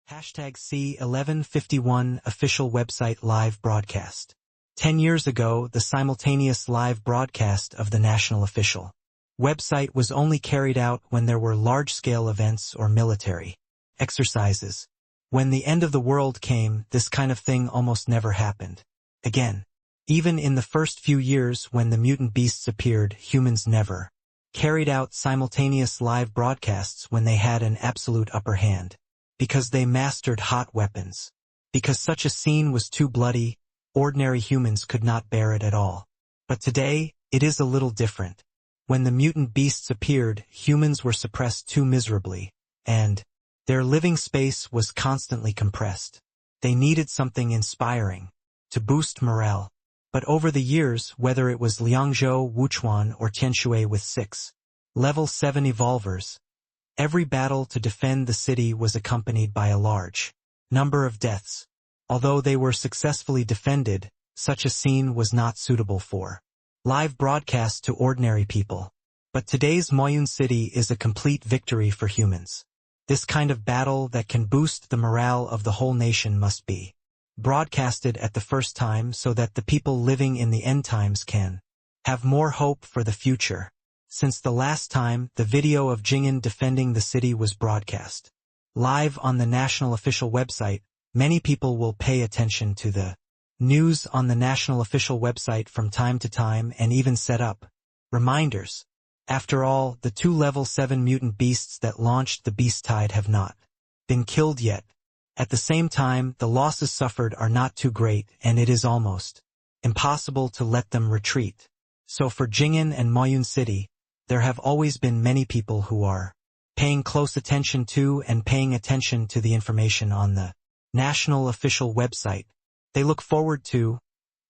#C1151 official website live broadcast. 10 years ago, the simultaneous live broadcast of the national official website was only carried out when there were large-scale events or military exercises. When the end of the world came, this kind of thing almost never happened again. Even in the first few years when the mutant beasts appeared, humans never carried out simultaneous live broadcasts when they had an absolute upper hand. Because they mastered hot weapons. Because such a scene was too bloody, ordinary humans could not bear it at all. But today, it is a little different. When the mutant beasts appeared, humans were suppressed too miserably, and their living space was constantly compressed. They needed something inspiring to boost morale. But over the years, whether it was Liangzhou, Wuchuan, or Tianshui with 6 level 7 evolvers, every battle to defend the city was accompanied by a large number of deaths. Although they were successfully defended, such a scene was not suitable for live broadcast to ordinary people. But today's Moyun City is a complete victory for humans. This kind of battle that can boost the morale of the whole nation must be broadcasted at the first time so that the people living in the end times can have more hope for the future. Since the last time the video of Jing'an defending the city was broadcast live on the national official website, many people will pay attention to the news on the national official website from time to time and even set up reminders. After all, the 2 level 7 mutant beasts that launched the beast tide have not been killed yet. At the same time, the losses suffered are not too great, and it is almost impossible to let them retreat. So for Jing'an and Moyun City, there have always been many people who are paying close attention to and paying attention to the information on the national official website. They look forward to,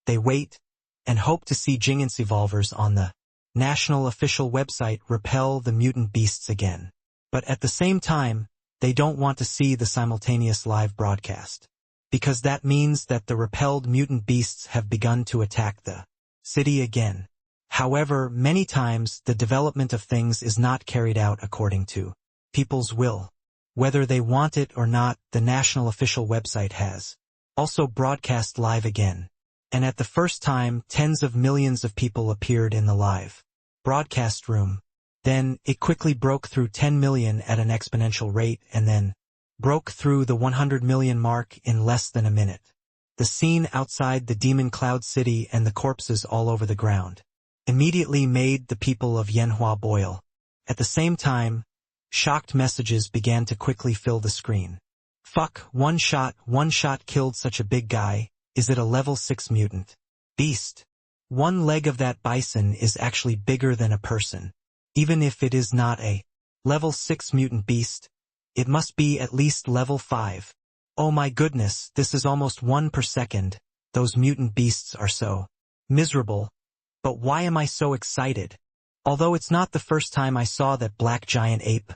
they wait, and hope to see Jing'an's evolvers on the national official website repel the mutant beasts again. But at the same time, they don't want to see the simultaneous live broadcast, because that means that the repelled mutant beasts have begun to attack the city again. However, many times the development of things is not carried out according to people's will. Whether they want it or not, the national official website has also broadcast live again. And at the first time, tens of millions of people appeared in the live broadcast room. Then, it quickly broke through 10 million at an exponential rate and then broke through the 100 million mark in less than a minute. The scene outside the Demon Cloud City and the corpses all over the ground immediately made the people of Yanhua boil. At the same time, shocked messages began to quickly fill the screen. Fuck, one shot killed such a big guy. Is it a level 6 mutant beast? One leg of that bison is actually bigger than a person. Even if it is not a level 6 mutant beast, it must be at least level 5. Oh my goodness, this is almost 1 per second. Those mutant beasts are so miserable. But why am I so excited? Although it's not the first time I saw that black giant ape,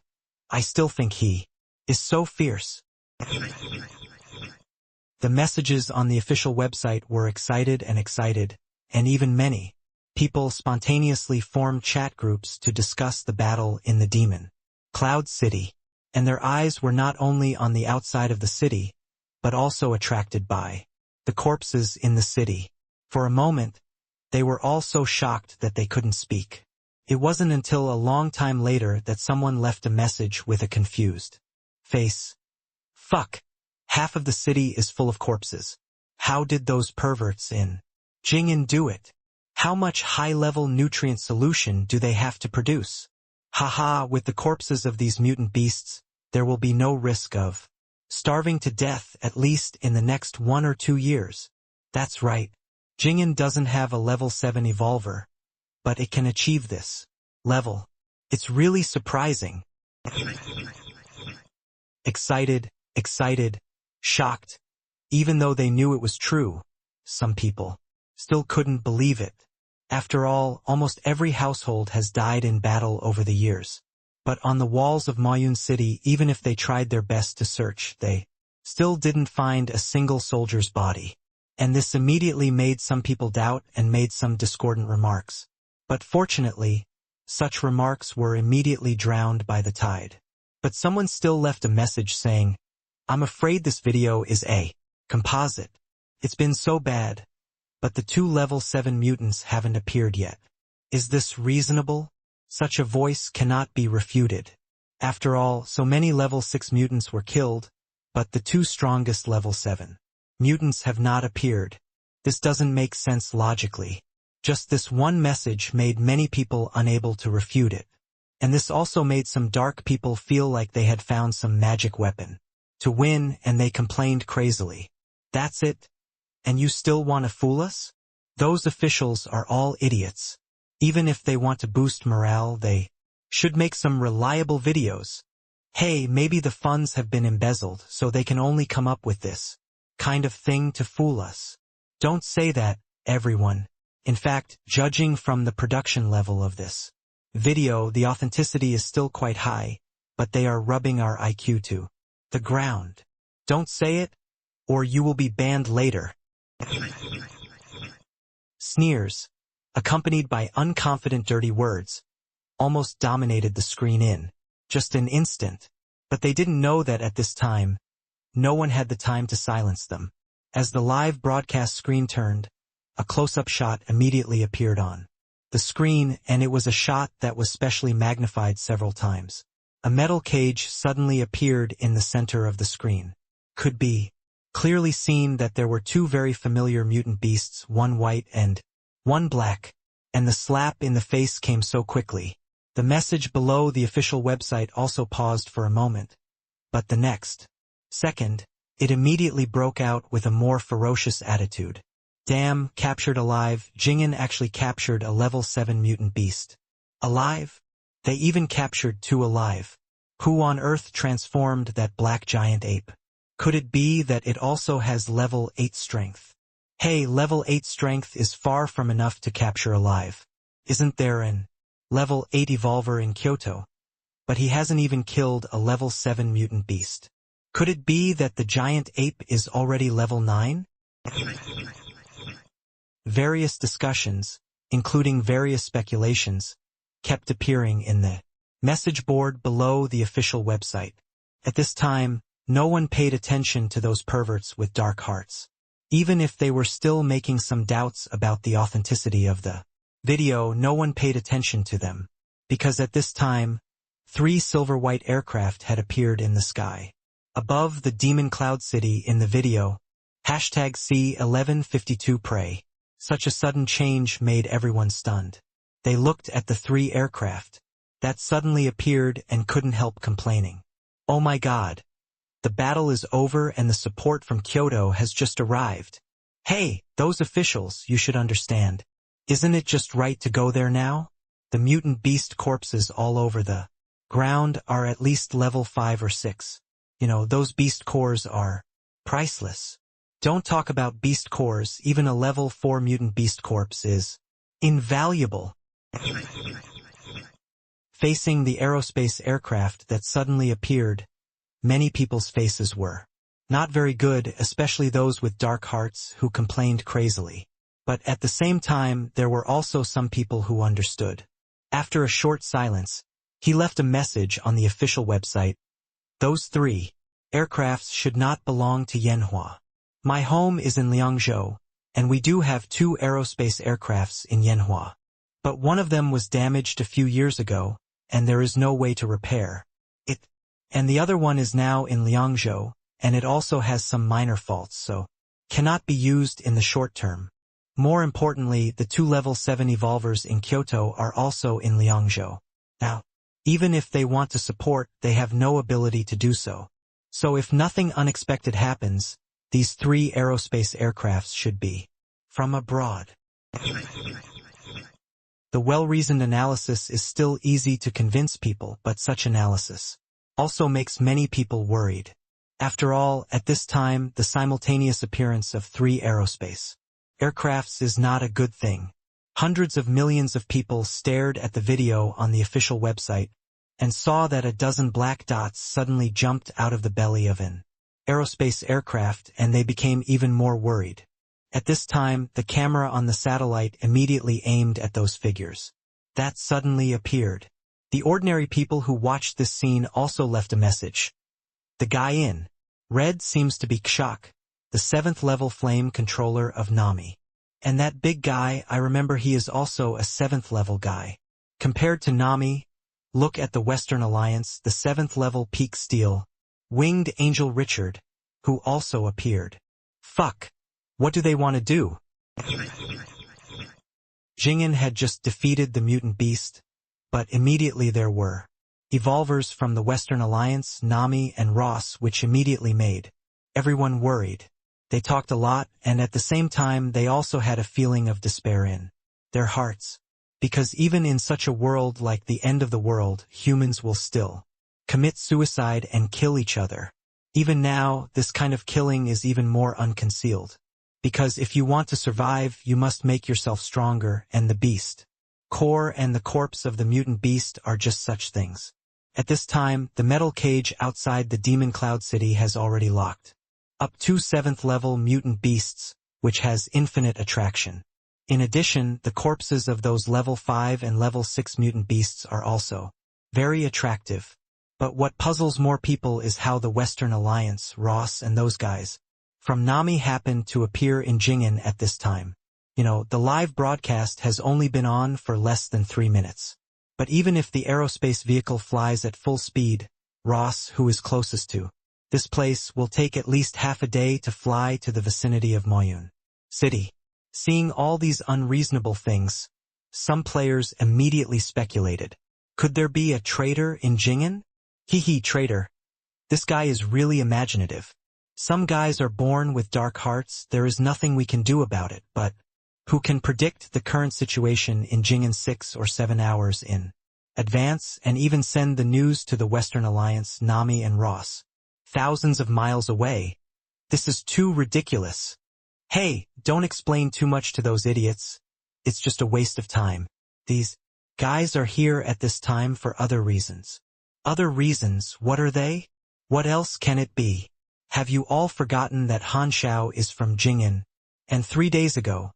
I still think he is so fierce. The messages on the official website were excited, and even many people spontaneously formed chat groups to discuss the battle in the Demon Cloud City, and their eyes were not only on the outside of the city, but also attracted by the corpses in the city. For a moment, they were all so shocked that they couldn't speak. It wasn't until a long time later that someone left a message with a confused face. Fuck. Half of the city is full of corpses. How did those perverts in Jing'an do it? How much high-level nutrient solution do they have to produce? Haha, with the corpses of these mutant beasts, there will be no risk of starving to death, at least in the next 1 or 2 years. That's right. Jing'an doesn't have a level 7 evolver, but it can achieve this level. It's really surprising. Excited, shocked. Even though they knew it was true, some people still couldn't believe it. After all, almost every household has died in battle over the years. But on the walls of Moyun City, even if they tried their best to search, they still didn't find a single soldier's body. And this immediately made some people doubt and made some discordant remarks. But fortunately, such remarks were immediately drowned by the tide. But someone still left a message saying, I'm afraid this video is a composite. It's been so bad, but the 2 level 7 mutants haven't appeared yet. Is this reasonable? Such a voice cannot be refuted. After all, so many level 6 mutants were killed, but the 2 strongest level 7 mutants have not appeared. This doesn't make sense logically. Just this one message made many people unable to refute it. And this also made some dark people feel like they had found some magic weapon to win, and they complained crazily. That's it? And you still want to fool us? Those officials are all idiots. Even if they want to boost morale, they should make some reliable videos. Hey, maybe the funds have been embezzled, so they can only come up with this kind of thing to fool us. Don't say that, everyone. In fact, judging from the production level of this video, the authenticity is still quite high, but they are rubbing our IQ to the ground. Don't say it, or you will be banned later. Sneers, accompanied by unconfident dirty words, almost dominated the screen in just an instant, but they didn't know that at this time, no one had the time to silence them. As the live broadcast screen turned, a close-up shot immediately appeared on the screen, and it was a shot that was specially magnified several times. A metal cage suddenly appeared in the center of the screen. Could be clearly seen that there were 2 very familiar mutant beasts, one white and one black, and the slap in the face came so quickly. The message below the official website also paused for a moment, but the next second, it immediately broke out with a more ferocious attitude. Damn, captured alive. Jing'an actually captured a level 7 mutant beast. Alive? They even captured 2 alive. Who on earth transformed that black giant ape? Could it be that it also has level 8 strength? Hey, level 8 strength is far from enough to capture alive. Isn't there an level 8 evolver in Kyoto? But he hasn't even killed a level 7 mutant beast. Could it be that the giant ape is already level 9? Various discussions, including various speculations, kept appearing in the message board below the official website. At this time, no one paid attention to those perverts with dark hearts. Even if they were still making some doubts about the authenticity of the video, no one paid attention to them, because at this time, 3 silver-white aircraft had appeared in the sky. Above the Demon Cloud City in the video, #C1152 Prey. Such a sudden change made everyone stunned. They looked at the 3 aircraft that suddenly appeared and couldn't help complaining. Oh my god. The battle is over and the support from Kyoto has just arrived. Hey, those officials, you should understand. Isn't it just right to go there now? The mutant beast corpses all over the ground are at least level 5 or 6. You know, those beast cores are priceless. Don't talk about beast cores, even a level 4 mutant beast corpse is invaluable. Facing the aerospace aircraft that suddenly appeared, many people's faces were not very good, especially those with dark hearts who complained crazily. But at the same time, there were also some people who understood. After a short silence, he left a message on the official website. Those 3 aircrafts should not belong to Yanhua. My home is in Liangzhou, and we do have 2 aerospace aircrafts in Yanhua. But one of them was damaged a few years ago, and there is no way to repair it. And the other one is now in Liangzhou, and it also has some minor faults, so cannot be used in the short term. More importantly, the 2 level 7 evolvers in Kyoto are also in Liangzhou. Now, even if they want to support, they have no ability to do so. So if nothing unexpected happens, these 3 aerospace aircrafts should be from abroad. The well-reasoned analysis is still easy to convince people, but such analysis also makes many people worried. After all, at this time, the simultaneous appearance of 3 aerospace aircrafts is not a good thing. Hundreds of millions of people stared at the video on the official website and saw that a dozen black dots suddenly jumped out of the belly of an aerospace aircraft, and they became even more worried. At this time, the camera on the satellite immediately aimed at those figures that suddenly appeared. The ordinary people who watched this scene also left a message. The guy in Red seems to be Kshak, the 7th level flame controller of Nami. And that big guy, I remember he is also a 7th level guy. Compared to Nami, look at the Western Alliance, the 7th level peak steel, Winged Angel Richard, who also appeared. Fuck. What do they want to do? Jingen had just defeated the mutant beast, but immediately there were evolvers from the Western Alliance, Nami and Ross, which immediately made everyone worried. They talked a lot, and at the same time they also had a feeling of despair in their hearts. Because even in such a world like the end of the world, humans will still commit suicide and kill each other. Even now, this kind of killing is even more unconcealed. Because if you want to survive, you must make yourself stronger, and the beast core and the corpse of the mutant beast are just such things. At this time, the metal cage outside the Demon Cloud City has already locked up 2 7th level mutant beasts, which has infinite attraction. In addition, the corpses of those level 5 and level 6 mutant beasts are also very attractive. But what puzzles more people is how the Western Alliance, Ross and those guys from Nami happened to appear in Jingen at this time. The live broadcast has only been on for less than 3 minutes. But even if the aerospace vehicle flies at full speed, Ross, who is closest to this place, will take at least half a day to fly to the vicinity of Moyun City. Seeing all these unreasonable things, some players immediately speculated. Could there be a traitor in Jingen? Traitor. This guy is really imaginative. Some guys are born with dark hearts, there is nothing we can do about it, but who can predict the current situation in Jingen 6 or 7 hours in advance and even send the news to the Western Alliance, Nami and Ross, thousands of miles away? This is too ridiculous. Hey, don't explain too much to those idiots. It's just a waste of time. These guys are here at this time for other reasons. Other reasons, what are they? What else can it be? Have you all forgotten that Han Xiao is from Jingen? And 3 days ago,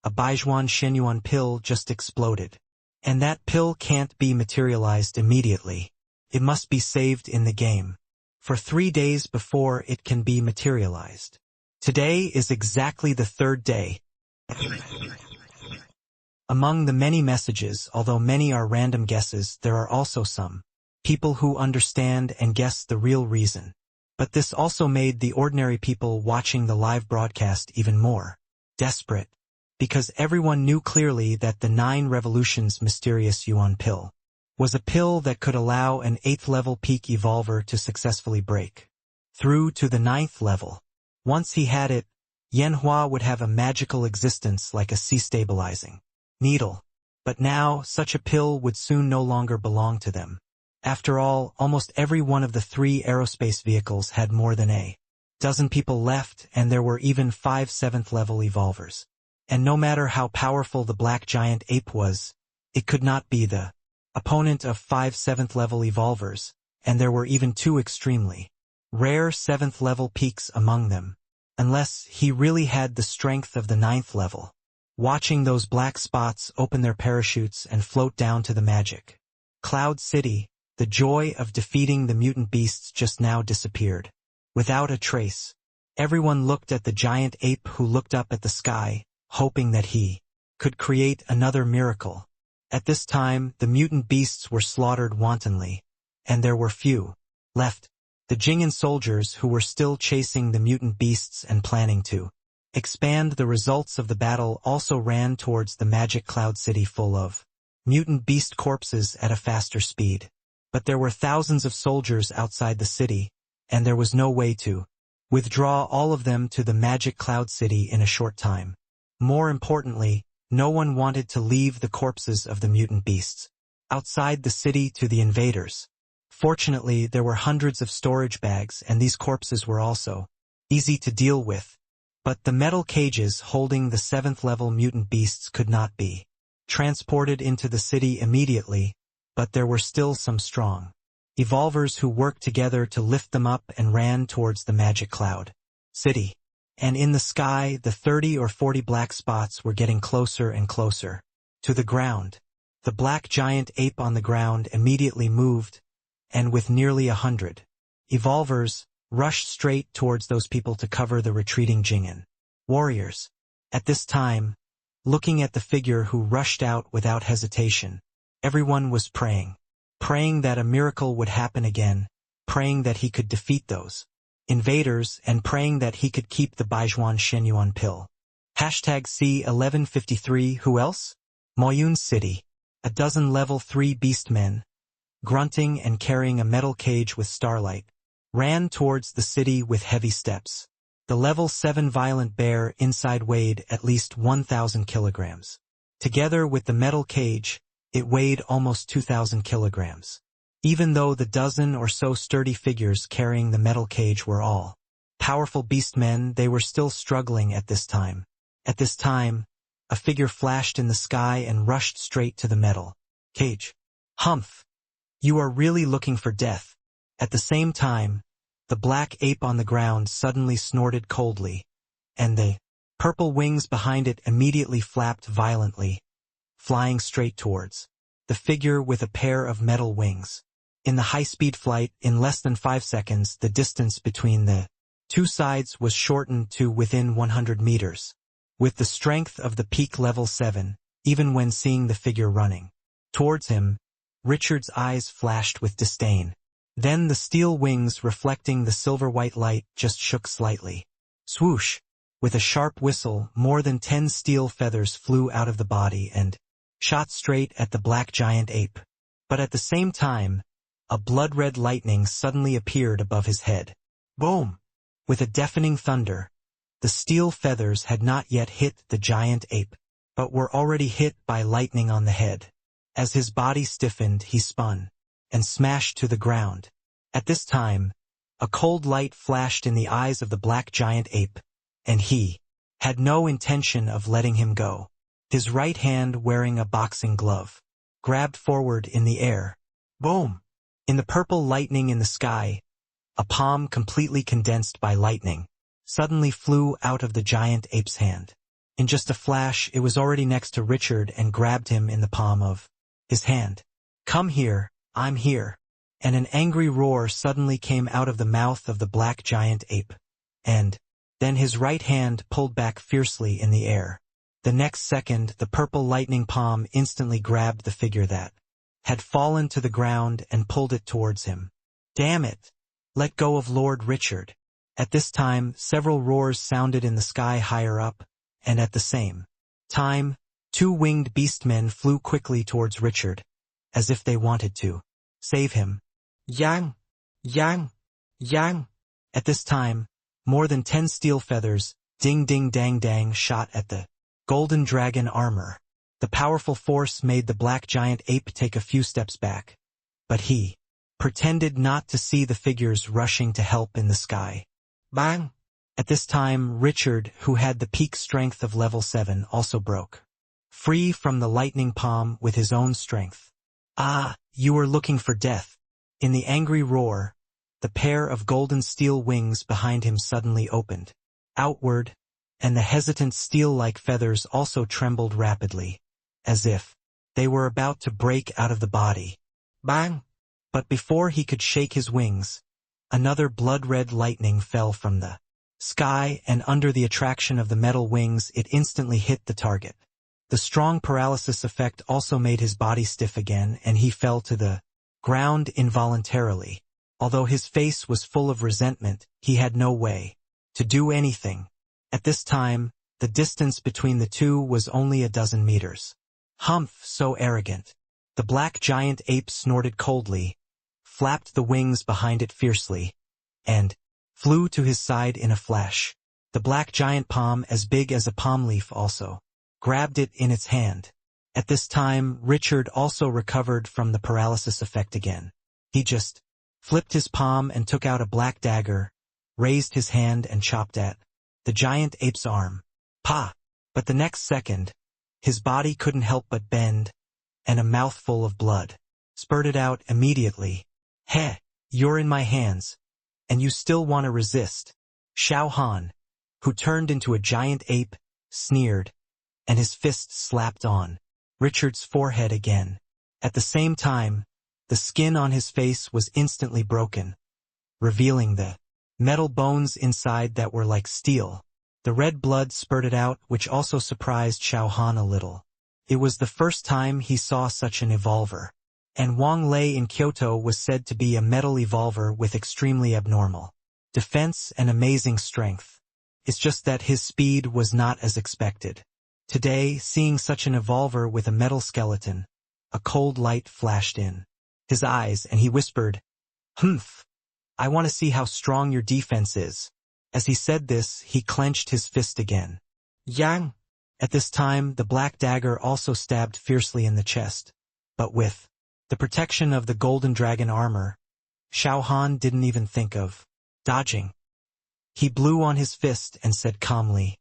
a Baijuan Shenyuan pill just exploded. And that pill can't be materialized immediately. It must be saved in the game for 3 days before it can be materialized. Today is exactly the 3rd day. Among the many messages, although many are random guesses, there are also some people who understand and guess the real reason. But this also made the ordinary people watching the live broadcast even more desperate, because everyone knew clearly that the 9 Revolutions mysterious Yuan pill was a pill that could allow an 8th level peak evolver to successfully break through to the 9th level. Once he had it, Yanhua would have a magical existence like a sea-stabilizing needle. But now, such a pill would soon no longer belong to them. After all, almost every one of the 3 aerospace vehicles had more than a dozen people left, and there were even 5 7th level evolvers. And no matter how powerful the black giant ape was, it could not be the opponent of 5 7th level evolvers, and there were even 2 extremely rare 7th level peaks among them, unless he really had the strength of the 9th level. Watching those black spots open their parachutes and float down to the magic Cloud City, the joy of defeating the mutant beasts just now disappeared. Without a trace, everyone looked at the giant ape, who looked up at the sky, hoping that he could create another miracle. At this time, the mutant beasts were slaughtered wantonly, and there were few left. The Jingen soldiers, who were still chasing the mutant beasts and planning to expand the results of the battle, also ran towards the magic Cloud City full of mutant beast corpses at a faster speed. But there were thousands of soldiers outside the city, and there was no way to withdraw all of them to the magic Cloud City in a short time. More importantly, no one wanted to leave the corpses of the mutant beasts outside the city to the invaders. Fortunately, there were hundreds of storage bags, and these corpses were also easy to deal with. But the metal cages holding the 7th level mutant beasts could not be transported into the city immediately, but there were still some strong evolvers who worked together to lift them up and ran towards the magic Cloud City. And in the sky, the 30 or 40 black spots were getting closer and closer to the ground. The black giant ape on the ground immediately moved, and with nearly 100 evolvers, rushed straight towards those people to cover the retreating Jing'an warriors. At this time, looking at the figure who rushed out without hesitation, everyone was praying. Praying that a miracle would happen again, praying that he could defeat those invaders, and praying that he could keep the Baijuan Shenyuan pill. Hashtag C1153. Who else? Moyun City. A dozen level 3 beastmen, grunting and carrying a metal cage with starlight, ran towards the city with heavy steps. The level 7 violent bear inside weighed at least 1,000 kilograms. Together with the metal cage, it weighed almost 2,000 kilograms. Even though the dozen or so sturdy figures carrying the metal cage were all powerful beastmen, they were still struggling at this time. At this time, a figure flashed in the sky and rushed straight to the metal cage. Humph! You are really looking for death. At the same time, the black ape on the ground suddenly snorted coldly, and the purple wings behind it immediately flapped violently, flying straight towards the figure with a pair of metal wings. In the high-speed flight, in less than 5 seconds, the distance between the two sides was shortened to within 100 meters. With the strength of the peak level 7, even when seeing the figure running towards him, Richard's eyes flashed with disdain. Then the steel wings reflecting the silver-white light just shook slightly. Swoosh! With a sharp whistle, more than 10 steel feathers flew out of the body and shot straight at the black giant ape. But at the same time, a blood-red lightning suddenly appeared above his head. Boom! With a deafening thunder, the steel feathers had not yet hit the giant ape, but were already hit by lightning on the head. As his body stiffened, he spun and smashed to the ground. At this time, a cold light flashed in the eyes of the black giant ape, and he had no intention of letting him go. His right hand, wearing a boxing glove, grabbed forward in the air. Boom! In the purple lightning in the sky, a palm completely condensed by lightning suddenly flew out of the giant ape's hand. In just a flash, it was already next to Richard and grabbed him in the palm of his hand. Come here, I'm here. And an angry roar suddenly came out of the mouth of the black giant ape. And then his right hand pulled back fiercely in the air. The next second, the purple lightning palm instantly grabbed the figure that had fallen to the ground and pulled it towards him. Damn it! Let go of Lord Richard. At this time, several roars sounded in the sky higher up, and at the same time, 2 winged beastmen flew quickly towards Richard, as if they wanted to save him. Yang! Yang! Yang! At this time, more than 10 steel feathers, ding-ding-dang-dang, shot at the golden dragon armor. The powerful force made the black giant ape take a few steps back, but he pretended not to see the figures rushing to help in the sky. Bang! At this time, Richard, who had the peak strength of level 7, also broke free from the lightning palm with his own strength. Ah, you were looking for death. In the angry roar, the pair of golden steel wings behind him suddenly opened outward, and the hesitant steel-like feathers also trembled rapidly, as if they were about to break out of the body. Bang! But before he could shake his wings, another blood-red lightning fell from the sky, and under the attraction of the metal wings, it instantly hit the target. The strong paralysis effect also made his body stiff again, and he fell to the ground involuntarily. Although his face was full of resentment, he had no way to do anything. At this time, the distance between the two was only a dozen meters. Humph, so arrogant. The black giant ape snorted coldly, flapped the wings behind it fiercely, and flew to his side in a flash. The black giant palm, as big as a palm leaf, also grabbed it in its hand. At this time, Richard also recovered from the paralysis effect again. He just flipped his palm and took out a black dagger, raised his hand and chopped at the giant ape's arm. Pa! But the next second, his body couldn't help but bend, and a mouthful of blood spurted out immediately. Heh, you're in my hands, and you still want to resist. Xiao Han, who turned into a giant ape, sneered, and his fist slapped on Richard's forehead again. At the same time, the skin on his face was instantly broken, revealing the metal bones inside that were like steel. The red blood spurted out, which also surprised Xiao Han a little. It was the first time he saw such an evolver. And Wang Lei in Kyoto was said to be a metal evolver with extremely abnormal defense and amazing strength. It's just that his speed was not as expected. Today, seeing such an evolver with a metal skeleton, a cold light flashed in his eyes and he whispered, "Humph! I want to see how strong your defense is." As he said this, he clenched his fist again. Yang! At this time, the black dagger also stabbed fiercely in the chest. But with the protection of the golden dragon armor, Xiao Han didn't even think of dodging. He blew on his fist and said calmly,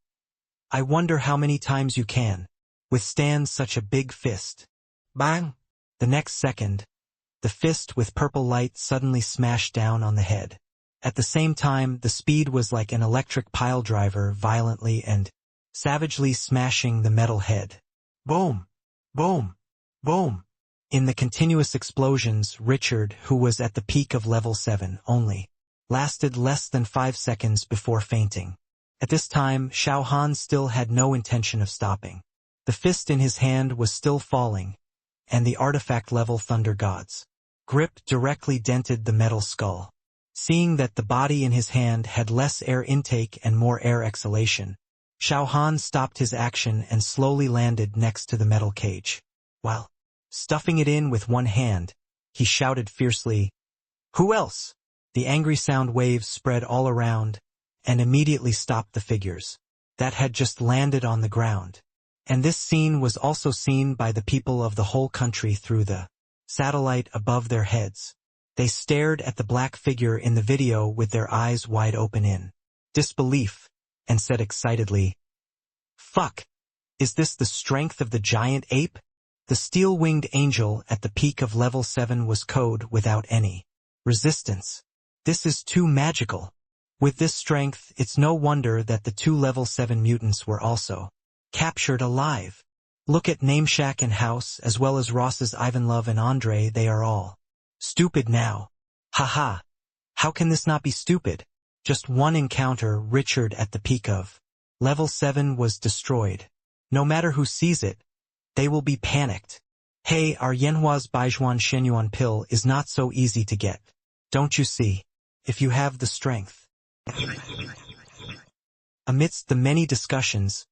"I wonder how many times you can withstand such a big fist." Bang! The next second, the fist with purple light suddenly smashed down on the head. At the same time, the speed was like an electric pile driver violently and savagely smashing the metal head. Boom! Boom! Boom! In the continuous explosions, Richard, who was at the peak of level 7 only, lasted less than 5 seconds before fainting. At this time, Xiao Han still had no intention of stopping. The fist in his hand was still falling, and the artifact-level Thunder God's grip directly dented the metal skull. Seeing that the body in his hand had less air intake and more air exhalation, Xiao Han stopped his action and slowly landed next to the metal cage. While stuffing it in with one hand, he shouted fiercely, "Who else?" The angry sound waves spread all around and immediately stopped the figures that had just landed on the ground. And this scene was also seen by the people of the whole country through the satellite above their heads. They stared at the black figure in the video with their eyes wide open in disbelief, and said excitedly, "Fuck! Is this the strength of the giant ape?" The steel-winged angel at the peak of level 7 was code without any resistance. This is too magical. With this strength, it's no wonder that the 2 level 7 mutants were also captured alive. Look at Nameshak and House, as well as Ross's Ivanlove and Andre, they are all stupid now. Haha. How can this not be stupid? Just one encounter, Richard at the peak of level 7 was destroyed. No matter who sees it, they will be panicked. Hey, our Yanhua's Baijuan Shenyuan pill is not so easy to get. Don't you see? If you have the strength. Amidst the many discussions,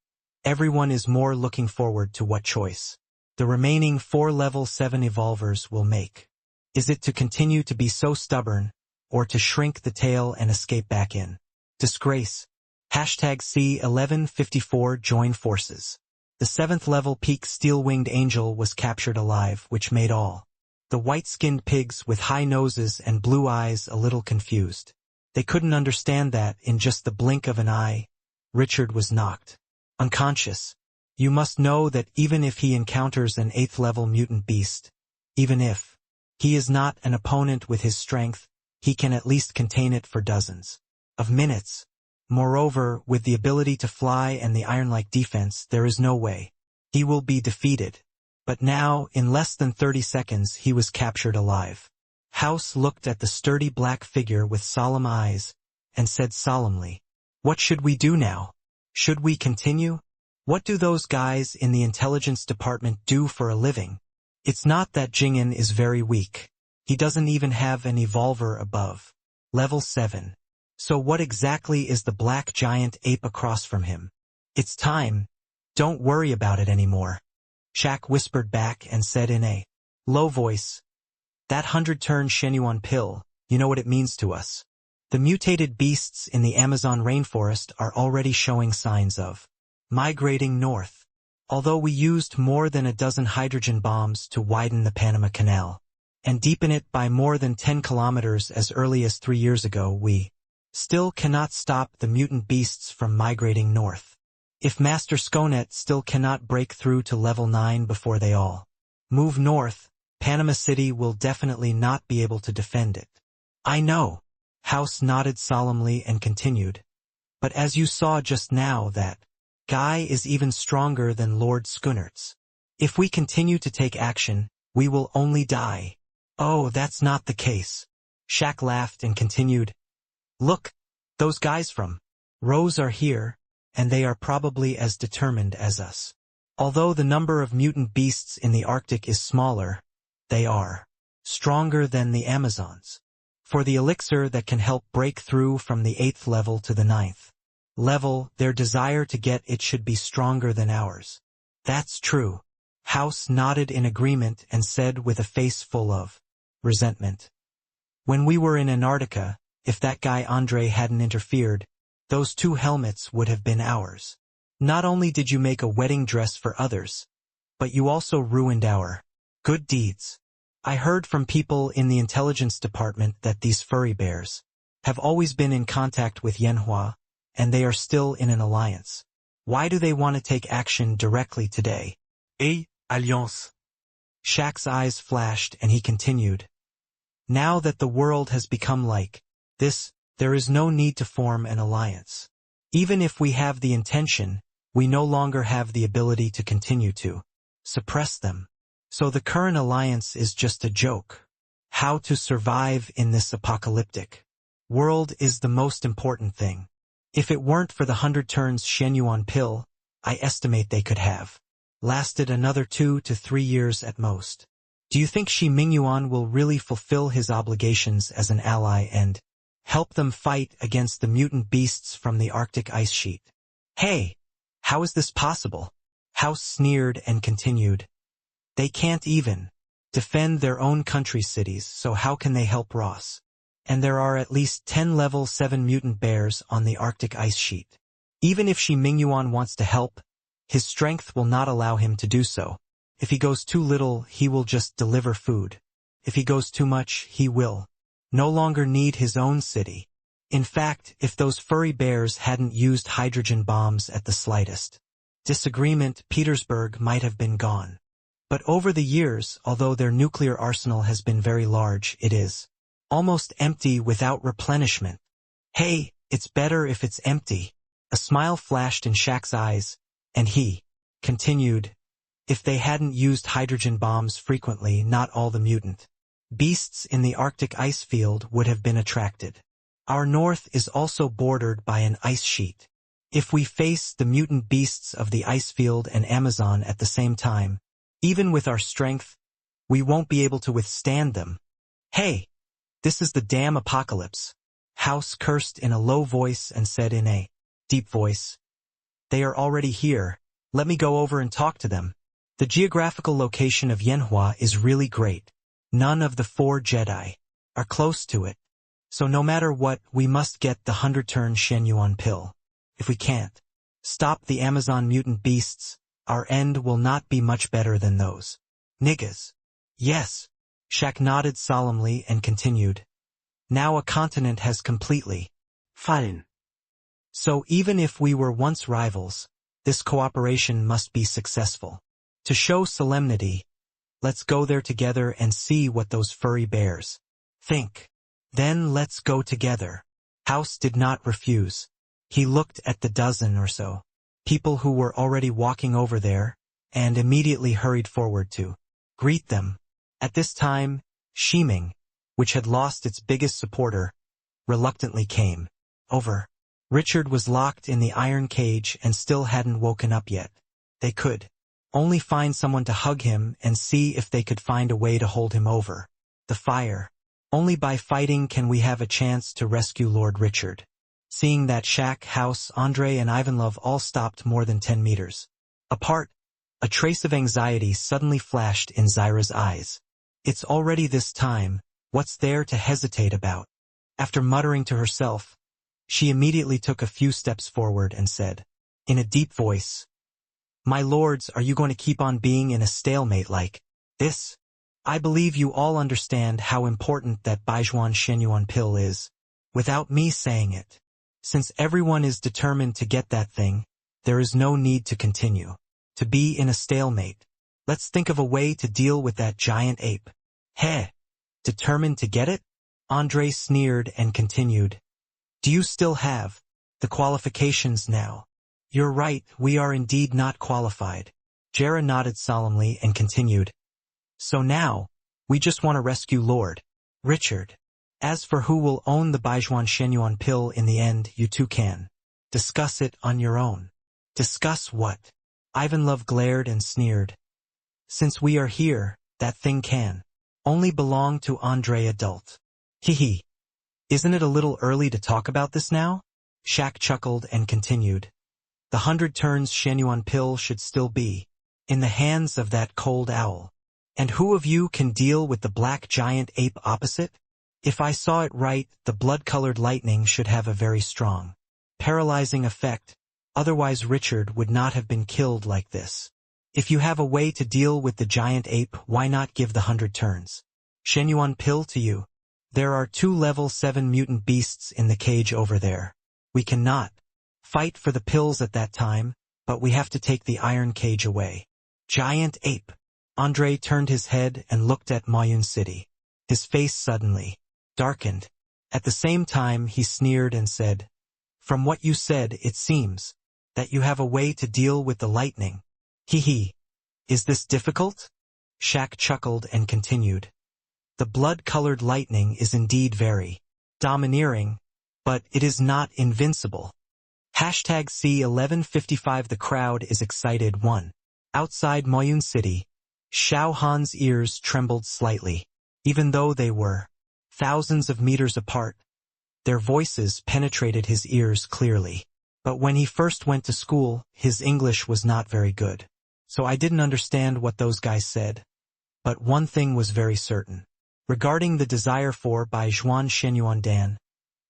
everyone is more looking forward to what choice the remaining 4 level 7 evolvers will make. Is it to continue to be so stubborn, or to shrink the tail and escape back in disgrace? #C1154 Join forces. The 7th level peak steel-winged angel was captured alive, which made all the white-skinned pigs with high noses and blue eyes a little confused. They couldn't understand that, in just the blink of an eye, Richard was knocked unconscious. You must know that even if he encounters an 8th level mutant beast, even if he is not an opponent with his strength, he can at least contain it for dozens of minutes. Moreover, with the ability to fly and the iron-like defense, there is no way he will be defeated. But now, in less than 30 seconds, he was captured alive. House looked at the sturdy black figure with solemn eyes, and said solemnly, "What should we do now? Should we continue? What do those guys in the intelligence department do for a living? It's not that Jing'an is very weak. He doesn't even have an evolver above level 7. So what exactly is the black giant ape across from him? It's time. Don't worry about it anymore." Shaq whispered back and said in a low voice, "That 100-turn Shenyuan pill, you know what it means to us. The mutated beasts in the Amazon rainforest are already showing signs of migrating north. Although we used more than a dozen hydrogen bombs to widen the Panama Canal and deepen it by more than 10 kilometers as early as 3 years ago, we still cannot stop the mutant beasts from migrating north. If Master Skonet still cannot break through to level 9 before they all move north, Panama City will definitely not be able to defend it." "I know." House nodded solemnly and continued, "But as you saw just now, that guy is even stronger than Lord Skunertz. If we continue to take action, we will only die." "Oh, that's not the case." Shaq laughed and continued, "Look, Those guys from Rose are here, and they are probably as determined as us. Although the number of mutant beasts in the Arctic is smaller, they are stronger than the Amazons. For the elixir that can help break through from the 8th level to the 9th level, their desire to get it should be stronger than ours. That's true. House nodded in agreement and said with a face full of resentment. When we were in Antarctica, if that guy Andre hadn't interfered, those 2 helmets would have been ours. Not only did you make a wedding dress for others, but you also ruined our good deeds. I heard from people in the intelligence department that these furry bears have always been in contact with Yanhua, and they are still in an alliance. Why do they want to take action directly today? Alliance. Shaq's eyes flashed and he continued. Now that the world has become like this, there is no need to form an alliance. Even if we have the intention, we no longer have the ability to continue to suppress them. So the current alliance is just a joke. How to survive in this apocalyptic world is the most important thing. If it weren't for the 100 turns Shenyuan pill, I estimate they could have lasted another 2 to 3 years at most. Do you think Shi Mingyuan will really fulfill his obligations as an ally and help them fight against the mutant beasts from the Arctic ice sheet? Hey, how is this possible? House sneered and continued. They can't even defend their own country's cities, so how can they help Ross? And there are at least 10 level 7 mutant bears on the Arctic ice sheet. Even if Shi Mingyuan wants to help, his strength will not allow him to do so. If he goes too little, he will just deliver food. If he goes too much, he will no longer need his own city. In fact, if those furry bears hadn't used hydrogen bombs at the slightest disagreement, Petersburg might have been gone. But over the years, although their nuclear arsenal has been very large, it is almost empty without replenishment. Hey, it's better if it's empty. A smile flashed in Shaq's eyes, and he continued. If they hadn't used hydrogen bombs frequently, not all the mutant beasts in the Arctic ice field would have been attracted. Our north is also bordered by an ice sheet. If we face the mutant beasts of the ice field and Amazon at the same time, even with our strength, we won't be able to withstand them. Hey, this is the damn apocalypse. House cursed in a low voice and said in a deep voice, they are already here. Let me go over and talk to them. The geographical location of Yanhua is really great. None of the 4 Jedi are close to it. So no matter what, we must get the 100-turn Shenyuan pill. If we can't stop the Amazon mutant beasts, our end will not be much better than those niggas. Yes. Shaq nodded solemnly and continued. Now a continent has completely fallen. So even if we were once rivals, this cooperation must be successful. To show solemnity, let's go there together and see what those furry bears think. Then let's go together. House did not refuse. He looked at the dozen or so people who were already walking over there, and immediately hurried forward to greet them. At this time, Shiming, which had lost its biggest supporter, reluctantly came over. Richard was locked in the iron cage and still hadn't woken up yet. They could only find someone to hug him and see if they could find a way to hold him over the fire. Only by fighting can we have a chance to rescue Lord Richard. Seeing that Shaq, House, Andre and Ivanlov all stopped more than 10 meters apart, a trace of anxiety suddenly flashed in Zyra's eyes. It's already this time, what's there to hesitate about? After muttering to herself, she immediately took a few steps forward and said, in a deep voice, "My lords, are you going to keep on being in a stalemate like this? I believe you all understand how important that Baijuan Shenyuan pill is, without me saying it. Since everyone is determined to get that thing, there is no need to continue to be in a stalemate. Let's think of a way to deal with that giant ape." Heh, determined to get it? Andre sneered and continued. Do you still have the qualifications now? You're right, we are indeed not qualified. Jera nodded solemnly and continued. So now, we just want to rescue Lord Richard. As for who will own the Baijuan Shenyuan pill in the end, you two can discuss it on your own. Discuss what? Ivanlov glared and sneered. Since we are here, that thing can only belong to Andrei adult. Hee. Isn't it a little early to talk about this now? Shaq chuckled and continued. The 100 turns Shenyuan pill should still be in the hands of that cold owl. And who of you can deal with the black giant ape opposite? If I saw it right, the blood-colored lightning should have a very strong paralyzing effect, otherwise Richard would not have been killed like this. If you have a way to deal with the giant ape, why not give the 100 turns Shenyuan pill to you? There are 2 level 7 mutant beasts in the cage over there. We cannot fight for the pills at that time, but we have to take the iron cage away. Giant ape. Andrei turned his head and looked at Mayun City. His face suddenly darkened. At the same time he sneered and said, "From what you said, it seems that you have a way to deal with the lightning." Hee. Is this difficult? Shaq chuckled and continued. The blood-colored lightning is indeed very domineering, but it is not invincible. Hashtag C1155. The crowd is excited. 1. Outside Mayun City, Xiao Han's ears trembled slightly. Even though they were thousands of meters apart, their voices penetrated his ears clearly. But when he first went to school, his English was not very good. So I didn't understand what those guys said. But one thing was very certain. Regarding the desire for Baijuan Shenyuan Dan,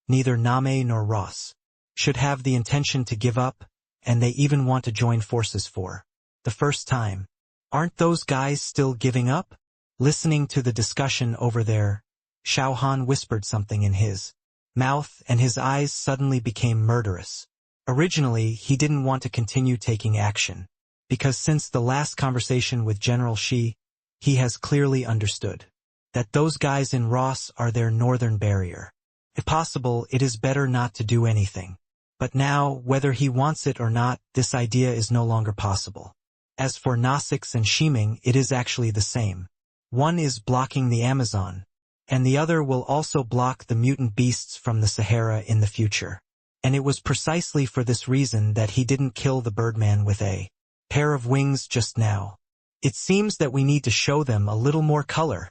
neither Name nor Ross should have the intention to give up, and they even want to join forces for the first time. Aren't those guys still giving up? Listening to the discussion over there, Xiao Han whispered something in his mouth and his eyes suddenly became murderous. Originally, he didn't want to continue taking action, because since the last conversation with General Shi, he has clearly understood that those guys in Ross are their northern barrier. If possible, it is better not to do anything. But now, whether he wants it or not, this idea is no longer possible. As for Nosix and Shiming, it is actually the same. One is blocking the Amazon, and the other will also block the mutant beasts from the Sahara in the future. And it was precisely for this reason that he didn't kill the Birdman with a pair of wings just now. It seems that we need to show them a little more color.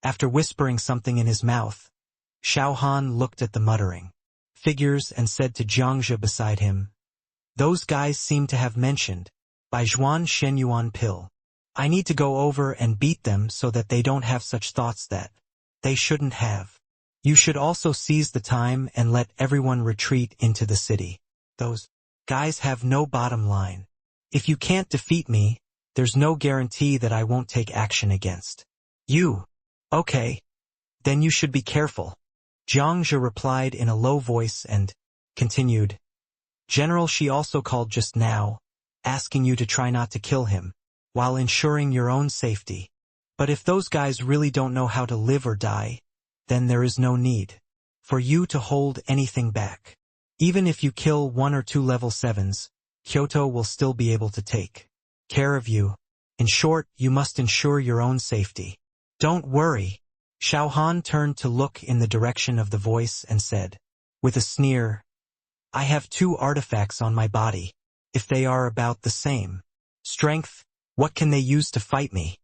After whispering something in his mouth, Xiao Han looked at the muttering figures and said to Jiangzhe beside him, "Those guys seem to have mentioned Baijuan Shenyuan pill. I need to go over and beat them so that they don't have such thoughts that they shouldn't have. You should also seize the time and let everyone retreat into the city. Those guys have no bottom line. If you can't defeat me, there's no guarantee that I won't take action against you." "Okay. Then you should be careful," Jiangzhe replied in a low voice and continued. "General Shi also called just now, asking you to try not to kill him, while ensuring your own safety. But if those guys really don't know how to live or die, then there is no need for you to hold anything back. Even if you kill 1 or 2 level 7s, Kyoto will still be able to take care of you. In short, you must ensure your own safety. Don't worry." Xiao Han turned to look in the direction of the voice and said, with a sneer, "I have 2 artifacts on my body. If they are about the same strength, what can they use to fight me?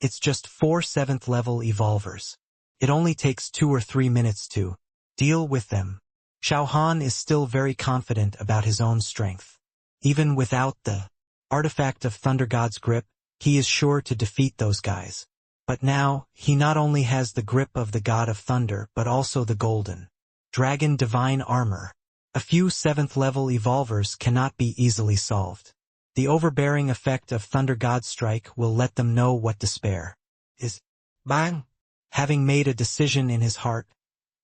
It's just 4 7th level evolvers. It only takes 2 or 3 minutes to deal with them." Xiao Han is still very confident about his own strength. Even without the artifact of Thunder God's grip, he is sure to defeat those guys. But now, he not only has the grip of the God of Thunder but also the Golden Dragon Divine Armor. A few 7th level evolvers cannot be easily solved. The overbearing effect of Thunder God's strike will let them know what despair is. Bang! Having made a decision in his heart,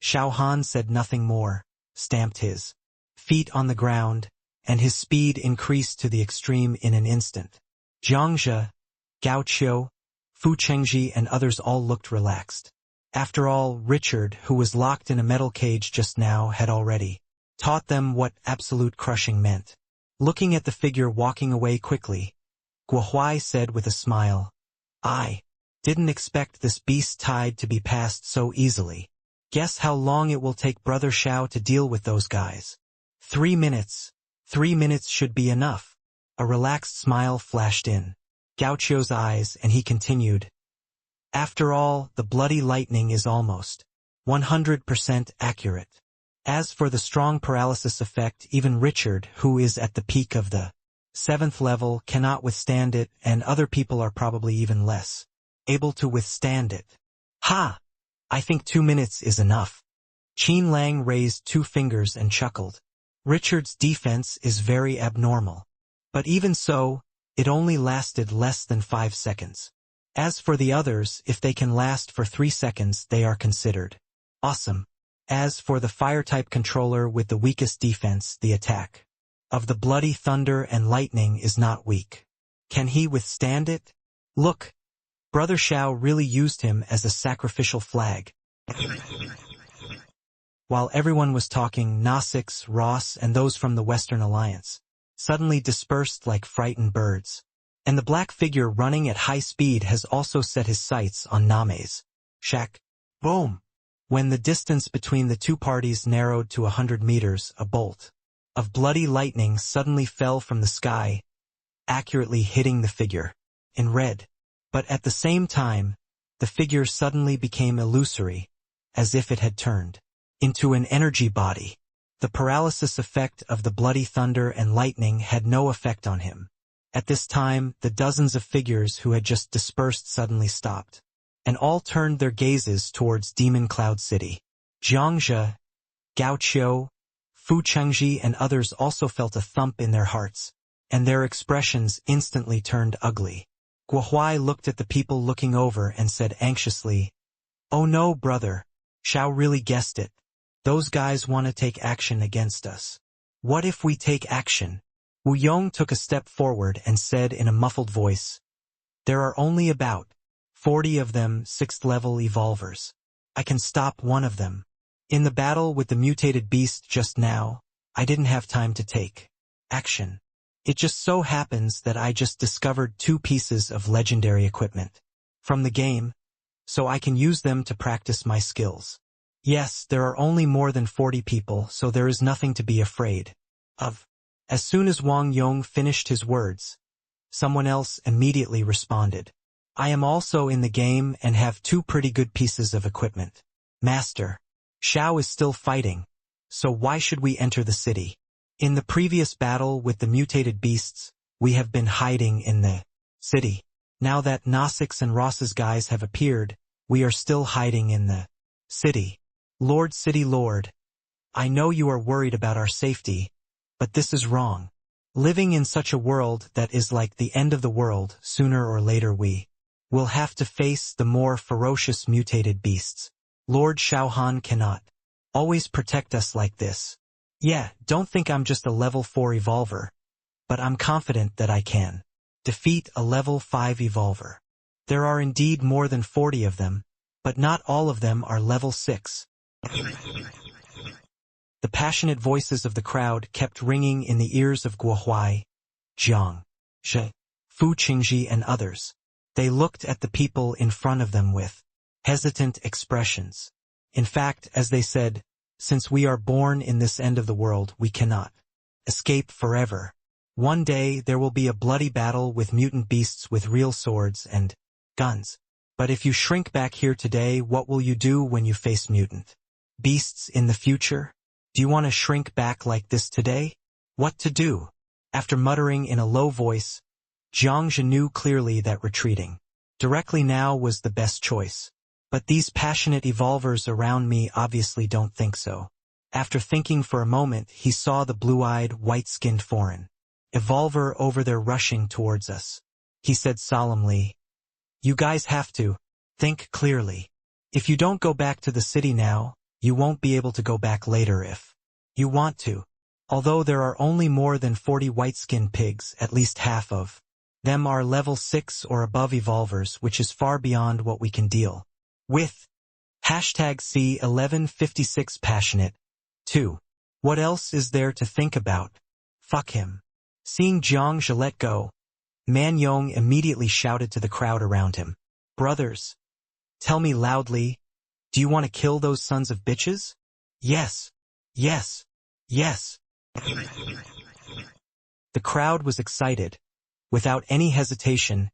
Xiao Han said nothing more, stamped his feet on the ground, and his speed increased to the extreme in an instant. Jiangzhe, Gao Qiu, Fu Chengji and others all looked relaxed. After all, Richard, who was locked in a metal cage just now, had already taught them what absolute crushing meant. Looking at the figure walking away quickly, Guohuai said with a smile, "I didn't expect this beast tide to be passed so easily." Guess how long it will take Brother Xiao to deal with those guys. 3 minutes. 3 minutes should be enough. A relaxed smile flashed in Gaucho's eyes, and he continued. After all, the bloody lightning is almost 100% accurate. As for the strong paralysis effect, even Richard, who is at the peak of the 7th level, cannot withstand it, and other people are probably even less able to withstand it. Ha! I think 2 minutes is enough. Qin Lang raised 2 fingers and chuckled. Richard's defense is very abnormal. But even so, it only lasted less than 5 seconds. As for the others, if they can last for 3 seconds, they are considered awesome. As for the fire-type controller with the weakest defense, the attack of the bloody thunder and lightning is not weak. Can he withstand it? Look, Brother Xiao really used him as a sacrificial flag. While everyone was talking, Gnostics, Ross, and those from the Western Alliance suddenly dispersed like frightened birds. And the black figure running at high speed has also set his sights on Name's shack. Boom! When the distance between the two parties narrowed to 100 meters, a bolt of bloody lightning suddenly fell from the sky, accurately hitting the figure in red. But at the same time, the figure suddenly became illusory, as if it had turned into an energy body. The paralysis effect of the bloody thunder and lightning had no effect on him. At this time, the dozens of figures who had just dispersed suddenly stopped, and all turned their gazes towards Demon Cloud City. Jiangzhe, Gaucho, Fu Chengji and others also felt a thump in their hearts, and their expressions instantly turned ugly. Guohuai looked at the people looking over and said anxiously, "Oh no, brother, Xiao really guessed it. Those guys want to take action against us. What if we take action?" Wu Yong took a step forward and said in a muffled voice, "There are only about 40 of them 6th-level evolvers. I can stop one of them. In the battle with the mutated beast just now, I didn't have time to take action. It just so happens that I just discovered 2 pieces of legendary equipment from the game, so I can use them to practice my skills. Yes, there are only more than 40 people, so there is nothing to be afraid of." As soon as Wang Yong finished his words, someone else immediately responded. "I am also in the game and have 2 pretty good pieces of equipment. Master, Xiao is still fighting, so why should we enter the city? In the previous battle with the mutated beasts, we have been hiding in the city. Now that Gnostics and Ross's guys have appeared, we are still hiding in the city. Lord City Lord, I know you are worried about our safety, but this is wrong. Living in such a world that is like the end of the world, sooner or later we will have to face the more ferocious mutated beasts. Lord Xiao Han cannot always protect us like this. Yeah, don't think I'm just a level 4 evolver, but I'm confident that I can defeat a level 5 evolver. There are indeed more than 40 of them, but not all of them are level 6. The passionate voices of the crowd kept ringing in the ears of Guohuai, Jiang, Shi, Fu Qingji and others. They looked at the people in front of them with hesitant expressions. In fact, as they said, since we are born in this end of the world, we cannot escape forever. One day there will be a bloody battle with mutant beasts with real swords and guns. But if you shrink back here today, what will you do when you face mutant beasts in the future? Do you want to shrink back like this today? What to do? After muttering in a low voice, Jiang Zhe knew clearly that retreating directly now was the best choice. But these passionate evolvers around me obviously don't think so. After thinking for a moment, he saw the blue-eyed, white-skinned foreign evolver over there rushing towards us. He said solemnly, "You guys have to think clearly. If you don't go back to the city now, you won't be able to go back later if you want to. Although there are only more than 40 white-skinned pigs, at least half of them are level 6 or above evolvers, which is far beyond what we can deal with. #C1156 Passionate 2. What else is there to think about? Fuck him." Seeing Jiang Zhe let go, Man Yong immediately shouted to the crowd around him, "Brothers, tell me loudly, Do you want to kill those sons of bitches? Yes. Yes. Yes. The crowd was excited, without any hesitation,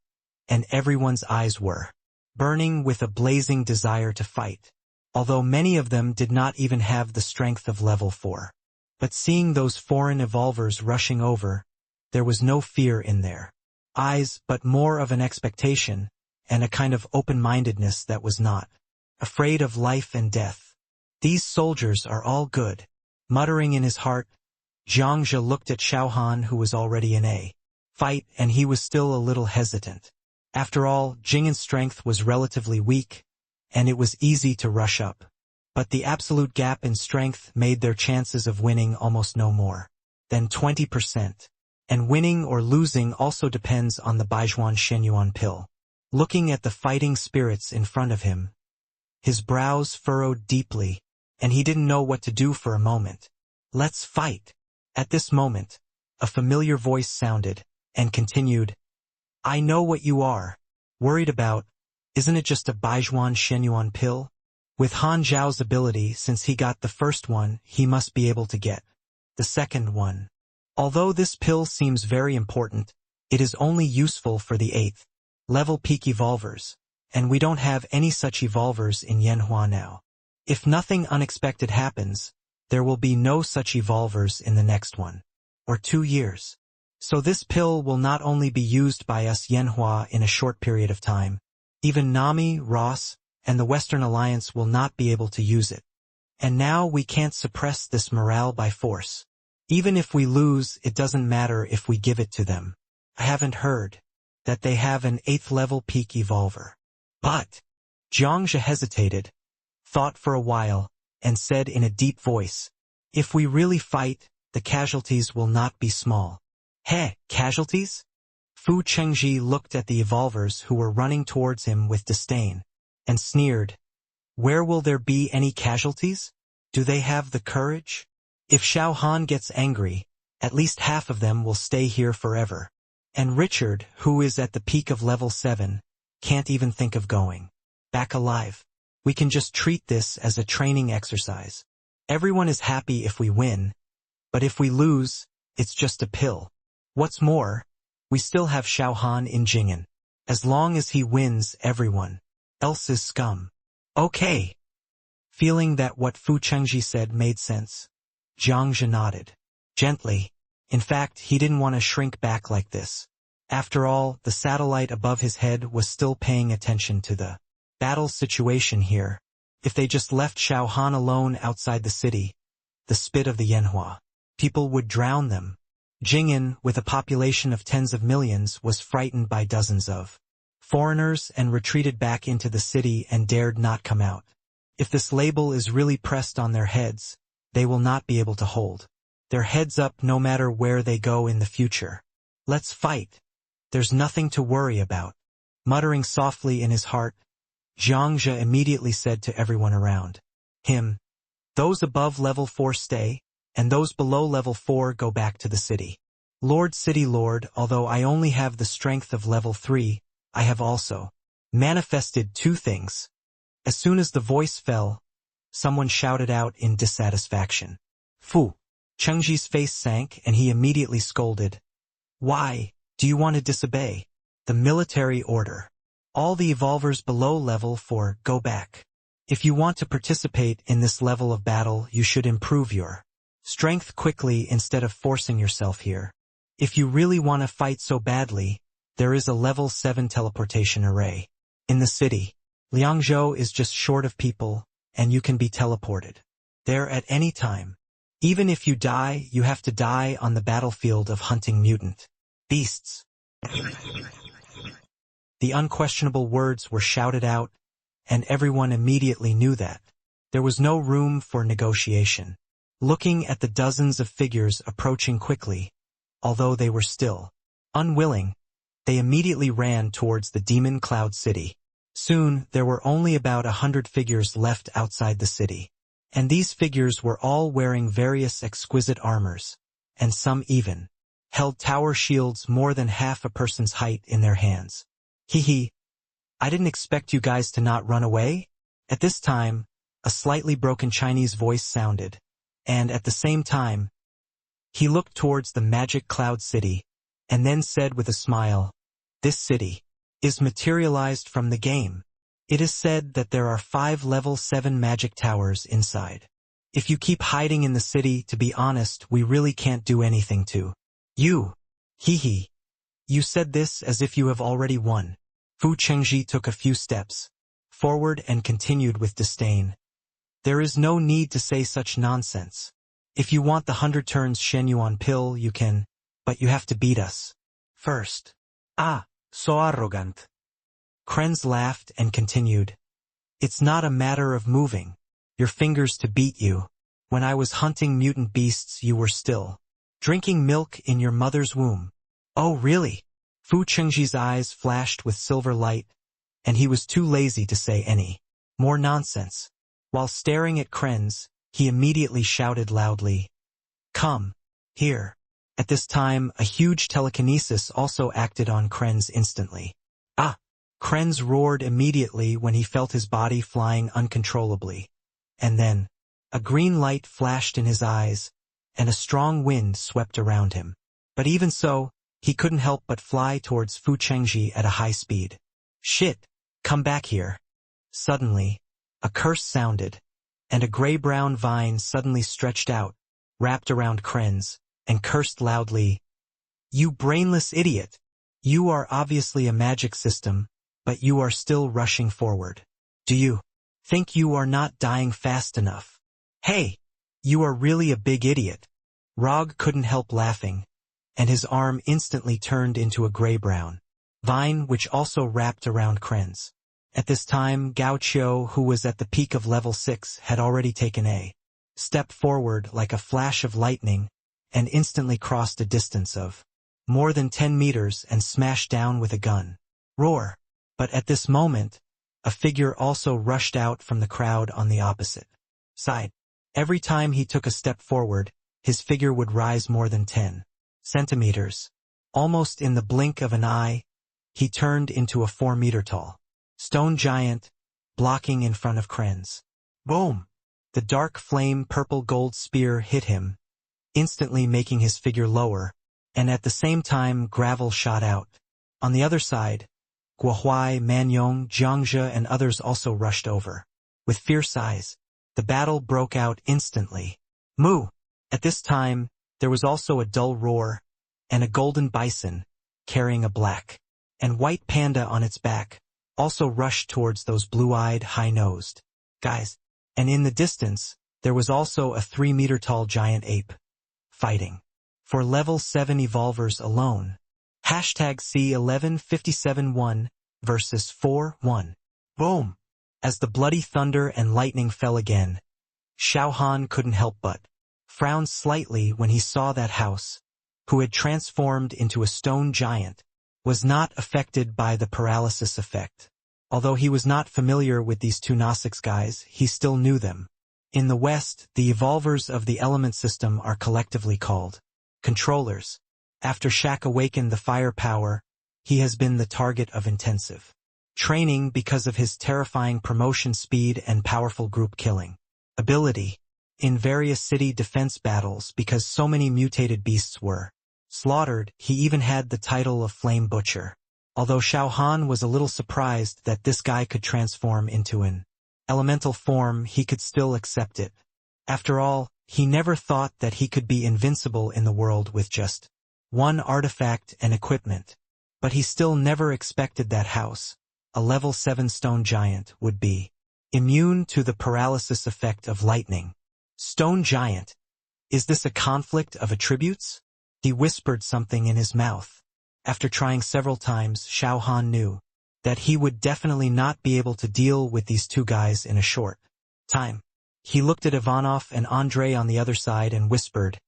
and everyone's eyes were burning with a blazing desire to fight, although many of them did not even have the strength of level 4. But seeing those foreign evolvers rushing over, there was no fear in their eyes but more of an expectation, and a kind of open-mindedness that was not afraid of life and death. These soldiers are all good. Muttering in his heart, Zhang Zhe looked at Xiao Han, who was already in a fight, and he was still a little hesitant. After all, Jingan's strength was relatively weak, and it was easy to rush up. But the absolute gap in strength made their chances of winning almost no more than 20%. And winning or losing also depends on the Baijuan Shenyuan pill. Looking at the fighting spirits in front of him, his brows furrowed deeply, and he didn't know what to do for a moment. Let's fight. At this moment, a familiar voice sounded, and continued, I know what you are worried about. Isn't it just a Baijuan Shenyuan pill? With Han Zhao's ability, since he got the first one, he must be able to get the second one. Although this pill seems very important, it is only useful for the 8th level peak evolvers, and we don't have any such evolvers in Yanhua now. If nothing unexpected happens, there will be no such evolvers in the next 1 or 2 years. So this pill will not only be used by us Yanhua in a short period of time, even Nami, Ross, and the Western Alliance will not be able to use it. And now we can't suppress this morale by force. Even if we lose, it doesn't matter if we give it to them. I haven't heard that they have an 8th level peak evolver. But Zhang Zhe hesitated, thought for a while, and said in a deep voice, if we really fight, the casualties will not be small. Heh, casualties? Fu Chengji looked at the evolvers who were running towards him with disdain, and sneered. Where will there be any casualties? Do they have the courage? If Xiao Han gets angry, at least half of them will stay here forever. And Richard, who is at the peak of level 7, can't even think of going back alive. We can just treat this as a training exercise. Everyone is happy if we win, but if we lose, it's just a pill. What's more, we still have Xiao Han in Jingan. As long as he wins, everyone else is scum. Okay. Feeling that what Fu Chengji said made sense, Zhang Zhe nodded gently. In fact, he didn't want to shrink back like this. After all, the satellite above his head was still paying attention to the battle situation here. If they just left Xiao Han alone outside the city, the spit of the Yanhua, people would drown them. Jingan, with a population of tens of millions, was frightened by dozens of foreigners and retreated back into the city and dared not come out. If this label is really pressed on their heads, they will not be able to hold their heads up no matter where they go in the future. Let's fight. There's nothing to worry about. Muttering softly in his heart, Zhang Zhe immediately said to everyone around him, those above level 4 stay, and those below level 4 go back to the city. Lord City Lord, although I only have the strength of level 3, I have also manifested 2 things. As soon as the voice fell, someone shouted out in dissatisfaction. Fu Chengji's face sank and he immediately scolded. Why do you want to disobey the military order? All the evolvers below level 4 go back. If you want to participate in this level of battle, you should improve your strength quickly instead of forcing yourself here. If you really want to fight so badly, there is a level 7 teleportation array in the city. Liangzhou is just short of people, and you can be teleported there at any time. Even if you die, you have to die on the battlefield of hunting mutant beasts. The unquestionable words were shouted out, and everyone immediately knew that there was no room for negotiation. Looking at the dozens of figures approaching quickly, although they were still unwilling, they immediately ran towards the Demon Cloud City. Soon, there were only about 100 figures left outside the city, and these figures were all wearing various exquisite armors, and some even held tower shields more than half a person's height in their hands. Hee hee, I didn't expect you guys to not run away. At this time, a slightly broken Chinese voice sounded, and at the same time, he looked towards the magic cloud city, and then said with a smile, "This city is materialized from the game. It is said that there are 5 level 7 magic towers inside. If you keep hiding in the city, to be honest, we really can't do anything to you. Hee. You said this as if you have already won." Fu Chengji took a few steps forward and continued with disdain. "There is no need to say such nonsense. If you want the 100 turns Shen Yuan pill, you can, but you have to beat us first." "Ah, so arrogant." Krenz laughed and continued. "It's not a matter of moving your fingers to beat you. When I was hunting mutant beasts, you were still drinking milk in your mother's womb." "Oh, really?" Fu Chengji's eyes flashed with silver light, and he was too lazy to say any more nonsense. While staring at Krenz, he immediately shouted loudly, "Come here." At this time, a huge telekinesis also acted on Krenz instantly. "Ah!" Krenz roared immediately when he felt his body flying uncontrollably. And then, a green light flashed in his eyes, and a strong wind swept around him. But even so, he couldn't help but fly towards Fu Chengji at a high speed. "Shit! Come back here." Suddenly, a curse sounded, and a gray-brown vine suddenly stretched out, wrapped around Krenz, and cursed loudly, "You brainless idiot! You are obviously a magic system, but you are still rushing forward. Do you think you are not dying fast enough? Hey! You are really a big idiot." Rog couldn't help laughing, and his arm instantly turned into a gray-brown vine which also wrapped around Krenz. At this time, Gao Qiu, who was at the peak of level 6, had already taken a step forward like a flash of lightning and instantly crossed a distance of more than 10 meters and smashed down with a gun. Roar! But at this moment, a figure also rushed out from the crowd on the opposite side. Every time he took a step forward, his figure would rise more than 10 centimeters. Almost in the blink of an eye, he turned into a 4-meter-tall stone giant, blocking in front of Krenz. Boom! The dark flame purple-gold spear hit him, instantly making his figure lower, and at the same time gravel shot out. On the other side, Guohuai, Manyong, Jiangzhe and others also rushed over. With fierce eyes, the battle broke out instantly. Moo! At this time, there was also a dull roar, and a golden bison, carrying a black and white panda on its back, also rushed towards those blue-eyed, high-nosed guys. And in the distance, there was also a 3-meter-tall giant ape, fighting for level 7 evolvers alone. #C1157-1 versus 4-1. Boom! As the bloody thunder and lightning fell again, Xiao Han couldn't help but frown slightly when he saw that house, who had transformed into a stone giant, was not affected by the paralysis effect. Although he was not familiar with these two Gnostics guys, he still knew them. In the West, the evolvers of the element system are collectively called controllers. After Shaq awakened the fire power, he has been the target of intensive training because of his terrifying promotion speed and powerful group killing ability. In various city defense battles, because so many mutated beasts were slaughtered, he even had the title of Flame Butcher. Although Xiao Han was a little surprised that this guy could transform into an elemental form, he could still accept it. After all, he never thought that he could be invincible in the world with just one artifact and equipment. But he still never expected that house, a level 7 stone giant, would be immune to the paralysis effect of lightning. Stone giant? Is this a conflict of attributes? He whispered something in his mouth. After trying several times, Xiao Han knew that he would definitely not be able to deal with these two guys in a short time. He looked at Ivanov and Andrei on the other side and whispered,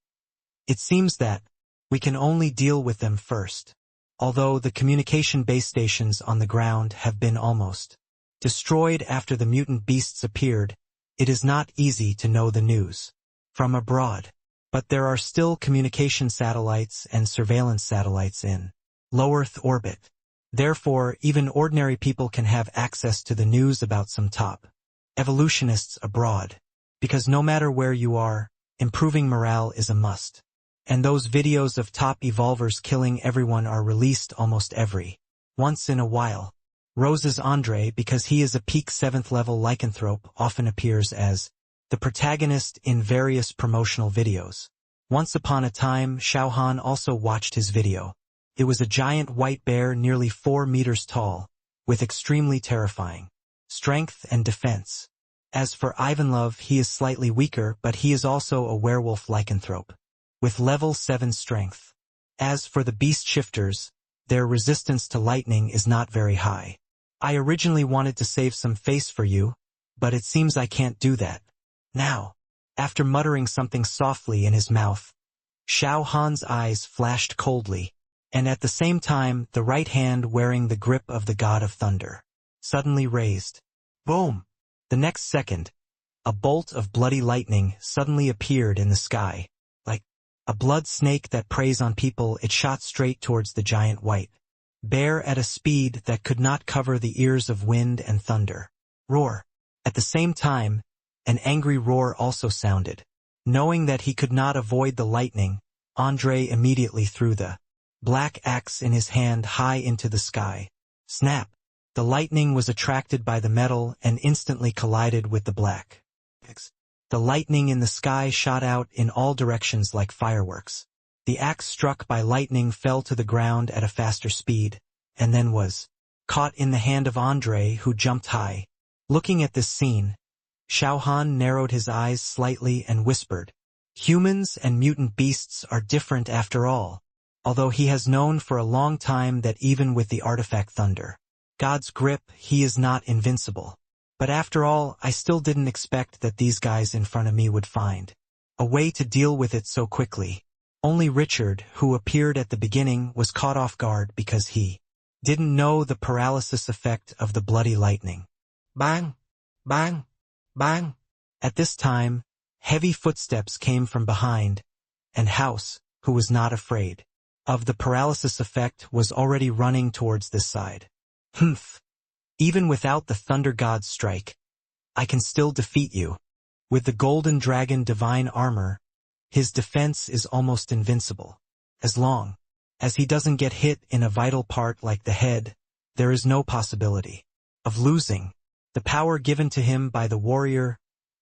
"It seems that we can only deal with them first. Although the communication base stations on the ground have been almost destroyed after the mutant beasts appeared, it is not easy to know the news from abroad. But there are still communication satellites and surveillance satellites in low Earth orbit. Therefore, even ordinary people can have access to the news about some top evolutionists abroad. Because no matter where you are, improving morale is a must. And those videos of top evolvers killing everyone are released almost every once in a while. Rose's Andre, because he is a peak 7th level lycanthrope, often appears as the protagonist in various promotional videos. Once upon a time, Xiao Han also watched his video. It was a giant white bear nearly 4 meters tall, with extremely terrifying strength and defense. As for Ivanlove, he is slightly weaker, but he is also a werewolf lycanthrope, with level 7 strength. As for the beast shifters, their resistance to lightning is not very high. I originally wanted to save some face for you, but it seems I can't do that. Now, after muttering something softly in his mouth, Xiao Han's eyes flashed coldly, and at the same time the right hand wearing the grip of the god of thunder suddenly raised. Boom! The next second, a bolt of bloody lightning suddenly appeared in the sky. Like a blood snake that preys on people, it shot straight towards the giant white bear at a speed that could not cover the ears of wind and thunder. Roar! At the same time, an angry roar also sounded. Knowing that he could not avoid the lightning, Andre immediately threw the black axe in his hand high into the sky. Snap! The lightning was attracted by the metal and instantly collided with the black axe. The lightning in the sky shot out in all directions like fireworks. The axe struck by lightning fell to the ground at a faster speed, and then was caught in the hand of Andre, who jumped high. Looking at this scene, Xiao Han narrowed his eyes slightly and whispered, "Humans and mutant beasts are different after all," although he has known for a long time that even with the artifact thunder God's grip, he is not invincible. But after all, I still didn't expect that these guys in front of me would find a way to deal with it so quickly. Only Richard, who appeared at the beginning, was caught off guard because he didn't know the paralysis effect of the bloody lightning. Bang! Bang! Bang! At this time, heavy footsteps came from behind, and House, who was not afraid of the paralysis effect, was already running towards this side. Humph! Even without the Thunder God's strike, I can still defeat you. With the Golden Dragon divine armor, his defense is almost invincible. As long as he doesn't get hit in a vital part like the head, there is no possibility of losing. The power given to him by the warrior,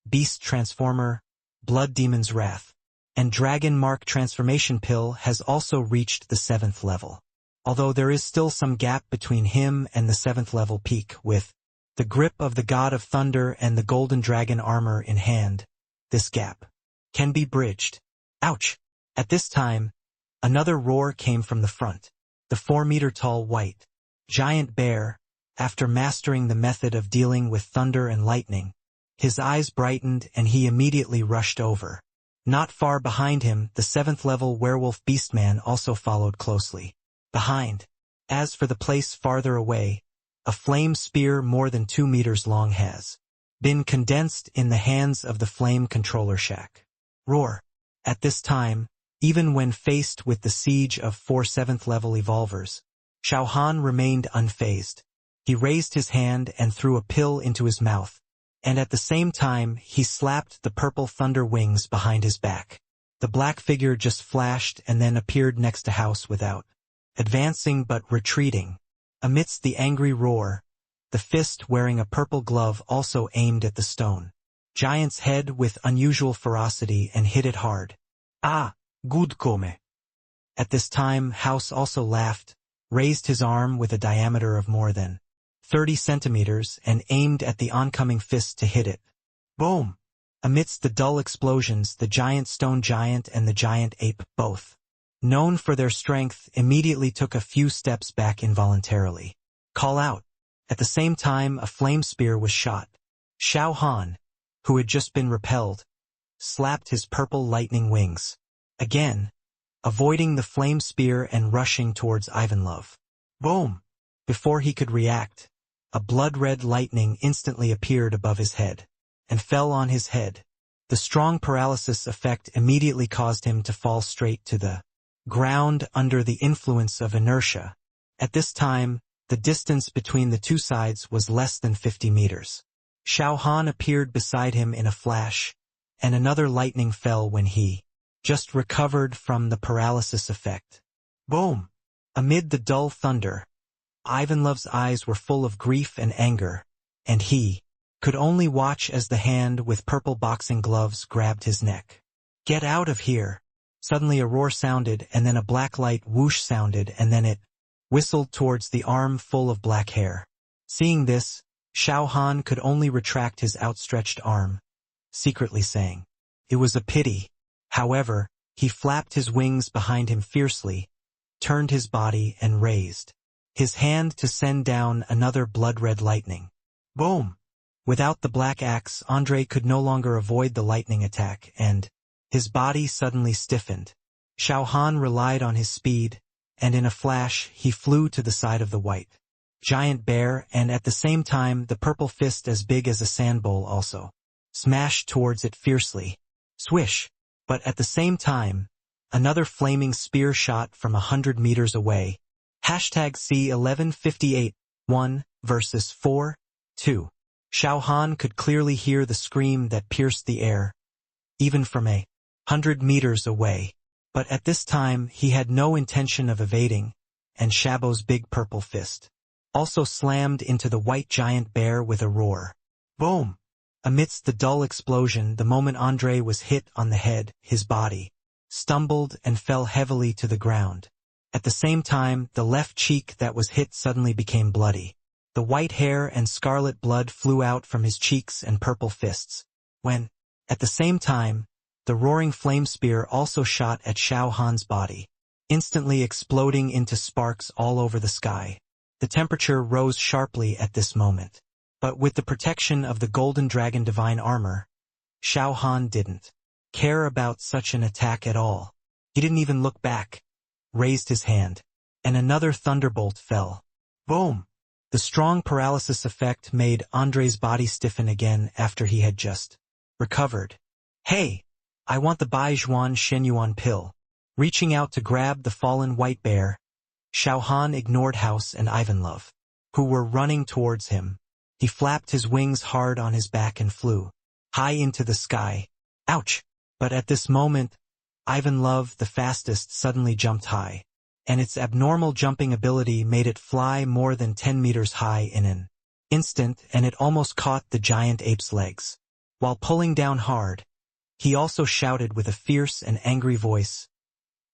beast transformer, blood demon's wrath, and dragon mark transformation pill has also reached the 7th level. Although there is still some gap between him and the 7th level peak, with the grip of the god of thunder and the golden dragon armor in hand, this gap can be bridged. Ouch! At this time, another roar came from the front. The 4-meter-tall white giant bear, after mastering the method of dealing with thunder and lightning, his eyes brightened and he immediately rushed over. Not far behind him, the 7th level werewolf beastman also followed closely behind. As for the place farther away, a flame spear more than 2 meters long has been condensed in the hands of the flame controller shack. Roar! At this time, even when faced with the siege of 4 7th level evolvers, Xiao Han remained unfazed. He raised his hand and threw a pill into his mouth, and at the same time he slapped the purple thunder wings behind his back. The black figure just flashed and then appeared next to House without advancing but retreating. Amidst the angry roar, the fist wearing a purple glove also aimed at the stone giant's head with unusual ferocity and hit it hard. Ah, good come. At this time, House also laughed, raised his arm with a diameter of more than 30 centimeters and aimed at the oncoming fist to hit it. Boom! Amidst the dull explosions, the giant stone giant and the giant ape, both known for their strength, immediately took a few steps back involuntarily. Call out! At the same time, a flame spear was shot. Xiao Han, who had just been repelled, slapped his purple lightning wings again, avoiding the flame spear and rushing towards Ivanlove. Boom! Before he could react, a blood-red lightning instantly appeared above his head and fell on his head. The strong paralysis effect immediately caused him to fall straight to the ground under the influence of inertia. At this time, the distance between the two sides was less than 50 meters. Xiao Han appeared beside him in a flash, and another lightning fell when he just recovered from the paralysis effect. Boom! Amid the dull thunder, Ivanlov's eyes were full of grief and anger, and he could only watch as the hand with purple boxing gloves grabbed his neck. "Get out of here!" Suddenly a roar sounded, and then a black light whoosh sounded, and then it whistled towards the arm full of black hair. Seeing this, Xiao Han could only retract his outstretched arm, secretly saying, "It was a pity." However, he flapped his wings behind him fiercely, turned his body and raised his hand to send down another blood-red lightning. Boom! Without the black axe, Andrei could no longer avoid the lightning attack, and his body suddenly stiffened. Xiao Han relied on his speed, and in a flash he flew to the side of the white giant bear, and at the same time the purple fist as big as a sand bowl also smashed towards it fiercely. Swish! But at the same time, another flaming spear shot from 100 meters away. C1158 1 versus 4 2. Xiao Han could clearly hear the scream that pierced the air, even from 100 meters away. But at this time he had no intention of evading, and Shabo's big purple fist also slammed into the white giant bear with a roar. Boom! Amidst the dull explosion, the moment Andrei was hit on the head, his body stumbled and fell heavily to the ground. At the same time, the left cheek that was hit suddenly became bloody. The white hair and scarlet blood flew out from his cheeks and purple fists. When, at the same time, the roaring flame spear also shot at Xiao Han's body, instantly exploding into sparks all over the sky. The temperature rose sharply at this moment. But with the protection of the Golden Dragon Divine Armor, Xiao Han didn't care about such an attack at all. He didn't even look back, raised his hand, and another thunderbolt fell. Boom! The strong paralysis effect made Andrei's body stiffen again after he had just recovered. "Hey! I want the Baijuan Shenyuan pill." Reaching out to grab the fallen white bear, Xiao Han ignored House and Ivanlov, who were running towards him. He flapped his wings hard on his back and flew high into the sky. Ouch! But at this moment, Ivanlov, the fastest, suddenly jumped high, and its abnormal jumping ability made it fly more than 10 meters high in an instant, and it almost caught the giant ape's legs. While pulling down hard, he also shouted with a fierce and angry voice,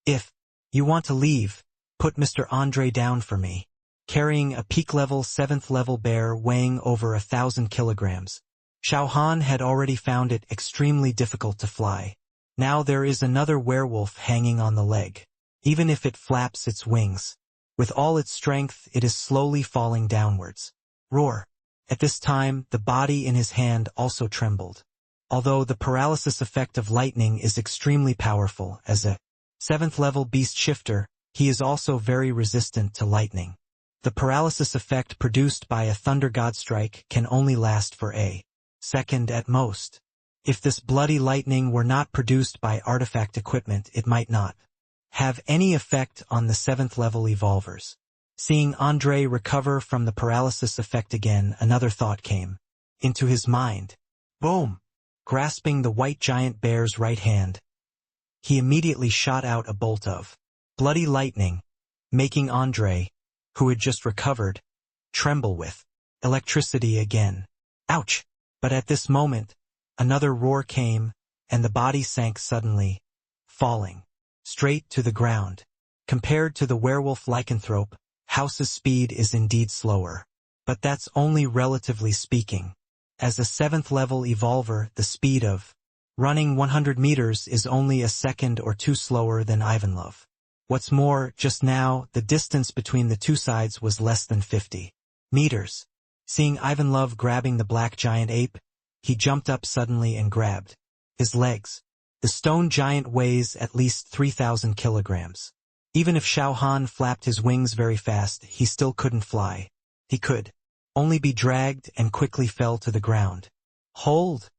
"If you want to leave, put Mr. Andrei down for me." Carrying a peak-level 7th-level bear weighing over 1,000 kilograms, Xiao Han had already found it extremely difficult to fly. Now there is another werewolf hanging on the leg. Even if it flaps its wings, with all its strength it is slowly falling downwards. Roar! At this time, the body in his hand also trembled. Although the paralysis effect of lightning is extremely powerful, as a 7th-level beast shifter, he is also very resistant to lightning. The paralysis effect produced by a thunder god strike can only last for a second at most. If this bloody lightning were not produced by artifact equipment, it might not have any effect on the 7th-level evolvers. Seeing Andrei recover from the paralysis effect again, another thought came into his mind. Boom! Grasping the white giant bear's right hand, he immediately shot out a bolt of bloody lightning, making Andrei, who had just recovered, tremble with electricity again. Ouch! But at this moment, another roar came, and the body sank suddenly, falling straight to the ground. Compared to the werewolf lycanthrope, House's speed is indeed slower. But that's only relatively speaking. As a 7th-level evolver, the speed of running 100 meters is only a second or two slower than Ivanlov. What's more, just now, the distance between the two sides was less than 50 meters. Seeing Ivanlov grabbing the black giant ape, he jumped up suddenly and grabbed his legs. The stone giant weighs at least 3,000 kilograms. Even if Xiao Han flapped his wings very fast, he still couldn't fly. He could only be dragged and quickly fell to the ground. Hold!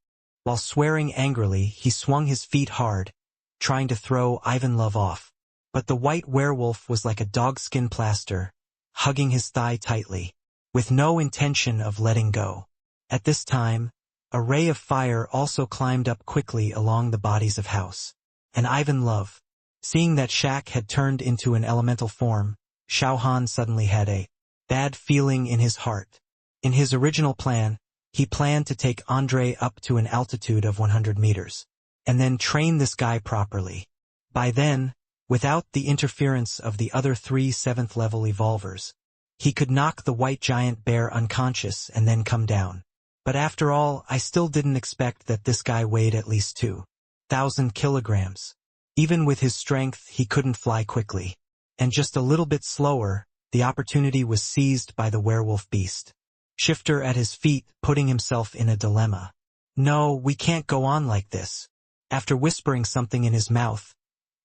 While swearing angrily, he swung his feet hard, trying to throw Ivanlov off. But the white werewolf was like a dogskin plaster, hugging his thigh tightly, with no intention of letting go. At this time, a ray of fire also climbed up quickly along the bodies of House and Ivan Love. Seeing that Shaq had turned into an elemental form, Xiao Han suddenly had a bad feeling in his heart. In his original plan, he planned to take Andre up to an altitude of 100 meters, and then train this guy properly. By then, without the interference of the other 3 7th-level evolvers, he could knock the white giant bear unconscious and then come down. But after all, I still didn't expect that this guy weighed at least 2,000 kilograms. Even with his strength, he couldn't fly quickly. And just a little bit slower, the opportunity was seized by the werewolf beast. Shifter at his feet, putting himself in a dilemma. No, we can't go on like this. After whispering something in his mouth,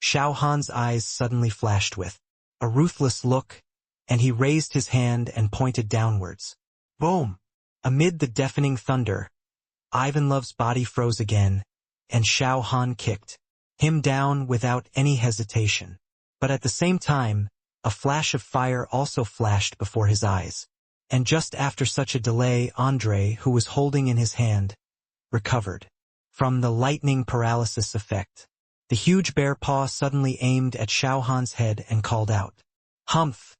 Xiao Han's eyes suddenly flashed with a ruthless look, and he raised his hand and pointed downwards. Boom! Amid the deafening thunder, Ivan Love's body froze again, and Xiao Han kicked him down without any hesitation. But at the same time, a flash of fire also flashed before his eyes. And just after such a delay, Andre, who was holding in his hand, recovered from the lightning paralysis effect. The huge bear paw suddenly aimed at Xiao Han's head and called out, "Humph!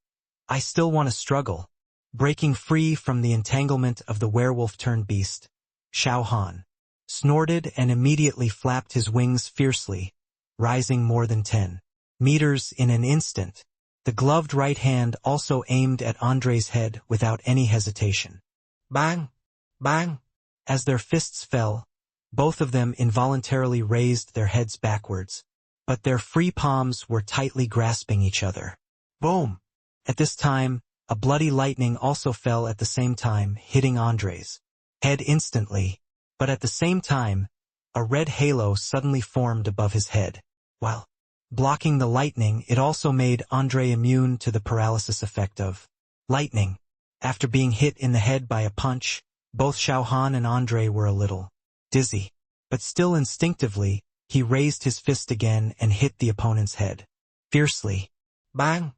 I still want to struggle." Breaking free from the entanglement of the werewolf-turned-beast, Xiao Han snorted and immediately flapped his wings fiercely, rising more than 10 meters in an instant. The gloved right hand also aimed at Andre's head without any hesitation. Bang! Bang! As their fists fell, both of them involuntarily raised their heads backwards, but their free palms were tightly grasping each other. Boom! At this time, a bloody lightning also fell at the same time, hitting Andre's head instantly, but at the same time, a red halo suddenly formed above his head. While blocking the lightning, it also made Andre immune to the paralysis effect of lightning. After being hit in the head by a punch, both Xiao Han and Andre were a little dizzy, but still instinctively, he raised his fist again and hit the opponent's head fiercely. Bang!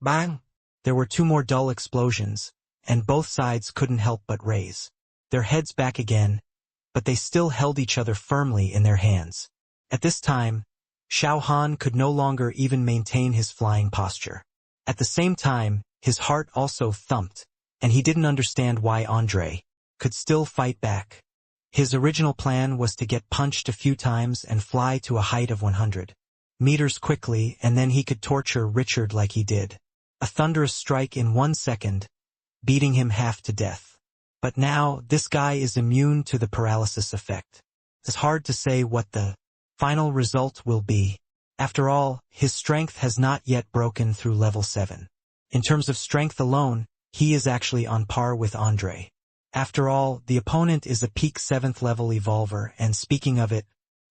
Bang! There were 2 more dull explosions, and both sides couldn't help but raise their heads back again, but they still held each other firmly in their hands. At this time, Xiao Han could no longer even maintain his flying posture. At the same time, his heart also thumped, and he didn't understand why Andre could still fight back. His original plan was to get punched a few times and fly to a height of 100 meters quickly, and then he could torture Richard like he did. A thunderous strike in 1 second, beating him half to death. But now, this guy is immune to the paralysis effect. It's hard to say what the final result will be. After all, his strength has not yet broken through level 7. In terms of strength alone, he is actually on par with Andre. After all, the opponent is a peak 7th level evolver, and speaking of it,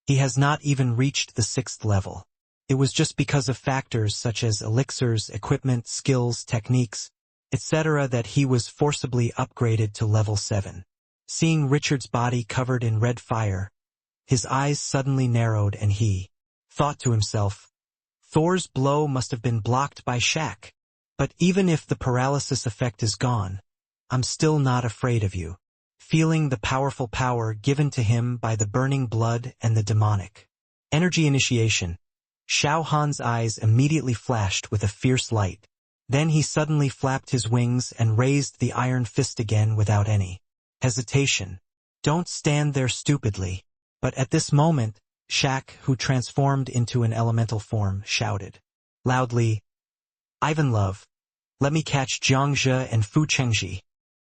he has not even reached the 6th level. It was just because of factors such as elixirs, equipment, skills, techniques, etc. that he was forcibly upgraded to level 7. Seeing Richard's body covered in red fire, his eyes suddenly narrowed and he thought to himself, Thor's blow must have been blocked by Shaq. But even if the paralysis effect is gone, I'm still not afraid of you. Feeling the powerful power given to him by the burning blood and the demonic energy initiation, Xiao Han's eyes immediately flashed with a fierce light. Then he suddenly flapped his wings and raised the iron fist again without any hesitation. Don't stand there stupidly. But at this moment, Shaq, who transformed into an elemental form, shouted loudly, Ivan Love, let me catch Jiangzhe and Fu Chengji.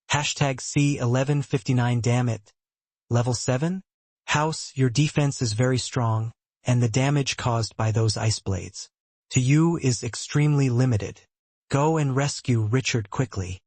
#C1159 damn it. Level 7? House, your defense is very strong, and the damage caused by those ice blades to you is extremely limited. Go and rescue Richard quickly.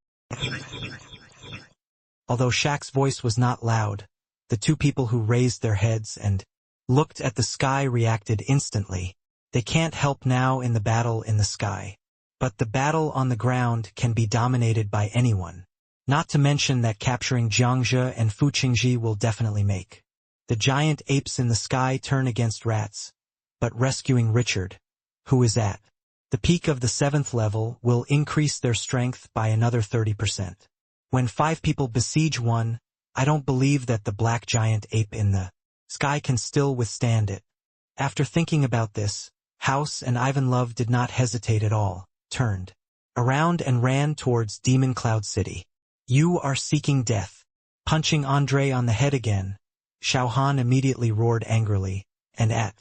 Although Shaq's voice was not loud, the 2 people who raised their heads and looked at the sky reacted instantly. They can't help now in the battle in the sky. But the battle on the ground can be dominated by anyone. Not to mention that capturing Jiangzhe and Fu Qingji will definitely make the giant apes in the sky turn against rats. But rescuing Richard, who is at the peak of the 7th level, will increase their strength by another 30%. When 5 people besiege one, I don't believe that the black giant ape in the sky can still withstand it. After thinking about this, House and Ivanlove did not hesitate at all, turned around and ran towards Demon Cloud City. You are seeking death. Punching Andre on the head again, Xiao Han immediately roared angrily, and at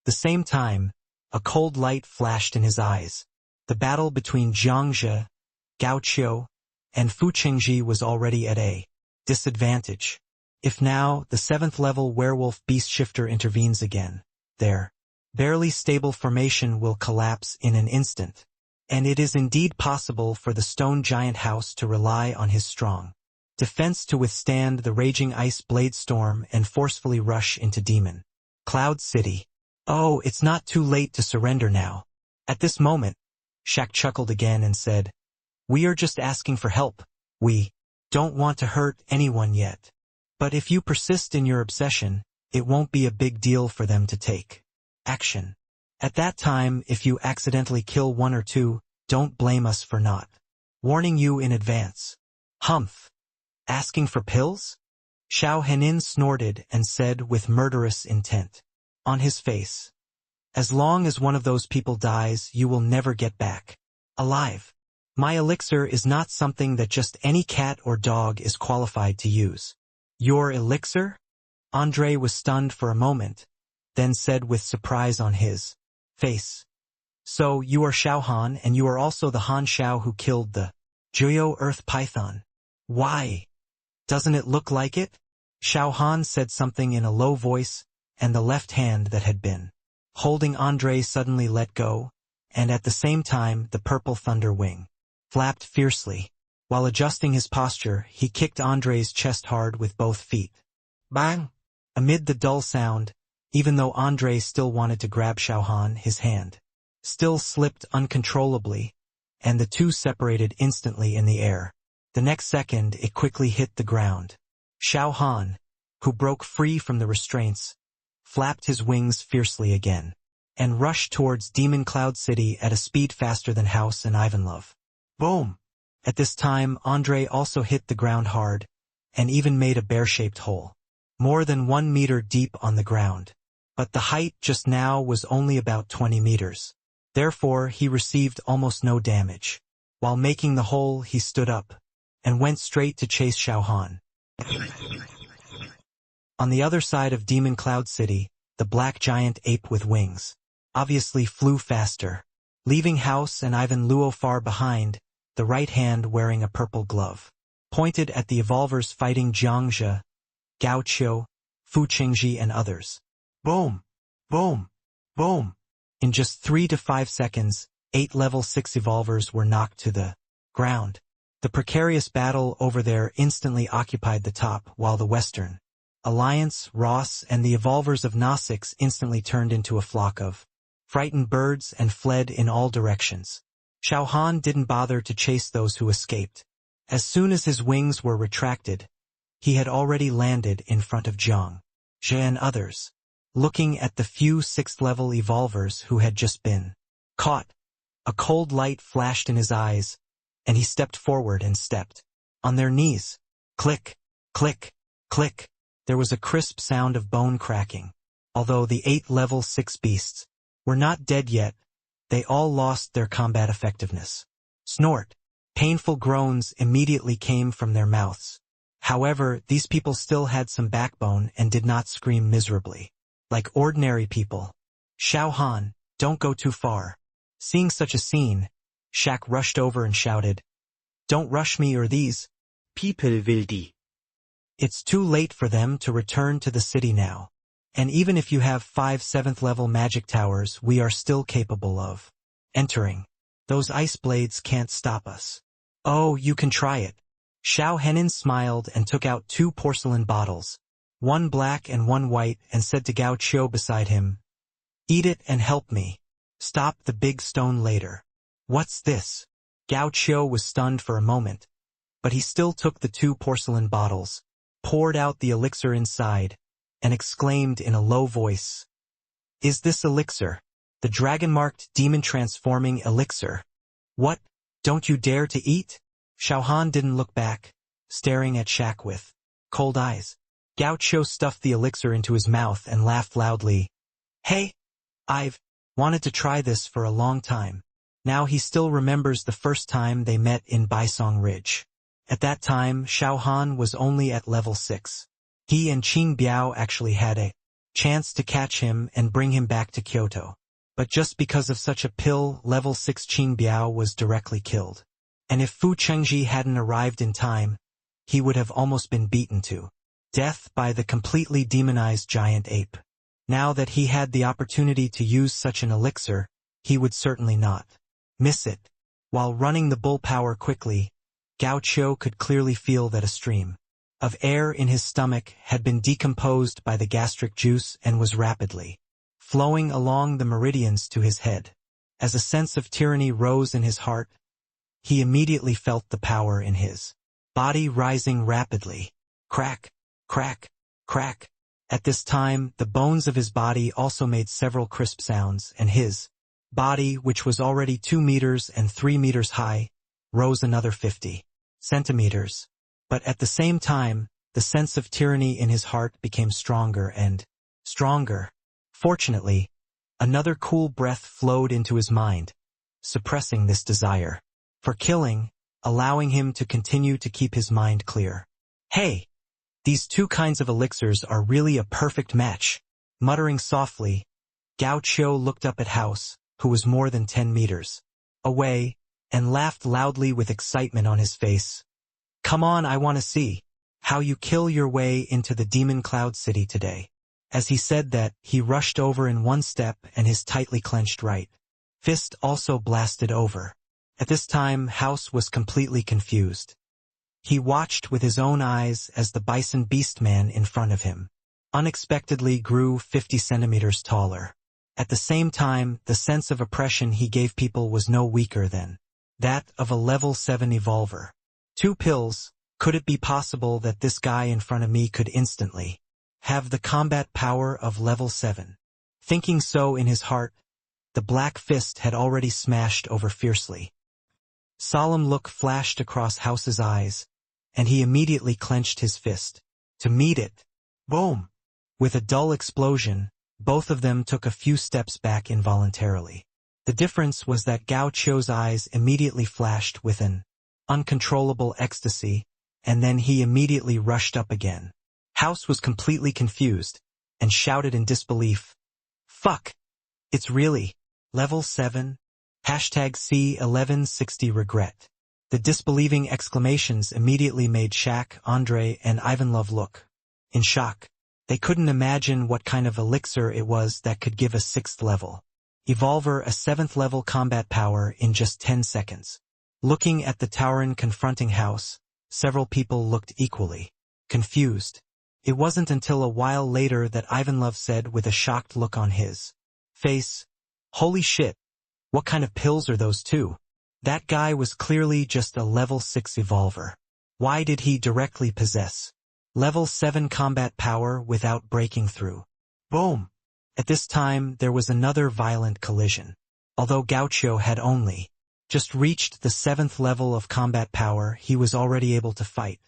the same time, a cold light flashed in his eyes. The battle between Jiangzhe, Gao Qiu, and Fu Qingji was already at a disadvantage. If now the 7th level werewolf beast shifter intervenes again, their barely stable formation will collapse in an instant. And it is indeed possible for the stone giant house to rely on his strong defense to withstand the raging ice blade storm and forcefully rush into Demon Cloud City. Oh, it's not too late to surrender now. At this moment, Shaq chuckled again and said, we are just asking for help. We don't want to hurt anyone yet. But if you persist in your obsession, it won't be a big deal for them to take action. At that time, if you accidentally kill one or two, don't blame us for not warning you in advance. Humph. Asking for pills? Xiao Hanin snorted and said with murderous intent on his face. As long as one of those people dies, you will never get back alive. My elixir is not something that just any cat or dog is qualified to use. Your elixir? Andre was stunned for a moment, then said with surprise on his face. So you are Xiao Han, and you are also the Han Xiao who killed the Juyo Earth Python. Why? Doesn't it look like it? Xiao Han said something in a low voice, and the left hand that had been holding Andre suddenly let go, and at the same time the purple thunder wing flapped fiercely. While adjusting his posture, he kicked Andre's chest hard with both feet. Bang! Amid the dull sound, even though Andre still wanted to grab Xiao Han, his hand still slipped uncontrollably, and the two separated instantly in the air. The next second, it quickly hit the ground. Xiao Han, who broke free from the restraints, flapped his wings fiercely again, and rushed towards Demon Cloud City at a speed faster than House and Ivanlove. Boom! At this time, Andre also hit the ground hard, and even made a bear-shaped hole, more than 1 meter deep on the ground. But the height just now was only about 20 meters. Therefore, he received almost no damage. While making the hole, he stood up, and went straight to chase Xiao Han. On the other side of Demon Cloud City, the black giant ape with wings obviously flew faster, leaving House and Ivan Luo far behind, the right hand wearing a purple glove, pointed at the evolvers fighting Jiangzhe, Gao Qiu, Fu Qingji and others. Boom! Boom! Boom! In just 3 to 5 seconds, 8 level 6 evolvers were knocked to the ground. The precarious battle over there instantly occupied the top, while the Western Alliance, Ross, and the evolvers of Nosix instantly turned into a flock of frightened birds and fled in all directions. Xiao Han didn't bother to chase those who escaped. As soon as his wings were retracted, he had already landed in front of Zhang Zhe and others. Looking at the few 6th level evolvers who had just been caught, a cold light flashed in his eyes, and he stepped forward and stepped on their knees. Click, click, click. There was a crisp sound of bone cracking. Although the 8 level 6 beasts were not dead yet, they all lost their combat effectiveness. Snort. Painful groans immediately came from their mouths. However, these people still had some backbone and did not scream miserably like ordinary people. Xiao Han, don't go too far. Seeing such a scene, Shaq rushed over and shouted, Don't rush me or these people will die. It's too late for them to return to the city now. And even if you have 5 7th level magic towers, we are still capable of entering. Those ice blades can't stop us. Oh, you can try it. Xiao Henin smiled and took out 2 porcelain bottles, one black and one white, and said to Gao Qiu beside him, Eat it and help me stop the big stone later. What's this? Gao Qiu was stunned for a moment, but he still took the 2 porcelain bottles, poured out the elixir inside, and exclaimed in a low voice, Is this elixir? The dragon-marked demon-transforming elixir? What? Don't you dare to eat? Xiao Han didn't look back, staring at Shaq with cold eyes. Gao Qiu stuffed the elixir into his mouth and laughed loudly. Hey, I've wanted to try this for a long time. Now he still remembers the first time they met in Baisong Ridge. At that time, Xiao Han was only at level 6. He and Qing Biao actually had a chance to catch him and bring him back to Kyoto. But just because of such a pill, level 6 Qing Biao was directly killed. And if Fu Chengji hadn't arrived in time, he would have almost been beaten to death by the completely demonized giant ape. Now that he had the opportunity to use such an elixir, he would certainly not miss it. While running the bull power quickly, Gao Qiu could clearly feel that a stream of air in his stomach had been decomposed by the gastric juice and was rapidly flowing along the meridians to his head. As a sense of tyranny rose in his heart, he immediately felt the power in his body rising rapidly. Crack, crack, crack. At this time, the bones of his body also made several crisp sounds, and his body, which was already 2 meters and 3 meters high, rose another 50 centimeters. But at the same time, the sense of tyranny in his heart became stronger and stronger. Fortunately, another cool breath flowed into his mind, suppressing this desire for killing, allowing him to continue to keep his mind clear. Hey! These two kinds of elixirs are really a perfect match. Muttering softly, Gao Qiu looked up at House, who was more than 10 meters away, and laughed loudly with excitement on his face. Come on, I want to see how you kill your way into the Demon Cloud City today. As he said that, he rushed over in one step and his tightly clenched right fist also blasted over. At this time, House was completely confused. He watched with his own eyes as the bison beastman in front of him unexpectedly grew 50 centimeters taller. At the same time, the sense of oppression he gave people was no weaker than that of a level 7 evolver. 2 pills, could it be possible that this guy in front of me could instantly have the combat power of level 7? Thinking so in his heart, the black fist had already smashed over fiercely. Solemn look flashed across House's eyes, and he immediately clenched his fist to meet it. Boom! With a dull explosion, both of them took a few steps back involuntarily. The difference was that Gao Qiu's eyes immediately flashed with an uncontrollable ecstasy, and then he immediately rushed up again. House was completely confused, and shouted in disbelief, "Fuck! It's really level 7? Hashtag C1160 regret." The disbelieving exclamations immediately made Shaq, Andre, and Ivanlov look in shock. They couldn't imagine what kind of elixir it was that could give a 6th level evolver a 7th level combat power in just 10 seconds. Looking at the Tauren confronting House, several people looked equally confused. It wasn't until a while later that Ivanlov said with a shocked look on his face, "Holy shit, what kind of pills are those two? That guy was clearly just a level 6 evolver. Why did he directly possess level 7 combat power without breaking through?" Boom! At this time, there was another violent collision. Although Gao Qiu had only just reached the 7th level of combat power, he was already able to fight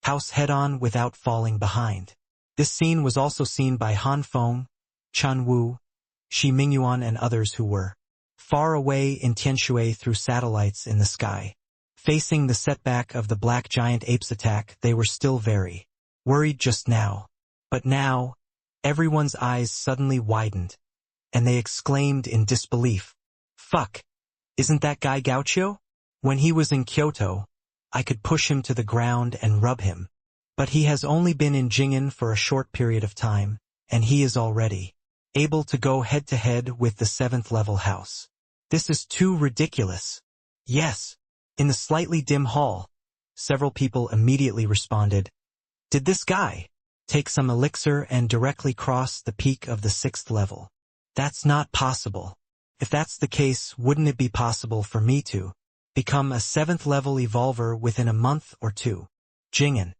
House head-on without falling behind. This scene was also seen by Han Feng, Chen Wu, Shi Mingyuan and others who were far away in Tianshui through satellites in the sky. Facing the setback of the black giant ape's attack, they were still very worried just now. But now, everyone's eyes suddenly widened, and they exclaimed in disbelief, "Fuck! Isn't that guy Gao Qiu? When he was in Kyoto, I could push him to the ground and rub him. But he has only been in Jing'an for a short period of time, and he is already able to go head-to-head with the 7th level House. This is too ridiculous." Yes. In the slightly dim hall, several people immediately responded, "Did this guy take some elixir and directly cross the peak of the 6th level? That's not possible. If that's the case, wouldn't it be possible for me to become a 7th level evolver within a month or two? Jing'an,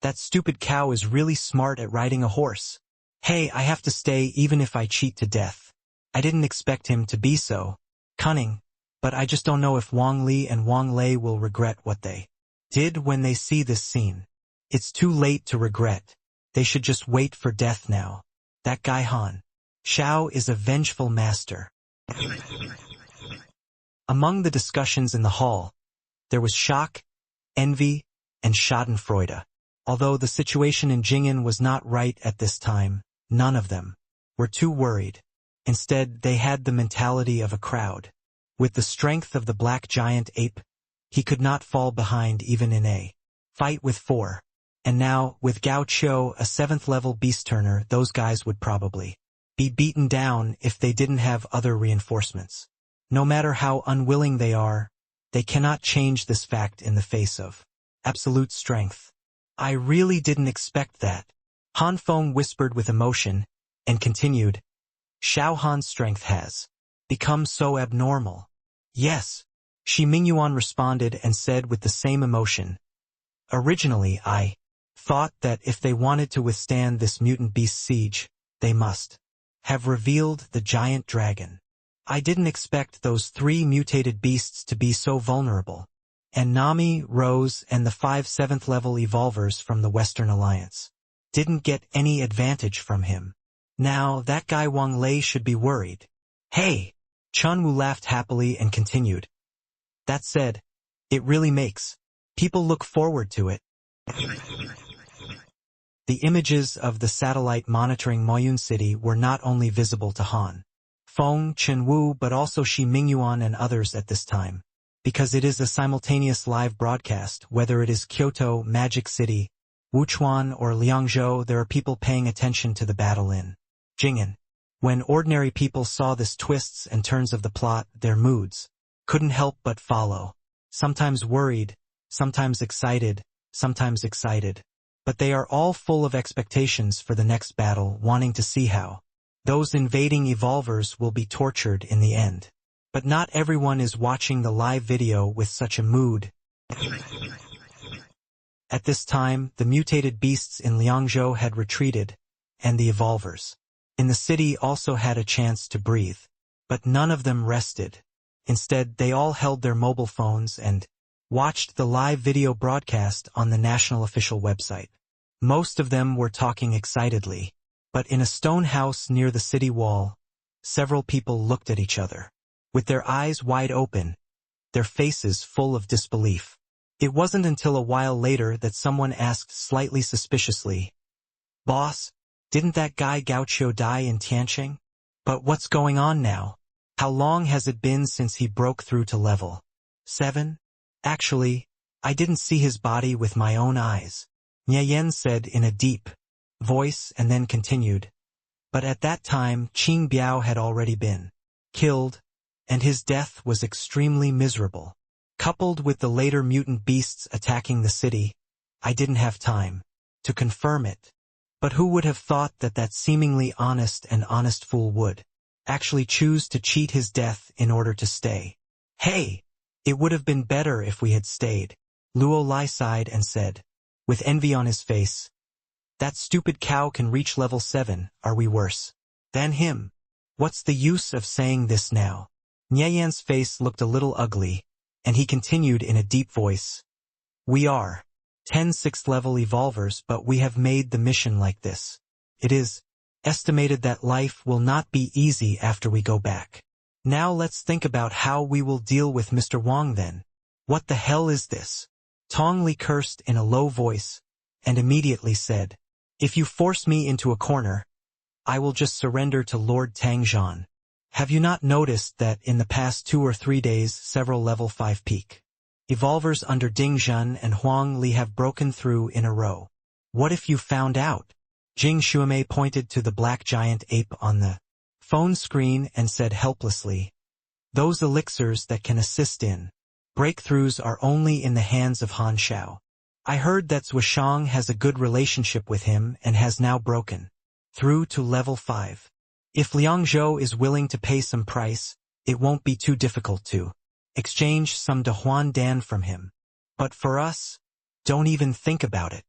that stupid cow is really smart at riding a horse. Hey, I have to stay even if I cheat to death. I didn't expect him to be so cunning, but I just don't know if Wang Li and Wang Lei will regret what they did when they see this scene. It's too late to regret. They should just wait for death now. That guy Han. Xiao is a vengeful master. Among the discussions in the hall, there was shock, envy, and schadenfreude. Although the situation in Jing'an was not right at this time, none of them were too worried. Instead, they had the mentality of a crowd. With the strength of the black giant ape, he could not fall behind even in a fight with 4. And now, with Gao Qiu, a 7th-level beast turner, those guys would probably be beaten down if they didn't have other reinforcements. No matter how unwilling they are, they cannot change this fact in the face of absolute strength. I really didn't expect that. Han Feng whispered with emotion, and continued, Xiao Han's strength has become so abnormal. Yes, Shi Mingyuan responded and said with the same emotion. Originally I thought that if they wanted to withstand this mutant beast siege, they must have revealed the giant dragon. I didn't expect those 3 mutated beasts to be so vulnerable. And Nami, Rose, and the 5 7th-level evolvers from the Western Alliance didn't get any advantage from him. Now, that guy Wang Lei should be worried. Hey! Chun Wu laughed happily and continued. That said, it really makes people look forward to it. The images of the satellite monitoring Moyun City were not only visible to Han Feng, Chen Wu, but also Shi Mingyuan and others at this time. Because it is a simultaneous live broadcast, whether it is Kyoto, Magic City, Wuchuan, or Liangzhou, there are people paying attention to the battle in Jing'an. When ordinary people saw this twists and turns of the plot, their moods couldn't help but follow. Sometimes worried, sometimes excited, but they are all full of expectations for the next battle, wanting to see how those invading evolvers will be tortured in the end. But not everyone is watching the live video with such a mood. At this time, the mutated beasts in Liangzhou had retreated, and the evolvers in the city also had a chance to breathe. But none of them rested. Instead, they all held their mobile phones and watched the live video broadcast on the national official website. Most of them were talking excitedly. But in a stone house near the city wall, several people looked at each other, with their eyes wide open, their faces full of disbelief. It wasn't until a while later that someone asked slightly suspiciously, Boss, didn't that guy Gao Qiu die in Tianqing? But what's going on now? How long has it been since he broke through to level 7? Actually, I didn't see his body with my own eyes, Nie Yen said in a deep voice and then continued. But at that time, Qing Biao had already been killed, and his death was extremely miserable. Coupled with the later mutant beasts attacking the city, I didn't have time to confirm it. But who would have thought that that seemingly honest fool would actually choose to cheat his death in order to stay? Hey! It would have been better if we had stayed. Luo Lai sighed and said, with envy on his face, that stupid cow can reach level 7, are we worse than him? What's the use of saying this now? Nie Yan's face looked a little ugly, and he continued in a deep voice. We are 10 6th-level evolvers, but we have made the mission like this. It is estimated that life will not be easy after we go back. Now let's think about how we will deal with Mr. Wang then. What the hell is this? Tong Li cursed in a low voice, and immediately said, if you force me into a corner, I will just surrender to Lord Tangzhan. Have you not noticed that in the past 2 or 3 days several level 5 peak evolvers under Ding Zhen and Huang Li have broken through in a row? What if you found out? Jing Xuemei pointed to the black giant ape on the phone screen and said helplessly, those elixirs that can assist in breakthroughs are only in the hands of Han Xiao. I heard that Zuishang has a good relationship with him and has now broken through to level 5. If Liangzhou is willing to pay some price, it won't be too difficult to exchange some Dehuan Dan from him. But for us, don't even think about it.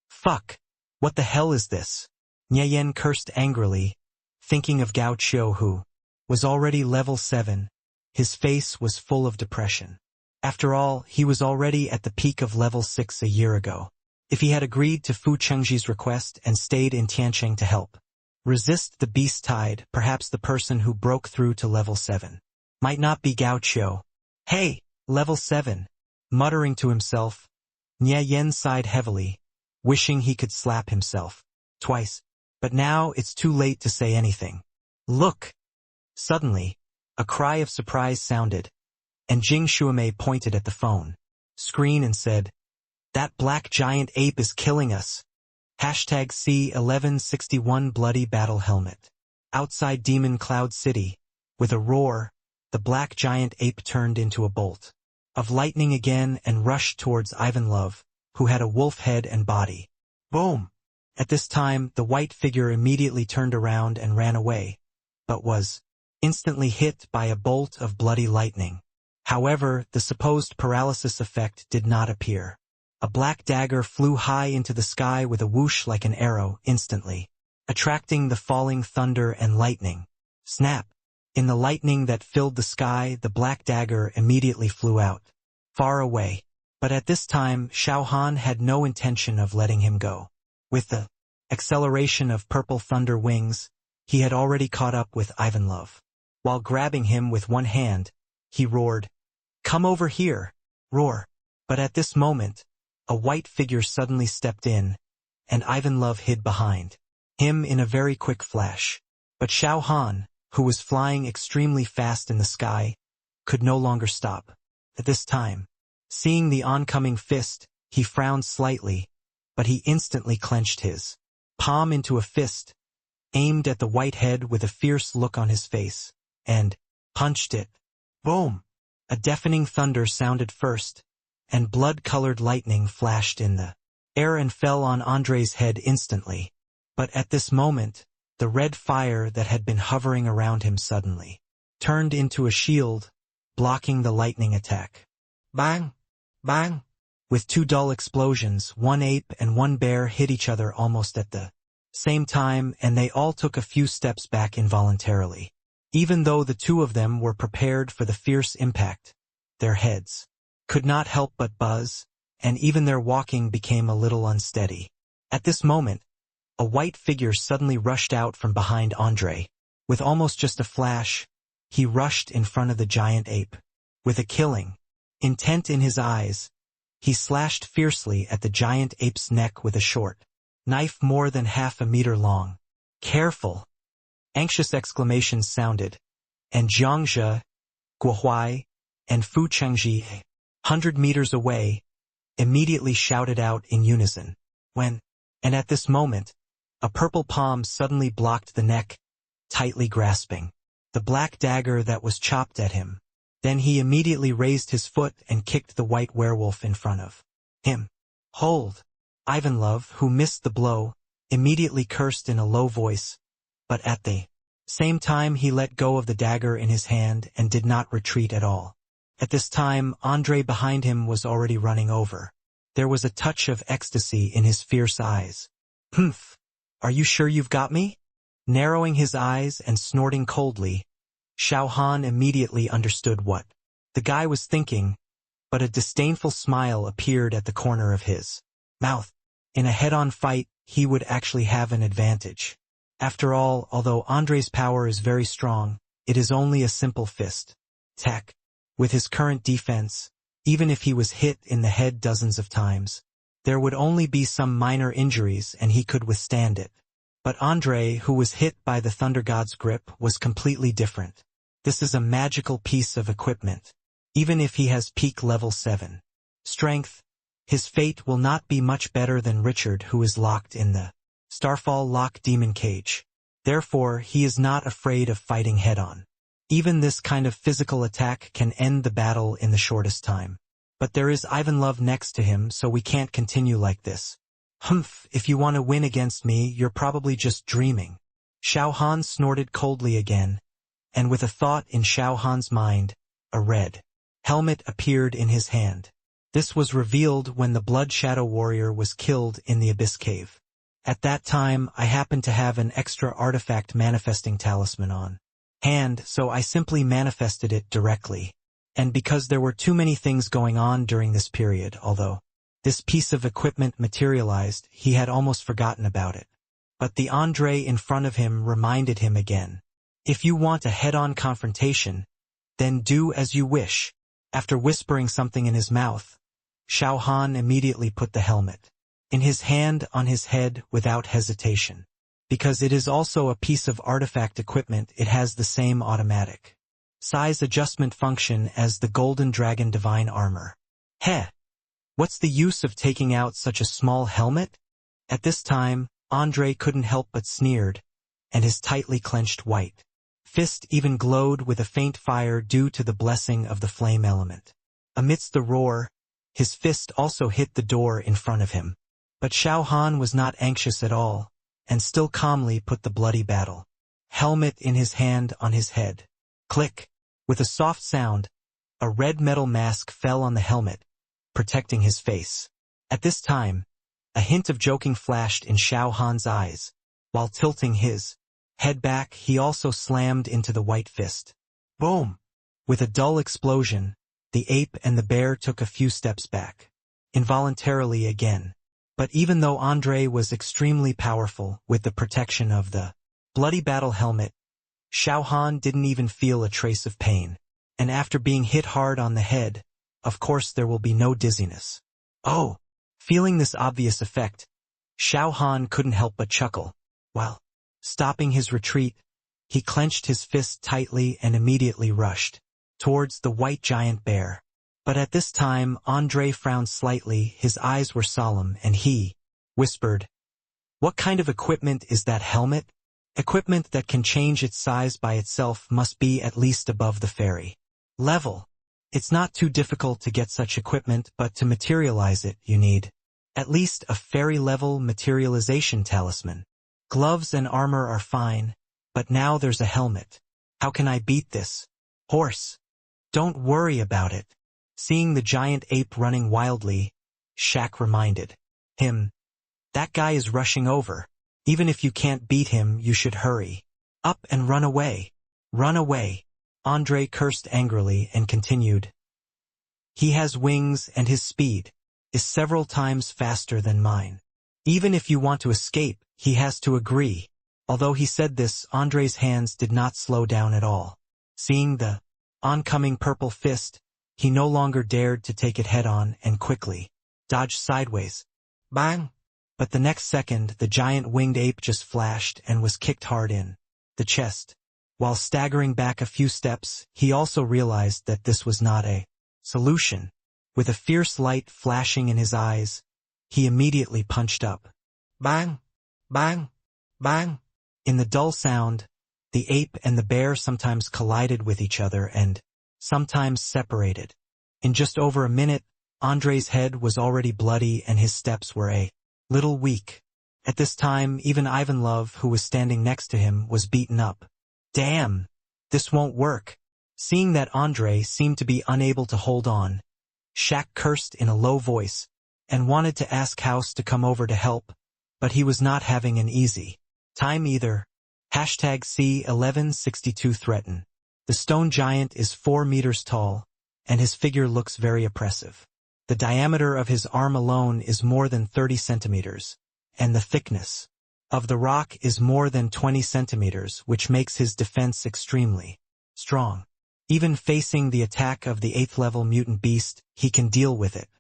Fuck, what the hell is this? Nie Yen cursed angrily, thinking of Gao Qiu who was already level 7. His face was full of depression. After all, he was already at the peak of level 6 a year ago. if he had agreed to Fu Chengji's request and stayed in Tiancheng to help resist the beast tide, perhaps the person who broke through to level 7 might not be Gao Qiu. Hey, level 7, muttering to himself, Nie Yen sighed heavily, wishing he could slap himself twice. But now it's too late to say anything. Look! Suddenly, a cry of surprise sounded, and Jing Shuamei pointed at the phone screen and said, "That black giant ape is killing us." Hashtag C1161 Bloody Battle Helmet. Outside Demon Cloud City, with a roar, the black giant ape turned into a bolt of lightning again and rushed towards Ivan Love, who had a wolf head and body. Boom! At this time, the white figure immediately turned around and ran away, but was instantly hit by a bolt of bloody lightning. However, the supposed paralysis effect did not appear. A black dagger flew high into the sky with a whoosh like an arrow instantly, attracting the falling thunder and lightning. Snap! In the lightning that filled the sky, the black dagger immediately flew out, far away. But at this time, Xiao Han had no intention of letting him go. With the acceleration of purple thunder wings, he had already caught up with Ivan Love. While grabbing him with one hand, he roared, "Come over here!" Roar! But at this moment, a white figure suddenly stepped in, and Ivan Love hid behind him in a very quick flash. But Xiao Han, who was flying extremely fast in the sky, could no longer stop. At this time, seeing the oncoming fist, he frowned slightly, but he instantly clenched his palm into a fist, aimed at the white head with a fierce look on his face, and punched it. Boom! A deafening thunder sounded first, and blood-colored lightning flashed in the air and fell on Andre's head instantly. But at this moment, the red fire that had been hovering around him suddenly turned into a shield, blocking the lightning attack. Bang! Bang! With two dull explosions, one ape and one bear hit each other almost at the same time, and they all took a few steps back involuntarily. Even though the two of them were prepared for the fierce impact, their heads could not help but buzz, and even their walking became a little unsteady. At this moment, a white figure suddenly rushed out from behind Andre. With almost just a flash, he rushed in front of the giant ape. With a killing intent in his eyes, he slashed fiercely at the giant ape's neck with a short knife more than half a meter long. Careful! Anxious exclamations sounded, and Jiangzhe, Guohuai, and Fu Chengji, 100 meters away, immediately shouted out in unison. And at this moment, a purple palm suddenly blocked the neck, tightly grasping the black dagger that was chopped at him. Then he immediately raised his foot and kicked the white werewolf in front of him. Hold! Ivan Love, who missed the blow, immediately cursed in a low voice, but at the same time he let go of the dagger in his hand and did not retreat at all. At this time, Andre behind him was already running over. There was a touch of ecstasy in his fierce eyes. Humph! Are you sure you've got me? Narrowing his eyes and snorting coldly, Xiao Han immediately understood what the guy was thinking, but a disdainful smile appeared at the corner of his mouth. In a head-on fight, he would actually have an advantage. After all, although Andre's power is very strong, it is only a simple fist attack. With his current defense, even if he was hit in the head dozens of times, there would only be some minor injuries and he could withstand it. But Andre, who was hit by the Thunder God's grip, was completely different. This is a magical piece of equipment. Even if he has peak level 7 strength, his fate will not be much better than Richard, who is locked in the Starfall Lock Demon Cage. Therefore, he is not afraid of fighting head-on. Even this kind of physical attack can end the battle in the shortest time. But there is Ivan Love next to him, so we can't continue like this. Humph, if you want to win against me, you're probably just dreaming. Xiao Han snorted coldly again, and with a thought in Xiao Han's mind, a red helmet appeared in his hand. This was revealed when the Blood Shadow Warrior was killed in the Abyss Cave. At that time, I happened to have an extra artifact manifesting talisman on hand, so I simply manifested it directly. And because there were too many things going on during this period, although This piece of equipment materialized, he had almost forgotten about it. But the Andre in front of him reminded him again. If you want a head-on confrontation, then do as you wish. After whispering something in his mouth, Xiao Han immediately put the helmet in his hand on his head without hesitation. Because it is also a piece of artifact equipment, it has the same automatic size adjustment function as the Golden Dragon Divine Armor. Heh! What's the use of taking out such a small helmet? At this time, Andre couldn't help but sneered, and his tightly clenched white fist even glowed with a faint fire due to the blessing of the flame element. Amidst the roar, his fist also hit the door in front of him. But Xiao Han was not anxious at all, and still calmly put the bloody battle helmet in his hand on his head. Click! With a soft sound, a red metal mask fell on the helmet, protecting his face. At this time, a hint of joking flashed in Xiao Han's eyes. While tilting his head back, he also slammed into the white fist. Boom! With a dull explosion, the ape and the bear took a few steps back. Involuntarily again. But even though Andre was extremely powerful with the protection of the bloody battle helmet, Xiao Han didn't even feel a trace of pain. And after being hit hard on the head, of course there will be no dizziness. Oh! Feeling this obvious effect, Xiao Han couldn't help but chuckle. While stopping his retreat, he clenched his fist tightly and immediately rushed towards the white giant bear. But at this time Andre frowned slightly, his eyes were solemn, and he whispered, "What kind of equipment is that helmet? Equipment that can change its size by itself must be at least above the fairy level. It's not too difficult to get such equipment, but to materialize it you need at least a fairy-level materialization talisman. Gloves and armor are fine, but now there's a helmet. How can I beat this? Horse! Don't worry about it." Seeing the giant ape running wildly, Shaq reminded him, "That guy is rushing over. Even if you can't beat him, you should hurry up and run away. Run away." Andre cursed angrily and continued, "He has wings and his speed is several times faster than mine. Even if you want to escape, he has to agree." Although he said this, Andre's hands did not slow down at all. Seeing the oncoming purple fist, he no longer dared to take it head-on and quickly dodged sideways. Bang! But the next second, the giant winged ape just flashed and was kicked hard in the chest. While staggering back a few steps, he also realized that this was not a solution. With a fierce light flashing in his eyes, he immediately punched up. Bang! Bang! Bang! In the dull sound, the ape and the bear sometimes collided with each other and sometimes separated. In just over a minute, Andre's head was already bloody and his steps were a little weak. At this time, even Ivan Love, who was standing next to him, was beaten up. Damn! This won't work. Seeing that Andre seemed to be unable to hold on, Shaq cursed in a low voice and wanted to ask House to come over to help, but he was not having an easy time either. #C1162 threaten. The stone giant is 4 meters tall, and his figure looks very oppressive. The diameter of his arm alone is more than 30 centimeters, and the thickness of the rock is more than 20 centimeters, which makes his defense extremely strong. Even facing the attack of the 8th level mutant beast, he can deal with it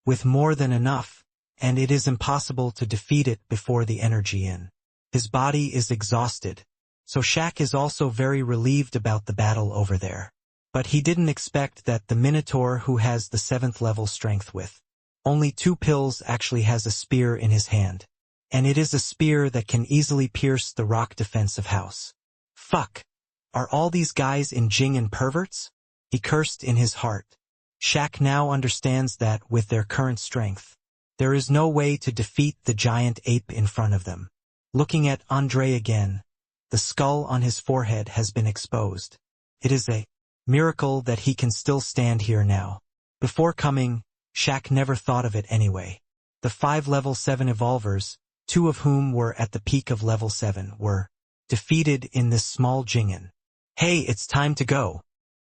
with more than enough, and it is impossible to defeat it before the energy in his body is exhausted. So Shaq is also very relieved about the battle over there. But he didn't expect that the Minotaur, who has the 7th level strength with only 2 pills, actually has a spear in his hand. And it is a spear that can easily pierce the rock defense of House. Fuck! Are all these guys in Jing and perverts? He cursed in his heart. Shaq now understands that, with their current strength, there is no way to defeat the giant ape in front of them. Looking at Andre again, the skull on his forehead has been exposed. It is a miracle that he can still stand here now. Before coming, Shaq never thought of it anyway. The 5 level 7 evolvers, 2 of whom were at the peak of level 7, were defeated in this small Jingen. "Hey, it's time to go,"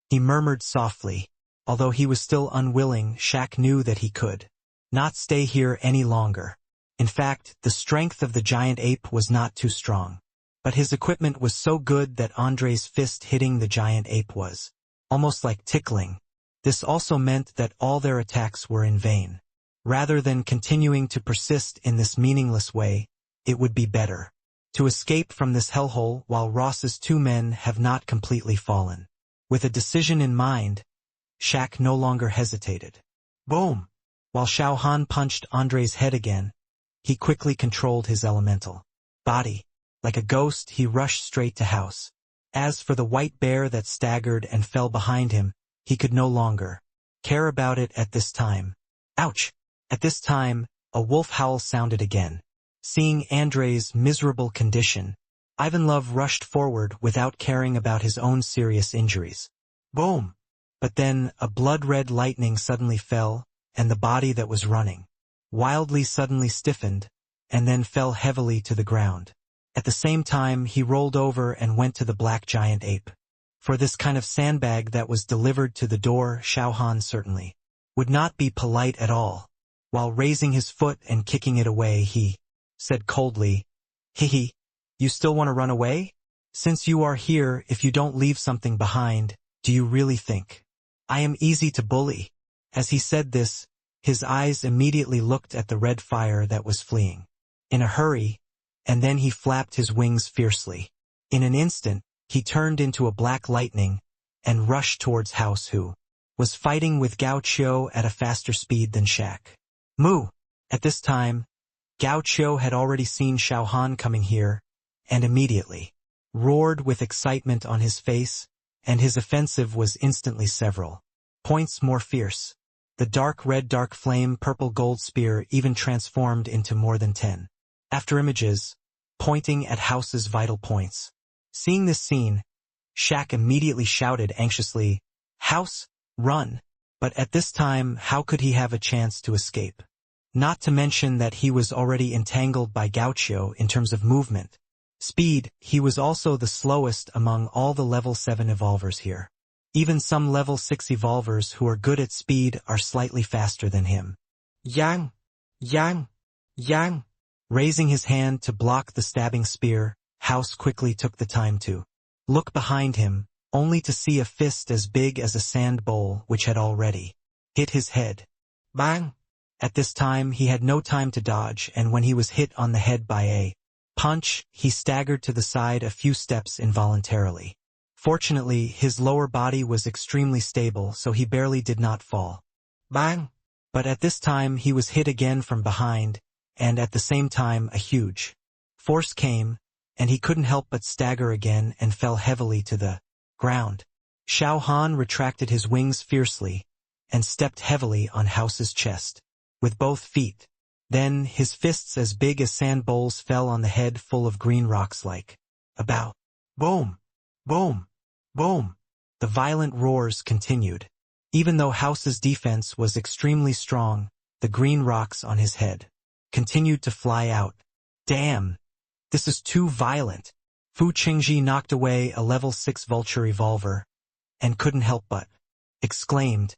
he murmured softly. Although he was still unwilling, Shaq knew that he could not stay here any longer. In fact, the strength of the giant ape was not too strong. But his equipment was so good that Andre's fist hitting the giant ape was almost like tickling. This also meant that all their attacks were in vain. Rather than continuing to persist in this meaningless way, it would be better to escape from this hellhole while Ross's two men have not completely fallen. With a decision in mind, Shaq no longer hesitated. Boom! While Xiao Han punched Andre's head again, he quickly controlled his elemental body. Like a ghost, he rushed straight to house. As for the white bear that staggered and fell behind him, he could no longer care about it at this time. Ouch! At this time, a wolf howl sounded again. Seeing Andre's miserable condition, Ivanlov rushed forward without caring about his own serious injuries. Boom! But then, a blood-red lightning suddenly fell, and the body that was running wildly suddenly stiffened, and then fell heavily to the ground. At the same time, he rolled over and went to the black giant ape. For this kind of sandbag that was delivered to the door, Xiao Han certainly would not be polite at all. While raising his foot and kicking it away, he said coldly, "Hehe, you still want to run away? Since you are here, if you don't leave something behind, do you really think I am easy to bully?" As he said this, his eyes immediately looked at the red fire that was fleeing in a hurry, and then he flapped his wings fiercely. In an instant, he turned into a black lightning and rushed towards House, who was fighting with Gao Qiu at a faster speed than Shaq. Moo! At this time, Gao Qiu had already seen Xiao Han coming here, and immediately roared with excitement on his face, and his offensive was instantly several points more fierce. The dark red dark flame purple gold spear even transformed into more than 10 after images, pointing at House's vital points. Seeing this scene, Shaq immediately shouted anxiously, "House, run!" But at this time, how could he have a chance to escape? Not to mention that he was already entangled by Gao Qiu in terms of movement. Speed, he was also the slowest among all the level 7 evolvers here. Even some level 6 evolvers who are good at speed are slightly faster than him. Yang! Yang! Yang! Raising his hand to block the stabbing spear, House quickly took the time to look behind him, only to see a fist as big as a sand bowl which had already hit his head. Bang! At this time he had no time to dodge, and when he was hit on the head by a punch, he staggered to the side a few steps involuntarily. Fortunately, his lower body was extremely stable, so he barely did not fall. Bang! But at this time he was hit again from behind, and at the same time a huge force came, and he couldn't help but stagger again and fell heavily to the ground. Xiao Han retracted his wings fiercely, and stepped heavily on House's chest with both feet. Then his fists as big as sand bowls fell on the head full of green rocks like a bow. Boom! Boom! Boom! The violent roars continued. Even though House's defense was extremely strong, the green rocks on his head continued to fly out. Damn! This is too violent. Fu Qingji knocked away a level 6 vulture evolver, and couldn't help but exclaimed,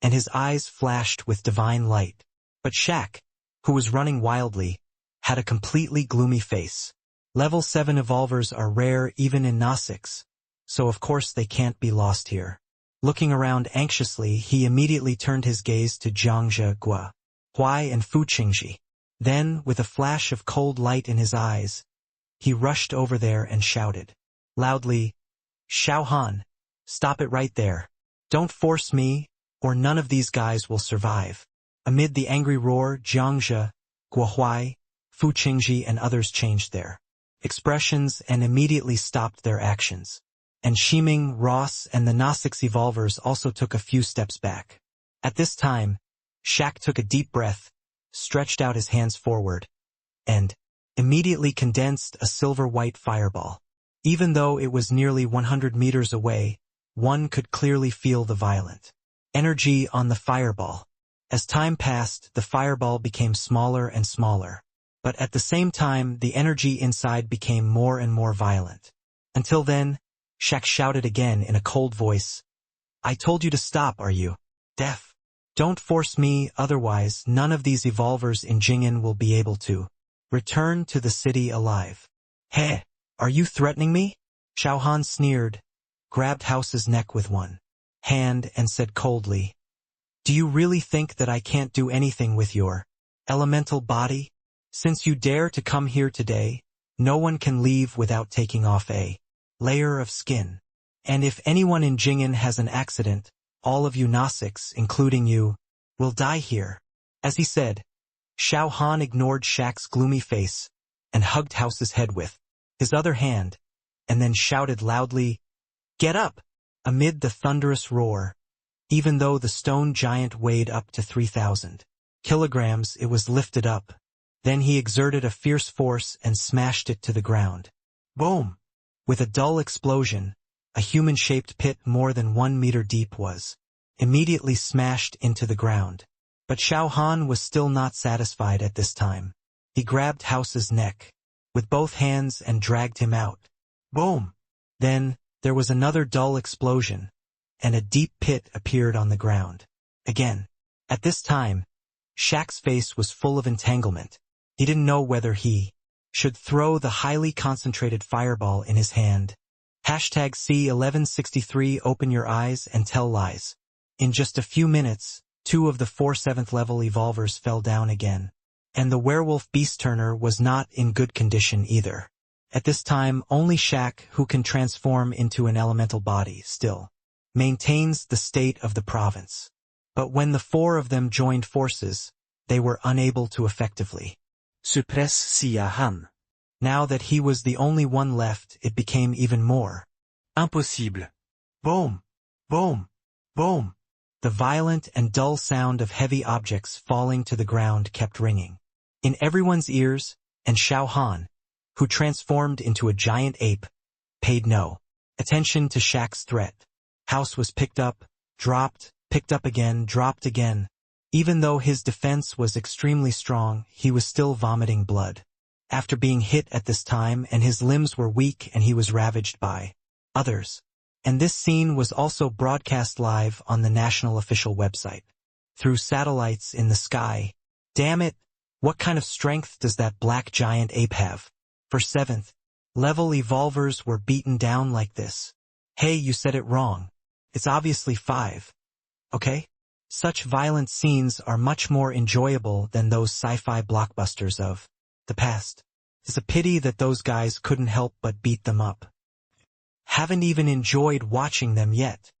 and his eyes flashed with divine light. But Shaq, who was running wildly, had a completely gloomy face. Level 7 evolvers are rare even in Na6, so of course they can't be lost here. Looking around anxiously, he immediately turned his gaze to Jiangzhe, Gua Huai and Fu Qingji. Then, with a flash of cold light in his eyes, he rushed over there and shouted loudly, "Xiao Han, stop it right there. Don't force me, or none of these guys will survive." Amid the angry roar, Jiangzhe, Guohuai, Fu Qingji and others changed their expressions and immediately stopped their actions. And Shiming, Ross, and the Na6 evolvers also took a few steps back. At this time, Shaq took a deep breath, stretched out his hands forward, and immediately condensed a silver-white fireball. Even though it was nearly 100 meters away, one could clearly feel the violent energy on the fireball. As time passed, the fireball became smaller and smaller, but at the same time the energy inside became more and more violent. Until then, Shaq shouted again in a cold voice, "I told you to stop, are you deaf? Don't force me, otherwise none of these evolvers in Jing'an will be able to return to the city alive. Hey, are you threatening me? Xiao Han sneered, grabbed House's neck with one hand and said coldly, do you really think that I can't do anything with your elemental body? Since you dare to come here today, no one can leave without taking off a layer of skin. And if anyone in Jing'an has an accident, all of you Nasics, including you, will die here. As he said, Xiao Han ignored Shaq's gloomy face and hugged House's head with his other hand, and then shouted loudly, get up! Amid the thunderous roar. Even though the stone giant weighed up to 3,000 kilograms, it was lifted up. Then he exerted a fierce force and smashed it to the ground. Boom! With a dull explosion, a human-shaped pit more than 1 meter deep was immediately smashed into the ground. But Xiao Han was still not satisfied at this time. He grabbed House's neck with both hands and dragged him out. Boom! Then, there was another dull explosion, and a deep pit appeared on the ground. Again. At this time, Shaq's face was full of entanglement. He didn't know whether he should throw the highly concentrated fireball in his hand. Hashtag C1163 open your eyes and tell lies. In just a few minutes, 2 of the 4 7th level evolvers fell down again. And the werewolf beast turner was not in good condition either. At this time, only Shaq, who can transform into an elemental body, still maintains the state of the province. But when the 4 of them joined forces, they were unable to effectively suppress Xiao Han. Now that he was the only one left, it became even more impossible. Boom! Boom! Boom! The violent and dull sound of heavy objects falling to the ground kept ringing in everyone's ears, and Xiao Han, who transformed into a giant ape, paid no attention to Shaq's threat. House was picked up, dropped, picked up again, dropped again. Even though his defense was extremely strong, he was still vomiting blood. After being hit at this time, and his limbs were weak and he was ravaged by others. And this scene was also broadcast live on the national official website, through satellites in the sky. Damn it! What kind of strength does that black giant ape have? For 7th level evolvers were beaten down like this. Hey, you said it wrong. It's obviously 5. Okay? Such violent scenes are much more enjoyable than those sci-fi blockbusters of the past. It's a pity that those guys couldn't help but beat them up. Haven't even enjoyed watching them yet.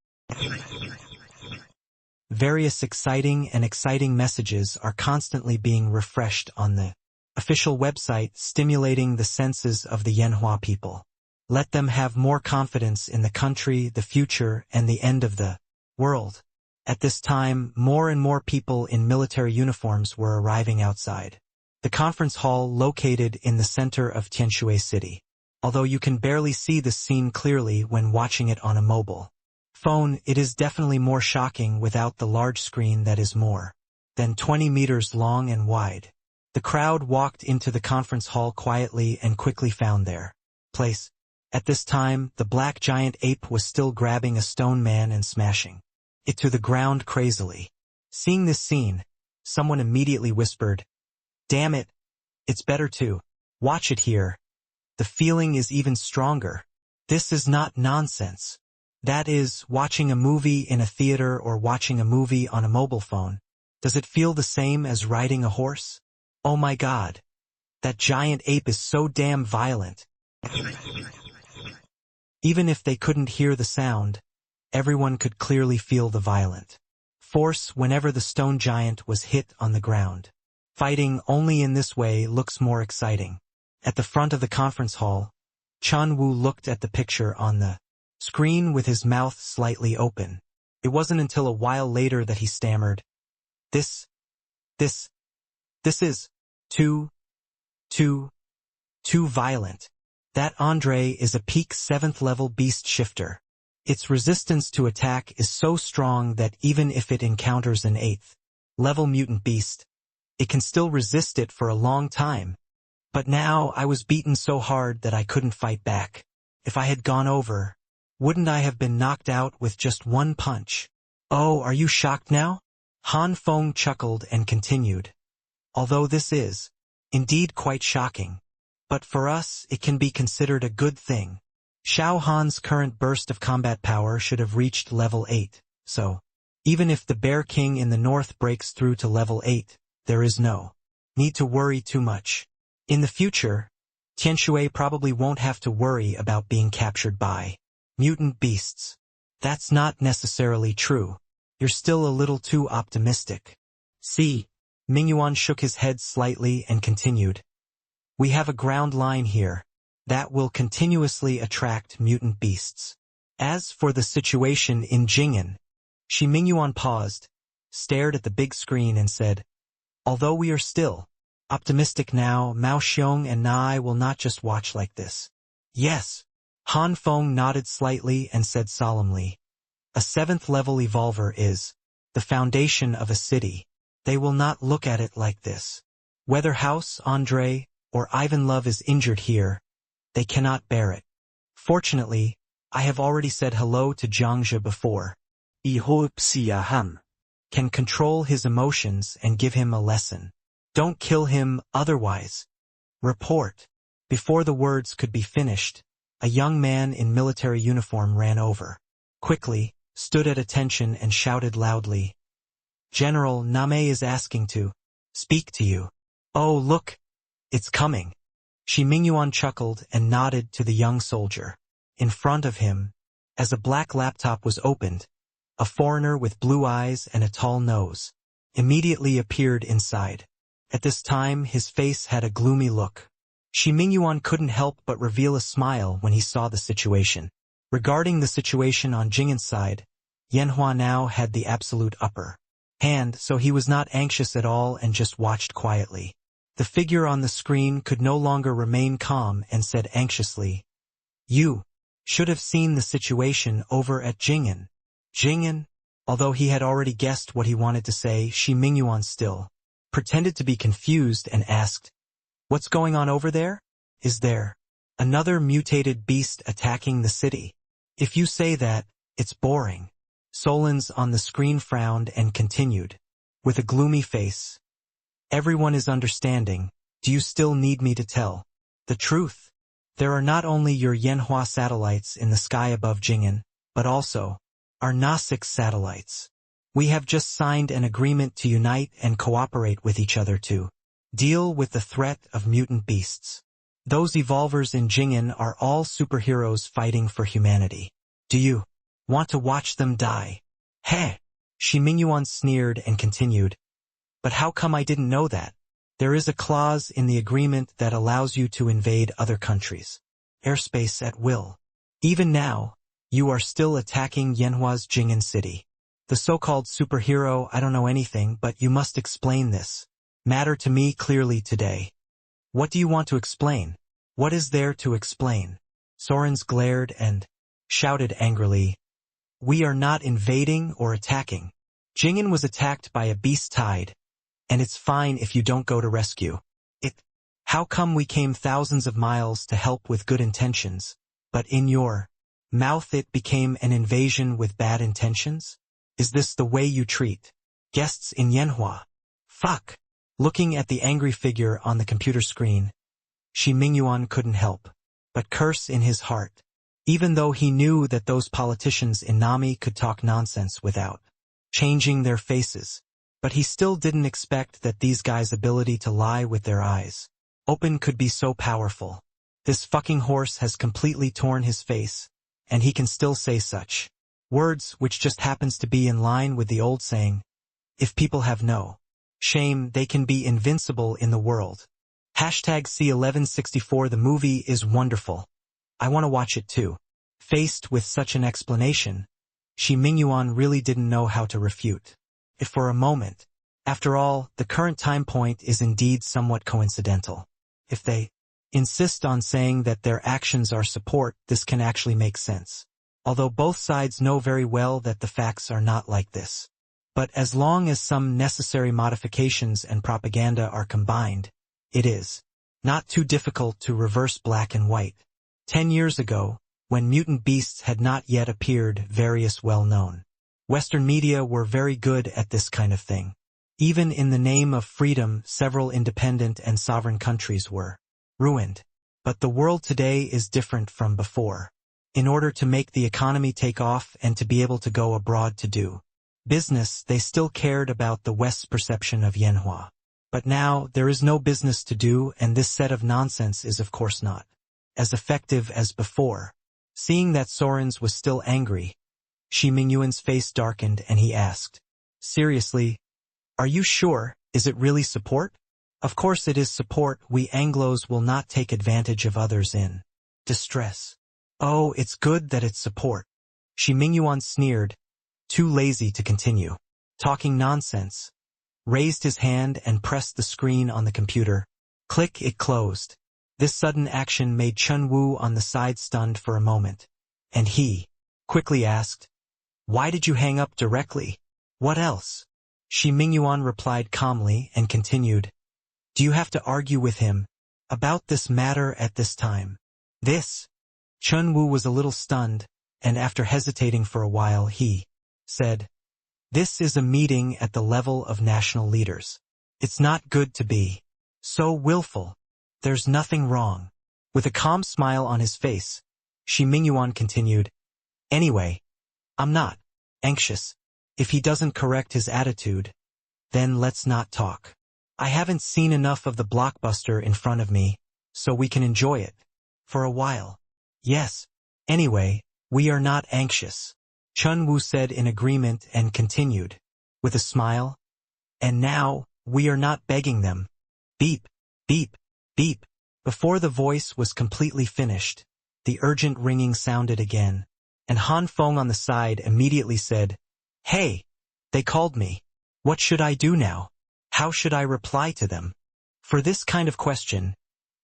Various exciting messages are constantly being refreshed on the official website, stimulating the senses of the Yanhua people. Let them have more confidence in the country, the future, and the end of the world. At this time, more and more people in military uniforms were arriving outside the conference hall located in the center of Tianshui City. Although you can barely see the scene clearly when watching it on a mobile phone, it is definitely more shocking without the large screen that is more than 20 meters long and wide. The crowd walked into the conference hall quietly and quickly found their place. At this time, the black giant ape was still grabbing a stone man and smashing it to the ground crazily. Seeing this scene, someone immediately whispered, "Damn it, it's better to watch it here. The feeling is even stronger. This is not nonsense. That is, watching a movie in a theater or watching a movie on a mobile phone. Does it feel the same as riding a horse? Oh my god. That giant ape is so damn violent." Even if they couldn't hear the sound, everyone could clearly feel the violent force whenever the stone giant was hit on the ground. Fighting only in this way looks more exciting. At the front of the conference hall, Chun Wu looked at the picture on the screen with his mouth slightly open. It wasn't until a while later that he stammered, This is too violent. That Andre is a peak 7th level beast shifter. Its resistance to attack is so strong that even if it encounters an 8th level mutant beast, it can still resist it for a long time. But now I was beaten so hard that I couldn't fight back. If I had gone over, wouldn't I have been knocked out with just one punch? Oh, are you shocked now? Han Feng chuckled and continued. Although this is, indeed quite shocking. But for us, it can be considered a good thing. Xiao Han's current burst of combat power should have reached level 8, so, even if the Bear King in the north breaks through to level 8, there is no need to worry too much. In the future, Tianshui probably won't have to worry about being captured by mutant beasts. That's not necessarily true. You're still a little too optimistic. See, Mingyuan shook his head slightly and continued. We have a ground line here that will continuously attract mutant beasts. As for the situation in Jing'an, Mingyuan paused, stared at the big screen and said, although we are still optimistic now, Mao Xiong and I will not just watch like this. Yes. Han Feng nodded slightly and said solemnly, a 7th level evolver is the foundation of a city. They will not look at it like this. Whether House Andre or Ivan Love is injured here, they cannot bear it. Fortunately, I have already said hello to Jiangzhe before. I hope Xiao Han can control his emotions and give him a lesson. Don't kill him, otherwise. Report. Before the words could be finished, a young man in military uniform ran over. Quickly, stood at attention and shouted loudly. General Name is asking to speak to you. Oh look, it's coming. Mingyuan chuckled and nodded to the young soldier. In front of him, as a black laptop was opened, a foreigner with blue eyes and a tall nose immediately appeared inside. At this time his face had a gloomy look. Mingyuan couldn't help but reveal a smile when he saw the situation. Regarding the situation on Jing'an's side, Yanhua now had the absolute upper hand, so he was not anxious at all and just watched quietly. The figure on the screen could no longer remain calm and said anxiously, you should have seen the situation over at Jing'an. Jing'an? Although he had already guessed what he wanted to say, Mingyuan still pretended to be confused and asked, what's going on over there? Is there another mutated beast attacking the city? If you say that, it's boring. Solons on the screen frowned and continued, with a gloomy face. Everyone is understanding. Do you still need me to tell the truth? There are not only your Yanhua satellites in the sky above Jing'an, but also our Na6 satellites. We have just signed an agreement to unite and cooperate with each other to deal with the threat of mutant beasts. Those evolvers in Jing'an are all superheroes fighting for humanity. Do you want to watch them die? Heh! Mingyuan sneered and continued. But how come I didn't know that? There is a clause in the agreement that allows you to invade other countries' airspace at will. Even now, you are still attacking Yanhua's Jing'an city. The so-called superhero, I don't know anything, but you must explain this matter to me clearly today. What do you want to explain? What is there to explain? Sorens glared and shouted angrily. We are not invading or attacking. Jing'an was attacked by a beast tide, and it's fine if you don't go to rescue it. How come we came thousands of miles to help with good intentions, but in your mouth it became an invasion with bad intentions? Is this the way you treat guests in Yanhua? Fuck! Looking at the angry figure on the computer screen, Mingyuan couldn't help but curse in his heart, even though he knew that those politicians in Nami could talk nonsense without changing their faces. But he still didn't expect that these guys' ability to lie with their eyes open could be so powerful. This fucking horse has completely torn his face, and he can still say such words, which just happens to be in line with the old saying, if people have no shame, they can be invincible in the world. #C1164 The movie is wonderful. I want to watch it too. Faced with such an explanation, Mingyuan really didn't know how to refute it for a moment. After all, the current time point is indeed somewhat coincidental. If they insist on saying that their actions are support, this can actually make sense. Although both sides know very well that the facts are not like this. But as long as some necessary modifications and propaganda are combined, it is not too difficult to reverse black and white. 10 years ago, when mutant beasts had not yet appeared, various well-known Western media were very good at this kind of thing. Even in the name of freedom, several independent and sovereign countries were ruined. But the world today is different from before. In order to make the economy take off and to be able to go abroad to do business, they still cared about the West's perception of Yanhua. But now, there is no business to do, and this set of nonsense is of course not as effective as before. Seeing that Sorens was still angry, Shi Mingyuan's face darkened and he asked, "Seriously? Are you sure? Is it really support?" "Of course it is support. We Anglos will not take advantage of others in distress." "Oh, it's good that it's support." Shi Mingyuan sneered, too lazy to continue talking nonsense, raised his hand and pressed the screen on the computer. Click, it closed. This sudden action made Chun Wu on the side stunned for a moment, and he quickly asked, "Why did you hang up directly?" "What else?" Shi Mingyuan replied calmly and continued, "Do you have to argue with him about this matter at this time?" "This?" Chun Wu was a little stunned, and after hesitating for a while he said, "This is a meeting at the level of national leaders. It's not good to be so willful. There's nothing wrong." With a calm smile on his face, Shi Mingyuan continued, "Anyway, I'm not anxious. If he doesn't correct his attitude, then let's not talk. I haven't seen enough of the blockbuster in front of me, so we can enjoy it for a while." "Yes. Anyway, we are not anxious," Chun Wu said in agreement and continued, with a smile, "And now, we are not begging them." Beep, beep, beep. Before the voice was completely finished, the urgent ringing sounded again, and Han Feng on the side immediately said, "Hey, they called me. What should I do now? How should I reply to them? For this kind of question,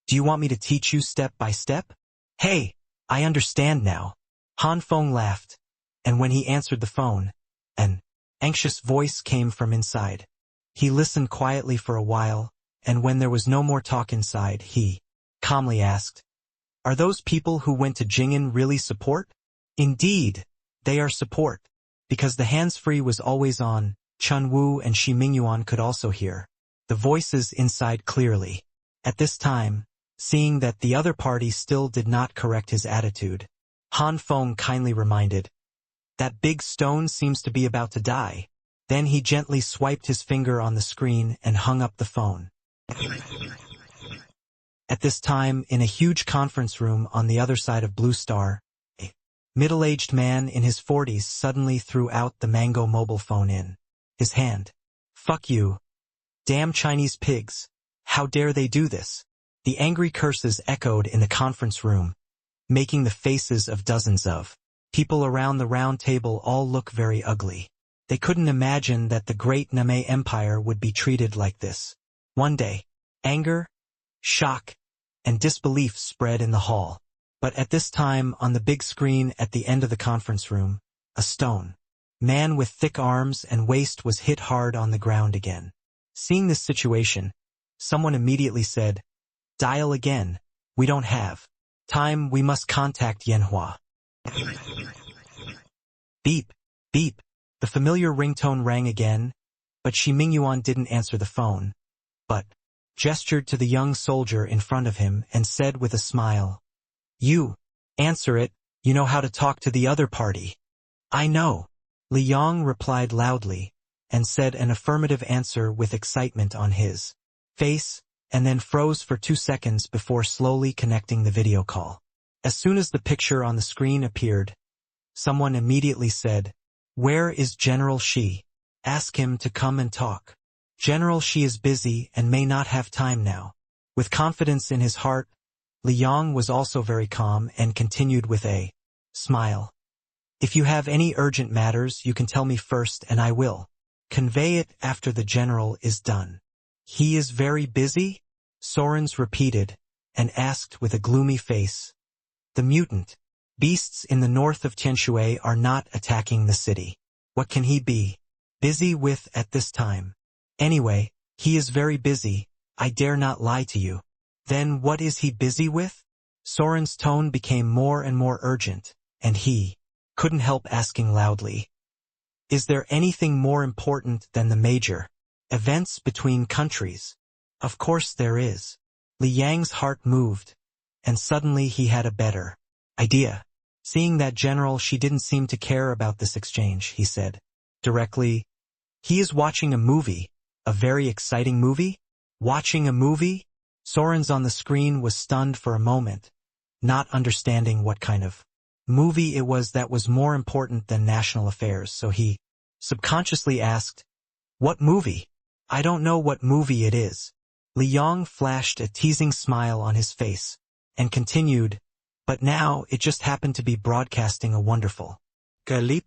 do you want me to teach you step by step?" "Hey, I understand now." Han Feng laughed, and when he answered the phone, an anxious voice came from inside. He listened quietly for a while, and when there was no more talk inside, he calmly asked, "Are those people who went to Jing'an really support?" "Indeed, they are support." Because the hands-free was always on, Chun Wu and Shi Mingyuan could also hear the voices inside clearly. At this time, seeing that the other party still did not correct his attitude, Han Feng kindly reminded, "That big stone seems to be about to die." Then he gently swiped his finger on the screen and hung up the phone. At this time, in a huge conference room on the other side of Blue Star, a middle-aged man in his 40s suddenly threw out the Mango mobile phone in his hand. "Fuck you. Damn Chinese pigs. How dare they do this?" The angry curses echoed in the conference room, making the faces of dozens of people around the round table all look very ugly. They couldn't imagine that the great Name Empire would be treated like this. One day, anger, shock, and disbelief spread in the hall. But at this time, on the big screen at the end of the conference room, a stone man with thick arms and waist was hit hard on the ground again. Seeing this situation, someone immediately said, "Dial again. We don't have time. We must contact Yanhua." Beep, beep. The familiar ringtone rang again, but Shi Mingyuan didn't answer the phone, but gestured to the young soldier in front of him and said with a smile, "You, answer it. You know how to talk to the other party." "I know." Li Yong replied loudly, and said an affirmative answer with excitement on his face, and then froze for 2 seconds before slowly connecting the video call. As soon as the picture on the screen appeared, someone immediately said, "Where is General Shi? Ask him to come and talk. General Shi is busy and may not have time now." With confidence in his heart, Li Yong was also very calm and continued with a smile. "If you have any urgent matters, you can tell me first and I will convey it after the general is done." "He is very busy?" Sorens repeated, and asked with a gloomy face. "The mutant beasts in the north of Tianshui are not attacking the city. What can he be busy with at this time? Anyway, he is very busy, I dare not lie to you." "Then what is he busy with?" Soren's tone became more and more urgent, and he couldn't help asking loudly, Is there anything more important than the major events between countries? Of course there is. Li Yang's heart moved, and suddenly he had a better idea. Seeing that general, she didn't seem to care about this exchange, he said directly. He is watching a movie. A very exciting movie? Watching a movie? Soren's on the screen was stunned for a moment, not understanding what kind of movie it was that was more important than national affairs, so he subconsciously asked, "What movie?" "I don't know what movie it is." Li Yang flashed a teasing smile on his face, and continued, "But now it just happened to be broadcasting a wonderful galip.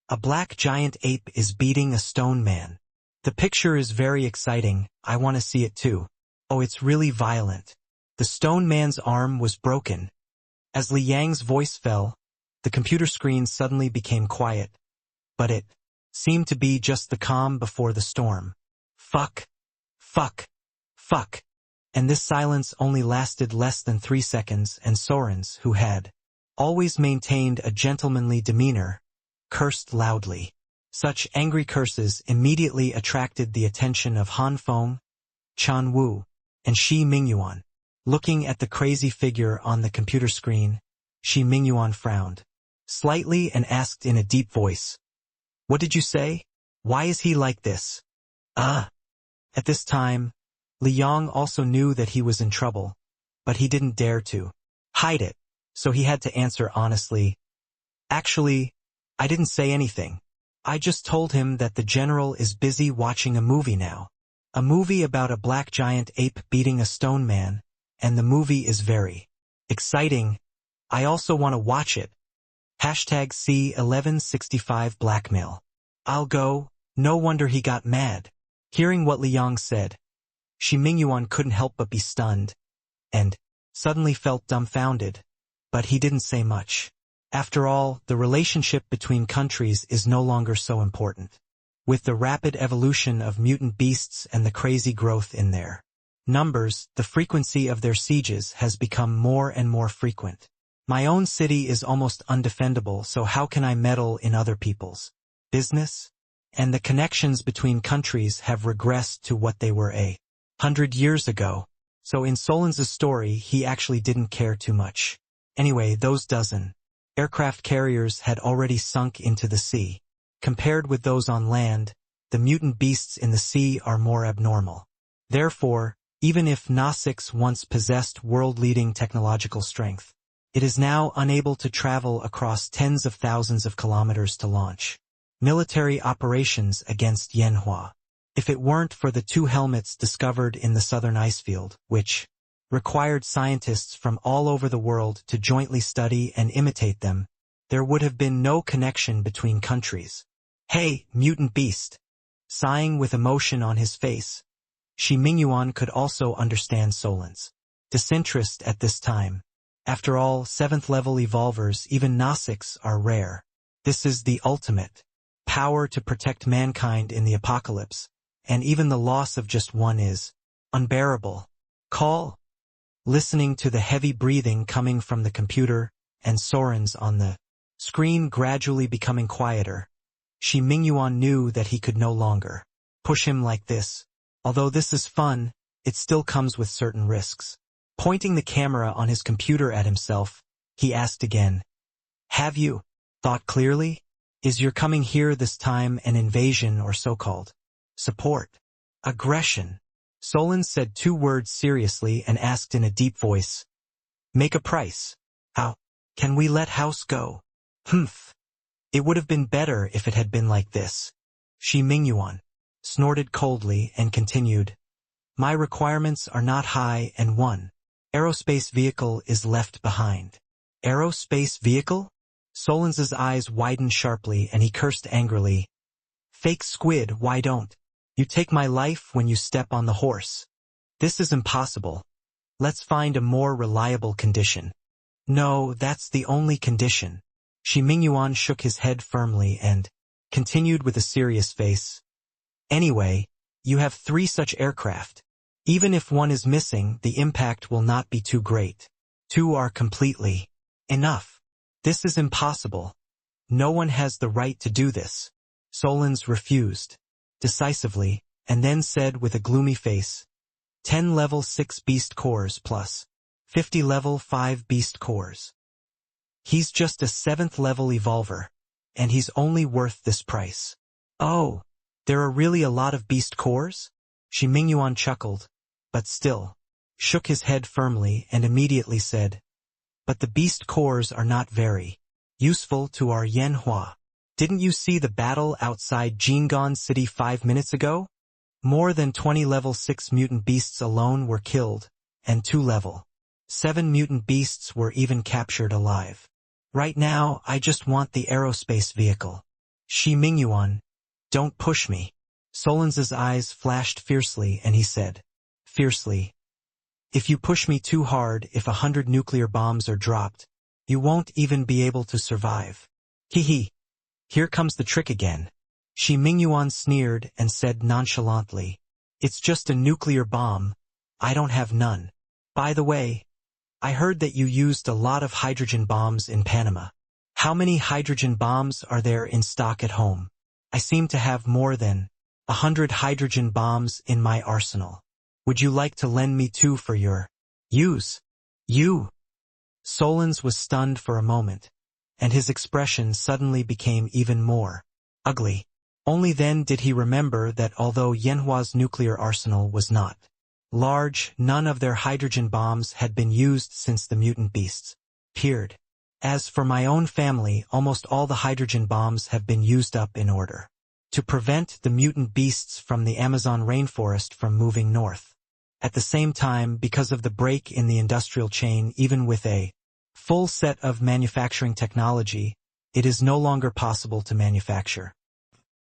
A black giant ape is beating a stone man. The picture is very exciting, I want to see it too. Oh, it's really violent." The stone man's arm was broken. As Li Yang's voice fell, the computer screen suddenly became quiet, but it seemed to be just the calm before the storm. Fuck. Fuck. Fuck. And this silence only lasted less than 3 seconds, and Sorens, who had always maintained a gentlemanly demeanor, cursed loudly. Such angry curses immediately attracted the attention of Han Feng, Chan Wu, and Shi Mingyuan. Looking at the crazy figure on the computer screen, Shi Mingyuan frowned slightly and asked in a deep voice, "What did you say? Why is he like this?" At this time, Li Yang also knew that he was in trouble, but he didn't dare to hide it, so he had to answer honestly, "Actually, I didn't say anything. I just told him that the general is busy watching a movie now. A movie about a black giant ape beating a stone man, and the movie is very exciting. I also want to watch it. #C1165 blackmail. I'll go." No wonder he got mad. Hearing what Li Yang said, Shi Mingyuan couldn't help but be stunned, and suddenly felt dumbfounded, but he didn't say much. After all, the relationship between countries is no longer so important. With the rapid evolution of mutant beasts and the crazy growth in their numbers, the frequency of their sieges has become more and more frequent. My own city is almost undefendable, so how can I meddle in other people's business? And the connections between countries have regressed to what they were 100 years ago. So in Solens's story, he actually didn't care too much. Anyway, those dozen aircraft carriers had already sunk into the sea. Compared with those on land, the mutant beasts in the sea are more abnormal. Therefore, even if Na-6 once possessed world-leading technological strength, it is now unable to travel across tens of thousands of kilometers to launch military operations against Yanhua. If it weren't for the 2 helmets discovered in the southern icefield, which required scientists from all over the world to jointly study and imitate them, there would have been no connection between countries. "Hey, mutant beast!" Sighing with emotion on his face, Shi Mingyuan could also understand Solens' disinterest at this time. After all, 7th-level evolvers, even Na-6, are rare. This is the ultimate power to protect mankind in the apocalypse, and even the loss of just one is unbearable. Call. Listening to the heavy breathing coming from the computer and Sorens on the screen gradually becoming quieter, Shi Mingyuan knew that he could no longer push him like this. Although this is fun, it still comes with certain risks. Pointing the camera on his computer at himself, he asked again, "Have you thought clearly? Is your coming here this time an invasion or so-called support? Aggression?" Solens said 2 words seriously and asked in a deep voice, "Make a price. How can we let house go?" "Humph. It would have been better if it had been like this." Shi Mingyuan snorted coldly and continued, "My requirements are not high, and one aerospace vehicle is left behind." Aerospace vehicle? Solens's eyes widened sharply and he cursed angrily. "Fake squid, why don't you take my life when you step on the horse? This is impossible. Let's find a more reliable condition." "No, that's the only condition." Shi Mingyuan shook his head firmly and continued with a serious face. "Anyway, you have 3 such aircraft. Even if one is missing, the impact will not be too great. 2 are completely enough. This is impossible. No one has the right to do this." Solons refused, decisively, and then said with a gloomy face, 10 level 6 beast cores plus 50 level 5 beast cores. He's just a 7th level evolver, and he's only worth this price. Oh, there are really a lot of beast cores? Shi Mingyuan chuckled, but still, shook his head firmly and immediately said, but the beast cores are not very useful to our Yanhua. Didn't you see the battle outside Jingon City 5 minutes ago? More than 20 level 6 mutant beasts alone were killed, and 2 level 7 mutant beasts were even captured alive. Right now, I just want the aerospace vehicle. Shi Mingyuan, don't push me. Solons's eyes flashed fiercely and he said, fiercely, if you push me too hard, if 100 nuclear bombs are dropped, you won't even be able to survive. Hee. Here comes the trick again. Shi Mingyuan sneered and said nonchalantly, it's just a nuclear bomb. I don't have none. By the way, I heard that you used a lot of hydrogen bombs in Panama. How many hydrogen bombs are there in stock at home? I seem to have more than 100 hydrogen bombs in my arsenal. Would you like to lend me 2 for your use? You? Solons was stunned for a moment, and his expression suddenly became even more ugly. Only then did he remember that although Yanhua's nuclear arsenal was not large, none of their hydrogen bombs had been used since the mutant beasts appeared. As for my own family, almost all the hydrogen bombs have been used up in order to prevent the mutant beasts from the Amazon rainforest from moving north. At the same time, because of the break in the industrial chain, even with a full set of manufacturing technology, it is no longer possible to manufacture.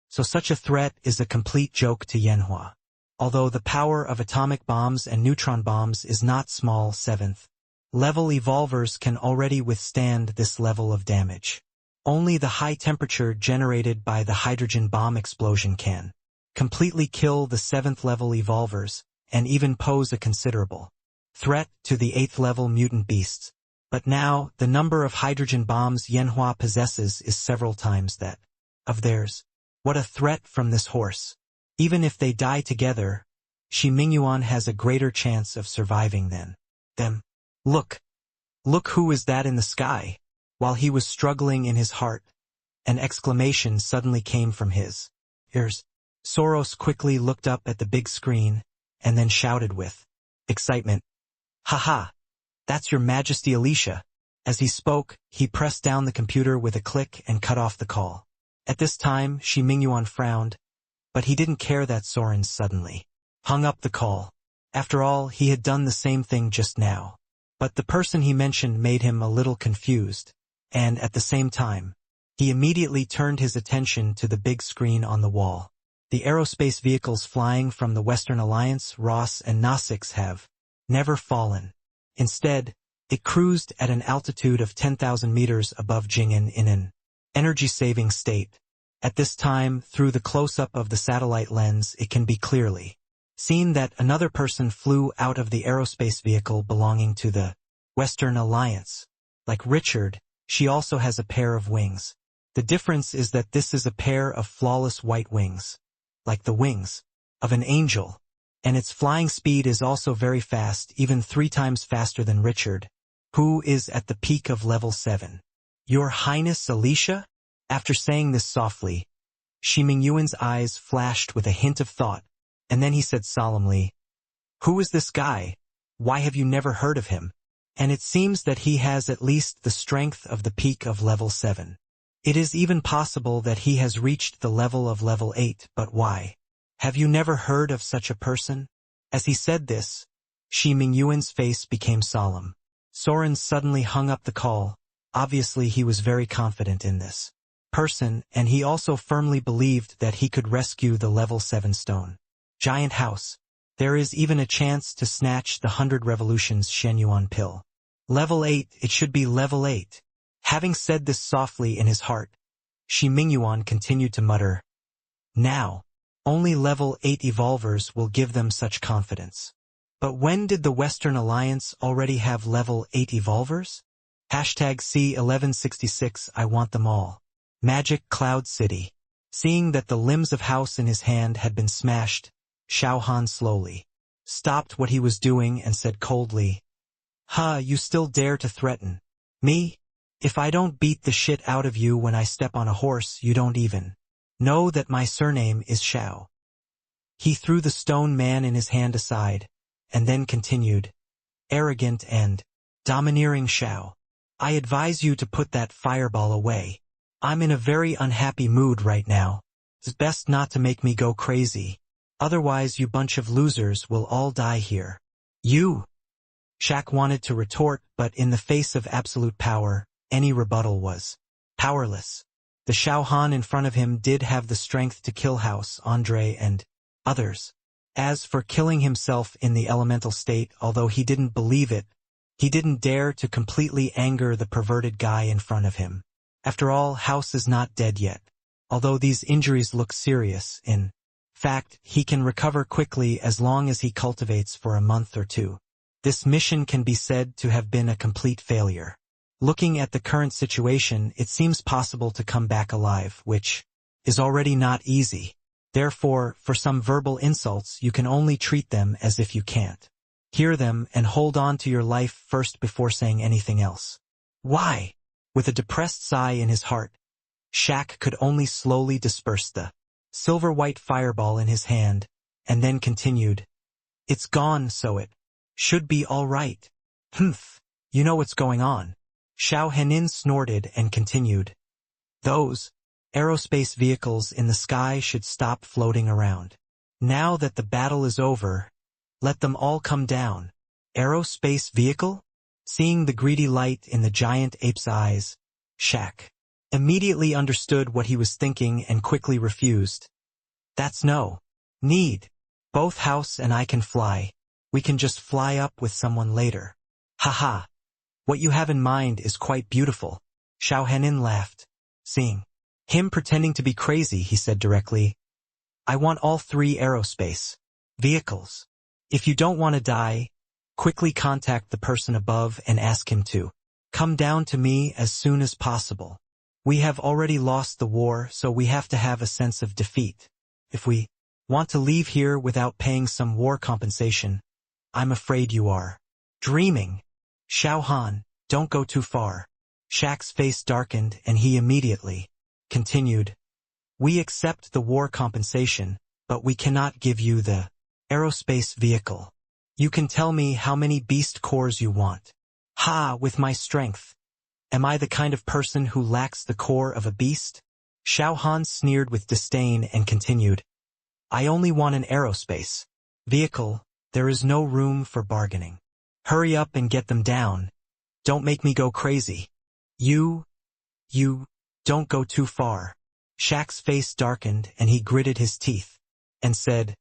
So such a threat is a complete joke to Yanhua. Although the power of atomic bombs and neutron bombs is not small, 7th level evolvers can already withstand this level of damage. Only the high temperature generated by the hydrogen bomb explosion can completely kill the 7th level evolvers and even pose a considerable threat to the 8th level mutant beasts. But now, the number of hydrogen bombs Yanhua possesses is several times that of theirs. What a threat from this horse. Even if they die together, Shi Mingyuan has a greater chance of surviving than them. Look who is that in the sky? While he was struggling in his heart, an exclamation suddenly came from his ears. Soros quickly looked up at the big screen, and then shouted with excitement, "Haha! That's Your Majesty Alicia." As he spoke, he pressed down the computer with a click and cut off the call. At this time, Shi Mingyuan frowned, but he didn't care that Soren suddenly hung up the call. After all, he had done the same thing just now. But the person he mentioned made him a little confused, and at the same time, he immediately turned his attention to the big screen on the wall. The aerospace vehicles flying from the Western Alliance, Ross and Nosix have never fallen. Instead, it cruised at an altitude of 10,000 meters above Jing'an in an energy-saving state. At this time, through the close-up of the satellite lens, it can be clearly seen that another person flew out of the aerospace vehicle belonging to the Western Alliance. Like Richard, she also has a pair of wings. The difference is that this is a pair of flawless white wings, like the wings of an angel, and its flying speed is also very fast, even 3 times faster than Richard, who is at the peak of level 7. Your Highness Alicia? After saying this softly, Shi Mingyuan's eyes flashed with a hint of thought, and then he said solemnly, "Who is this guy? Why have you never heard of him? And it seems that he has at least the strength of the peak of level 7. It is even possible that he has reached the level of level 8, but why? Have you never heard of such a person?" As he said this, Shi Mingyuan's face became solemn. Soren suddenly hung up the call. Obviously he was very confident in this person, and he also firmly believed that he could rescue the level 7 stone giant house. There is even a chance to snatch the 100 revolutions Shenyuan pill. Level 8, it should be level 8. Having said this softly in his heart, Shi Mingyuan continued to mutter, "Now, only level 8 evolvers will give them such confidence. But when did the Western Alliance already have level 8 evolvers? #C1166 I want them all. Magic Cloud City. Seeing that the limbs of house in his hand had been smashed, Xiao Han slowly stopped what he was doing and said coldly, "Ha, you still dare to threaten me? If I don't beat the shit out of you when I step on a horse, you don't even know that my surname is Xiao." He threw the stone man in his hand aside, and then continued, "Arrogant and domineering Xiao, I advise you to put that fireball away. I'm in a very unhappy mood right now. It's best not to make me go crazy. Otherwise you bunch of losers will all die here." "You?" Shaq wanted to retort, but in the face of absolute power, any rebuttal was powerless. The Xiao Han in front of him did have the strength to kill House, Andre, and others. As for killing himself in the elemental state, although he didn't believe it, he didn't dare to completely anger the perverted guy in front of him. After all, House is not dead yet. Although these injuries look serious, in fact, he can recover quickly as long as he cultivates for a month or two. This mission can be said to have been a complete failure. Looking at the current situation, it seems possible to come back alive, which is already not easy. Therefore, for some verbal insults, you can only treat them as if you can't hear them and hold on to your life first before saying anything else. Why? With a depressed sigh in his heart, Shaq could only slowly disperse the silver-white fireball in his hand, and then continued, "It's gone, so it should be all right." "Humph, you know what's going on." Xiao Hanin snorted and continued, "Those aerospace vehicles in the sky should stop floating around. Now that the battle is over, let them all come down." "Aerospace vehicle?" Seeing the greedy light in the giant ape's eyes, Shaq immediately understood what he was thinking and quickly refused. "That's no need. Both House and I can fly. We can just fly up with someone later." "Haha. What you have in mind is quite beautiful." Xiao Hanin laughed. Seeing him pretending to be crazy, he said directly, "I want all 3 aerospace vehicles. If you don't want to die, quickly contact the person above and ask him to come down to me as soon as possible. We have already lost the war, so we have to have a sense of defeat. If we want to leave here without paying some war compensation, I'm afraid you are dreaming." "Xiao Han, don't go too far." Shaq's face darkened and he immediately continued, "We accept the war compensation, but we cannot give you the aerospace vehicle. You can tell me how many beast cores you want." "Ha, with my strength. Am I the kind of person who lacks the core of a beast?" Xiao Han sneered with disdain and continued, "I only want an aerospace vehicle. There is no room for bargaining. Hurry up and get them down. Don't make me go crazy." You, don't go too far." Shaq's face darkened and he gritted his teeth and said,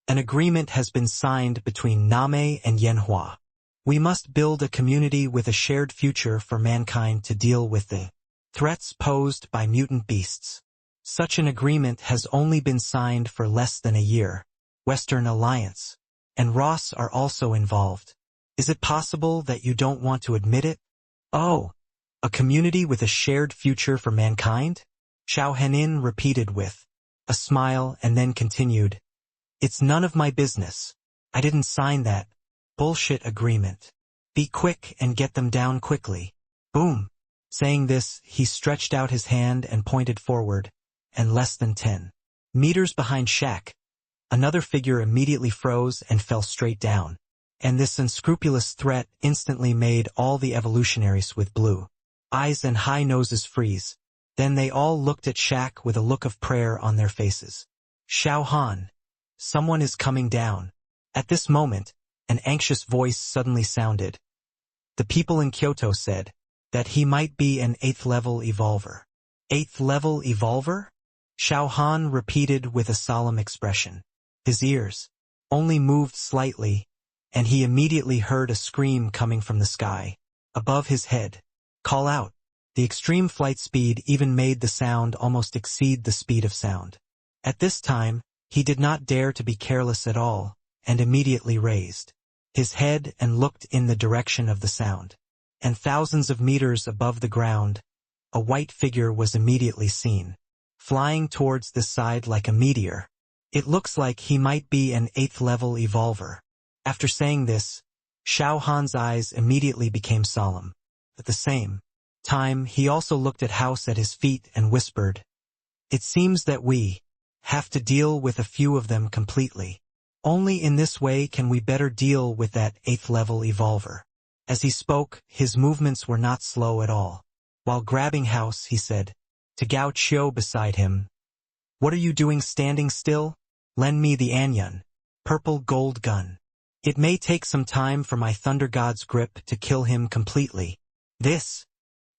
"An agreement has been signed between Name and Yanhua. We must build a community with a shared future for mankind to deal with the threats posed by mutant beasts. Such an agreement has only been signed for less than a year. Western Alliance and Ross are also involved. Is it possible that you don't want to admit it?" "Oh, a community with a shared future for mankind?" Xiao Hanin repeated with a smile and then continued, "It's none of my business. I didn't sign that bullshit agreement. Be quick and get them down quickly." Boom. Saying this, he stretched out his hand and pointed forward, and less than 10 meters behind Shaq, another figure immediately froze and fell straight down. And this unscrupulous threat instantly made all the evolutionaries with blue eyes and high noses freeze. Then they all looked at Shaq with a look of prayer on their faces. "Xiao Han, someone is coming down." At this moment, an anxious voice suddenly sounded. The people in Kyoto said that he might be an 8th-level evolver. 8th-level evolver? Xiao Han repeated with a solemn expression. His ears only moved slightly, and he immediately heard a scream coming from the sky above his head. "Call out." The extreme flight speed even made the sound almost exceed the speed of sound. At this time, he did not dare to be careless at all, and immediately raised his head and looked in the direction of the sound. And thousands of meters above the ground, a white figure was immediately seen, flying towards this side like a meteor. It looks like he might be an 8th level evolver. After saying this, Xiao Han's eyes immediately became solemn. At the same time, he also looked at House at his feet and whispered, "It seems that we have to deal with a few of them completely. Only in this way can we better deal with that 8th level evolver." As he spoke, his movements were not slow at all. While grabbing House, he said to Gao Qiu beside him, "What are you doing standing still? Lend me the Anyun, purple gold gun. It may take some time for my Thunder God's grip to kill him completely." This,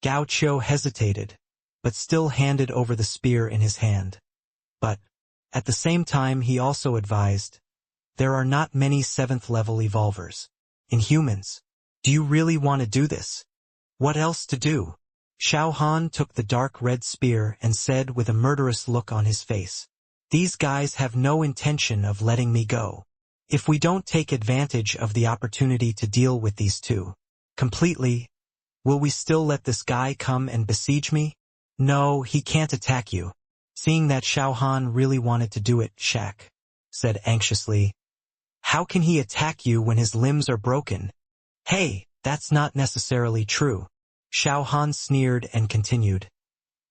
Gao Qiu hesitated, but still handed over the spear in his hand. But, at the same time he also advised, "There are not many 7th level evolvers in humans. Do you really want to do this? What else to do?" Xiao Han took the dark red spear and said with a murderous look on his face, "These guys have no intention of letting me go. If we don't take advantage of the opportunity to deal with these two completely, will we still let this guy come and besiege me? No, he can't attack you." Seeing that Xiao Han really wanted to do it, Shaq said anxiously, "How can he attack you when his limbs are broken?" "Hey, that's not necessarily true." Xiao Han sneered and continued,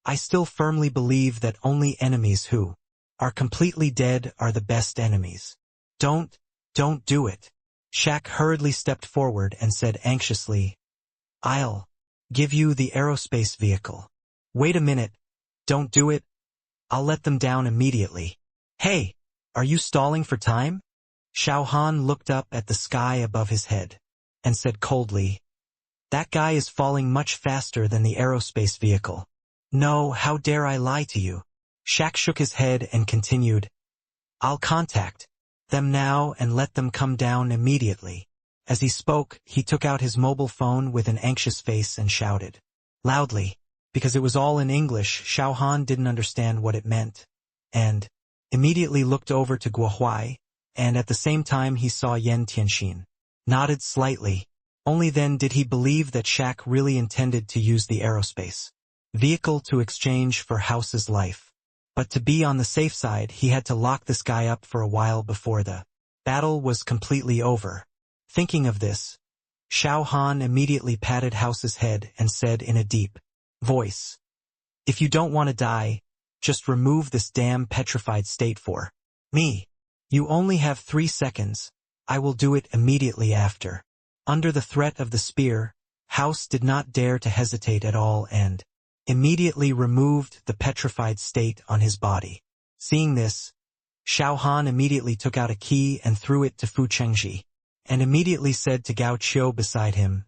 "I still firmly believe that only enemies who are completely dead are the best enemies. Don't do it." Shaq hurriedly stepped forward and said anxiously, "I'll give you the aerospace vehicle." "Wait a minute, don't do it. I'll let them down immediately." "Hey, are you stalling for time?" Xiao Han looked up at the sky above his head and said coldly, "That guy is falling much faster than the aerospace vehicle." "No, how dare I lie to you?" Shaq shook his head and continued, "I'll contact them now and let them come down immediately." As he spoke, he took out his mobile phone with an anxious face and shouted loudly. Because it was all in English, Xiao Han didn't understand what it meant, and immediately looked over to Guohuai, and at the same time he saw Yan Tianxin. Nodded slightly. Only then did he believe that Shaq really intended to use the aerospace vehicle to exchange for House's life. But to be on the safe side, he had to lock this guy up for a while before the battle was completely over. Thinking of this, Xiao Han immediately patted House's head and said in a deep voice, "If you don't want to die, just remove this damn petrified state for me. You only have 3 seconds. I will do it immediately after." Under the threat of the spear, House did not dare to hesitate at all and immediately removed the petrified state on his body. Seeing this, Xiao Han immediately took out a key and threw it to Fu Chengji, and immediately said to Gao Qiu beside him,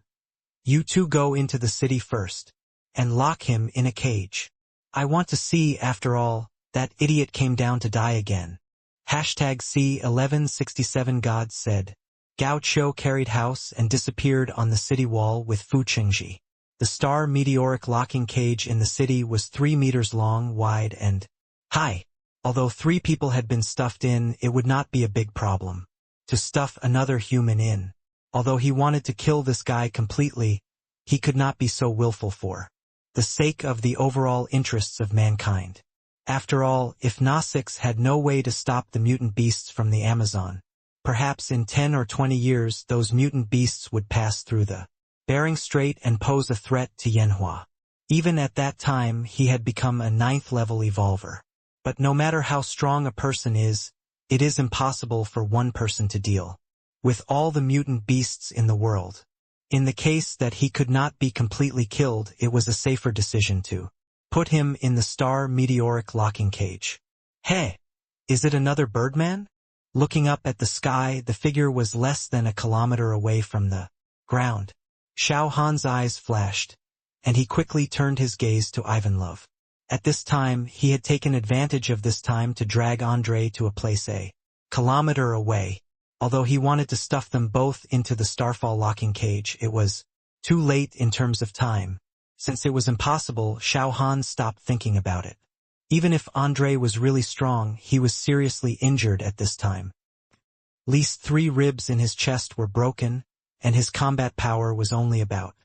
"You two go into the city first and lock him in a cage. I want to see, after all, that idiot came down to die again." #C1167 God said. Gao Qiu carried House and disappeared on the city wall with Fu Qingji. The star meteoric locking cage in the city was 3 meters long, wide, and high. Although 3 people had been stuffed in, it would not be a big problem to stuff another human in. Although he wanted to kill this guy completely, he could not be so willful for the sake of the overall interests of mankind. After all, if Nausicaa had no way to stop the mutant beasts from the Amazon, perhaps in 10 or 20 years those mutant beasts would pass through the Bering Strait and pose a threat to Yanhua. Even at that time he had become a 9th level evolver. But no matter how strong a person is, it is impossible for one person to deal with all the mutant beasts in the world. In the case that he could not be completely killed, it was a safer decision to put him in the star meteoric locking cage. "Hey, is it another Birdman?" Looking up at the sky, the figure was less than a kilometer away from the ground. Xiao Han's eyes flashed, and he quickly turned his gaze to Ivanlov. At this time, he had taken advantage of this time to drag Andrei to a place a kilometer away. Although he wanted to stuff them both into the starfall locking cage, it was too late in terms of time. Since it was impossible, Xiao Han stopped thinking about it. Even if Andrei was really strong, he was seriously injured at this time. At least 3 ribs in his chest were broken, and his combat power was only about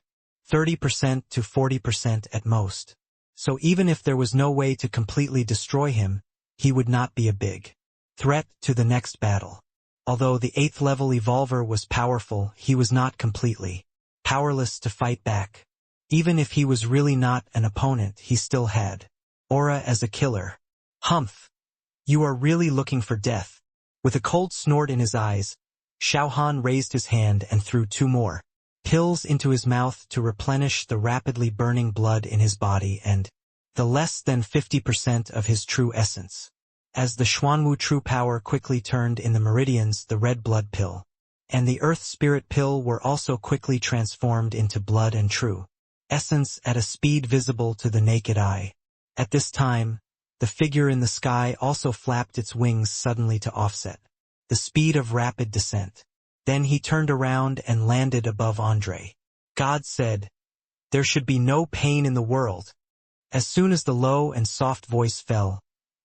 30% to 40% at most. So even if there was no way to completely destroy him, he would not be a big threat to the next battle. Although the 8th level evolver was powerful, he was not completely powerless to fight back. Even if he was really not an opponent, he still had aura as a killer. Humph! You are really looking for death. With a cold snort in his eyes, Xiao Han raised his hand and threw 2 more pills into his mouth to replenish the rapidly burning blood in his body and the less than 50% of his true essence. As the Xuanwu true power quickly turned in the meridians, the red blood pill and the earth spirit pill were also quickly transformed into blood and true essence at a speed visible to the naked eye. At this time, the figure in the sky also flapped its wings suddenly to offset the speed of rapid descent. Then he turned around and landed above Andre. God said, "There should be no pain in the world." As soon as the low and soft voice fell,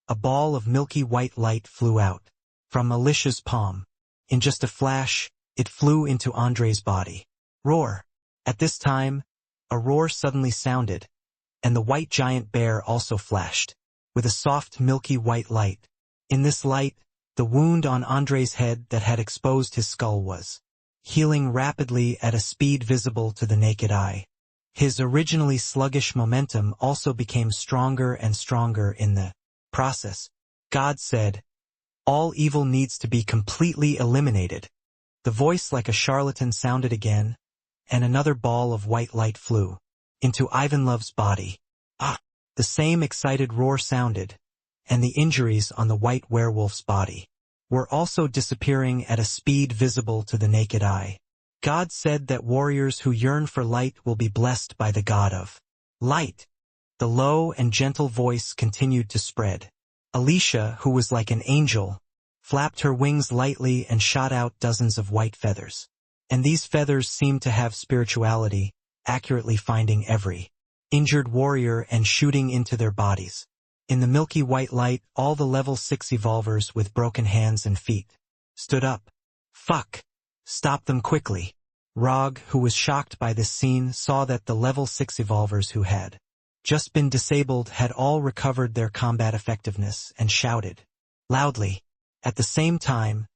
a ball of milky white light flew out from Alicia's palm. In just a flash, it flew into Andre's body. Roar! At this time, a roar suddenly sounded, and the white giant bear also flashed, with a soft milky white light. In this light, the wound on Andre's head that had exposed his skull was healing rapidly at a speed visible to the naked eye. His originally sluggish momentum also became stronger and stronger in the process. God said, "All evil needs to be completely eliminated." The voice like a charlatan sounded again, and another ball of white light flew into Ivanlov's body. Ah! The same excited roar sounded, and the injuries on the white werewolf's body were also disappearing at a speed visible to the naked eye. God said that warriors who yearn for light will be blessed by the God of light. The low and gentle voice continued to spread. Alicia, who was like an angel, flapped her wings lightly and shot out dozens of white feathers. And these feathers seemed to have spirituality, accurately finding every injured warrior and shooting into their bodies. In the milky white light, all the level 6 evolvers with broken hands and feet stood up. Fuck! Stop them quickly. Rog, who was shocked by this scene, saw that the level 6 evolvers who had just been disabled had all recovered their combat effectiveness and shouted loudly. At the same time,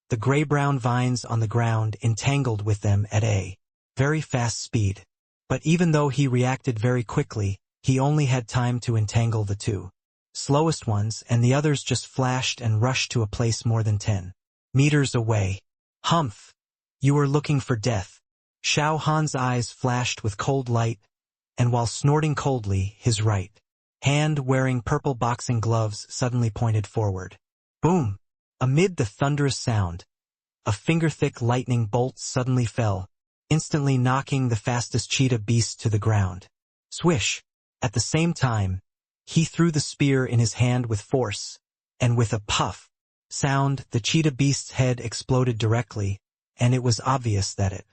the gray-brown vines on the ground entangled with them at a very fast speed. But even though he reacted very quickly, he only had time to entangle the 2 slowest ones, and the others just flashed and rushed to a place more than 10 meters away. Humph! You are looking for death. Xiao Han's eyes flashed with cold light, and while snorting coldly, his right hand wearing purple boxing gloves suddenly pointed forward. Boom! Amid the thunderous sound, a finger-thick lightning bolt suddenly fell, instantly knocking the fastest cheetah beast to the ground. Swish! At the same time, he threw the spear in his hand with force, and with a puff sound, the cheetah beast's head exploded directly, and it was obvious that it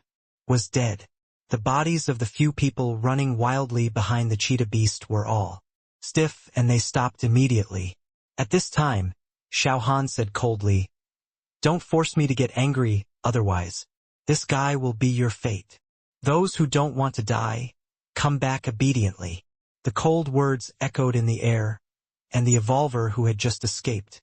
was dead. The bodies of the few people running wildly behind the cheetah beast were all stiff, and they stopped immediately. At this time, Xiao Han said coldly, "Don't force me to get angry, otherwise, this guy will be your fate. Those who don't want to die, come back obediently." The cold words echoed in the air, and the evolver who had just escaped,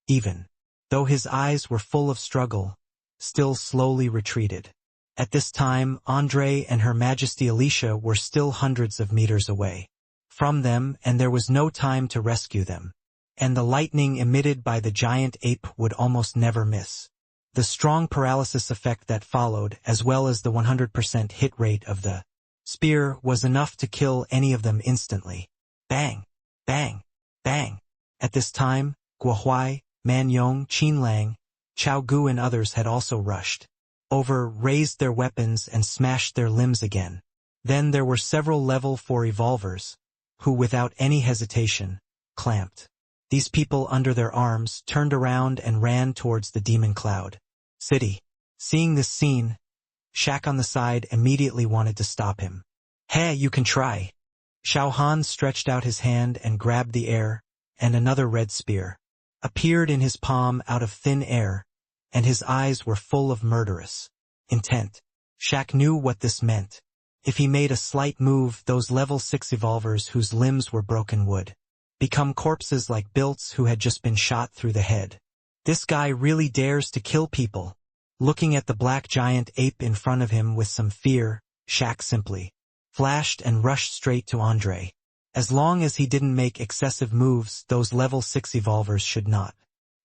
even though his eyes were full of struggle, still slowly retreated. At this time, Andre and Her Majesty Alicia were still hundreds of meters away from them, and there was no time to rescue them. And the lightning emitted by the giant ape would almost never miss. The strong paralysis effect that followed, as well as the 100% hit rate of the spear, was enough to kill any of them instantly. Bang! Bang! Bang! At this time, Guohuai, Man Yong, Qin Lang, Chao Gu and others had also rushed over, raised their weapons and smashed their limbs again. Then there were several level 4 evolvers, who without any hesitation, clamped these people under their arms, turned around and ran towards the demon cloud city. Seeing this scene, Shaq on the side immediately wanted to stop him. "Hey, you can try." Xiao Han stretched out his hand and grabbed the air, and another red spear appeared in his palm out of thin air, and his eyes were full of murderous intent. Shaq knew what this meant. If he made a slight move, those level 6 evolvers whose limbs were broken would become corpses like Bilts who had just been shot through the head. This guy really dares to kill people. Looking at the black giant ape in front of him with some fear, Shaq simply flashed and rushed straight to Andre. As long as he didn't make excessive moves, those level 6 evolvers should not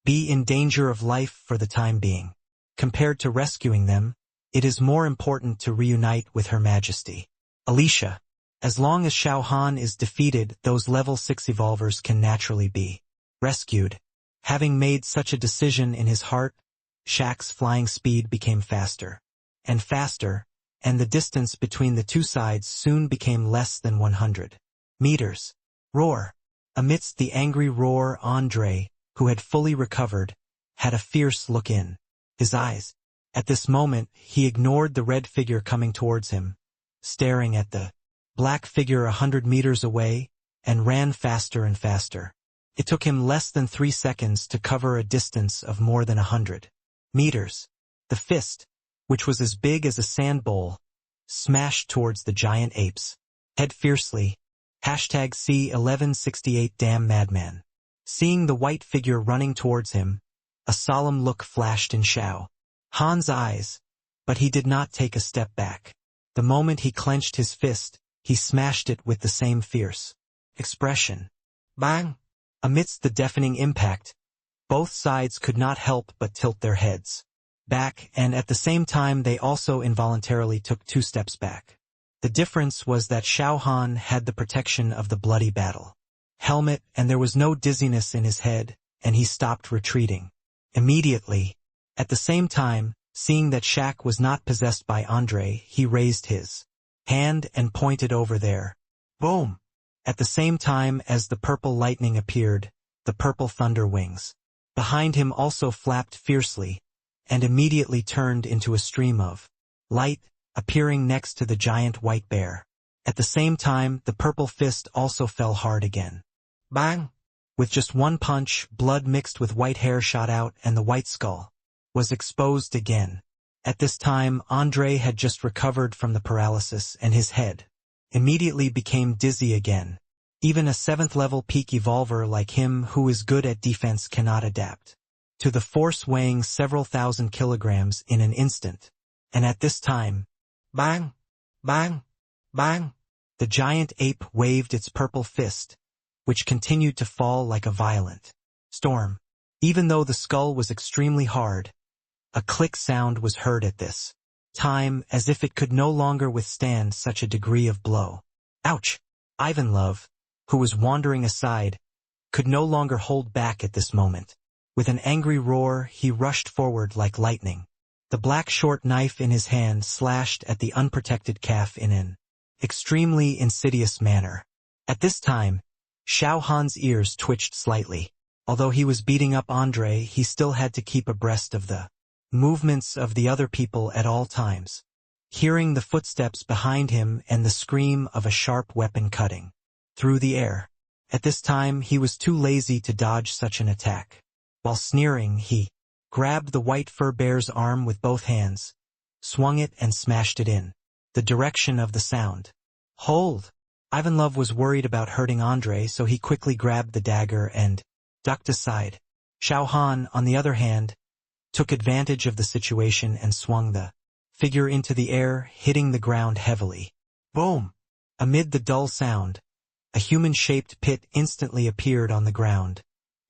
be in danger of life for the time being. Compared to rescuing them, it is more important to reunite with Her Majesty Alicia. As long as Xiao Han is defeated, those level 6 evolvers can naturally be rescued. Having made such a decision in his heart, Shaq's flying speed became faster and faster, and the distance between the two sides soon became less than 100 meters. Roar! Amidst the angry roar, Andre, who had fully recovered, had a fierce look in his eyes. At this moment, he ignored the red figure coming towards him, staring at the black figure 100 meters away, and ran faster and faster. It took him less than 3 seconds to cover a distance of more than 100 meters. The fist, which was as big as a sand bowl, smashed towards the giant ape's head fiercely. #C1168 Damn Madman. Seeing the white figure running towards him, a solemn look flashed in Xiao Han's eyes, but he did not take a step back. The moment he clenched his fist, he smashed it with the same fierce expression. Bang! Amidst the deafening impact, both sides could not help but tilt their heads back, and at the same time they also involuntarily took 2 steps back. The difference was that Xiao Han had the protection of the bloody battle helmet, and there was no dizziness in his head, and he stopped retreating immediately. At the same time, seeing that Shaq was not possessed by Andre, he raised his hand and pointed over there. Boom! At the same time as the purple lightning appeared, the purple thunder wings behind him also flapped fiercely, and immediately turned into a stream of light, appearing next to the giant white bear. At the same time, the purple fist also fell hard again. Bang! With just one punch, blood mixed with white hair shot out, and the white skull was exposed again. At this time, Andre had just recovered from the paralysis, and his head immediately became dizzy again. Even a 7th level peak evolver like him who is good at defense cannot adapt to the force weighing several thousand kilograms in an instant. And at this time, bang! Bang! Bang! The giant ape waved its purple fist, which continued to fall like a violent storm. Even though the skull was extremely hard, a click sound was heard at this time, as if it could no longer withstand such a degree of blow. Ouch! Ivanlove, who was wandering aside, could no longer hold back at this moment. With an angry roar, he rushed forward like lightning. The black short knife in his hand slashed at the unprotected calf in an extremely insidious manner. At this time, Xiao Han's ears twitched slightly. Although he was beating up Andre, he still had to keep abreast of the movements of the other people at all times. Hearing the footsteps behind him and the scream of a sharp weapon cutting through the air. At this time, he was too lazy to dodge such an attack. While sneering, he grabbed the white fur bear's arm with both hands, swung it and smashed it in the direction of the sound. Hold! Ivanlove was worried about hurting Andre, so he quickly grabbed the dagger and ducked aside. Xiao Han, on the other hand, took advantage of the situation and swung the figure into the air, hitting the ground heavily. Boom! Amid the dull sound, a human-shaped pit instantly appeared on the ground,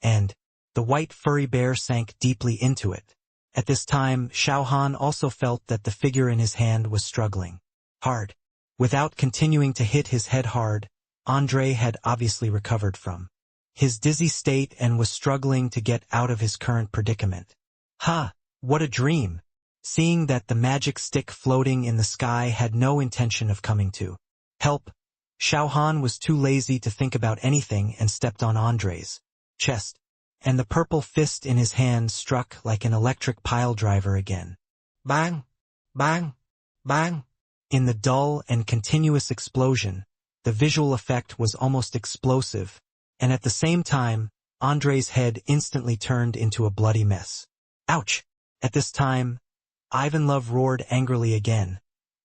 and the white furry bear sank deeply into it. At this time, Xiao Han also felt that the figure in his hand was struggling hard. Without continuing to hit his head hard, Andre had obviously recovered from his dizzy state and was struggling to get out of his current predicament. Ha! What a dream! Seeing that the magic stick floating in the sky had no intention of coming to help, Xiao Han was too lazy to think about anything and stepped on Andre's chest, and the purple fist in his hand struck like an electric pile driver again. Bang! Bang! Bang! In the dull and continuous explosion, the visual effect was almost explosive, and at the same time, Andre's head instantly turned into a bloody mess. Ouch! At this time, Ivanlove roared angrily again,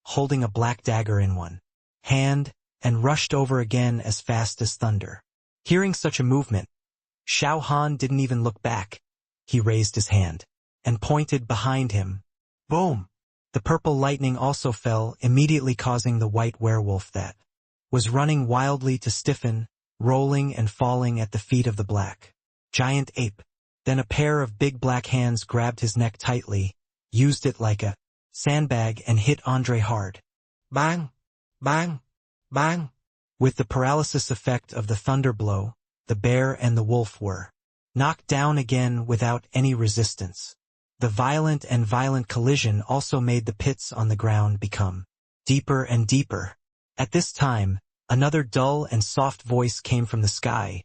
holding a black dagger in one hand, and rushed over again as fast as thunder. Hearing such a movement, Xiao Han didn't even look back. He raised his hand and pointed behind him. Boom! The purple lightning also fell, immediately causing the white werewolf that was running wildly to stiffen, rolling and falling at the feet of the black giant ape. Then a pair of big black hands grabbed his neck tightly, used it like a sandbag, and hit Andre hard. Bang! Bang! Bang! With the paralysis effect of the thunder blow, the bear and the wolf were knocked down again without any resistance. The violent collision also made the pits on the ground become deeper and deeper. At this time, another dull and soft voice came from the sky.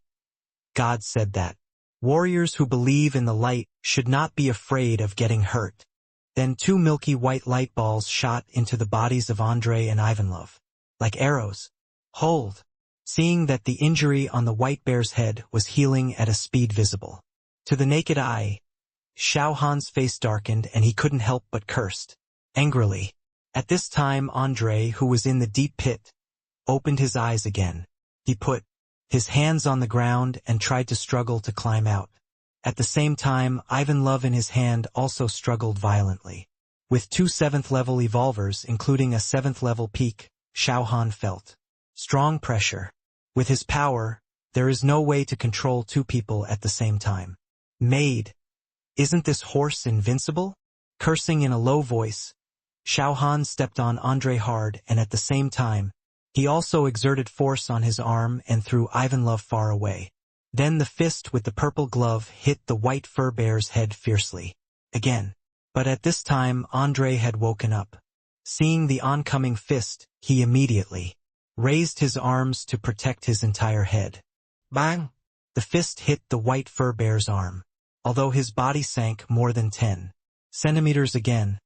God said that warriors who believe in the light should not be afraid of getting hurt. Then 2 milky white light balls shot into the bodies of Andre and Ivanlov, like arrows. Hold! Seeing that the injury on the white bear's head was healing at a speed visible to the naked eye, Xiao Han's face darkened and he couldn't help but cursed angrily. At this time Andre, who was in the deep pit, opened his eyes again. He put his hands on the ground and tried to struggle to climb out. At the same time, Ivanlov in his hand also struggled violently. With 2 7th-level evolvers, including a 7th-level peak, Xiao Han felt strong pressure. With his power, there is no way to control 2 people at the same time. Maid! Isn't this horse invincible? Cursing in a low voice, Xiao Han stepped on Andre hard, and at the same time, he also exerted force on his arm and threw Ivanlov far away. Then the fist with the purple glove hit the white fur bear's head fiercely. Again. But at this time Andre had woken up. Seeing the oncoming fist, he immediately raised his arms to protect his entire head. Bang! The fist hit the white fur bear's arm. Although his body sank more than 10 centimeters again,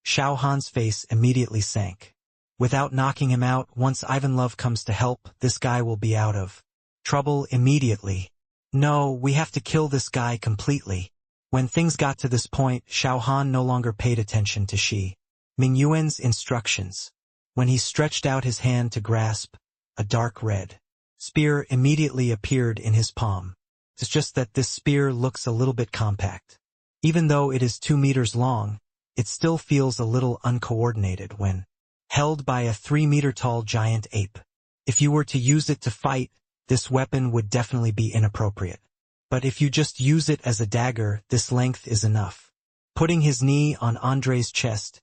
Xiao Han's face immediately sank. Without knocking him out, once Ivanlov comes to help, this guy will be out of trouble immediately. No, we have to kill this guy completely. When things got to this point, Xiao Han no longer paid attention to Shi Mingyuan's instructions. When he stretched out his hand to grasp, a dark red spear immediately appeared in his palm. It's just that this spear looks a little bit compact. Even though it is 2 meters long, it still feels a little uncoordinated when held by a 3-meter-tall giant ape. If you were to use it to fight, this weapon would definitely be inappropriate. But if you just use it as a dagger, this length is enough. Putting his knee on Andre's chest,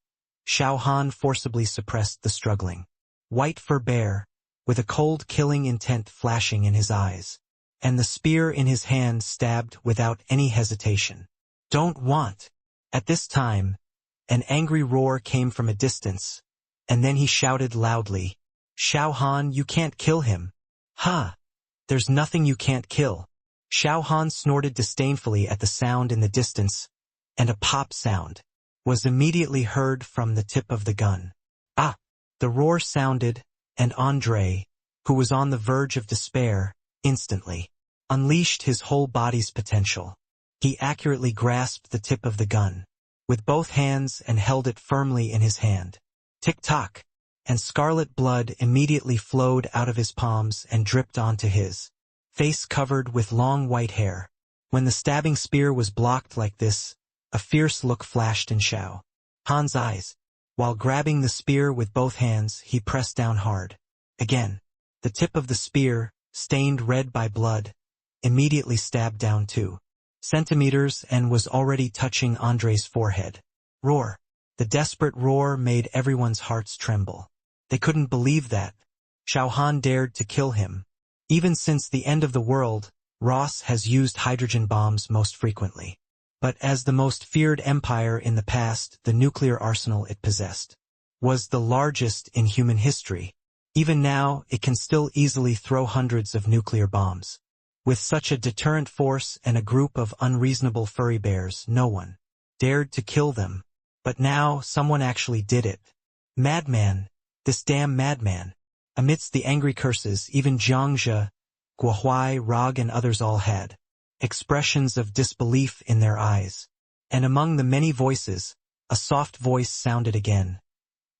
Xiao Han forcibly suppressed the struggling white fur bear, with a cold killing intent flashing in his eyes, and the spear in his hand stabbed without any hesitation. Don't want! At this time, an angry roar came from a distance, and then he shouted loudly, Xiao Han, you can't kill him. Ha! There's nothing you can't kill. Xiao Han snorted disdainfully at the sound in the distance, and a pop sound was immediately heard from the tip of the gun. Ah! The roar sounded, and Andre, who was on the verge of despair, instantly unleashed his whole body's potential. He accurately grasped the tip of the gun with both hands and held it firmly in his hand. Tick-tock! And scarlet blood immediately flowed out of his palms and dripped onto his face covered with long white hair. When the stabbing spear was blocked like this, a fierce look flashed in Xiao Han's eyes. While grabbing the spear with both hands, he pressed down hard. Again, the tip of the spear, stained red by blood, immediately stabbed down 2 centimeters and was already touching Andre's forehead. Roar! The desperate roar made everyone's hearts tremble. They couldn't believe that Xiao Han dared to kill him. Even since the end of the world, Ross has used hydrogen bombs most frequently. But as the most feared empire in the past, the nuclear arsenal it possessed was the largest in human history. Even now, it can still easily throw hundreds of nuclear bombs. With such a deterrent force and a group of unreasonable furry bears, no one dared to kill them. But now, someone actually did it. Madman! This damn madman! Amidst the angry curses, even Jiangzhe, Guohuai, Rog and others all had expressions of disbelief in their eyes. And among the many voices, a soft voice sounded again.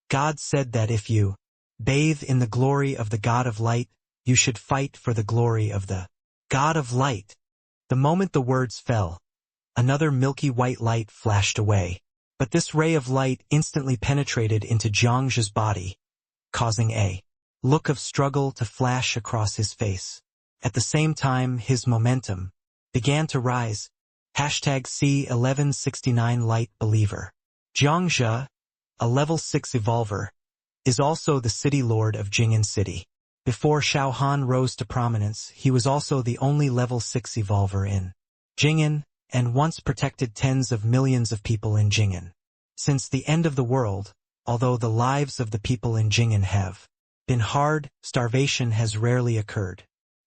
God said that if you bathe in the glory of the God of light, you should fight for the glory of the God of light. The moment the words fell, another milky white light flashed away. But this ray of light instantly penetrated into Jiangzhe's body, causing a look of struggle to flash across his face. At the same time, his momentum began to rise. C1169 Light Believer. Jiangzhe, a level 6 evolver, is also the city lord of Jing'an City. Before Xiao Han rose to prominence, he was also the only level 6 evolver in Jing'an, and once protected tens of millions of people in Jing'an. Since the end of the world, although the lives of the people in Jing'an have been hard, starvation has rarely occurred.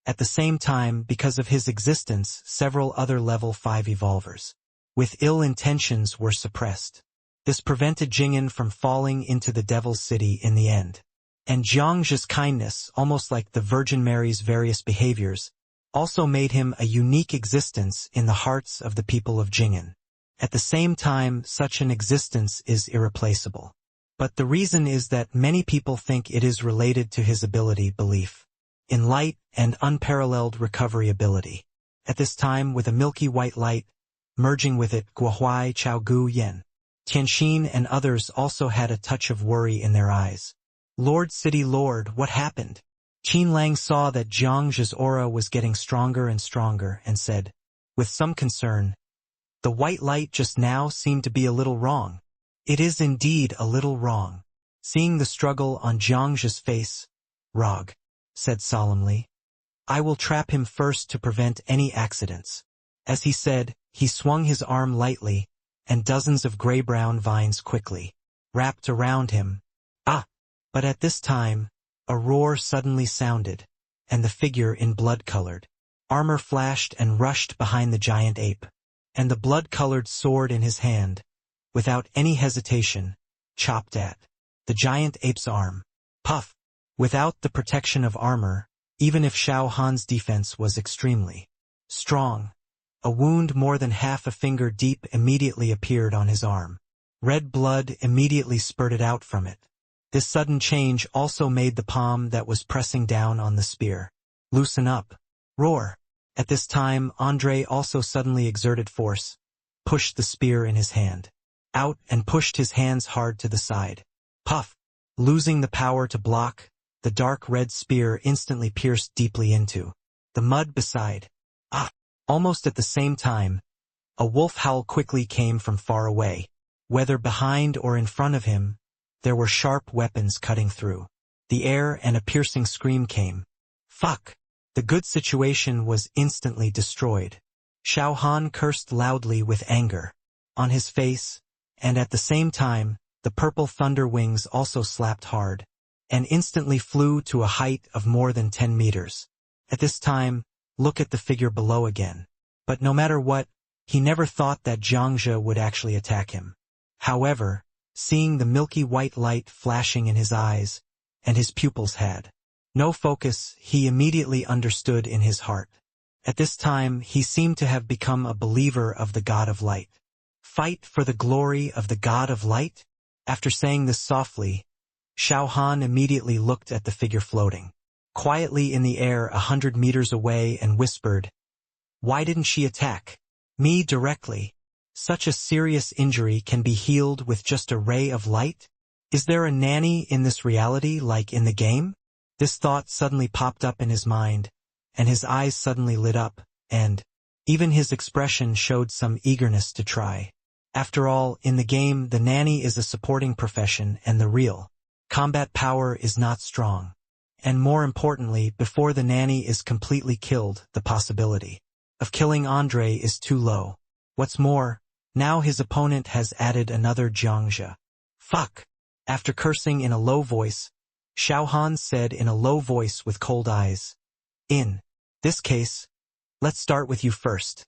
At the same time, because of his existence, several other level 5 evolvers with ill intentions were suppressed. This prevented Jing'an from falling into the Devil's City in the end. And Jiangzhe's kindness, almost like the Virgin Mary's various behaviors, also made him a unique existence in the hearts of the people of Jing'an. At the same time, such an existence is irreplaceable. But the reason is that many people think it is related to his belief in light and unparalleled recovery ability. At this time, with a milky white light merging with it, Guohuai, Chaogu Yen, Tianxin and others also had a touch of worry in their eyes. Lord City Lord, what happened? Qin Lang saw that Jiangzhe's aura was getting stronger and stronger and said, with some concern, the white light just now seemed to be a little wrong. It is indeed a little wrong. Seeing the struggle on Jiangzhe's face, Rog said solemnly, I will trap him first to prevent any accidents. As he said, he swung his arm lightly, and dozens of gray-brown vines quickly wrapped around him. But at this time, a roar suddenly sounded, and the figure in blood-colored armor flashed and rushed behind the giant ape, and the blood-colored sword in his hand, without any hesitation, chopped at the giant ape's arm. Puff! Without the protection of armor, even if Xiao Han's defense was extremely strong, a wound more than half a finger deep immediately appeared on his arm. Red blood immediately spurted out from it. This sudden change also made the palm that was pressing down on the spear loosen up. Roar! At this time, Andre also suddenly exerted force, pushed the spear in his hand out and pushed his hands hard to the side. Puff! Losing the power to block, the dark red spear instantly pierced deeply into the mud beside. Almost at the same time, a wolf howl quickly came from far away. Whether behind or in front of him, there were sharp weapons cutting through the air and a piercing scream came. Fuck! The good situation was instantly destroyed. Xiao Han cursed loudly with anger on his face, and at the same time, the purple thunder wings also slapped hard, and instantly flew to a height of more than 10 meters. At this time, look at the figure below again. But no matter what, he never thought that Jiangzhe would actually attack him. However, seeing the milky white light flashing in his eyes, and his pupils had no focus, he immediately understood in his heart. At this time, he seemed to have become a believer of the God of Light. Fight for the glory of the God of Light? After saying this softly, Xiao Han immediately looked at the figure floating quietly in the air 100 meters away and whispered, Why didn't she attack me directly? Such a serious injury can be healed with just a ray of light? Is there a nanny in this reality like in the game? This thought suddenly popped up in his mind, and his eyes suddenly lit up, and even his expression showed some eagerness to try. After all, in the game, the nanny is a supporting profession and the real combat power is not strong. And more importantly, before the nanny is completely killed, the possibility of killing Andre is too low. What's more, now his opponent has added another Jiangzhe. Fuck! After cursing in a low voice, Xiao Han said in a low voice with cold eyes, In this case, let's start with you first.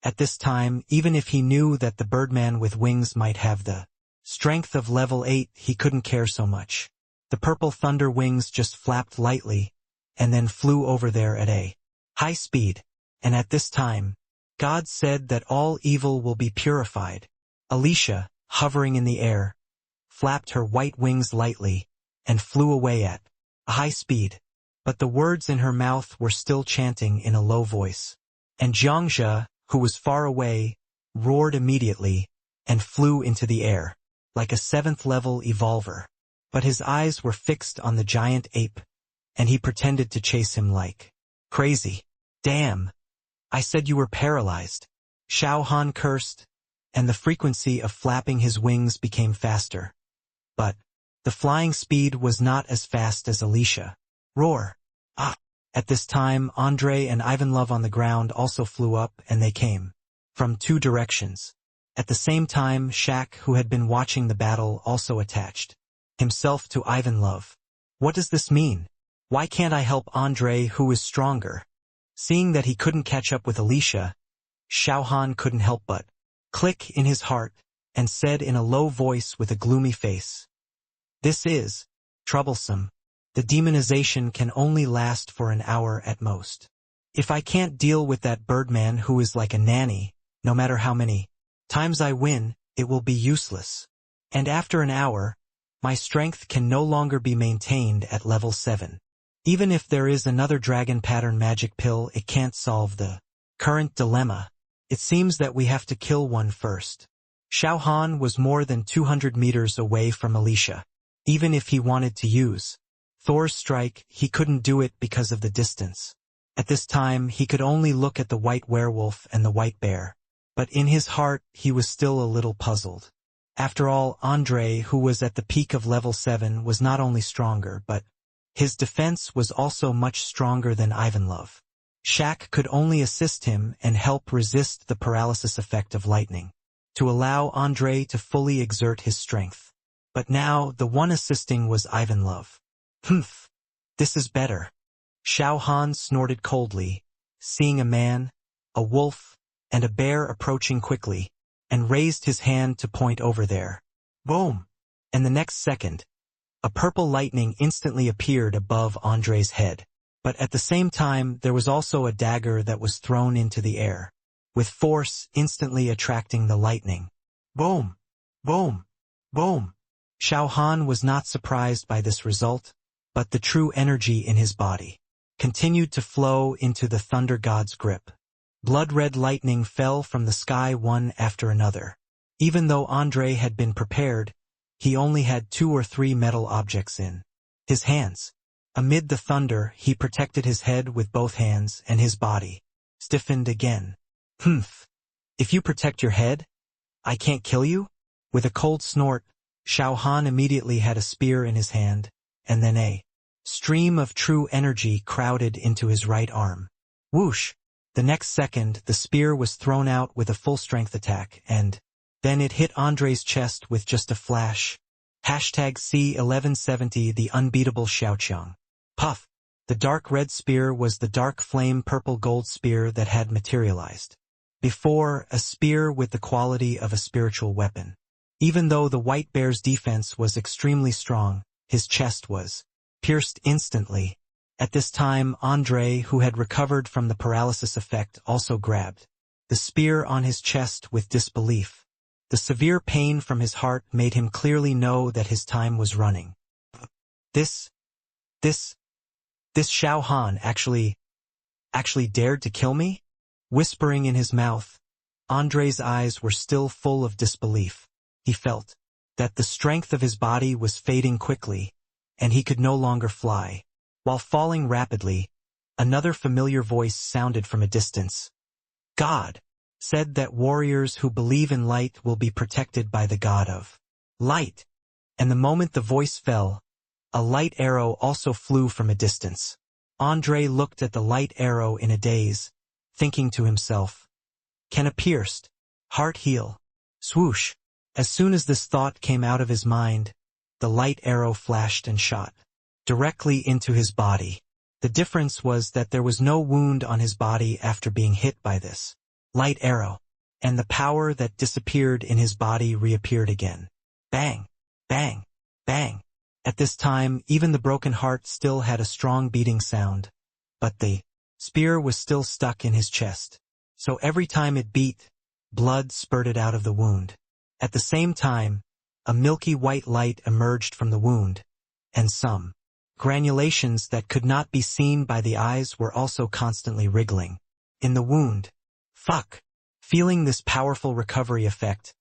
At this time, even if he knew that the birdman with wings might have the strength of level 8, he couldn't care so much. The purple thunder wings just flapped lightly, and then flew over there at a high speed. And at this time, God said that all evil will be purified. Alicia, hovering in the air, flapped her white wings lightly, and flew away at a high speed. But the words in her mouth were still chanting in a low voice. And Jiangxia, who was far away, roared immediately, and flew into the air, like a 7th-level evolver. But his eyes were fixed on the giant ape, and he pretended to chase him like crazy. Damn! I said you were paralyzed. Xiao Han cursed, and the frequency of flapping his wings became faster. But the flying speed was not as fast as Alicia. Roar! Ah! At this time, Andre and Ivanlov on the ground also flew up, and they came from 2 directions. At the same time, Shaq, who had been watching the battle, also attached himself to Ivanlov. What does this mean? Why can't I help Andre, who is stronger? Seeing that he couldn't catch up with Alicia, Xiao Han couldn't help but click in his heart, and said in a low voice with a gloomy face, "This is troublesome. The demonization can only last for an hour at most. If I can't deal with that birdman who is like a nanny, no matter how many times I win, it will be useless. And after an hour, my strength can no longer be maintained at level 7. Even if there is another dragon pattern magic pill, it can't solve the current dilemma. It seems that we have to kill one first." Xiao Han was more than 200 meters away from Alicia. Even if he wanted to use Thor's strike, he couldn't do it because of the distance. At this time, he could only look at the white werewolf and the white bear. But in his heart, he was still a little puzzled. After all, Andre, who was at the peak of level 7, was not only stronger, but his defense was also much stronger than Ivanlov. Shaq could only assist him and help resist the paralysis effect of lightning, to allow Andre to fully exert his strength. But now, the one assisting was Ivanlov. Humph! This is better. Xiao Han snorted coldly, seeing a man, a wolf, and a bear approaching quickly, and raised his hand to point over there. Boom! And the next second, a purple lightning instantly appeared above Andre's head. But at the same time, there was also a dagger that was thrown into the air, with force instantly attracting the lightning. Boom! Boom! Boom! Xiao Han was not surprised by this result, but the true energy in his body continued to flow into the thunder god's grip. Blood-red lightning fell from the sky one after another. Even though Andre had been prepared, he only had 2 or 3 metal objects in his hands. Amid the thunder, he protected his head with both hands, and his body stiffened again. Humph! If you protect your head, I can't kill you? With a cold snort, Xiao Han immediately had a spear in his hand, and then a stream of true energy crowded into his right arm. Whoosh! The next second, the spear was thrown out with a full-strength attack, and then it hit Andre's chest with just a flash. #C1170 The Unbeatable Xiaoqiang. Puff! The dark red spear was the dark flame purple gold spear that had materialized before, a spear with the quality of a spiritual weapon. Even though the white bear's defense was extremely strong, his chest was pierced instantly. At this time, Andre, who had recovered from the paralysis effect, also grabbed the spear on his chest with disbelief. The severe pain from his heart made him clearly know that his time was running. This Xiao Han actually dared to kill me? Whispering in his mouth, Andre's eyes were still full of disbelief. He felt that the strength of his body was fading quickly, and he could no longer fly. While falling rapidly, another familiar voice sounded from a distance. God said that warriors who believe in light will be protected by the god of light. And the moment the voice fell, a light arrow also flew from a distance. Andre looked at the light arrow in a daze, thinking to himself, "Can a pierced heart heal?" Swoosh! As soon as this thought came out of his mind, the light arrow flashed and shot directly into his body. The difference was that there was no wound on his body after being hit by this light arrow, and the power that disappeared in his body reappeared again. Bang! Bang! Bang! At this time, even the broken heart still had a strong beating sound, but the spear was still stuck in his chest. So every time it beat, blood spurted out of the wound. At the same time, a milky white light emerged from the wound, and some granulations that could not be seen by the eyes were also constantly wriggling in the wound. Fuck! Feeling this powerful recovery effect,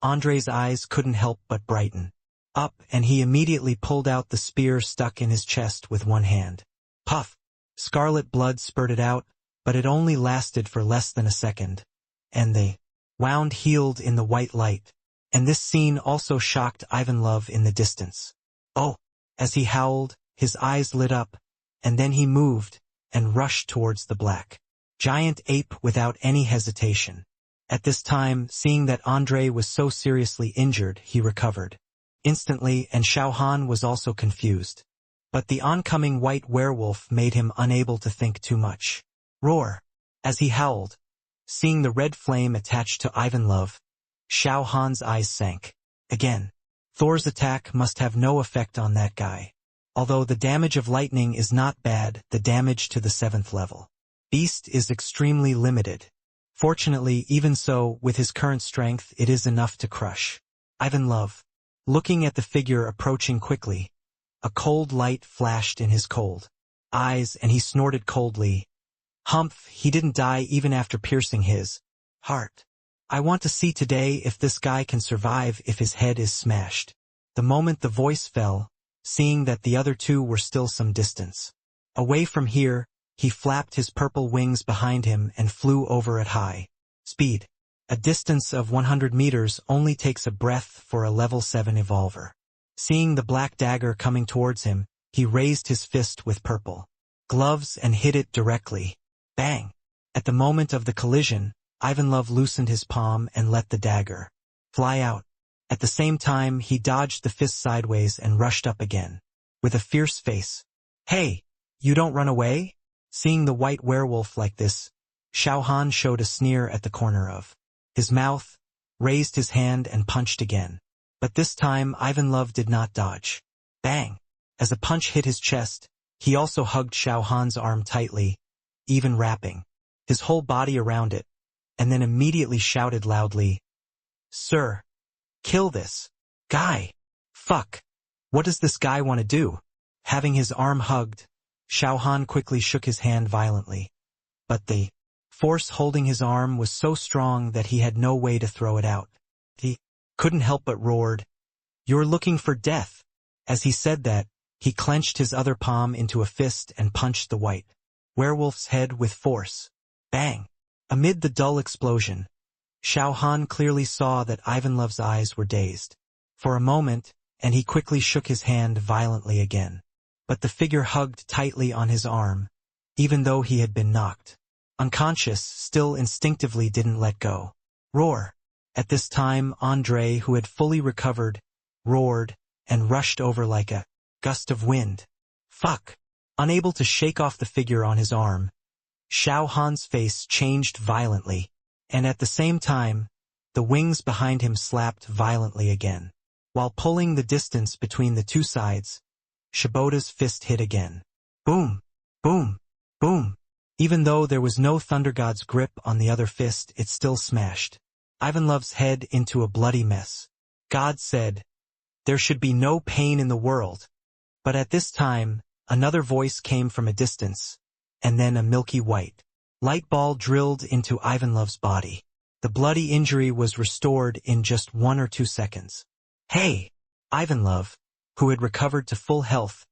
Andre's eyes couldn't help but brighten up, and he immediately pulled out the spear stuck in his chest with one hand. Puff! Scarlet blood spurted out, but it only lasted for less than a second, and the wound healed in the white light. And this scene also shocked Ivanlov in the distance. Oh! As he howled, his eyes lit up, and then he moved and rushed towards the black giant ape without any hesitation. At this time, seeing that Andre was so seriously injured, he recovered instantly, and Xiao Han was also confused. But the oncoming white werewolf made him unable to think too much. Roar! As he howled, seeing the red flame attached to Ivanlov, Xiao Han's eyes sank. Again, Thor's attack must have no effect on that guy. Although the damage of lightning is not bad, the damage to the 7th level beast is extremely limited. Fortunately, even so, with his current strength, it is enough to crush Ivanlov. Looking at the figure approaching quickly, a cold light flashed in his cold eyes, and he snorted coldly. Humph, he didn't die even after piercing his heart. I want to see today if this guy can survive if his head is smashed. The moment the voice fell, seeing that the other two were still some distance away from here, he flapped his purple wings behind him and flew over at high speed. A distance of 100 meters only takes a breath for a level 7 evolver. Seeing the black dagger coming towards him, he raised his fist with purple gloves and hit it directly. Bang! At the moment of the collision, Ivanlov loosened his palm and let the dagger fly out. At the same time, he dodged the fist sideways and rushed up again with a fierce face. Hey! You don't run away? Seeing the white werewolf like this, Xiao Han showed a sneer at the corner of his mouth, raised his hand and punched again. But this time Ivanlov did not dodge. Bang! As a punch hit his chest, he also hugged Xiao Han's arm tightly, even wrapping his whole body around it, and then immediately shouted loudly, "Sir! Kill this guy! Fuck! What does this guy want to do?" Having his arm hugged, Xiao Han quickly shook his hand violently. But the force holding his arm was so strong that he had no way to throw it out. He couldn't help but roared, "You're looking for death!" As he said that, he clenched his other palm into a fist and punched the white werewolf's head with force. Bang! Amid the dull explosion, Xiao Han clearly saw that Ivanlov's eyes were dazed for a moment, and he quickly shook his hand violently again. But the figure hugged tightly on his arm, even though he had been knocked unconscious, still instinctively didn't let go. Roar! At this time, Andre, who had fully recovered, roared and rushed over like a gust of wind. Fuck! Unable to shake off the figure on his arm, Xiao Han's face changed violently, and at the same time, the wings behind him slapped violently again. While pulling the distance between the two sides, Shibota's fist hit again. Boom! Boom! Boom! Even though there was no Thunder God's grip on the other fist, it still smashed Ivanlov's head into a bloody mess. God said, "There should be no pain in the world." But at this time, another voice came from a distance, and then a milky white light ball drilled into Ivanlov's body. The bloody injury was restored in just 1 or 2 seconds. Hey! Ivanlov, who had recovered to full health,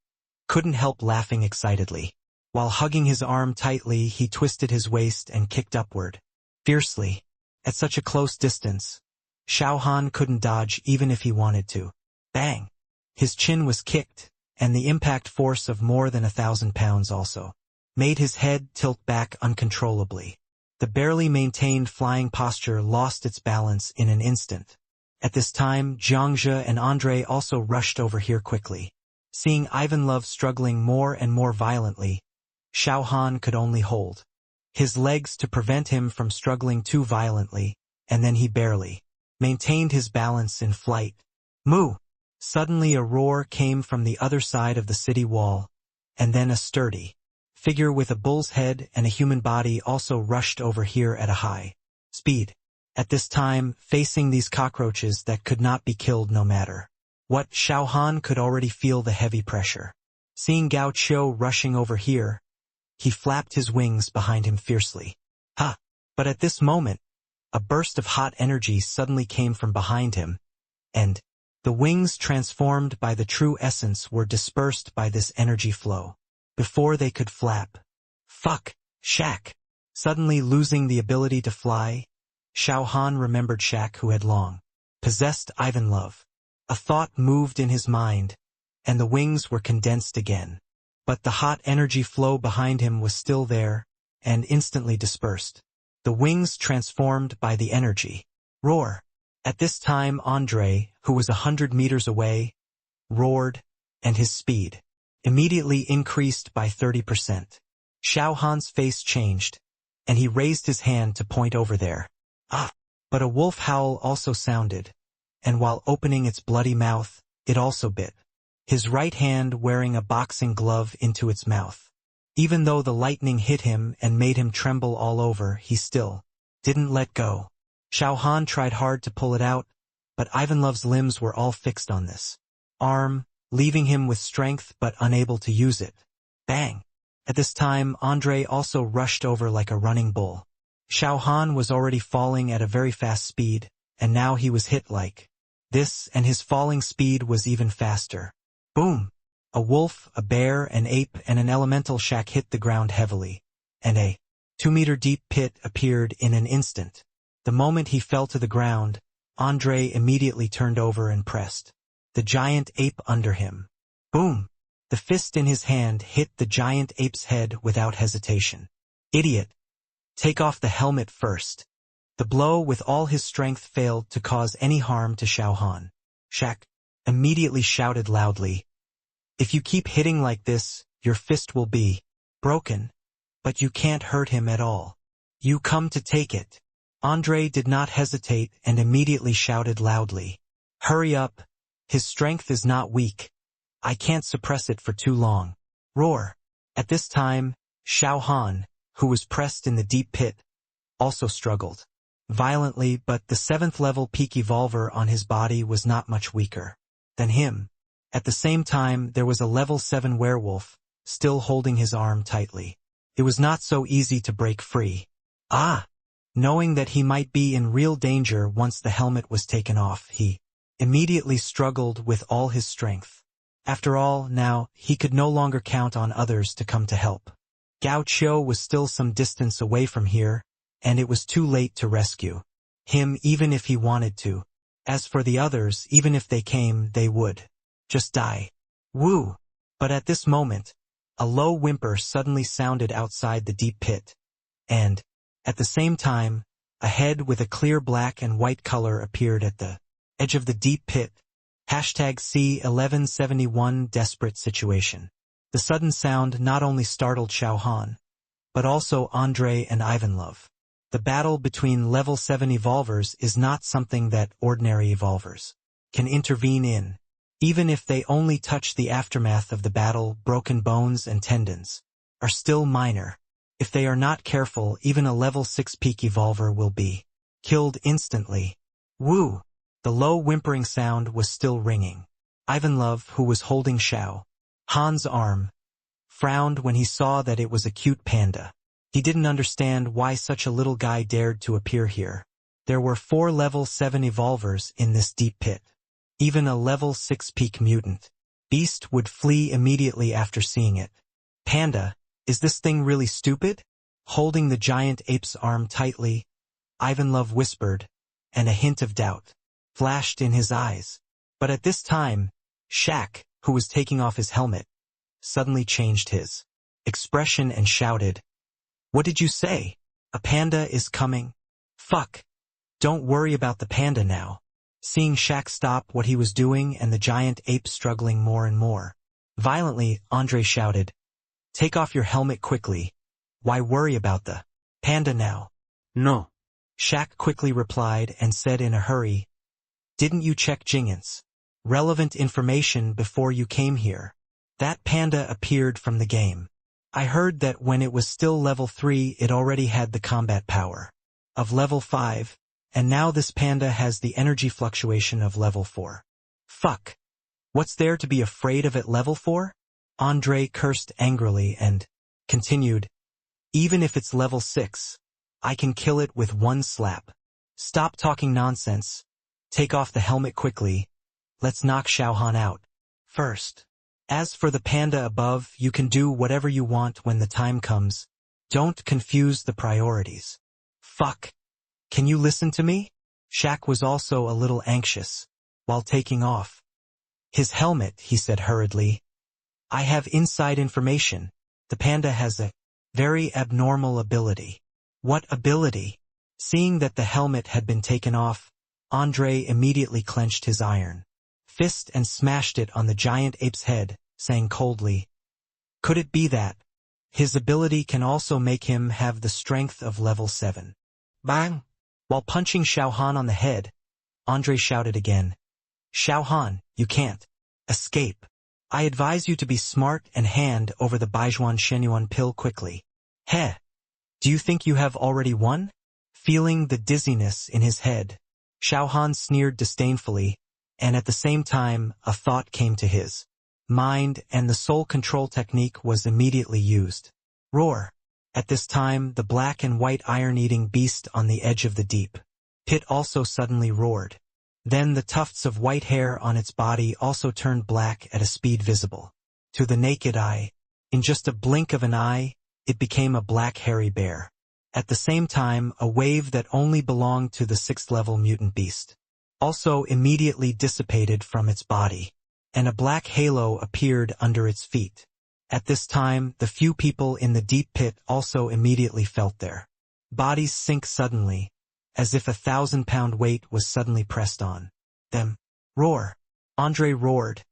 couldn't help laughing excitedly. While hugging his arm tightly, he twisted his waist and kicked upward fiercely. At such a close distance, Xiao Han couldn't dodge even if he wanted to. Bang! His chin was kicked, and the impact force of more than 1,000 pounds also made his head tilt back uncontrollably. The barely maintained flying posture lost its balance in an instant. At this time, Jiangzhe and Andre also rushed over here quickly. Seeing Ivanlov struggling more and more violently, Xiao Han could only hold his legs to prevent him from struggling too violently, and then he barely maintained his balance in flight. Moo! Suddenly a roar came from the other side of the city wall, and then a sturdy figure with a bull's head and a human body also rushed over here at a high speed. At this time, facing these cockroaches that could not be killed no matter what, Xiao Han could already feel the heavy pressure. Seeing Gao Qiu rushing over here, he flapped his wings behind him fiercely. Ha! But at this moment, a burst of hot energy suddenly came from behind him, and the wings transformed by the true essence were dispersed by this energy flow. Before they could flap. Fuck! Shaq! Suddenly losing the ability to fly, Xiao Han remembered Shaq, who had long possessed Ivan Love. A thought moved in his mind, and the wings were condensed again. But the hot energy flow behind him was still there, and instantly dispersed. The wings transformed by the energy. Roar! At this time Andre, who was 100 meters away, roared, and his speed immediately increased by 30%. Xiao Han's face changed, and he raised his hand to point over there. Ah! But a wolf howl also sounded, and while opening its bloody mouth, it also bit his right hand, wearing a boxing glove, into its mouth. Even though the lightning hit him and made him tremble all over, he still didn't let go. Xiao Han tried hard to pull it out, but Ivan Love's limbs were all fixed on this arm, leaving him with strength but unable to use it. Bang! At this time, Andre also rushed over like a running bull. Xiao Han was already falling at a very fast speed, and now he was hit like this, and his falling speed was even faster. Boom! A wolf, a bear, an ape, and an elemental Shaq hit the ground heavily, and a 2-meter deep pit appeared in an instant. The moment he fell to the ground, Andre immediately turned over and pressed the giant ape under him. Boom! The fist in his hand hit the giant ape's head without hesitation. Idiot! Take off the helmet first. The blow with all his strength failed to cause any harm to Xiao Han. Shaq immediately shouted loudly, "If you keep hitting like this, your fist will be broken. But you can't hurt him at all. You come to take it." Andre did not hesitate and immediately shouted loudly, "Hurry up! His strength is not weak. I can't suppress it for too long." Roar! At this time, Xiao Han, who was pressed in the deep pit, also struggled violently, but the 7th level peak evolver on his body was not much weaker than him. At the same time, there was a level 7 werewolf, still holding his arm tightly. It was not so easy to break free. Ah! Knowing that he might be in real danger once the helmet was taken off, he immediately struggled with all his strength. After all, now, he could no longer count on others to come to help. Gao Qiu was still some distance away from here, and it was too late to rescue him even if he wanted to. As for the others, even if they came, they would just die. Woo! But at this moment, a low whimper suddenly sounded outside the deep pit, and, at the same time, a head with a clear black and white color appeared at the edge of the deep pit. C1171 Desperate Situation. The sudden sound not only startled Xiao Han, but also Andre and Ivan Love. The battle between level 7 evolvers is not something that ordinary evolvers can intervene in. Even if they only touch the aftermath of the battle, broken bones and tendons are still minor. If they are not careful, even a level 6 peak evolver will be killed instantly. Woo! The low whimpering sound was still ringing. Ivan Love, who was holding Xiao Han's arm, frowned when he saw that it was a cute panda. He didn't understand why such a little guy dared to appear here. There were 4 level 7 evolvers in this deep pit. Even a level 6 peak mutant beast would flee immediately after seeing it. Panda, is this thing really stupid? Holding the giant ape's arm tightly, Ivan Love whispered, and a hint of doubt flashed in his eyes. But at this time, Shaq, who was taking off his helmet, suddenly changed his expression and shouted, "What did you say? A panda is coming? Fuck! Don't worry about the panda now." Seeing Shaq stop what he was doing and the giant ape struggling more and more violently, Andre shouted, "Take off your helmet quickly. Why worry about the panda now?" No. Shaq quickly replied and said in a hurry, "Didn't you check Jingan's relevant information before you came here? That panda appeared from the game. I heard that when it was still level 3 it already had the combat power of level 5, And now this panda has the energy fluctuation of level 4. Fuck. What's there to be afraid of at level 4? Andre cursed angrily and continued, even if it's level 6, I can kill it with one slap. Stop talking nonsense. Take off the helmet quickly. Let's knock Xiao Han out first. As for the panda above, you can do whatever you want when the time comes. Don't confuse the priorities. Fuck. Can you listen to me? Shaq was also a little anxious while taking off his helmet. He said hurriedly, I have inside information. The panda has a very abnormal ability. What ability? Seeing that the helmet had been taken off, Andre immediately clenched his iron fist and smashed it on the giant ape's head, saying coldly, could it be that his ability can also make him have the strength of level 7? Bang! While punching Xiao Han on the head, Andre shouted again, Xiao Han, you can't escape. I advise you to be smart and hand over the Baijuan Shenyuan pill quickly. Heh! Do you think you have already won? Feeling the dizziness in his head, Xiao Han sneered disdainfully, and at the same time a thought came to his mind and the soul control technique was immediately used. Roar! At this time the black and white iron-eating beast on the edge of the deep pit also suddenly roared. Then the tufts of white hair on its body also turned black at a speed visible to the naked eye. In just a blink of an eye, it became a black hairy bear. At the same time, a wave that only belonged to the 6th level mutant beast also immediately dissipated from its body, and a black halo appeared under its feet. At this time, the few people in the deep pit also immediately felt their bodies sink suddenly, as if a 1,000-pound weight was suddenly pressed on them. Roar! Andre roared,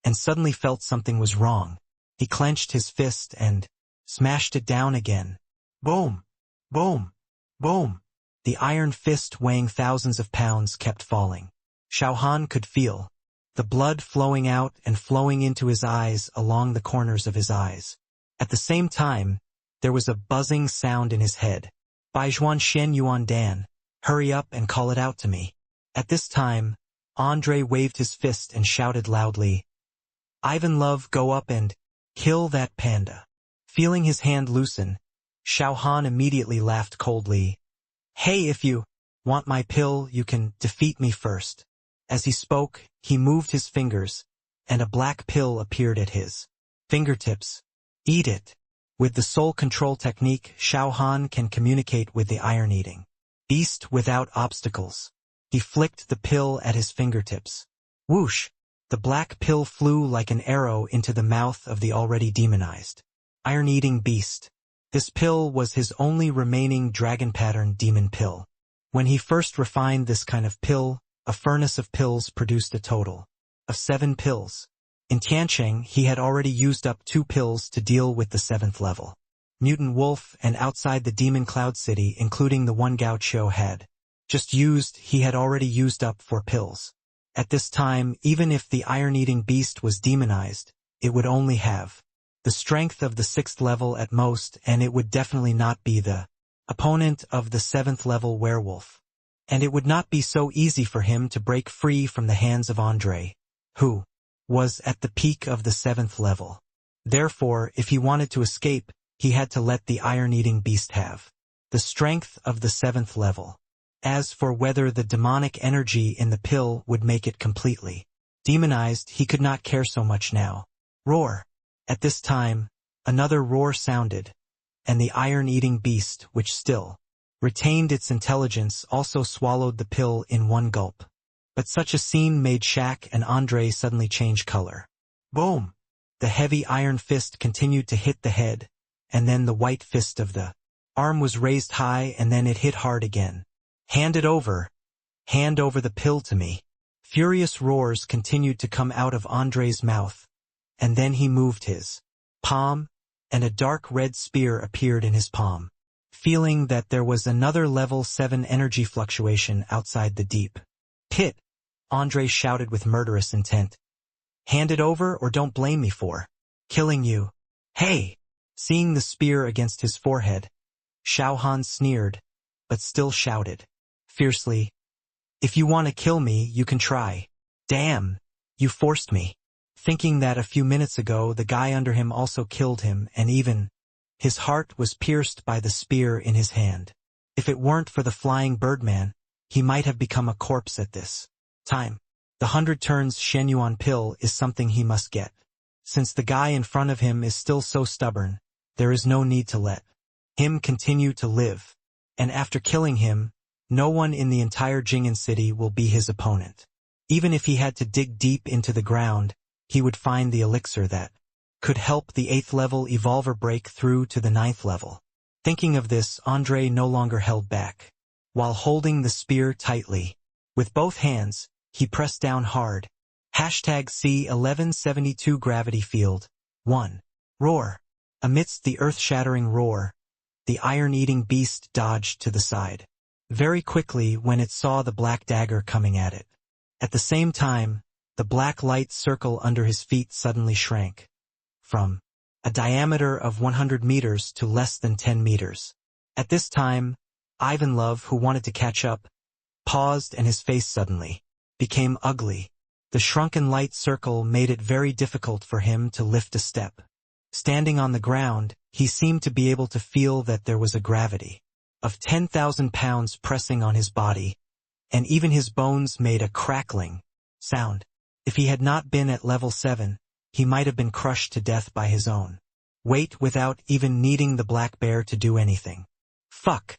and suddenly felt something was wrong. He clenched his fist and smashed it down again. Boom! Boom! Boom! The iron fist weighing thousands of pounds kept falling. Xiao Han could feel the blood flowing out and flowing into his eyes along the corners of his eyes. At the same time, there was a buzzing sound in his head. Baijuan Shen Yuan Dan, hurry up and call it out to me. At this time, Andre waved his fist and shouted loudly, Ivan Love, go up and kill that panda. Feeling his hand loosen, Xiao Han immediately laughed coldly. Hey, if you want my pill, you can defeat me first. As he spoke, he moved his fingers, and a black pill appeared at his fingertips. Eat it. With the soul control technique, Xiao Han can communicate with the iron-eating beast without obstacles. He flicked the pill at his fingertips. Whoosh! The black pill flew like an arrow into the mouth of the already demonized iron-eating beast. This pill was his only remaining dragon-pattern demon pill. When he first refined this kind of pill, a furnace of pills produced a total of 7 pills. In Tiancheng, he had already used up 2 pills to deal with the 7th level mutant wolf, and outside the demon cloud city, including the one Gao Qiu had just used, he had already used up 4 pills. At this time, even if the iron-eating beast was demonized, it would only have the strength of the 6th level at most, and it would definitely not be the opponent of the 7th level werewolf. And it would not be so easy for him to break free from the hands of Andre, who was at the peak of the 7th level. Therefore, if he wanted to escape, he had to let the iron-eating beast have the strength of the 7th level. As for whether the demonic energy in the pill would make it completely demonized, he could not care so much now. Roar! At this time, another roar sounded, and the iron-eating beast, which still retained its intelligence, also swallowed the pill in one gulp. But such a scene made Shaq and Andre suddenly change color. Boom! The heavy iron fist continued to hit the head, and then the white fist of the arm was raised high, and then it hit hard again. Hand it over. Hand over the pill to me. Furious roars continued to come out of Andre's mouth, and then he moved his palm, and a dark red spear appeared in his palm. Feeling that there was another level 7 energy fluctuation outside the deep pit, Andre shouted with murderous intent. Hand it over or don't blame me for killing you. Hey! Seeing the spear against his forehead, Xiao Han sneered, but still shouted. fiercely. "If you want to kill me, you can try. Damn, you forced me." Thinking that a few minutes ago the guy under him also killed him, and even his heart was pierced by the spear in his hand. If it weren't for the flying birdman, he might have become a corpse at this time. The 100 turns Shenyuan pill is something he must get. Since the guy in front of him is still so stubborn, there is no need to let him continue to live. And after killing him, no one in the entire Jing'an city will be his opponent. Even if he had to dig deep into the ground, he would find the elixir that could help the 8th level evolver break through to the 9th level. Thinking of this, Andre no longer held back. While holding the spear tightly, with both hands, he pressed down hard. C1172 Gravity Field. 1. Roar. Amidst the earth-shattering roar, the iron-eating beast dodged to the side very quickly when it saw the black dagger coming at it. At the same time, the black light circle under his feet suddenly shrank from a diameter of 100 meters to less than 10 meters. At this time, Ivanlov, who wanted to catch up, paused, and his face suddenly became ugly. The shrunken light circle made it very difficult for him to lift a step. Standing on the ground, he seemed to be able to feel that there was a gravity of 10,000 pounds pressing on his body, and even his bones made a crackling sound. If he had not been at level 7, he might have been crushed to death by his own weight without even needing the black bear to do anything. Fuck!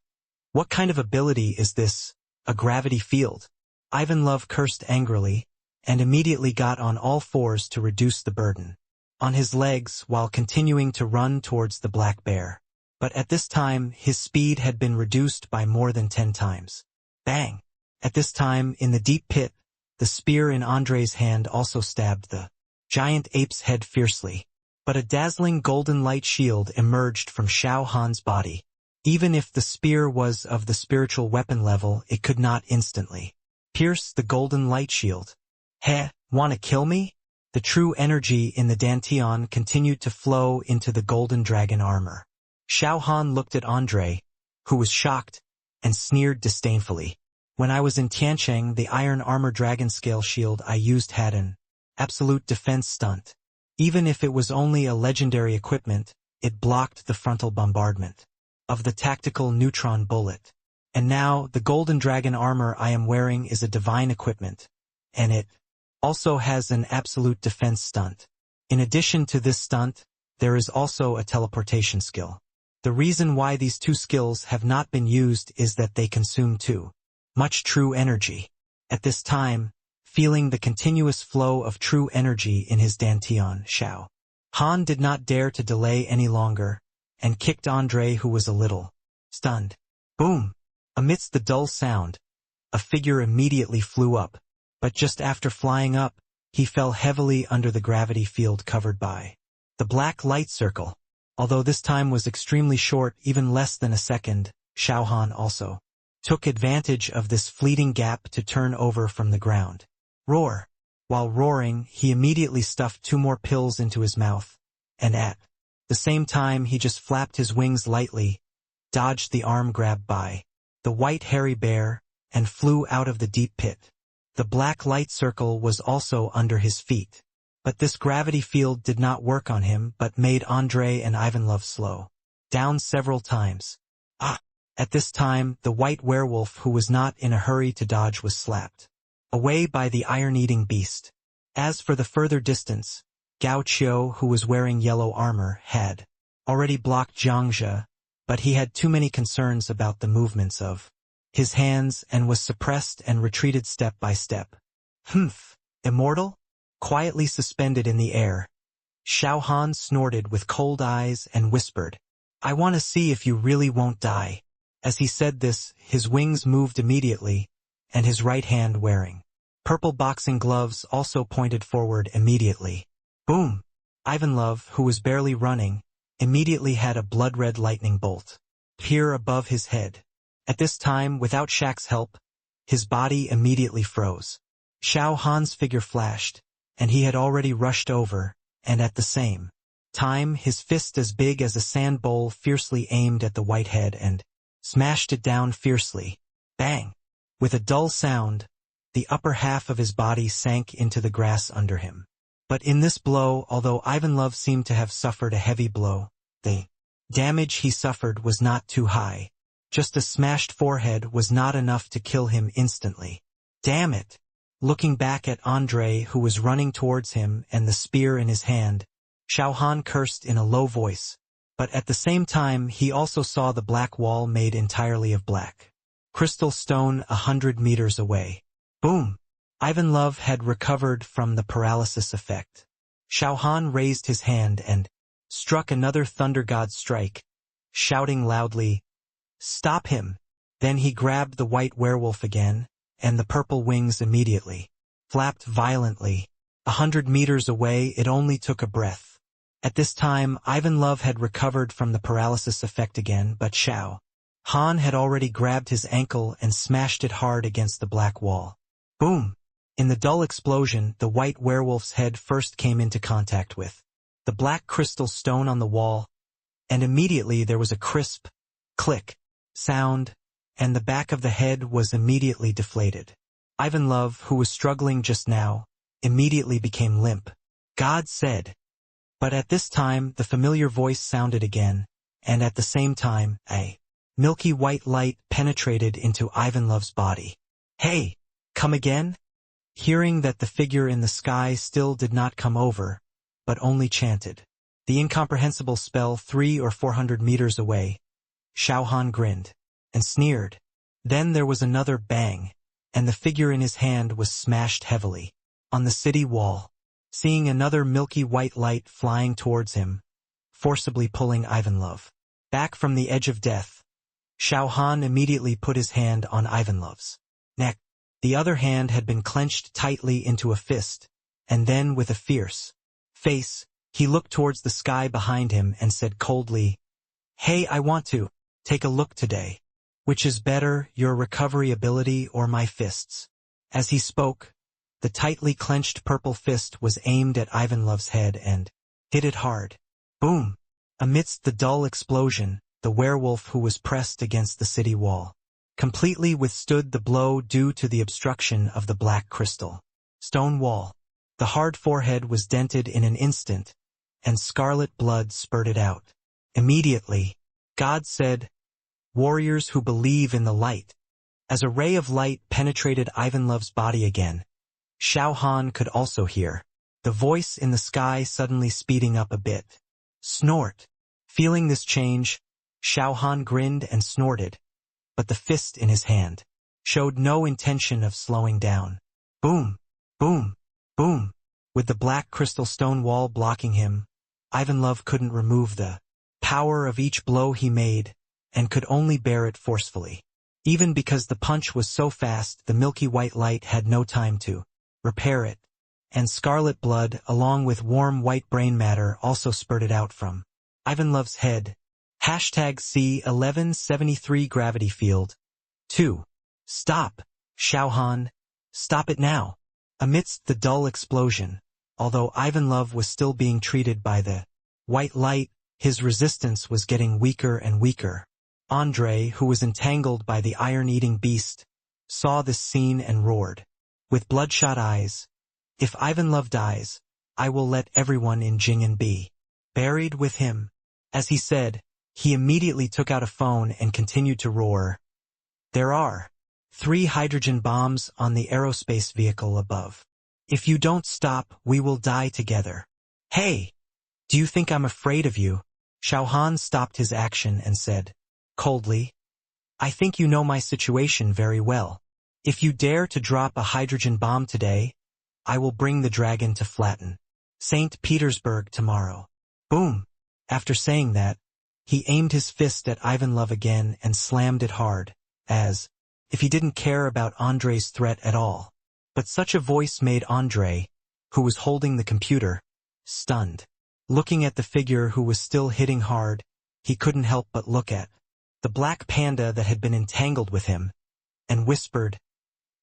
What kind of ability is this? A gravity field? Ivanlov cursed angrily, and immediately got on all fours to reduce the burden on his legs while continuing to run towards the black bear. But at this time, his speed had been reduced by more than 10 times. Bang! At this time, in the deep pit, the spear in Andre's hand also stabbed the giant ape's head fiercely. But a dazzling golden light shield emerged from Xiao Han's body. Even if the spear was of the spiritual weapon level, it could not instantly pierce the golden light shield. Heh, wanna kill me? The true energy in the Dantian continued to flow into the golden dragon armor. Xiao Han looked at Andre, who was shocked, and sneered disdainfully. When I was in Tiancheng, the iron armor dragon scale shield I used had an absolute defense stunt. Even if it was only a legendary equipment, it blocked the frontal bombardment of the tactical neutron bullet. And now, the golden dragon armor I am wearing is a divine equipment, and it also has an absolute defense stunt. In addition to this stunt, there is also a teleportation skill. The reason why these two skills have not been used is that they consume too much true energy. At this time, feeling the continuous flow of true energy in his Dantian, Xiao Han did not dare to delay any longer, and kicked Andre, who was a little stunned. Boom! Amidst the dull sound, a figure immediately flew up, but just after flying up, he fell heavily under the gravity field covered by the black light circle. Although this time was extremely short, even less than a second, Xiao Han also took advantage of this fleeting gap to turn over from the ground. Roar! While roaring, he immediately stuffed 2 more pills into his mouth, and at the same time he just flapped his wings lightly, dodged the arm grab by the white hairy bear, and flew out of the deep pit. The black light circle was also under his feet. But this gravity field did not work on him but made Andre and Ivanlov slow down several times. At this time, the white werewolf, who was not in a hurry to dodge, was slapped away by the iron-eating beast. As for the further distance, Gao Qiu, who was wearing yellow armor, had already blocked Jiangzhe, but he had too many concerns about the movements of his hands and was suppressed and retreated step by step. Humph! Immortal? Quietly suspended in the air, Xiao Han snorted with cold eyes and whispered, "I want to see if you really won't die." As he said this, his wings moved immediately, and his right hand, wearing purple boxing gloves, also pointed forward immediately. Boom! Ivanlov, who was barely running, immediately had a blood-red lightning bolt appear above his head. At this time, without Shaq's help, his body immediately froze. Xiao Han's figure flashed, and he had already rushed over, and at the same time his fist as big as a sand bowl fiercely aimed at the white head and smashed it down fiercely. Bang! With a dull sound, the upper half of his body sank into the grass under him. But in this blow, although Ivanlov seemed to have suffered a heavy blow, the damage he suffered was not too high. Just a smashed forehead was not enough to kill him instantly. Damn it! Looking back at Andrei, who was running towards him and the spear in his hand, Xiao Han cursed in a low voice, but at the same time he also saw the black wall made entirely of black crystal stone 100 meters away. Boom! Ivanlov had recovered from the paralysis effect. Xiao Han raised his hand and struck another Thunder God strike, shouting loudly, "Stop him!" Then he grabbed the white werewolf again, and the purple wings immediately flapped violently. 100 meters away, it only took a breath. At this time, Ivanlov had recovered from the paralysis effect again, but Xiao Han had already grabbed his ankle and smashed it hard against the black wall. Boom! In the dull explosion, the white werewolf's head first came into contact with the black crystal stone on the wall, and immediately there was a crisp click sound, and the back of the head was immediately deflated. Ivanlov, who was struggling just now, immediately became limp. God said. But at this time the familiar voice sounded again, and at the same time, a milky white light penetrated into Ivanlov's body. "Hey! Come again?" Hearing that the figure in the sky still did not come over, but only chanted the incomprehensible spell 300 or 400 meters away, Xiao Han grinned and sneered. Then there was another bang, and the figure in his hand was smashed heavily on the city wall. Seeing another milky white light flying towards him, forcibly pulling Ivanlov back from the edge of death, Xiao Han immediately put his hand on Ivanlov's neck. The other hand had been clenched tightly into a fist, and then with a fierce face, he looked towards the sky behind him and said coldly, "Hey, I want to take a look today. Which is better, your recovery ability or my fists?" As he spoke, the tightly clenched purple fist was aimed at Ivanlov's head and hit it hard. Boom! Amidst the dull explosion, the werewolf who was pressed against the city wall completely withstood the blow due to the obstruction of the black crystal stone wall. The hard forehead was dented in an instant, and scarlet blood spurted out. Immediately, God said, "Warriors who believe in the light." As a ray of light penetrated Ivanlov's body again, Xiao Han could also hear the voice in the sky suddenly speeding up a bit. Snort. Feeling this change, Xiao Han grinned and snorted, but the fist in his hand showed no intention of slowing down. Boom! Boom! Boom! With the black crystal stone wall blocking him, Ivanlov couldn't remove the power of each blow he made, and could only bear it forcefully. Even because the punch was so fast, the milky white light had no time to repair it, and scarlet blood along with warm white brain matter also spurted out from Ivanlov's head. #C1173 Gravity Field. 2. Stop! Xiao Han! Stop it now! Amidst the dull explosion, although Ivanlov was still being treated by the white light, his resistance was getting weaker and weaker. Andrei, who was entangled by the iron-eating beast, saw this scene and roared, with bloodshot eyes, "If Ivanlov dies, I will let everyone in Jing'an be buried with him." As he said, he immediately took out a phone and continued to roar, "There are 3 hydrogen bombs on the aerospace vehicle above. If you don't stop, we will die together. Hey! Do you think I'm afraid of you?" Xiao Han stopped his action and said, coldly, "I think you know my situation very well. If you dare to drop a hydrogen bomb today, I will bring the dragon to flatten St. Petersburg tomorrow." Boom! After saying that, he aimed his fist at Ivanlov again and slammed it hard, as if he didn't care about Andrei's threat at all. But such a voice made Andrei, who was holding the computer, stunned. Looking at the figure who was still hitting hard, he couldn't help but look at the black panda that had been entangled with him, and whispered,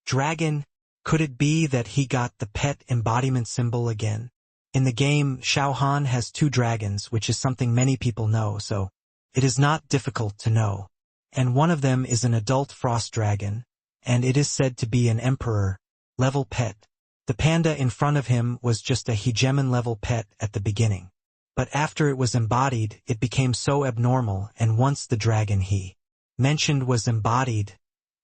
"Dragon, could it be that he got the pet embodiment symbol again?" In the game, Xiao Han has 2 dragons, which is something many people know, so it is not difficult to know. And one of them is an adult frost dragon, and it is said to be an emperor-level pet. The panda in front of him was just a hegemon-level pet at the beginning. But after it was embodied, it became so abnormal, and once the dragon he mentioned was embodied,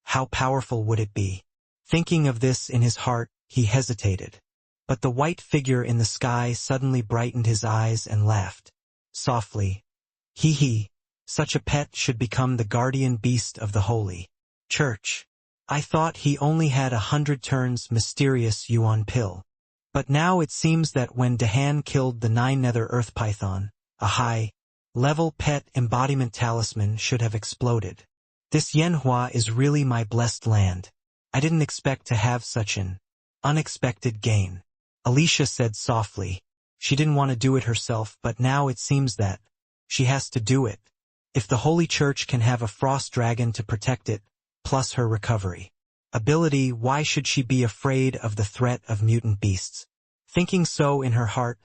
how powerful would it be? Thinking of this in his heart, he hesitated. But the white figure in the sky suddenly brightened his eyes and laughed softly. Hee, such a pet should become the guardian beast of the Holy Church. I thought he only had 100 turns mysterious Yuan pill. But now it seems that when Dahan killed the 9-nether earth python, a high-level pet embodiment talisman should have exploded. This Yanhua is really my blessed land. I didn't expect to have such an unexpected gain. Alicia said softly. She didn't want to do it herself, but now it seems that she has to do it. If the Holy Church can have a frost dragon to protect it, plus her recovery ability, why should she be afraid of the threat of mutant beasts? Thinking so in her heart,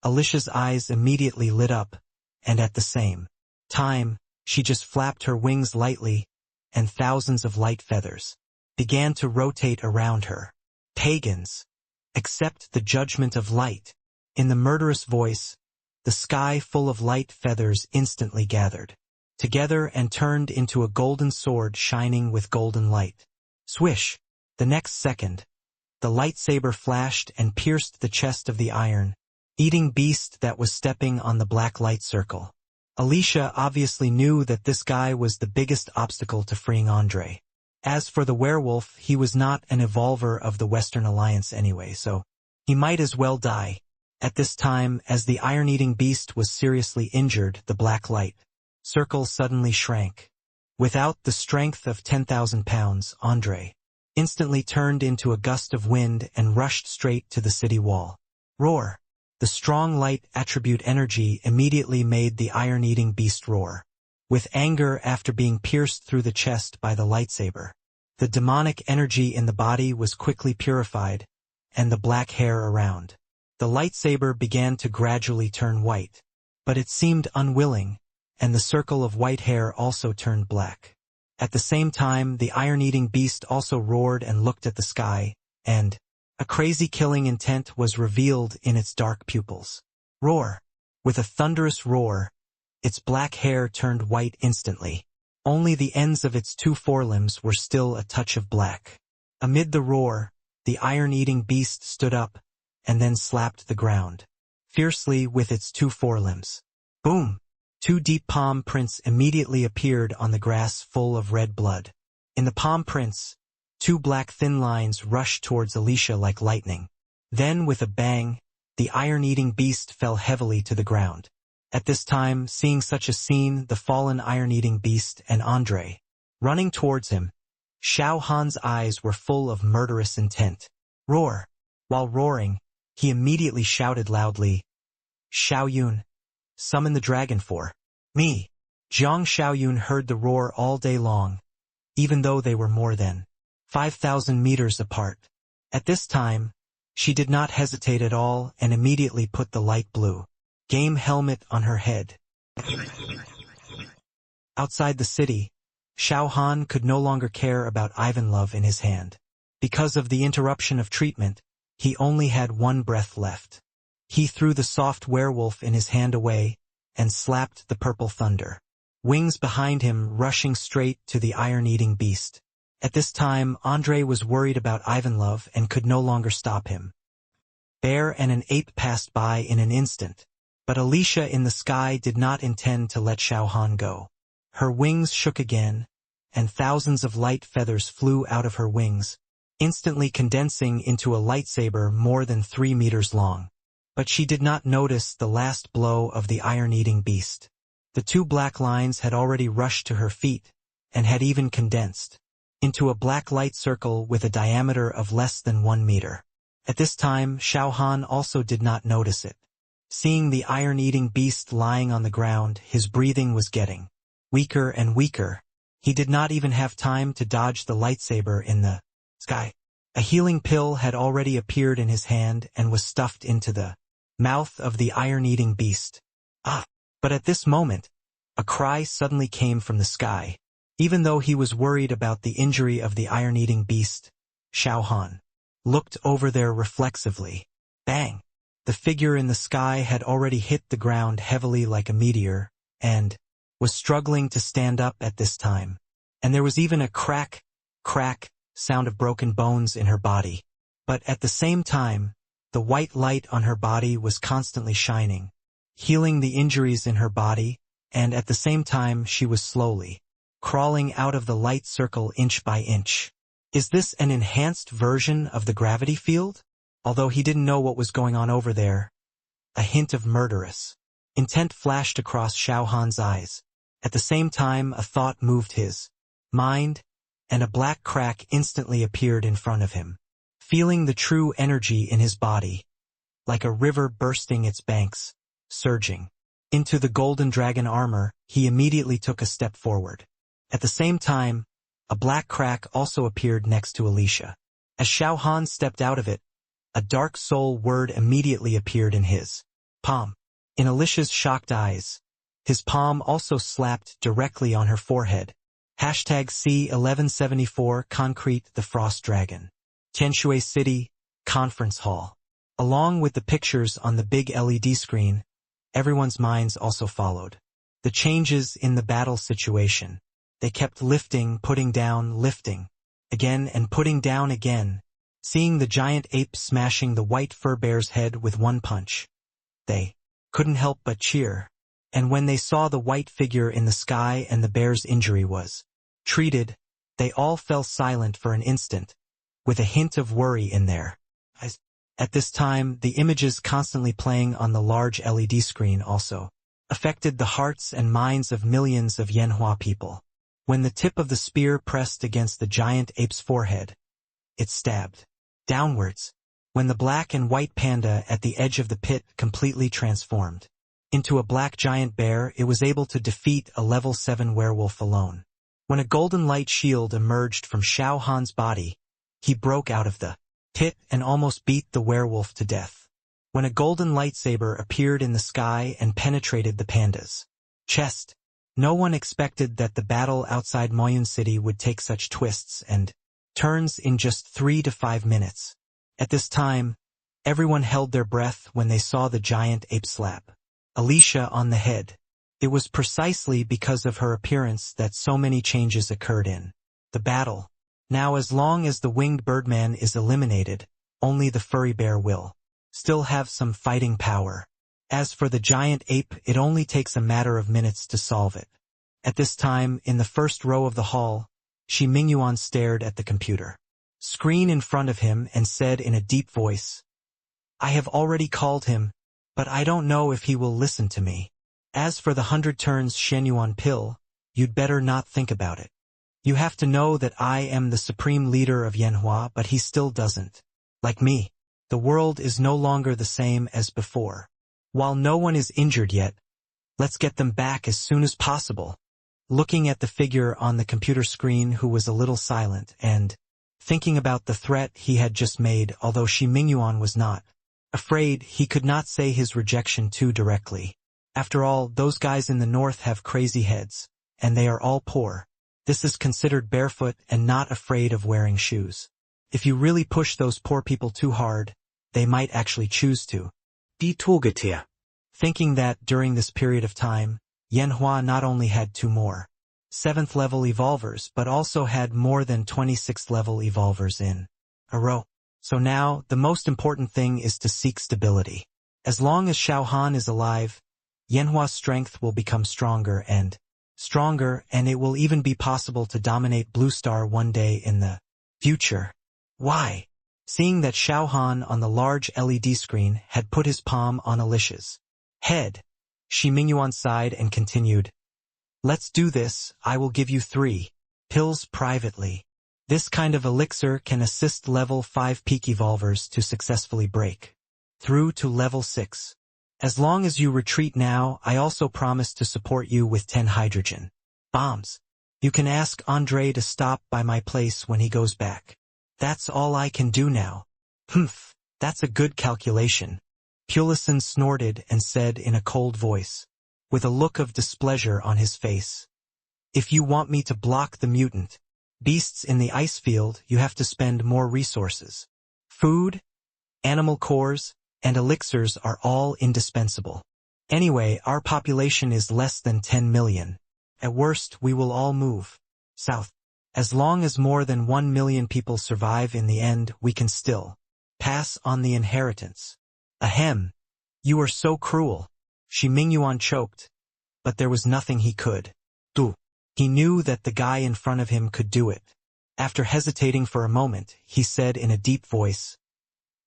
Alicia's eyes immediately lit up, and at the same time, she just flapped her wings lightly, and thousands of light feathers began to rotate around her. Pagans, accept the judgment of light. In the murderous voice, the sky full of light feathers instantly gathered together and turned into a golden sword shining with golden light. Swish! The next second, the lightsaber flashed and pierced the chest of the iron-eating beast that was stepping on the black light circle. Alicia obviously knew that this guy was the biggest obstacle to freeing Andre. As for the werewolf, he was not an evolver of the Western Alliance anyway, so he might as well die. At this time, as the iron-eating beast was seriously injured, the black light circle suddenly shrank. Without the strength of 10,000 pounds, Andre instantly turned into a gust of wind and rushed straight to the city wall. Roar! The strong light attribute energy immediately made the iron-eating beast roar with anger after being pierced through the chest by the lightsaber. The demonic energy in the body was quickly purified, and the black hair around the lightsaber began to gradually turn white. But it seemed unwilling, and the circle of white hair also turned black. At the same time, the iron-eating beast also roared and looked at the sky, and a crazy killing intent was revealed in its dark pupils. Roar! With a thunderous roar, its black hair turned white instantly. Only the ends of its 2 forelimbs were still a touch of black. Amid the roar, the iron-eating beast stood up, and then slapped the ground fiercely with its 2 forelimbs. Boom! 2 deep palm prints immediately appeared on the grass full of red blood. In the palm prints, 2 black thin lines rushed towards Alicia like lightning. Then, with a bang, the iron-eating beast fell heavily to the ground. At this time, seeing such a scene, the fallen iron-eating beast and Andre running towards him, Xiao Han's eyes were full of murderous intent. Roar! While roaring, he immediately shouted loudly, "Xiaoyun, summon the dragon for me." Jiang Xiaoyun heard the roar all day long, even though they were more than 5,000 meters apart. At this time, she did not hesitate at all and immediately put the light blue game helmet on her head. Outside the city, Xiao Han could no longer care about Ivanlove in his hand. Because of the interruption of treatment, he only had 1 breath left. He threw the soft werewolf in his hand away and slapped the purple thunder wings behind him, rushing straight to the iron-eating beast. At this time, Andre was worried about Ivanlove and could no longer stop him. Bear and an ape passed by in an instant, but Alicia in the sky did not intend to let Xiao Han go. Her wings shook again, and thousands of light feathers flew out of her wings, instantly condensing into a lightsaber more than 3 meters long. But she did not notice the last blow of the iron-eating beast. The 2 black lines had already rushed to her feet, and had even condensed into a black light circle with a diameter of less than 1 meter. At this time, Xiao Han also did not notice it. Seeing the iron-eating beast lying on the ground, his breathing was getting weaker and weaker. He did not even have time to dodge the lightsaber in the sky. A healing pill had already appeared in his hand and was stuffed into the mouth of the iron-eating beast. Ah! But at this moment, a cry suddenly came from the sky. Even though he was worried about the injury of the iron-eating beast, Xiao Han looked over there reflexively. Bang! The figure in the sky had already hit the ground heavily like a meteor, and was struggling to stand up at this time. And there was even a crack, crack sound of broken bones in her body. But at the same time, the white light on her body was constantly shining, healing the injuries in her body, and at the same time she was slowly crawling out of the light circle inch by inch. Is this an enhanced version of the gravity field? Although he didn't know what was going on over there, a hint of murderous intent flashed across Xiao Han's eyes. At the same time, a thought moved his mind, and a black crack instantly appeared in front of him. Feeling the true energy in his body, like a river bursting its banks, surging into the golden dragon armor, he immediately took a step forward. At the same time, a black crack also appeared next to Alicia. As Xiao Han stepped out of it, a dark soul word immediately appeared in his palm. In Alicia's shocked eyes, his palm also slapped directly on her forehead. #C1174 Concrete the Frost Dragon. Tianshui City, Conference Hall. Along with the pictures on the big LED screen, everyone's minds also followed the changes in the battle situation. They kept lifting, putting down, lifting again and putting down again, seeing the giant ape smashing the white fur bear's head with one punch. They couldn't help but cheer. And when they saw the white figure in the sky and the bear's injury was treated, they all fell silent for an instant, with a hint of worry in their eyes. At this time, the images constantly playing on the large LED screen also affected the hearts and minds of millions of Yanhua people. When the tip of the spear pressed against the giant ape's forehead, it stabbed downwards. When the black and white panda at the edge of the pit completely transformed into a black giant bear, it was able to defeat a level 7 werewolf alone. When a golden light shield emerged from Xiao Han's body, he broke out of the pit and almost beat the werewolf to death. When a golden lightsaber appeared in the sky and penetrated the panda's chest, no one expected that the battle outside Mutant City would take such twists and turns in just 3 to 5 minutes. At this time, everyone held their breath when they saw the giant ape slap Alicia on the head. It was precisely because of her appearance that so many changes occurred in the battle. Now, as long as the winged birdman is eliminated, only the furry bear will still have some fighting power. As for the giant ape, it only takes a matter of minutes to solve it. At this time, in the first row of the hall, Shi Mingyuan stared at the computer screen in front of him and said in a deep voice, "I have already called him, but I don't know if he will listen to me. As for the 100 turns Shenyuan pill, you'd better not think about it. You have to know that I am the supreme leader of Yanhua, but he still doesn't. Like me, the world is no longer the same as before. While no one is injured yet, let's get them back as soon as possible." Looking at the figure on the computer screen, who was a little silent and thinking about the threat he had just made, although Shi Mingyuan was not afraid, he could not say his rejection too directly. After all, those guys in the north have crazy heads, and they are all poor. This is considered barefoot and not afraid of wearing shoes. If you really push those poor people too hard, they might actually choose to. Detorgetier. Thinking that during this period of time, Yanhua not only had 2 more 7th level evolvers, but also had more than 26th level evolvers in a row. So now, the most important thing is to seek stability. As long as Xiao Han is alive, Yanhua's strength will become stronger, and it will even be possible to dominate Blue Star one day in the future. Why? Seeing that Xiao Han on the large LED screen had put his palm on Alicia's head, Shi Mingyuan sighed and continued, "Let's do this. I will give you 3 pills privately. This kind of elixir can assist level 5 peak evolvers to successfully break through to level 6. As long as you retreat now, I also promise to support you with 10 hydrogen bombs. You can ask Andre to stop by my place when he goes back. That's all I can do now." "Humph, that's a good calculation." Pulison snorted and said in a cold voice, with a look of displeasure on his face, If you want me to block the mutant beasts in the ice field, you have to spend more resources. Food, animal cores, and elixirs are all indispensable. Anyway, our population is less than 10 million. At worst, we will all move south. As long as more than 1 million people survive in the end, we can still pass on the inheritance. Ahem. You are so cruel. Shi Mingyuan choked, but there was nothing he could do. He knew that the guy in front of him could do it. After hesitating for a moment, he said in a deep voice,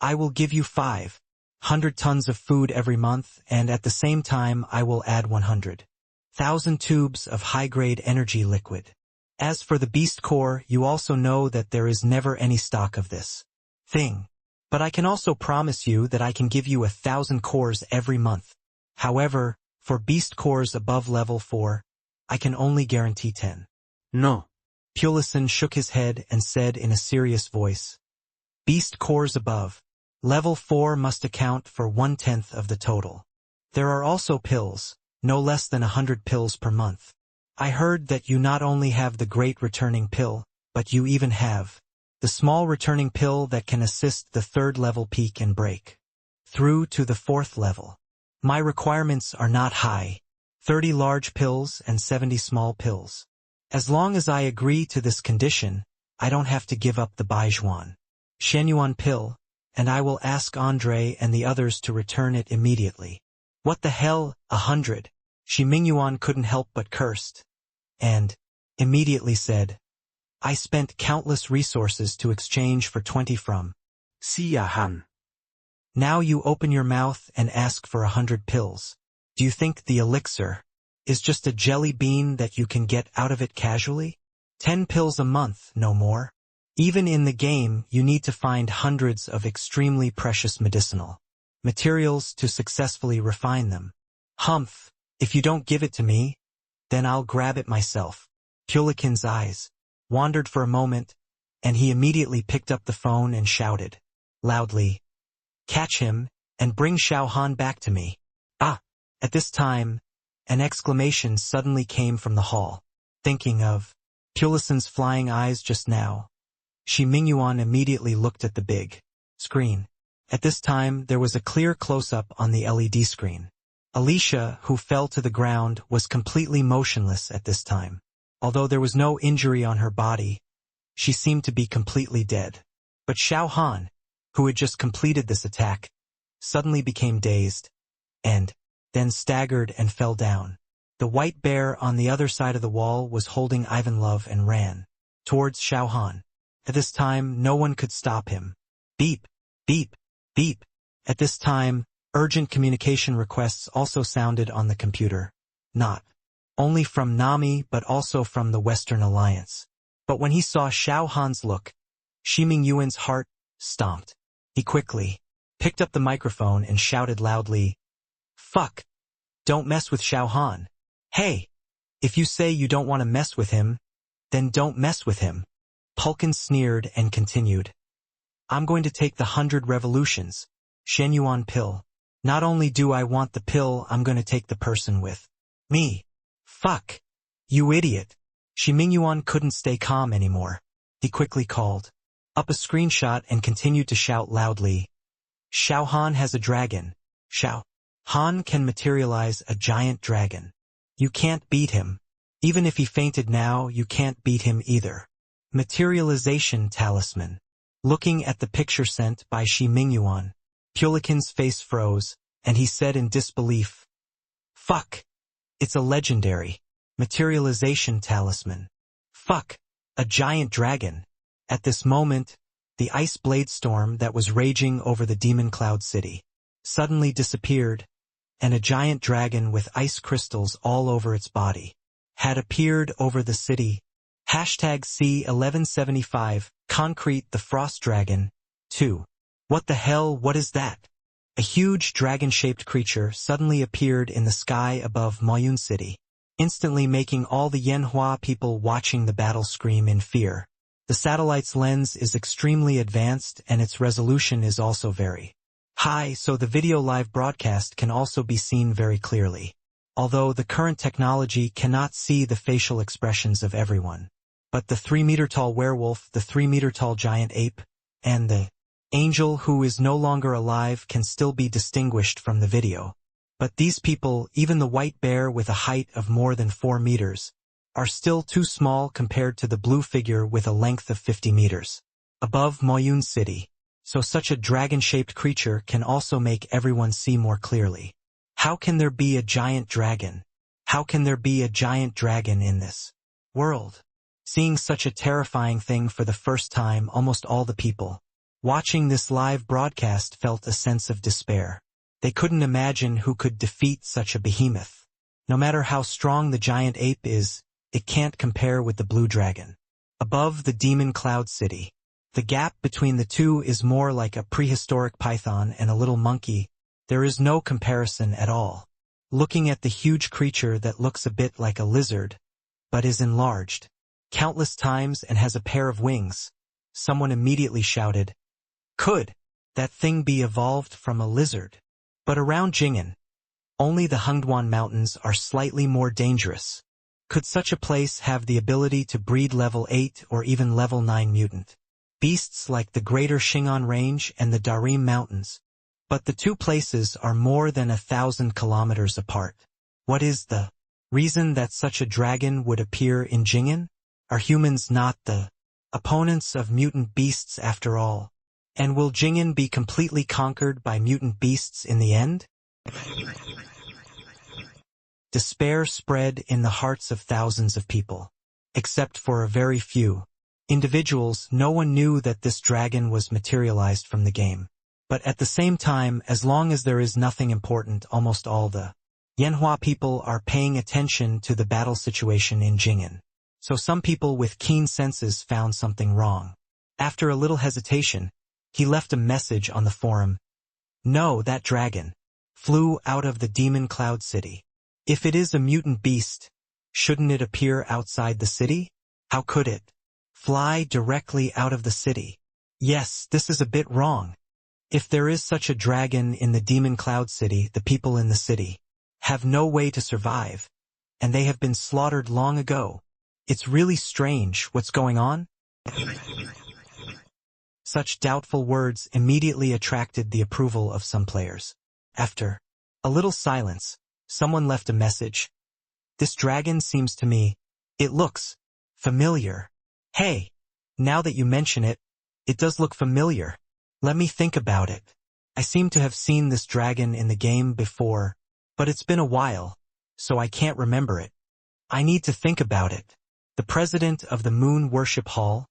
I will give you 500 tons of food every month, and at the same time I will add 100,000 tubes of high-grade energy liquid. As for the beast core, you also know that there is never any stock of this thing. But I can also promise you that I can give you 1,000 cores every month. However, for beast cores above level 4, I can only guarantee 10. No. Pulison shook his head and said in a serious voice, Beast cores above level 4 must account for 1/10 of the total. There are also pills, no less than 100 pills per month. I heard that you not only have the great returning pill, but you even have the small returning pill that can assist the 3rd level peak and break through to the 4th level. My requirements are not high, 30 large pills and 70 small pills. As long as I agree to this condition, I don't have to give up the Baijuan Shenyuan pill, and I will ask Andre and the others to return it immediately. What the hell, 100? Shi Mingyuan couldn't help but cursed, and immediately said, I spent countless resources to exchange for 20 from Xiao Han. Now you open your mouth and ask for 100 pills. Do you think the elixir is just a jelly bean that you can get out of it casually? 10 pills a month, no more. Even in the game, you need to find hundreds of extremely precious medicinal materials to successfully refine them. Humph, if you don't give it to me, then I'll grab it myself. Pulikin's eyes wandered for a moment, and he immediately picked up the phone and shouted loudly, Catch him, and bring Xiao Han back to me. Ah! At this time, an exclamation suddenly came from the hall. Thinking of Pulison's flying eyes just now, Shi Mingyuan immediately looked at the big screen. At this time, there was a clear close-up on the LED screen. Alicia, who fell to the ground, was completely motionless at this time. Although there was no injury on her body, she seemed to be completely dead. But Xiao Han, who had just completed this attack, suddenly became dazed, and then staggered and fell down. The white bear on the other side of the wall was holding Ivanlov and ran towards Xiao Han. At this time, no one could stop him. Beep, beep, beep. At this time, urgent communication requests also sounded on the computer. Not only from Nami but also from the Western Alliance. But when he saw Xiao Han's look, Shi Mingyuan's heart stomped. He quickly picked up the microphone and shouted loudly, Fuck! Don't mess with Xiao Han. Hey! If you say you don't want to mess with him, then don't mess with him. Pulkin sneered and continued, I'm going to take the 100 revolutions Shenyuan pill. Not only do I want the pill, I'm going to take the person with me. Fuck! You idiot! Shi Mingyuan couldn't stay calm anymore. He quickly called up a screenshot and continued to shout loudly, Xiao Han has a dragon. Xiao Han can materialize a giant dragon. You can't beat him. Even if he fainted now, you can't beat him either. Materialization talisman. Looking at the picture sent by Shi Mingyuan, Pulikin's face froze, and he said in disbelief, Fuck! It's a legendary materialization talisman. Fuck! A giant dragon. At this moment, the ice blade storm that was raging over the Demon Cloud City suddenly disappeared, and a giant dragon with ice crystals all over its body had appeared over the city. #C1175, Concrete the Frost Dragon, 2. What the hell, what is that? A huge dragon-shaped creature suddenly appeared in the sky above Mayun City, instantly making all the Yanhua people watching the battle scream in fear. The satellite's lens is extremely advanced and its resolution is also very high, so the video live broadcast can also be seen very clearly. although the current technology cannot see the facial expressions of everyone. But the 3-meter-tall werewolf, the 3-meter-tall giant ape, and the angel who is no longer alive can still be distinguished from the video. But these people, even the white bear with a height of more than 4 meters, are still too small compared to the blue figure with a length of 50 meters. Above Moyun City, so such a dragon-shaped creature can also make everyone see more clearly. How can there be a giant dragon? How can there be a giant dragon in this world? Seeing such a terrifying thing for the first time, almost all the people watching this live broadcast felt a sense of despair. They couldn't imagine who could defeat such a behemoth. No matter how strong the giant ape is, it can't compare with the blue dragon. Above the demon cloud city, the gap between the two is more like a prehistoric python and a little monkey. There is no comparison at all. Looking at the huge creature that looks a bit like a lizard, but is enlarged countless times and has a pair of wings, someone immediately shouted, "Could that thing be evolved from a lizard?" But around Jing'an, only the Hengduan Mountains are slightly more dangerous. Could such a place have the ability to breed level 8 or even level 9 mutant beasts like the Greater Xing'an Range and the Darim Mountains? But the two places are more than 1,000 kilometers apart. What is the reason that such a dragon would appear in Jing'an? Are humans not the opponents of mutant beasts after all? And will Jing'an be completely conquered by mutant beasts in the end? Despair spread in the hearts of thousands of people. Except for a very few individuals, no one knew that this dragon was materialized from the game. But at the same time, as long as there is nothing important, almost all the Yanhua people are paying attention to the battle situation in Jing'an. So some people with keen senses found something wrong. After a little hesitation, he left a message on the forum. No, that dragon flew out of the demon cloud city. If it is a mutant beast, shouldn't it appear outside the city? How could it fly directly out of the city? Yes, this is a bit wrong. If there is such a dragon in the demon cloud city, the people in the city have no way to survive, and they have been slaughtered long ago. It's really strange what's going on. Such doubtful words immediately attracted the approval of some players. After a little silence, someone left a message. This dragon seems to me, it looks familiar. Hey, now that you mention it, it does look familiar. Let me think about it. I seem to have seen this dragon in the game before, but it's been a while, so I can't remember it. I need to think about it. The president of the Moon Worship Hall,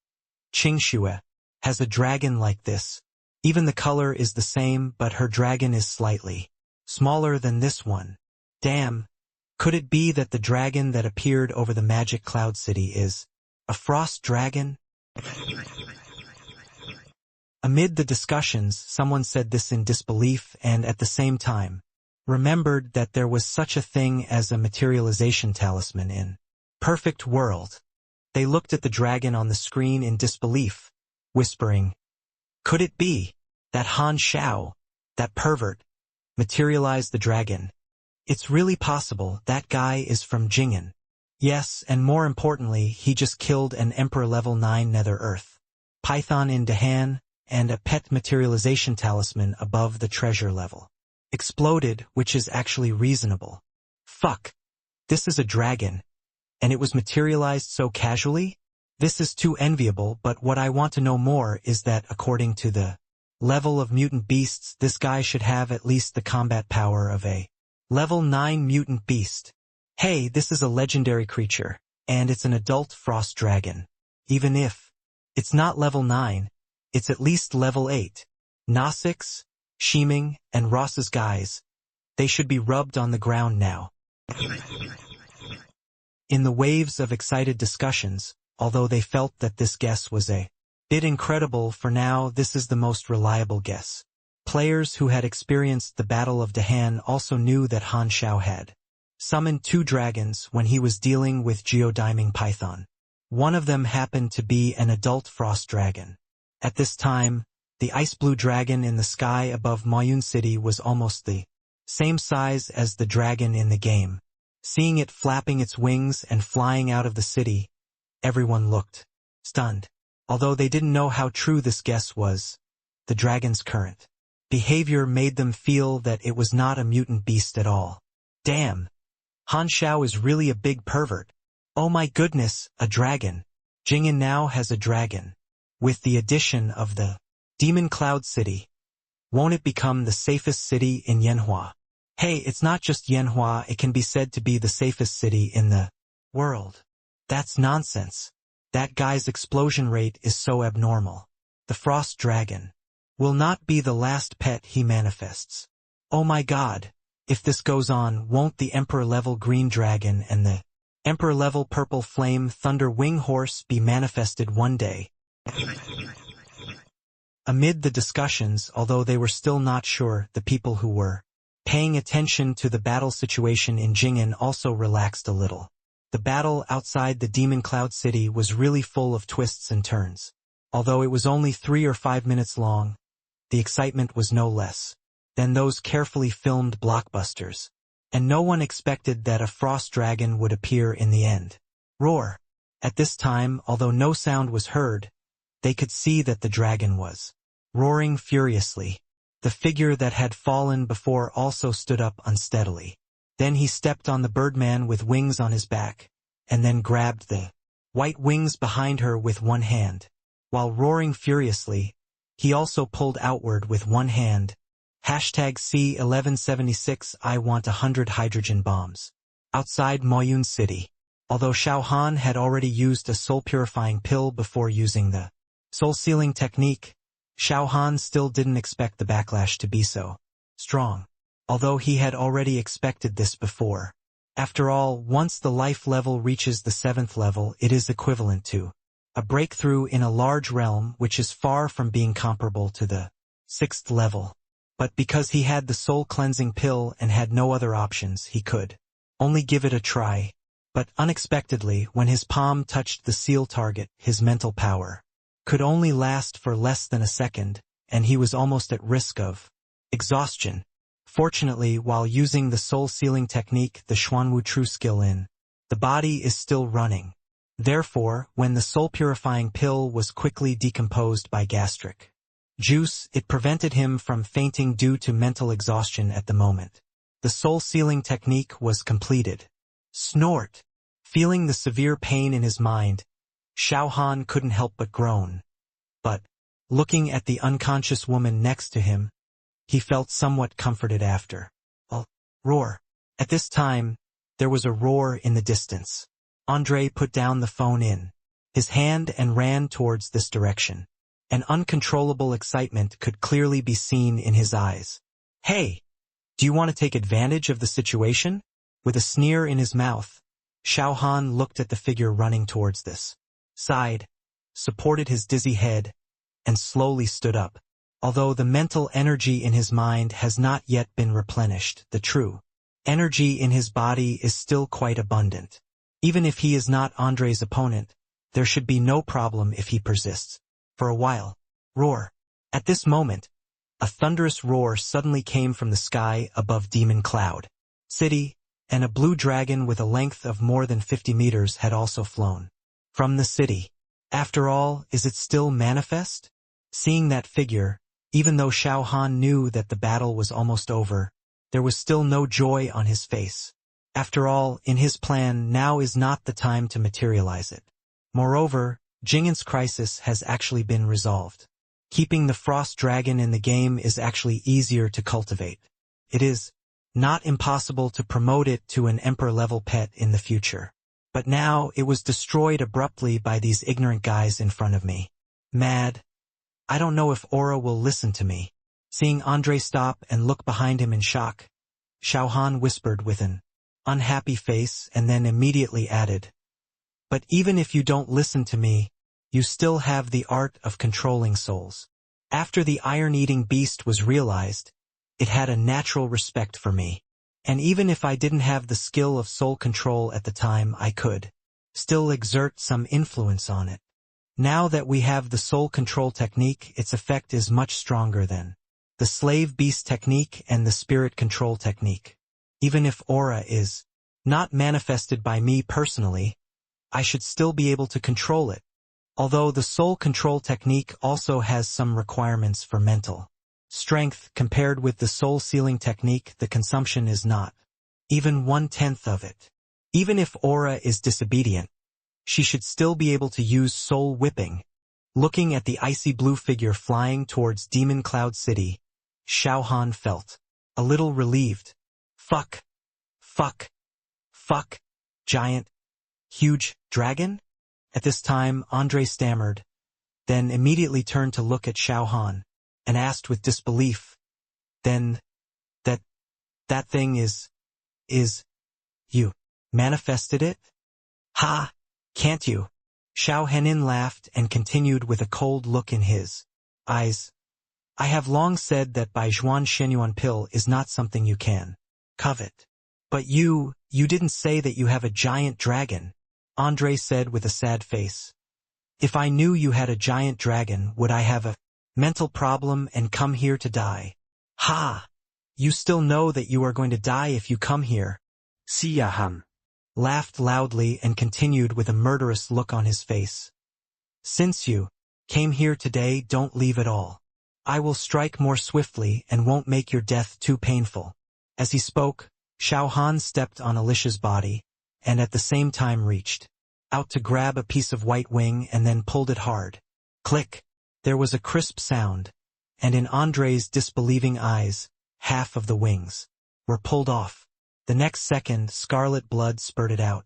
Qingxue, has a dragon like this. Even the color is the same, but her dragon is slightly smaller than this one. Damn, could it be that the dragon that appeared over the Magic Cloud City is a frost dragon? Amid the discussions, someone said this in disbelief and at the same time remembered that there was such a thing as a materialization talisman in Perfect World. They looked at the dragon on the screen in disbelief, whispering, could it be that Han Xiao, that pervert, materialized the dragon? It's really possible that guy is from Jing'an. Yes, and more importantly, he just killed an Emperor level 9 Nether Earth Python in Dahan, and a pet materialization talisman above the treasure level exploded, which is actually reasonable. Fuck. This is a dragon, and it was materialized so casually? This is too enviable, but what I want to know more is that according to the level of mutant beasts, this guy should have at least the combat power of a level 9 mutant beast. Hey, this is a legendary creature, and it's an adult frost dragon. Even if it's not level 9, it's at least level 8. Nosix, Shiming, and Ross's guys, they should be rubbed on the ground now. In the waves of excited discussions, although they felt that this guess was a bit incredible, for now this is the most reliable guess. Players who had experienced the Battle of Dahan also knew that Han Xiao had summoned 2 dragons when he was dealing with Geodiming Python. One of them happened to be an adult frost dragon. At this time, the ice blue dragon in the sky above Moyun City was almost the same size as the dragon in the game. Seeing it flapping its wings and flying out of the city, everyone looked stunned. Although they didn't know how true this guess was, the dragon's current behavior made them feel that it was not a mutant beast at all. Damn! Han Xiao is really a big pervert. Oh my goodness, a dragon. Jing'an now has a dragon. With the addition of the Demon Cloud City, won't it become the safest city in Yanhua? Hey, it's not just Yanhua, it can be said to be the safest city in the world. That's nonsense. That guy's explosion rate is so abnormal. The Frost Dragon will not be the last pet he manifests. Oh my god, if this goes on, won't the Emperor-level Green Dragon and the Emperor-level Purple Flame Thunder Wing Horse be manifested one day? Amid the discussions, although they were still not sure, the people who were paying attention to the battle situation in Jing'an also relaxed a little. The battle outside the Demon Cloud City was really full of twists and turns. Although it was only 3 or 5 minutes long, the excitement was no less than those carefully filmed blockbusters. And no one expected that a frost dragon would appear in the end. Roar! At this time, although no sound was heard, they could see that the dragon was roaring furiously. The figure that had fallen before also stood up unsteadily. Then he stepped on the birdman with wings on his back, and then grabbed the white wings behind her with one hand. While roaring furiously, he also pulled outward with one hand. #C1176 I want 100 hydrogen bombs. Outside Moyun City. Although Xiao Han had already used a soul-purifying pill before using the soul-sealing technique, Xiao Han still didn't expect the backlash to be so strong. Although he had already expected this before. After all, once the life level reaches the 7th level, it is equivalent to a breakthrough in a large realm, which is far from being comparable to the 6th level. But because he had the soul-cleansing pill and had no other options, he could only give it a try. But unexpectedly, when his palm touched the seal target, his mental power could only last for less than a second, and he was almost at risk of exhaustion. Fortunately, while using the soul-sealing technique, the Xuanwu True skill in the body is still running. Therefore, when the soul-purifying pill was quickly decomposed by gastric juice, it prevented him from fainting due to mental exhaustion at the moment. The soul-sealing technique was completed. Snort! Feeling the severe pain in his mind, Xiao Han couldn't help but groan. But, looking at the unconscious woman next to him, he felt somewhat comforted after. A roar. At this time, there was a roar in the distance. Andre put down the phone in his hand and ran towards this direction. An uncontrollable excitement could clearly be seen in his eyes. Hey! Do you want to take advantage of the situation? With a sneer in his mouth, Xiao Han looked at the figure running towards this side, supported his dizzy head, and slowly stood up. Although the mental energy in his mind has not yet been replenished, the true energy in his body is still quite abundant. Even if he is not Andre's opponent, there should be no problem if he persists for a while. Roar. At this moment, a thunderous roar suddenly came from the sky above Demon Cloud City, and a blue dragon with a length of more than 50 meters had also flown from the city. After all, is it still manifest? Seeing that figure, even though Xiao Han knew that the battle was almost over, there was still no joy on his face. After all, in his plan, now is not the time to materialize it. Moreover, Jing'an's crisis has actually been resolved. Keeping the Frost Dragon in the game is actually easier to cultivate. It is not impossible to promote it to an Emperor-level pet in the future. But now it was destroyed abruptly by these ignorant guys in front of me. Mad. I don't know if Aura will listen to me. Seeing Andre stop and look behind him in shock, Xiao Han whispered with an unhappy face and then immediately added, "But even if you don't listen to me, you still have the art of controlling souls." After the iron-eating beast was realized, it had a natural respect for me. And even if I didn't have the skill of soul control at the time, I could still exert some influence on it. Now that we have the soul control technique, its effect is much stronger than the slave beast technique and the spirit control technique. Even if Aura is Not manifested by me personally. I should still be able to control it. Although the soul control technique also has some requirements for mental strength compared with the soul sealing technique, the consumption is not even 1/10 of it. Even if Aura is disobedient, she should still be able to use soul whipping. Looking at the icy blue figure flying towards Demon Cloud City, Xiao Han felt a little relieved. Fuck. Giant. Huge dragon? At this time, Andre stammered, then immediately turned to look at Xiao Han, and asked with disbelief, then, that thing is, you manifested it? Ha! Can't you? Xiao Hanin laughed and continued with a cold look in his eyes. I have long said that Bai Zhuan Shenyuan pill is not something you can covet. But you didn't say that you have a giant dragon, Andre said with a sad face. If I knew you had a giant dragon, would I have a mental problem and come here to die? Ha! You still know that you are going to die if you come here. Xiao Han Laughed loudly and continued with a murderous look on his face. Since you came here today, don't leave at all. I will strike more swiftly and won't make your death too painful. As he spoke, Xiao Han stepped on Alicia's body, and at the same time reached out to grab a piece of white wing and then pulled it hard. Click! There was a crisp sound, and in Andre's disbelieving eyes, half of the wings were pulled off. The next second, scarlet blood spurted out.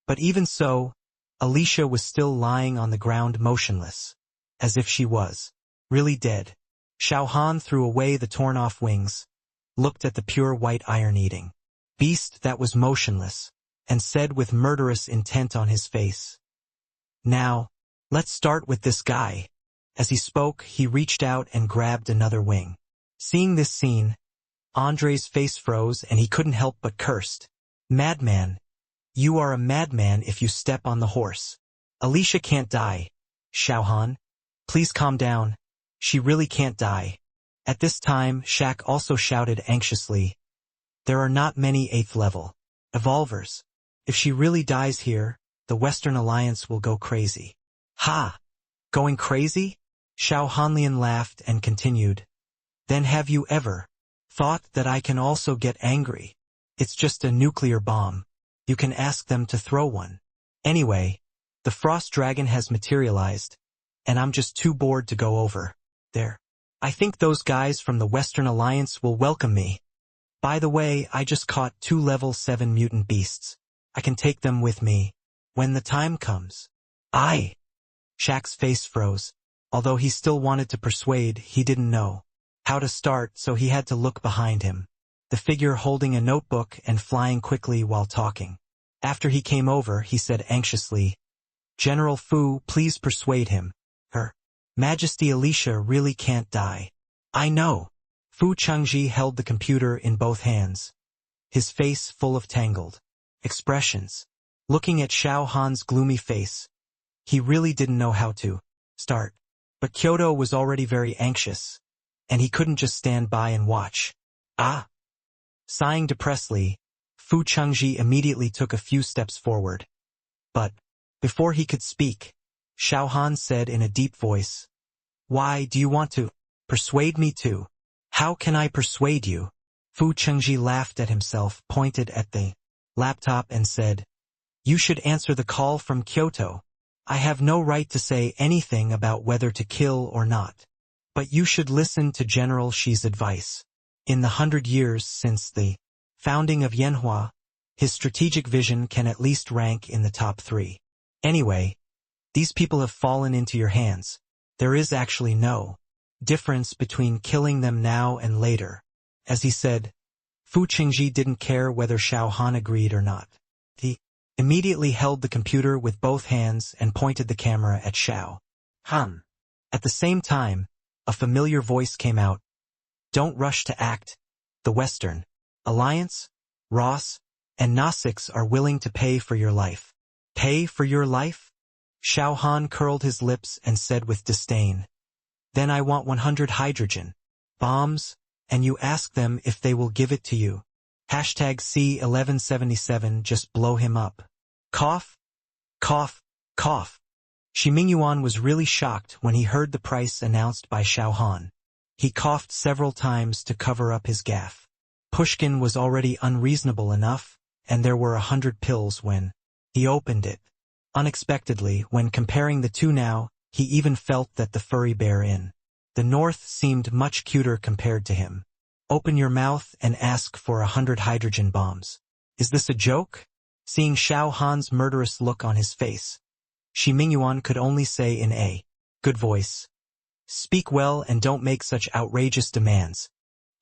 But even so, Alicia was still lying on the ground motionless, as if she was really dead. Xiao Han threw away the torn-off wings, looked at the pure white iron-eating beast that was motionless, and said with murderous intent on his face, Now, let's start with this guy. As he spoke, he reached out and grabbed another wing. Seeing this scene, Andre's face froze and he couldn't help but cursed. Madman. You are a madman if you step on the horse. Alicia can't die. Xiao Han, please calm down. She really can't die. At this time, Shaq also shouted anxiously, There are not many 8th level evolvers. If she really dies here, the Western Alliance will go crazy. Ha! Going crazy? Xiao Hanlian laughed and continued. Then have you ever thought that I can also get angry? It's just a nuclear bomb. You can ask them to throw one. Anyway, the Frost Dragon has materialized, and I'm just too bored to go over there. I think those guys from the Western Alliance will welcome me. By the way, I just caught 2 level 7 mutant beasts. I can take them with me when the time comes. Aye. Shaq's face froze. Although he still wanted to persuade, he didn't know how to start, so he had to look behind him. The figure holding a notebook and flying quickly while talking. After he came over, he said anxiously, General Fu, please persuade him. Her Majesty Alicia really can't die. I know. Fu Chengji held the computer in both hands, his face full of tangled expressions. Looking at Xiao Han's gloomy face, he really didn't know how to start. But Kyoto was already very anxious, and he couldn't just stand by and watch. Ah! Sighing depressedly, Fu Chengji immediately took a few steps forward. But, before he could speak, Xiao Han said in a deep voice, Why do you want to persuade me to? How can I persuade you? Fu Chengji laughed at himself, pointed at the laptop and said, You should answer the call from Kyoto. I have no right to say anything about whether to kill or not. But you should listen to General Shi's advice. In the 100 years since the founding of Yanhua, his strategic vision can at least rank in the top 3. Anyway, these people have fallen into your hands. There is actually no difference between killing them now and later. As he said, Fu Chengji didn't care whether Xiao Han agreed or not. He immediately held the computer with both hands and pointed the camera at Xiao Han. At the same time, a familiar voice came out. Don't rush to act. The Western Alliance, Ross, and Nosix are willing to pay for your life. Pay for your life? Xiao Han curled his lips and said with disdain. Then I want 100 hydrogen bombs, and you ask them if they will give it to you. Hashtag C1177 just blow him up. Cough, cough, cough. Shi Mingyuan was really shocked when he heard the price announced by Xiao Han. He coughed several times to cover up his gaffe. Pushkin was already unreasonable enough, and there were 100 pills when he opened it. Unexpectedly, when comparing the two now, he even felt that the furry bear in the north seemed much cuter compared to him. Open your mouth and ask for 100 hydrogen bombs. Is this a joke? Seeing Xiao Han's murderous look on his face, Shi Mingyuan could only say in a good voice, "Speak well and don't make such outrageous demands."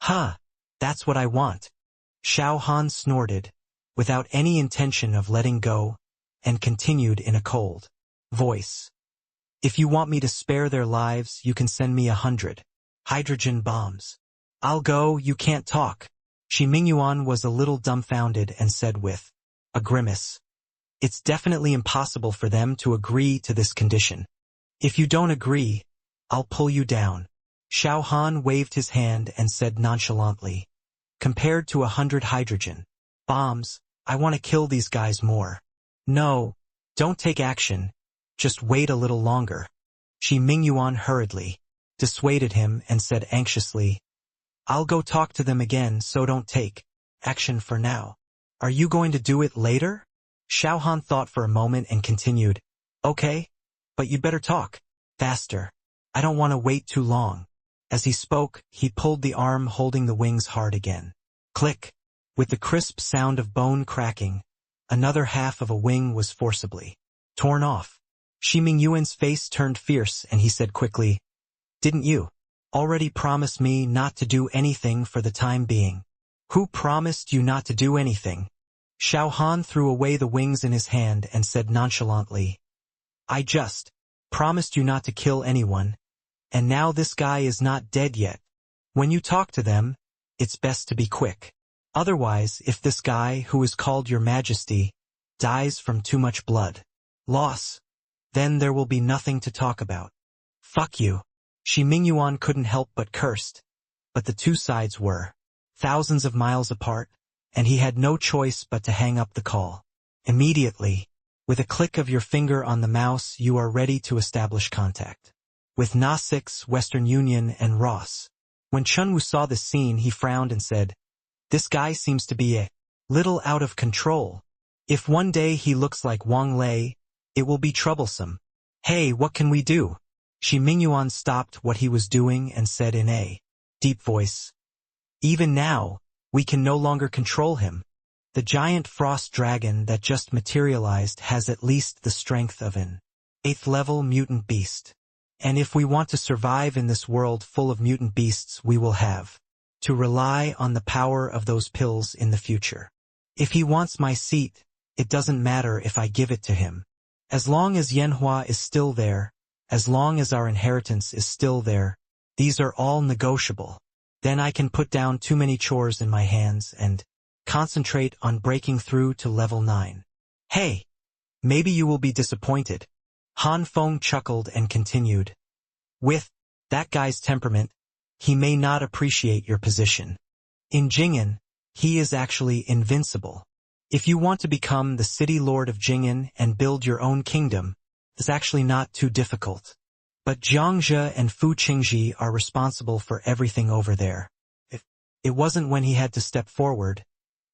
"Ha! That's what I want." Xiao Han snorted, without any intention of letting go, and continued in a cold voice. "If you want me to spare their lives, you can send me 100 hydrogen bombs. I'll go, you can't talk." Shi Mingyuan was a little dumbfounded and said with a grimace, "It's definitely impossible for them to agree to this condition. If you don't agree, I'll pull you down." Xiao Han waved his hand and said nonchalantly, "Compared to 100 hydrogen bombs, I want to kill these guys more." "No, don't take action. Just wait a little longer." Shi Mingyuan hurriedly dissuaded him and said anxiously, "I'll go talk to them again, so don't take action for now." "Are you going to do it later?" Xiao Han thought for a moment and continued, "Okay, but you'd better talk faster. I don't want to wait too long." As he spoke, he pulled the arm holding the wings hard again. Click! With the crisp sound of bone cracking, another half of a wing was forcibly torn off. Shi Mingyuan's face turned fierce and he said quickly, "Didn't you already promise me not to do anything for the time being?" "Who promised you not to do anything?" Xiao Han threw away the wings in his hand and said nonchalantly, "I just promised you not to kill anyone, and now this guy is not dead yet. When you talk to them, it's best to be quick. Otherwise, if this guy, who is called Your Majesty, dies from too much blood loss, then there will be nothing to talk about." "Fuck you." Shi Mingyuan couldn't help but cursed, but the two sides were thousands of miles apart, and he had no choice but to hang up the call. Immediately, with a click of your finger on the mouse, you are ready to establish contact with Na6, Western Union, and Ross. When Chunwoo saw this scene, he frowned and said, "This guy seems to be a little out of control. If one day he looks like Wang Lei, it will be troublesome." "Hey, what can we do?" Shi Mingyuan stopped what he was doing and said in a deep voice, "Even now, we can no longer control him. The giant frost dragon that just materialized has at least the strength of an 8th-level mutant beast. And if we want to survive in this world full of mutant beasts, we will have to rely on the power of those pills in the future. If he wants my seat, it doesn't matter if I give it to him. As long as Yanhua is still there, as long as our inheritance is still there, these are all negotiable. Then I can put down too many chores in my hands and concentrate on breaking through to level 9. Hey, maybe you will be disappointed." Han Feng chuckled and continued, "With that guy's temperament, he may not appreciate your position. In Jing'an, he is actually invincible. If you want to become the city lord of Jing'an and build your own kingdom, it's actually not too difficult. But Jiangzhe and Fu Qingji are responsible for everything over there. If it wasn't when he had to step forward,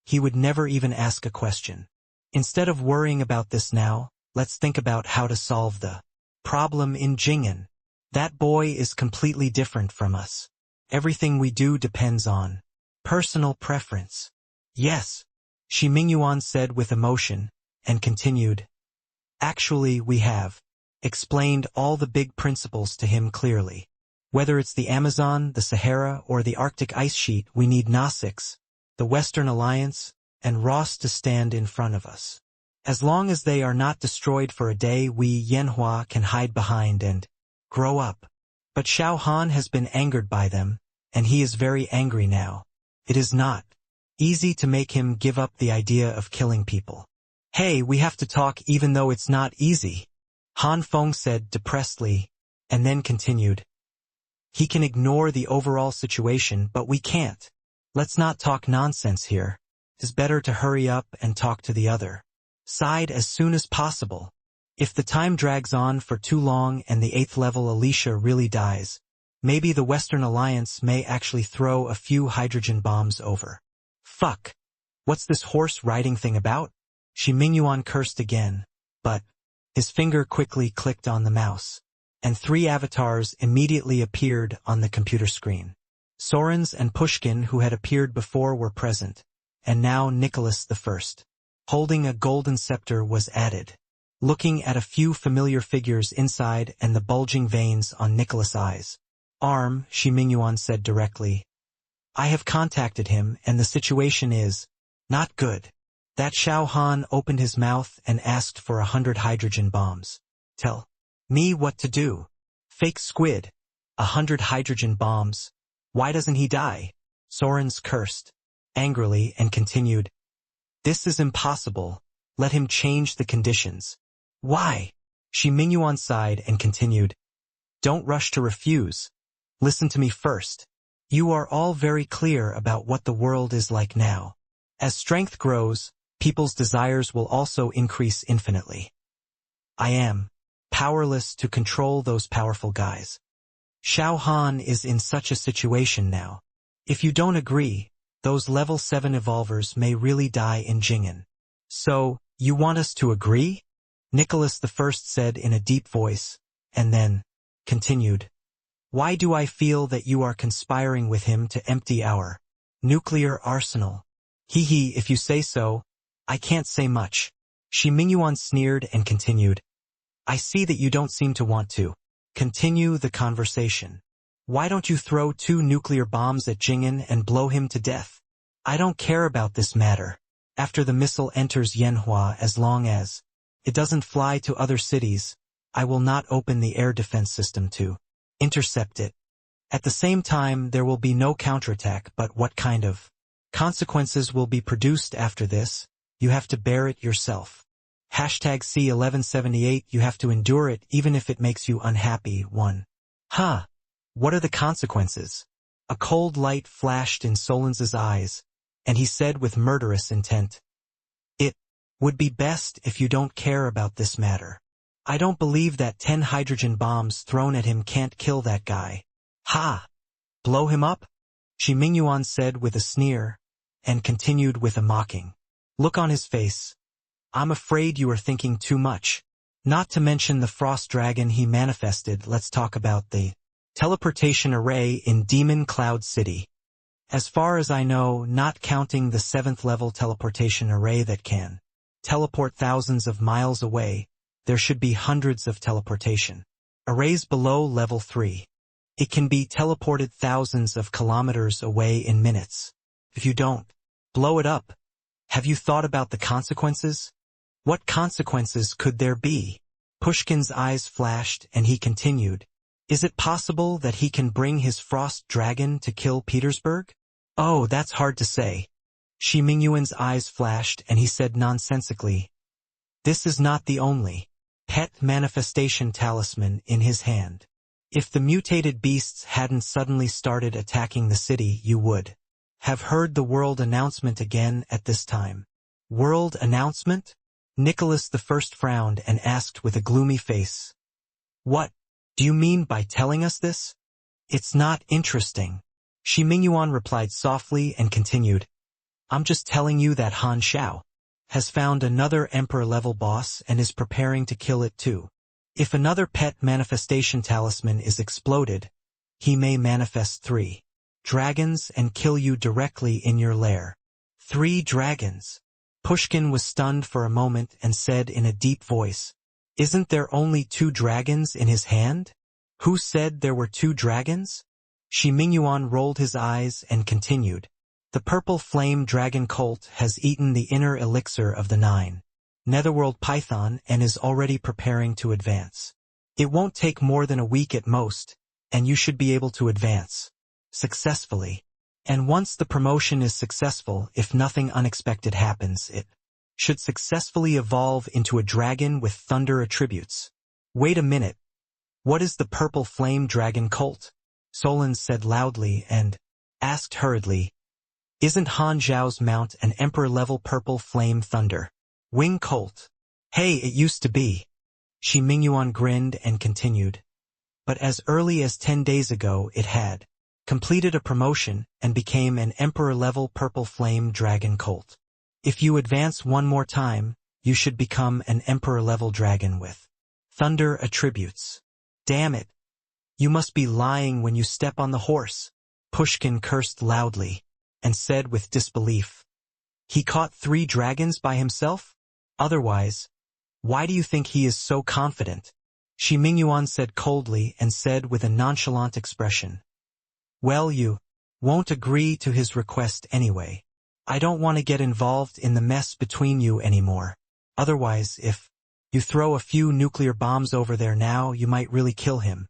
he would never even ask a question. Instead of worrying about this now, let's think about how to solve the problem in Jing'an. That boy is completely different from us. Everything we do depends on personal preference." "Yes," Shi Mingyuan said with emotion, and continued, "Actually, we have explained all the big principles to him clearly. Whether it's the Amazon, the Sahara, or the Arctic ice sheet, we need Na6, the Western Alliance, and Ross to stand in front of us. As long as they are not destroyed for a day, we Yanhua can hide behind and grow up. But Xiao Han has been angered by them, and he is very angry now. It is not easy to make him give up the idea of killing people." "Hey, we have to talk even though it's not easy," Han Feng said depressedly, and then continued, "He can ignore the overall situation, but we can't. Let's not talk nonsense here. It's better to hurry up and talk to the other side as soon as possible. If the time drags on for too long and the 8th level Alicia really dies, maybe the Western Alliance may actually throw a few hydrogen bombs over. Fuck. What's this horse riding thing about? Shi Mingyuan cursed again, but his finger quickly clicked on the mouse, and 3 avatars immediately appeared on the computer screen. Sorens and Pushkin, who had appeared before, were present, and now Nicholas I, holding a golden scepter, was added. Looking at a few familiar figures inside and the bulging veins on Nicholas' eyes. Arm, Shi Mingyuan said directly. I have contacted him and the situation is not good. That Xiao Han opened his mouth and asked for 100 hydrogen bombs. Tell me what to do. Fake squid. 100 hydrogen bombs. Why doesn't he die? Sorens cursed angrily and continued. This is impossible. Let him change the conditions. Why? Shi Mingyuan sighed and continued. Don't rush to refuse. Listen to me first. You are all very clear about what the world is like now. As strength grows, people's desires will also increase infinitely. I am powerless to control those powerful guys. Xiao Han is in such a situation now. If you don't agree, those level 7 evolvers may really die in Jing'an. So, you want us to agree? Nicholas I said in a deep voice, and then continued. Why do I feel that you are conspiring with him to empty our nuclear arsenal? Hee, if you say so, I can't say much. Shi Mingyuan sneered and continued. I see that you don't seem to want to continue the conversation. Why don't you throw 2 nuclear bombs at Jing'an and blow him to death? I don't care about this matter. After the missile enters Yanhua, as long as it doesn't fly to other cities, I will not open the air defense system to intercept it. At the same time, there will be no counterattack, but what kind of consequences will be produced after this? You have to bear it yourself. C1178, you have to endure it even if it makes you unhappy. 1. Huh. What are the consequences? A cold light flashed in Solens's eyes, and he said with murderous intent. It would be best if you don't care about this matter. I don't believe that 10 hydrogen bombs thrown at him can't kill that guy. Ha! Blow him up? Shi Mingyuan said with a sneer, and continued with a mocking look on his face. I'm afraid you are thinking too much. Not to mention the frost dragon he manifested. Let's talk about the teleportation array in Demon Cloud City. As far as I know, not counting the 7th level teleportation array that can teleport thousands of miles away, there should be hundreds of teleportation arrays below level 3. It can be teleported thousands of kilometers away in minutes. If you don't blow it up, have you thought about the consequences? What consequences could there be? Pushkin's eyes flashed and he continued. Is it possible that he can bring his frost dragon to kill Petersburg? Oh, that's hard to say. Shi Mingyuan's eyes flashed and he said nonsensically. This is not the only pet manifestation talisman in his hand. If the mutated beasts hadn't suddenly started attacking the city, you would have heard the world announcement again at this time. World announcement? Nicholas I frowned and asked with a gloomy face. What do you mean by telling us this? It's not interesting. Shi Mingyuan replied softly and continued. I'm just telling you that Han Xiao has found another Emperor-level boss and is preparing to kill it too. If another pet manifestation talisman is exploded, he may manifest 3 dragons and kill you directly in your lair. 3 dragons. Pushkin was stunned for a moment and said in a deep voice, Isn't there only 2 dragons in his hand? Who said there were 2 dragons? Shi Mingyuan rolled his eyes and continued. The purple flame dragon cult has eaten the inner elixir of the 9 Netherworld Python and is already preparing to advance. It won't take more than a week at most, and you should be able to advance successfully. And once the promotion is successful, if nothing unexpected happens, it should successfully evolve into a dragon with thunder attributes. Wait a minute. What is the purple flame dragon cult? Solon said loudly and asked hurriedly. Isn't Han Zhao's mount an emperor-level purple flame thunder? Wing Colt. Hey, it used to be. Shi Mingyuan grinned and continued. But as early as 10 days ago it had completed a promotion and became an emperor-level purple flame dragon colt. If you advance one more time, you should become an emperor-level dragon with thunder attributes. Damn it. You must be lying when you step on the horse. Pushkin cursed loudly and said with disbelief. He caught 3 dragons by himself? Otherwise, why do you think he is so confident? Shi Mingyuan said coldly and said with a nonchalant expression. Well, you won't agree to his request anyway. I don't want to get involved in the mess between you anymore. Otherwise, if you throw a few nuclear bombs over there now, you might really kill him.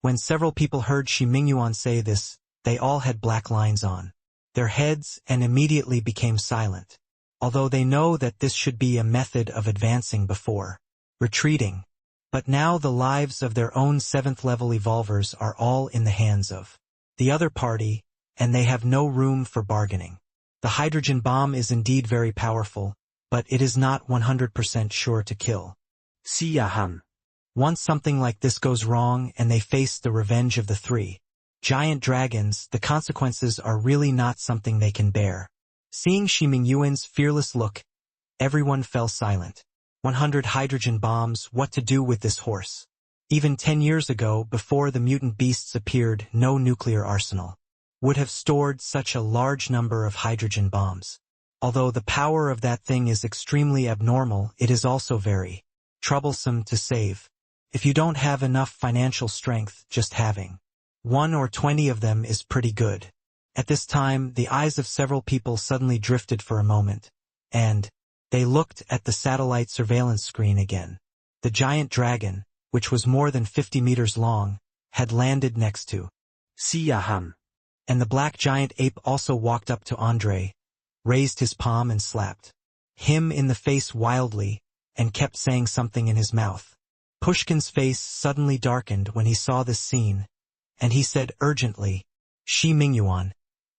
When several people heard Shi Mingyuan say this, they all had black lines on their heads and immediately became silent, although they know that this should be a method of advancing before retreating. But now the lives of their own 7th-level evolvers are all in the hands of the other party, and they have no room for bargaining. The hydrogen bomb is indeed very powerful, but it is not 100% sure to kill. Xiao Han. Once something like this goes wrong and they face the revenge of the 3 giant dragons, the consequences are really not something they can bear. Seeing Shi Mingyuan's fearless look, everyone fell silent. 100 hydrogen bombs, what to do with this horse? Even 10 years ago, before the mutant beasts appeared, no nuclear arsenal would have stored such a large number of hydrogen bombs. Although the power of that thing is extremely abnormal, it is also very troublesome to save. If you don't have enough financial strength, just having 1 or 20 of them is pretty good. At this time, the eyes of several people suddenly drifted for a moment, and they looked at the satellite surveillance screen again. The giant dragon, which was more than 50 meters long, had landed next to Xiao Han. And the black giant ape also walked up to Andre, raised his palm and slapped him in the face wildly, and kept saying something in his mouth. Pushkin's face suddenly darkened when he saw this scene, and he said urgently, Shi Mingyuan,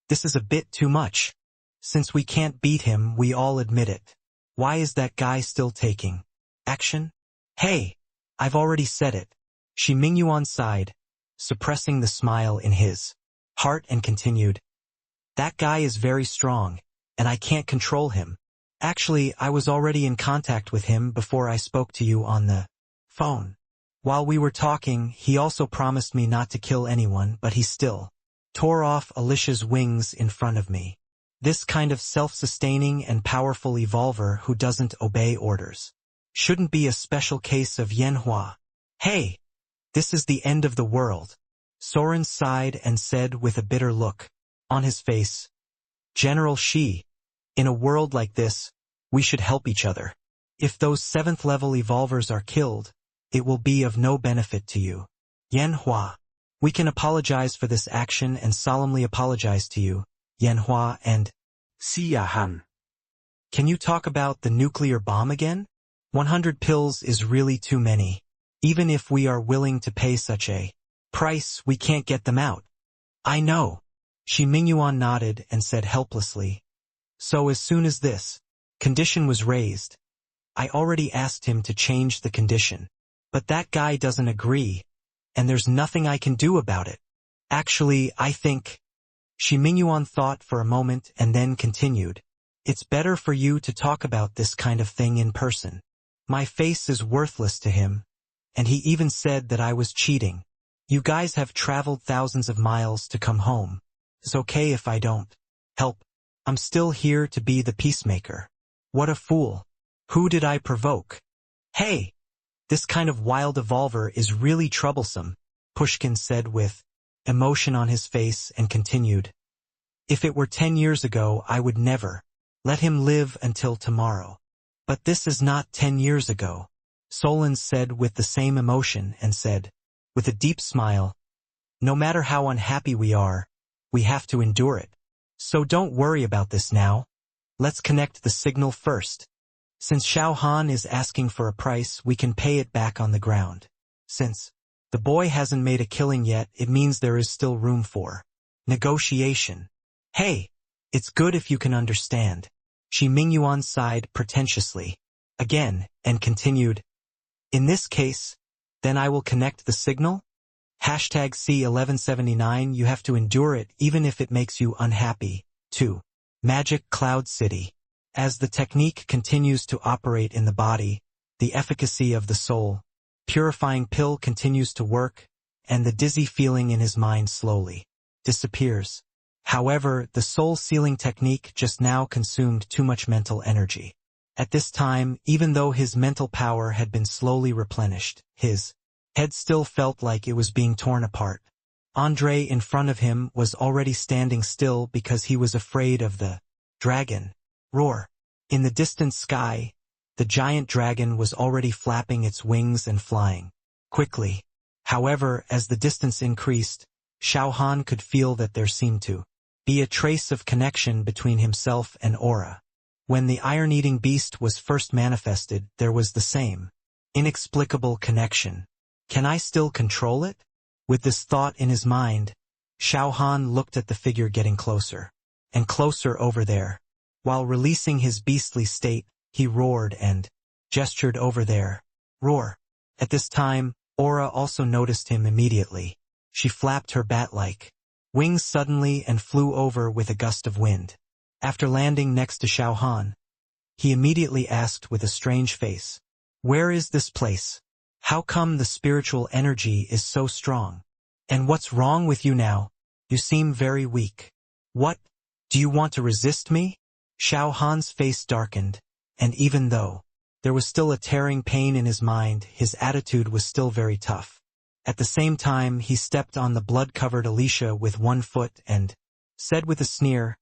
this is a bit too much. Since we can't beat him, we all admit it. Why is that guy still taking action? Hey, I've already said it. Shi Mingyuan sighed, suppressing the smile in his heart and continued. That guy is very strong, and I can't control him. Actually, I was already in contact with him before I spoke to you on the phone. While we were talking, he also promised me not to kill anyone, but he still tore off Alicia's wings in front of me. This kind of self-sustaining and powerful evolver who doesn't obey orders shouldn't be a special case of Yanhua. Hey, this is the end of the world. Soren sighed and said with a bitter look on his face, General Shi, in a world like this, we should help each other. If those 7th-level evolvers are killed, it will be of no benefit to you. Yanhua, we can apologize for this action and solemnly apologize to you, Yanhua and Xiao Han. Can you talk about the nuclear bomb again? 100 pills is really too many. Even if we are willing to pay such a price, we can't get them out. I know. Shi Mingyuan nodded and said helplessly. So as soon as this condition was raised, I already asked him to change the condition. But that guy doesn't agree, and there's nothing I can do about it. Actually, I think... Shi Mingyuan thought for a moment and then continued. It's better for you to talk about this kind of thing in person. My face is worthless to him, and he even said that I was cheating. You guys have traveled thousands of miles to come home. It's okay if I don't help. I'm still here to be the peacemaker. What a fool. Who did I provoke? Hey! This kind of wild evolver is really troublesome, Pushkin said with emotion on his face and continued. If it were 10 years ago, I would never let him live until tomorrow. But this is not 10 years ago, Solon said with the same emotion and said, with a deep smile, no matter how unhappy we are, we have to endure it. So don't worry about this now. Let's connect the signal first. Since Xiao Han is asking for a price, we can pay it back on the ground. Since the boy hasn't made a killing yet, it means there is still room for negotiation. Hey, it's good if you can understand. Shi Mingyuan sighed pretentiously, again, and continued, in this case, then I will connect the signal? Hashtag C1179 you have to endure it even if it makes you unhappy. 2. Magic Cloud City. As the technique continues to operate in the body, the efficacy of the soul, purifying pill continues to work, and the dizzy feeling in his mind slowly disappears. However, the soul-sealing technique just now consumed too much mental energy. At this time, even though his mental power had been slowly replenished, his head still felt like it was being torn apart. Andre in front of him was already standing still because he was afraid of the dragon. Roar. In the distant sky, the giant dragon was already flapping its wings and flying quickly. However, as the distance increased, Xiao Han could feel that there seemed to be a trace of connection between himself and Aura. When the iron-eating beast was first manifested, there was the same inexplicable connection. Can I still control it? With this thought in his mind, Xiao Han looked at the figure getting closer and closer over there. While releasing his beastly state, he roared and gestured over there. Roar. At this time, Aura also noticed him immediately. She flapped her bat-like wings suddenly and flew over with a gust of wind. After landing next to Xiao Han, he immediately asked with a strange face, "Where is this place? How come the spiritual energy is so strong? And what's wrong with you now? You seem very weak. What? Do you want to resist me?" Xiao Han's face darkened, and even though there was still a tearing pain in his mind, his attitude was still very tough. At the same time, he stepped on the blood-covered Alicia with one foot and said with a sneer,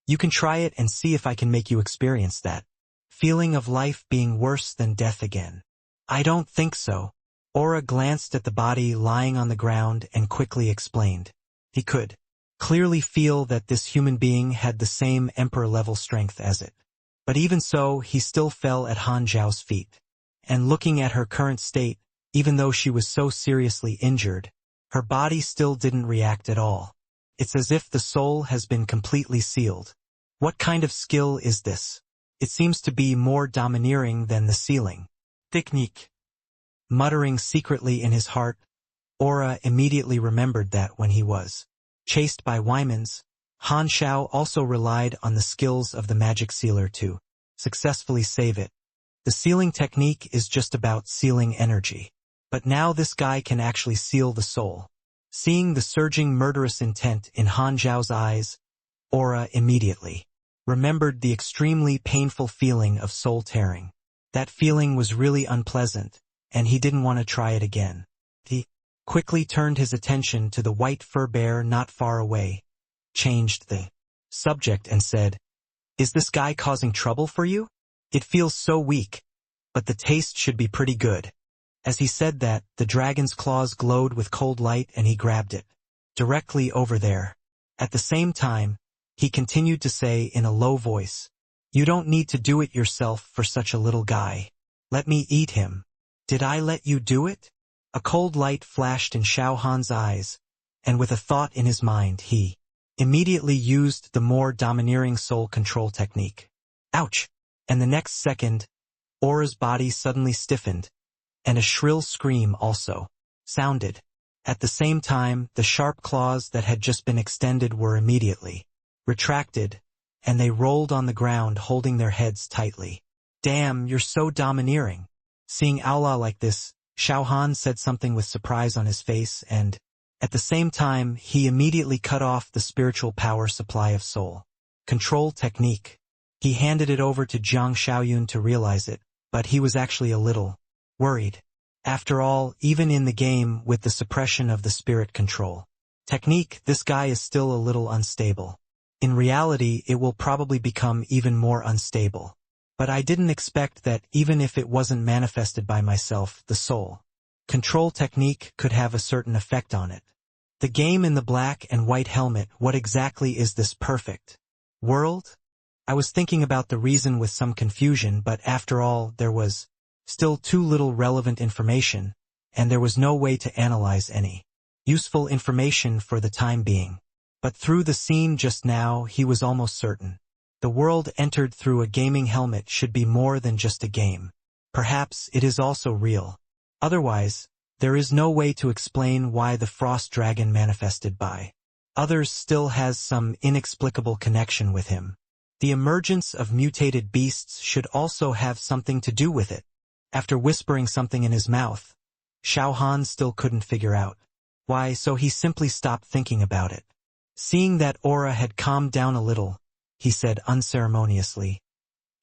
"You can try it and see if I can make you experience that feeling of life being worse than death again." "I don't think so." Aura glanced at the body lying on the ground and quickly explained. He could clearly feel that this human being had the same emperor-level strength as it. But even so, he still fell at Han Zhao's feet. And looking at her current state, even though she was so seriously injured, her body still didn't react at all. It's as if the soul has been completely sealed. What kind of skill is this? It seems to be more domineering than the sealing technique. Muttering secretly in his heart, Aura immediately remembered that when he was chased by Wymans, Han Xiao also relied on the skills of the magic sealer to successfully save it. The sealing technique is just about sealing energy. But now this guy can actually seal the soul. Seeing the surging murderous intent in Han Zhao's eyes, Aura immediately remembered the extremely painful feeling of soul tearing. That feeling was really unpleasant, and he didn't want to try it again. He quickly turned his attention to the white fur bear not far away, changed the subject and said, "Is this guy causing trouble for you? It feels so weak, but the taste should be pretty good." As he said that, the dragon's claws glowed with cold light and he grabbed it directly over there. At the same time, he continued to say in a low voice, "You don't need to do it yourself for such a little guy. Let me eat him." "Did I let you do it?" A cold light flashed in Xiao Han's eyes, and with a thought in his mind, he immediately used the more domineering soul control technique. Ouch! And the next second, Aura's body suddenly stiffened, and a shrill scream also sounded. At the same time, the sharp claws that had just been extended were immediately retracted, and they rolled on the ground holding their heads tightly. "Damn, you're so domineering." Seeing Aula like this, Xiao Han said something with surprise on his face and, at the same time, he immediately cut off the spiritual power supply of soul control technique. He handed it over to Jiang Xiaoyun to realize it, but he was actually a little worried. After all, even in the game with the suppression of the spirit control technique, this guy is still a little unstable. In reality, it will probably become even more unstable. But I didn't expect that even if it wasn't manifested by myself, the soul control technique could have a certain effect on it. The game in the black and white helmet, what exactly is this perfect world? I was thinking about the reason with some confusion, but after all, there was still too little relevant information, and there was no way to analyze any useful information for the time being. But through the scene just now he was almost certain. The world entered through a gaming helmet should be more than just a game. Perhaps it is also real. Otherwise, there is no way to explain why the frost dragon manifested by others still has some inexplicable connection with him. The emergence of mutated beasts should also have something to do with it. After whispering something in his mouth, Xiao Han still couldn't figure out why, so he simply stopped thinking about it. Seeing that aura had calmed down a little, he said unceremoniously,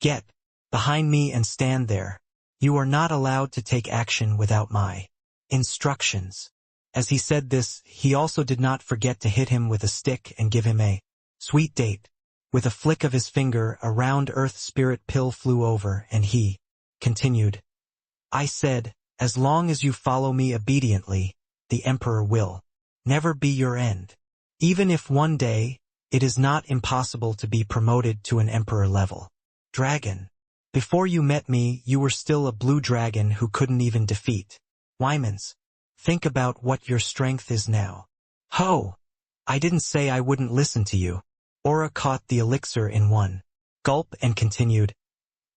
"Get behind me and stand there. You are not allowed to take action without my instructions." As he said this, he also did not forget to hit him with a stick and give him a sweet date. With a flick of his finger, a round earth spirit pill flew over, and he continued, "I said, as long as you follow me obediently, the Emperor will never be your end. Even if one day, it is not impossible to be promoted to an Emperor level. Dragon. Before you met me, you were still a blue dragon who couldn't even defeat Wymans. Think about what your strength is now." "Ho! I didn't say I wouldn't listen to you." Aura caught the elixir in one gulp and continued,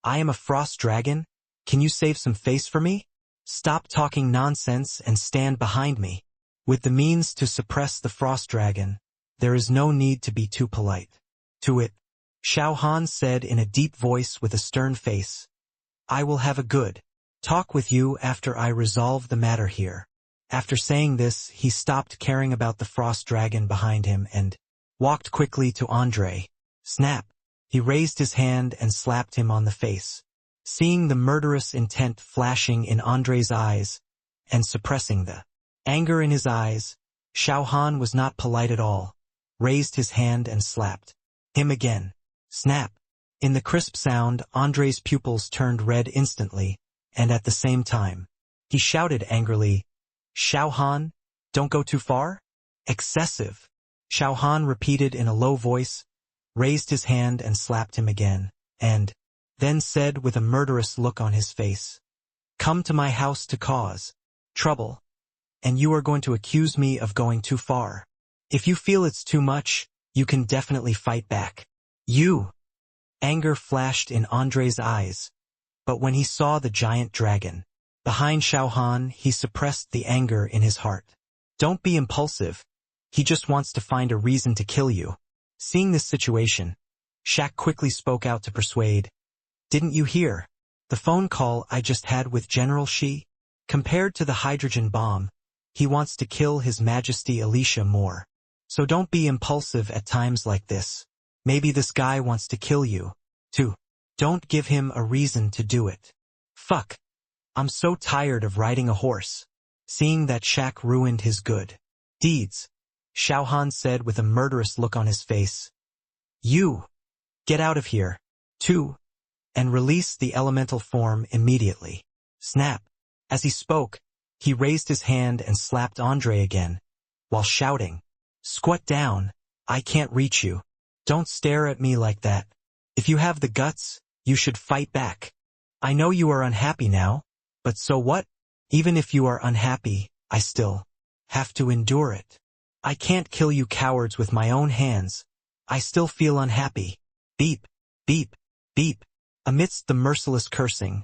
"I am a frost dragon? Can you save some face for me? Stop talking nonsense and stand behind me." With the means to suppress the frost dragon, there is no need to be too polite to it. Xiao Han said in a deep voice with a stern face, "I will have a good talk with you after I resolve the matter here." After saying this, he stopped caring about the frost dragon behind him and walked quickly to Andre. Snap! He raised his hand and slapped him on the face. Seeing the murderous intent flashing in Andre's eyes and suppressing the anger in his eyes, Xiao Han was not polite at all, raised his hand and slapped him again. Snap! In the crisp sound, Andre's pupils turned red instantly, and at the same time, he shouted angrily, "Xiao Han, don't go too far? Excessive." Xiao Han repeated in a low voice, raised his hand and slapped him again, and then said with a murderous look on his face, "Come to my house to cause trouble, and you are going to accuse me of going too far. If you feel it's too much, you can definitely fight back. You." Anger flashed in Andre's eyes, but when he saw the giant dragon behind Xiao Han, he suppressed the anger in his heart. "Don't be impulsive. He just wants to find a reason to kill you." Seeing this situation, Shaq quickly spoke out to persuade, "Didn't you hear the phone call I just had with General Shi? Compared to the hydrogen bomb, he wants to kill His Majesty Alicia more. So don't be impulsive at times like this. Maybe this guy wants to kill you, too. Don't give him a reason to do it." "Fuck. I'm so tired of riding a horse." Seeing that Shaq ruined his good deeds, Xiao Han said with a murderous look on his face, "You, get out of here, too, and release the elemental form immediately." Snap! As he spoke, he raised his hand and slapped Andre again, while shouting, "Squat down, I can't reach you. Don't stare at me like that. If you have the guts, you should fight back. I know you are unhappy now, but so what? Even if you are unhappy, I still have to endure it. I can't kill you cowards with my own hands. I still feel unhappy." Beep, beep, beep. Amidst the merciless cursing,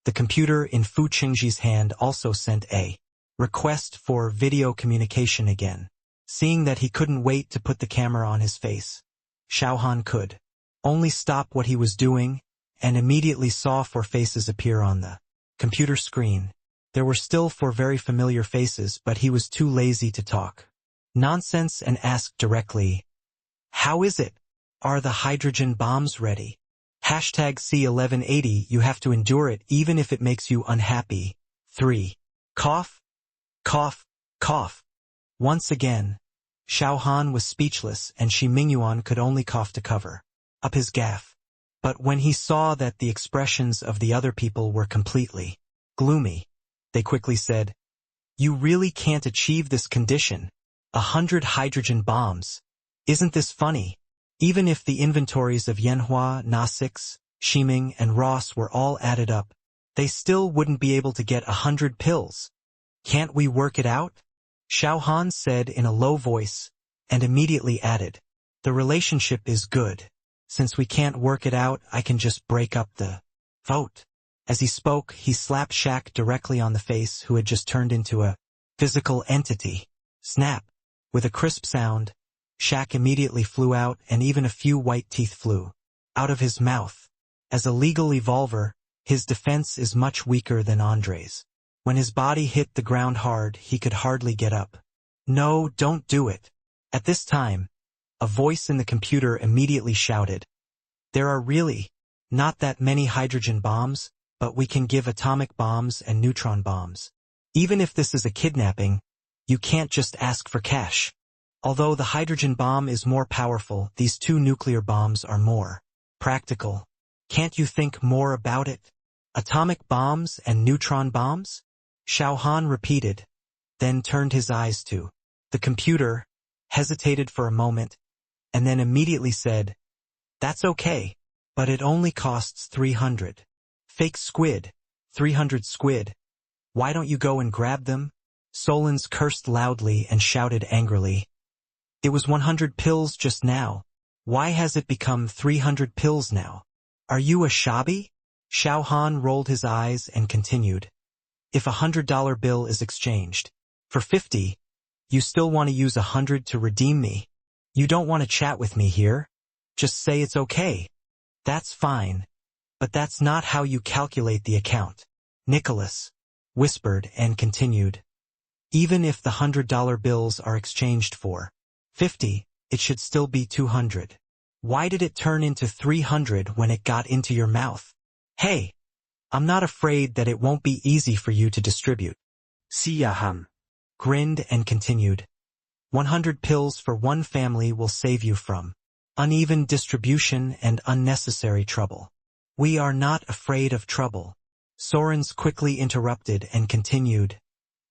the computer in Fu Qingji's hand also sent a request for video communication again. Seeing that he couldn't wait to put the camera on his face, Xiao Han could only stop what he was doing and immediately saw four faces appear on the computer screen. There were still four very familiar faces, but he was too lazy to talk nonsense and asked directly, "How is it? Are the hydrogen bombs ready? #C1180 You have to endure it even if it makes you unhappy. 3. Cough, cough, cough." Once again, Xiao Han was speechless and Shi Mingyuan could only cough to cover up his gaffe. But when he saw that the expressions of the other people were completely gloomy, they quickly said, "You really can't achieve this condition. 100 hydrogen bombs. Isn't this funny? Even if the inventories of Yanhua, Na6, Shiming, and Ross were all added up, they still wouldn't be able to get 100 pills. Can't we work it out?" Xiao Han said in a low voice, and immediately added, "The relationship is good. Since we can't work it out, I can just break up the vote." As he spoke, he slapped Shaq directly on the face, who had just turned into a physical entity. Snap! With a crisp sound, Shaq immediately flew out, and even a few white teeth flew out of his mouth. As a legal evolver, his defense is much weaker than Andre's. When his body hit the ground hard, he could hardly get up. "No, don't do it." At this time, a voice in the computer immediately shouted, "There are really not that many hydrogen bombs, but we can give atomic bombs and neutron bombs. Even if this is a kidnapping, you can't just ask for cash. Although the hydrogen bomb is more powerful, these two nuclear bombs are more practical. Can't you think more about it? Atomic bombs and neutron bombs?" Xiao Han repeated, then turned his eyes to the computer, hesitated for a moment, and then immediately said, "That's okay, but it only costs 300. Fake squid, 300 squid. Why don't you go and grab them?" Solons cursed loudly and shouted angrily, "It was 100 pills just now. Why has it become 300 pills now? Are you a shabby?" Xiao Han rolled his eyes and continued, "If a $100 bill is exchanged for 50, you still want to use 100 to redeem me? You don't want to chat with me here? Just say it's okay. That's fine. But that's not how you calculate the account." Nicholas whispered and continued, "Even if the $100 bills are exchanged for 50, it should still be 200. Why did it turn into 300 when it got into your mouth? Hey, I'm not afraid that it won't be easy for you to distribute." Xiao Han grinned and continued, 100 pills for one family will save you from uneven distribution and unnecessary trouble. We are not afraid of trouble. Sorens quickly interrupted and continued,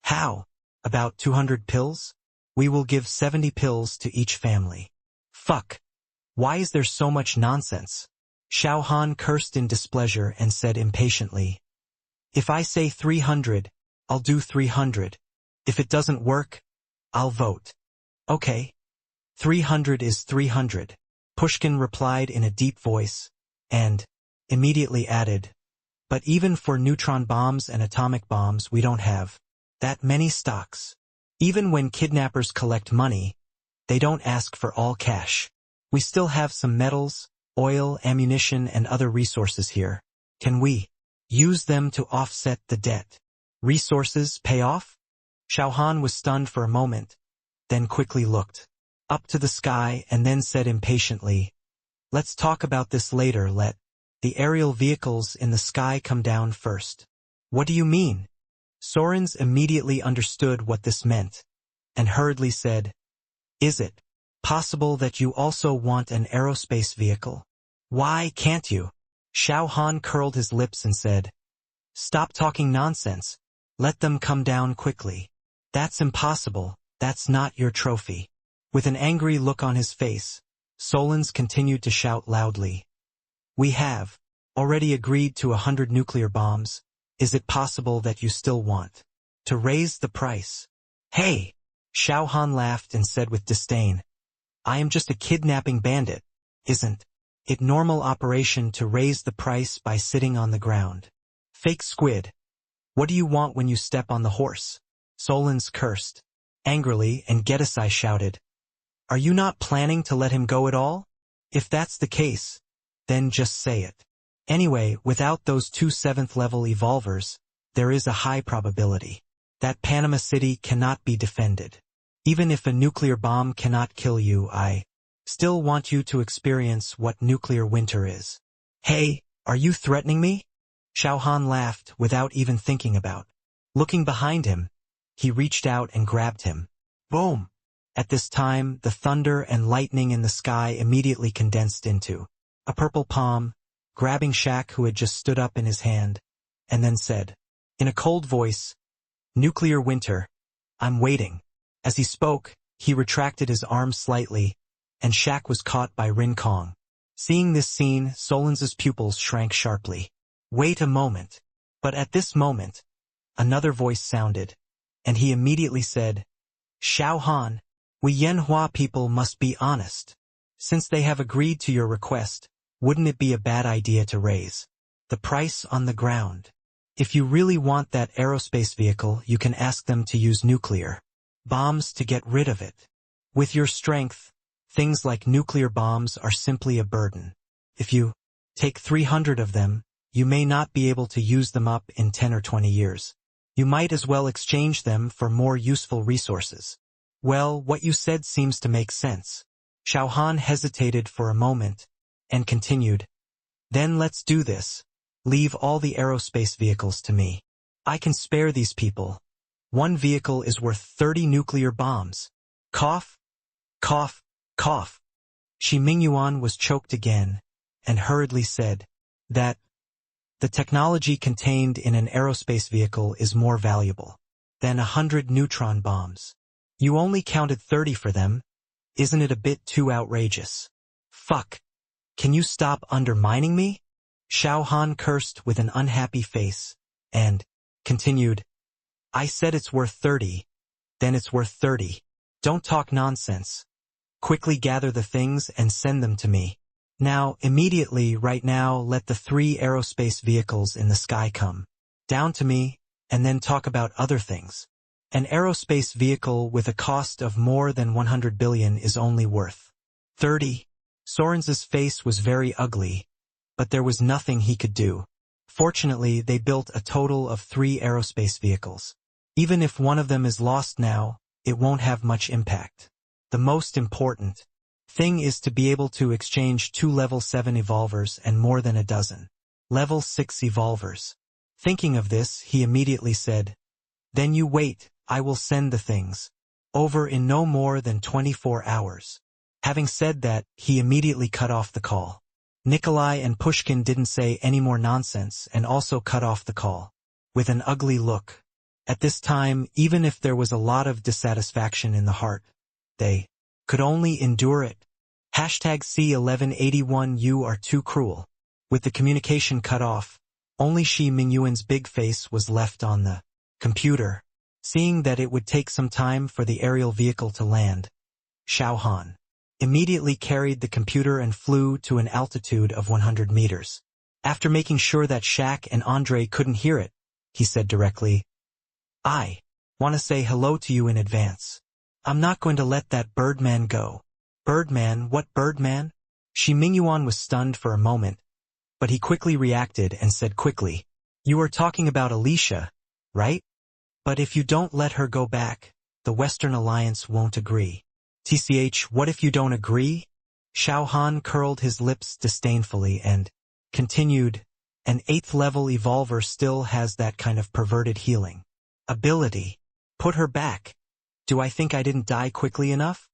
"How? About 200 pills? We will give 70 pills to each family." Fuck. Why is there so much nonsense? Xiao Han cursed in displeasure and said impatiently, "If I say 300, I'll do 300. If it doesn't work, I'll vote." "Okay. 300 is 300. Pushkin replied in a deep voice, and immediately added, "But even for neutron bombs and atomic bombs, we don't have that many stocks. Even when kidnappers collect money, they don't ask for all cash. We still have some metals, oil, ammunition, and other resources here. Can we use them to offset the debt?" "Resources pay off?" Xiao Han was stunned for a moment, then quickly looked up to the sky and then said impatiently, "Let's talk about this later. Let the aerial vehicles in the sky come down first." "What do you mean?" Sorens immediately understood what this meant, and hurriedly said, "Is it possible that you also want an aerospace vehicle?" "Why can't you?" Xiao Han curled his lips and said, "Stop talking nonsense. Let them come down quickly." "That's impossible. That's not your trophy." With an angry look on his face, Solons continued to shout loudly, "We have already agreed to 100 nuclear bombs. Is it possible that you still want to raise the price?" "Hey!" Xiao Han laughed and said with disdain, "I am just a kidnapping bandit. Isn't it normal operation to raise the price by sitting on the ground? Fake squid. What do you want when you step on the horse?" Solons cursed angrily, and Gedesai shouted, "Are you not planning to let him go at all? If that's the case, then just say it. Anyway, without those two 7th-level evolvers, there is a high probability that Panama City cannot be defended. Even if a nuclear bomb cannot kill you, I still want you to experience what nuclear winter is." "Hey, are you threatening me?" Xiao Han laughed without even thinking about looking behind him. He reached out and grabbed him. Boom! At this time, the thunder and lightning in the sky immediately condensed into a purple palm, grabbing Shaq, who had just stood up, in his hand, and then said, in a cold voice, "Nuclear winter, I'm waiting." As he spoke, he retracted his arm slightly, and Shaq was caught by Rin Kong. Seeing this scene, Solons's pupils shrank sharply. "Wait a moment." But at this moment, another voice sounded, and he immediately said, "Xiao Han, We Yanhua people must be honest. Since they have agreed to your request, wouldn't it be a bad idea to raise the price on the ground? If you really want that aerospace vehicle, you can ask them to use nuclear bombs to get rid of it. With your strength, things like nuclear bombs are simply a burden. If you take 300 of them, you may not be able to use them up in 10 or 20 years. You might as well exchange them for more useful resources. Well, what you said seems to make sense. Xiao Han hesitated for a moment, and continued. Then let's do this. Leave all the aerospace vehicles to me. I can spare these people. One vehicle is worth 30 nuclear bombs. Cough, cough, cough. Shi Mingyuan was choked again, and hurriedly said that the technology contained in an aerospace vehicle is more valuable than 100 neutron bombs. You only counted 30 for them. Isn't it a bit too outrageous? Fuck. Can you stop undermining me? Xiao Han cursed with an unhappy face, and continued. I said it's worth 30. Then it's worth 30. Don't talk nonsense. Quickly gather the things and send them to me. Now, immediately, right now, let the 3 aerospace vehicles in the sky come down to me, and then talk about other things. An aerospace vehicle with a cost of more than 100 billion is only worth 30. Sorens's face was very ugly, but there was nothing he could do. Fortunately, they built a total of 3 aerospace vehicles. Even if one of them is lost now, it won't have much impact. The most important thing is to be able to exchange 2 level 7 evolvers and more than a dozen level 6 evolvers. Thinking of this, he immediately said, Then you wait, I will send the things over in no more than 24 hours. Having said that, he immediately cut off the call. Nikolai and Pushkin didn't say any more nonsense and also cut off the call with an ugly look. At this time, even if there was a lot of dissatisfaction in the heart, they could only endure it. #C1181 You are too cruel. With the communication cut off, only Shi Mingyuan's big face was left on the computer. Seeing that it would take some time for the aerial vehicle to land, Xiao Han immediately carried the computer and flew to an altitude of 100 meters. After making sure that Shaq and Andre couldn't hear it, he said directly, I want to say hello to you in advance. I'm not going to let that Birdman go. Birdman? What Birdman? Shi Mingyuan was stunned for a moment, but he quickly reacted and said quickly, You are talking about Alicia, right? But if you don't let her go back, the Western Alliance won't agree. What if you don't agree? Xiao Han curled his lips disdainfully and continued, An 8th level evolver still has that kind of perverted healing ability. Put her back. Do I think I didn't die quickly enough?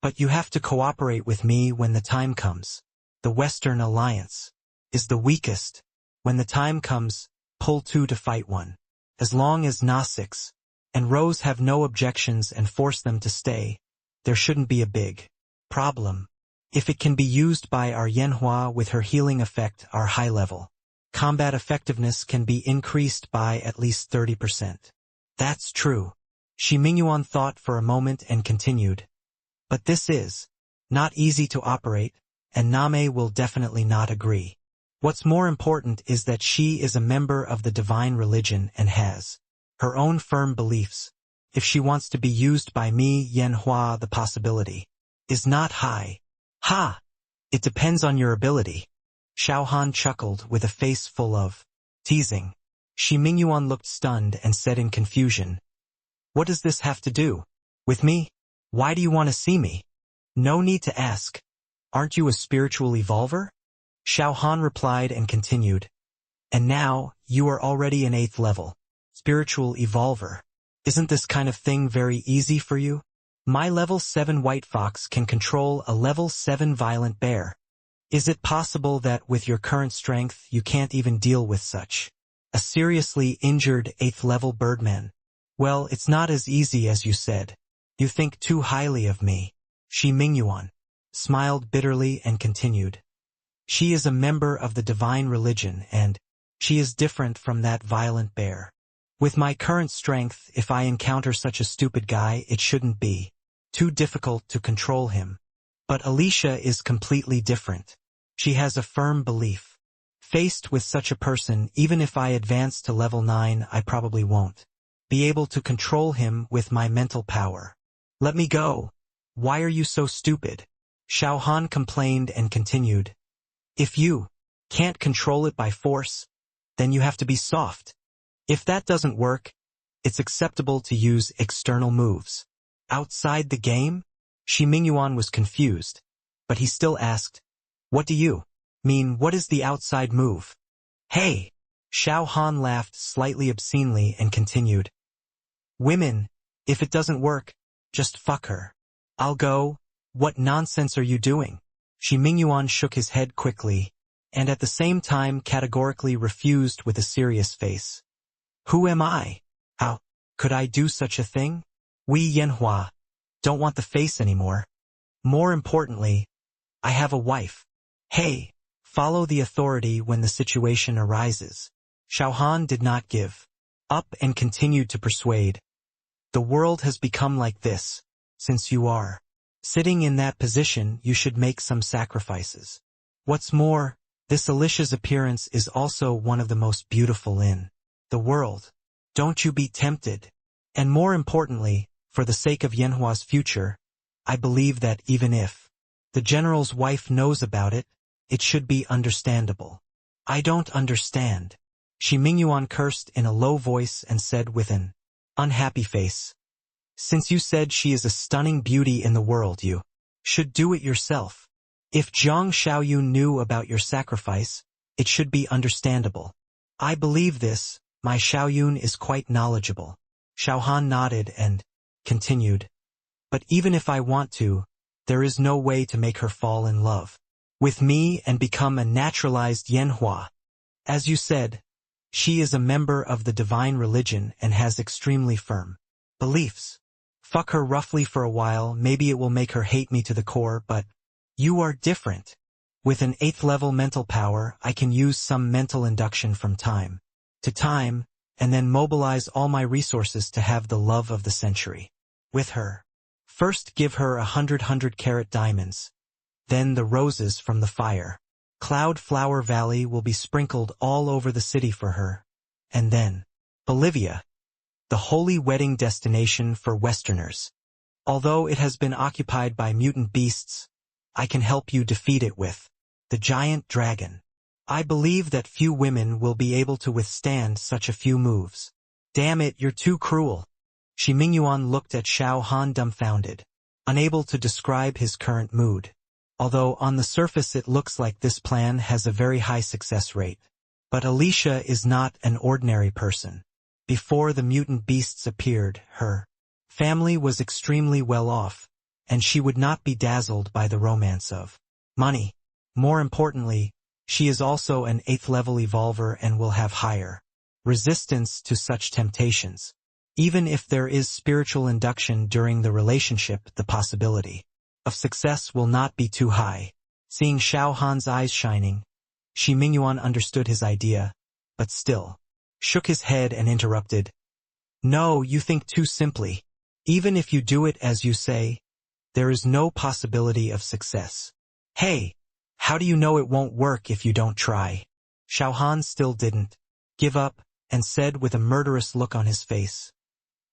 But you have to cooperate with me when the time comes. The Western Alliance is the weakest. When the time comes, pull 2 to fight 1. As long as Na6 and Rose have no objections and force them to stay, there shouldn't be a big problem. If it can be used by our Yanhua with her healing effect, our high level combat effectiveness can be increased by at least 30%. That's true. Shi Mingyuan thought for a moment and continued. But this is not easy to operate, and Name will definitely not agree. What's more important is that she is a member of the divine religion and has her own firm beliefs. If she wants to be used by me, Yanhua, the possibility is not high. Ha! It depends on your ability. Xiao Han chuckled with a face full of teasing. Shi Mingyuan looked stunned and said in confusion, What does this have to do with me? Why do you want to see me? No need to ask. Aren't you a spiritual evolver? Xiao Han replied and continued. And now, you are already an 8th level spiritual evolver. Isn't this kind of thing very easy for you? My level 7 white fox can control a level 7 violent bear. Is it possible that with your current strength you can't even deal with such a seriously injured 8th level birdman? Well, it's not as easy as you said. You think too highly of me. Shi Mingyuan smiled bitterly and continued. She is a member of the divine religion and she is different from that violent bear. With my current strength, if I encounter such a stupid guy, it shouldn't be too difficult to control him. But Alicia is completely different. She has a firm belief. Faced with such a person, even if I advance to level 9, I probably won't be able to control him with my mental power. Let me go. Why are you so stupid? Xiao Han complained and continued. If you can't control it by force, then you have to be soft. If that doesn't work, it's acceptable to use external moves. Outside the game? Shi Mingyuan was confused, but he still asked, what do you mean, what is the outside move? Hey! Xiao Han laughed slightly obscenely and continued. Women, if it doesn't work, just fuck her. I'll go. What nonsense are you doing? Shi Mingyuan shook his head quickly, and at the same time categorically refused with a serious face. Who am I? How could I do such a thing? We Yanhua don't want the face anymore. More importantly, I have a wife. Hey, follow the authority when the situation arises. Xiao Han did not give up and continued to persuade. The world has become like this. Since you are sitting in that position, you should make some sacrifices. What's more, this Alicia's appearance is also one of the most beautiful in the world. Don't you be tempted. And more importantly, for the sake of Yanhua's future, I believe that even if the general's wife knows about it, it should be understandable. I don't understand. Shi Mingyuan cursed in a low voice and said with an unhappy face. Since you said she is a stunning beauty in the world, you should do it yourself. If Zhang Xiaoyun knew about your sacrifice, it should be understandable. I believe this, my Xiaoyun is quite knowledgeable. Xiao Han nodded and continued. But even if I want to, there is no way to make her fall in love with me and become a naturalized Yanhua. As you said, she is a member of the divine religion and has extremely firm beliefs. Fuck her roughly for a while, maybe it will make her hate me to the core, but you are different. With an 8th level mental power, I can use some mental induction from time to time, and then mobilize all my resources to have the love of the century with her. First give her 100 carat diamonds, then the roses from the fire. Cloud Flower Valley will be sprinkled all over the city for her. And then Bolivia, the holy wedding destination for Westerners. Although it has been occupied by mutant beasts, I can help you defeat it with the giant dragon. I believe that few women will be able to withstand such a few moves. Damn it, you're too cruel. Shi Mingyuan looked at Xiao Han dumbfounded, unable to describe his current mood. Although on the surface it looks like this plan has a very high success rate. But Alicia is not an ordinary person. Before the mutant beasts appeared, her family was extremely well off, and she would not be dazzled by the romance of money. More importantly, she is also an 8th level evolver and will have higher resistance to such temptations. Even if there is spiritual induction during the relationship, the possibility of success will not be too high. Seeing Xiao Han's eyes shining, Shi Mingyuan understood his idea, but still shook his head and interrupted. No, you think too simply. Even if you do it as you say, there is no possibility of success. Hey, how do you know it won't work if you don't try? Xiao Han still didn't give up and said with a murderous look on his face.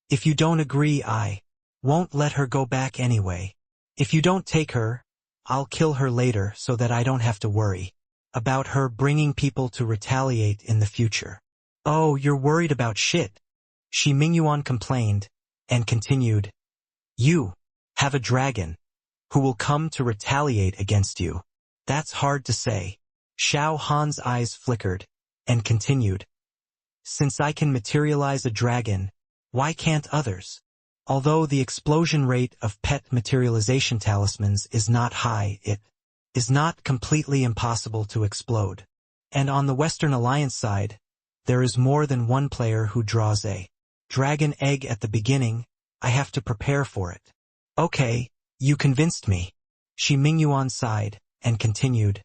If you don't agree, I won't let her go back anyway. If you don't take her, I'll kill her later so that I don't have to worry about her bringing people to retaliate in the future. Oh, you're worried about shit. Shi Mingyuan complained and continued. You have a dragon who will come to retaliate against you. That's hard to say. Xiao Han's eyes flickered and continued. Since I can materialize a dragon, why can't others? Although the explosion rate of pet materialization talismans is not high, it is not completely impossible to explode. And on the Western Alliance side, there is more than one player who draws a dragon egg at the beginning. I have to prepare for it. Okay, you convinced me. Shi Mingyuan sighed and continued.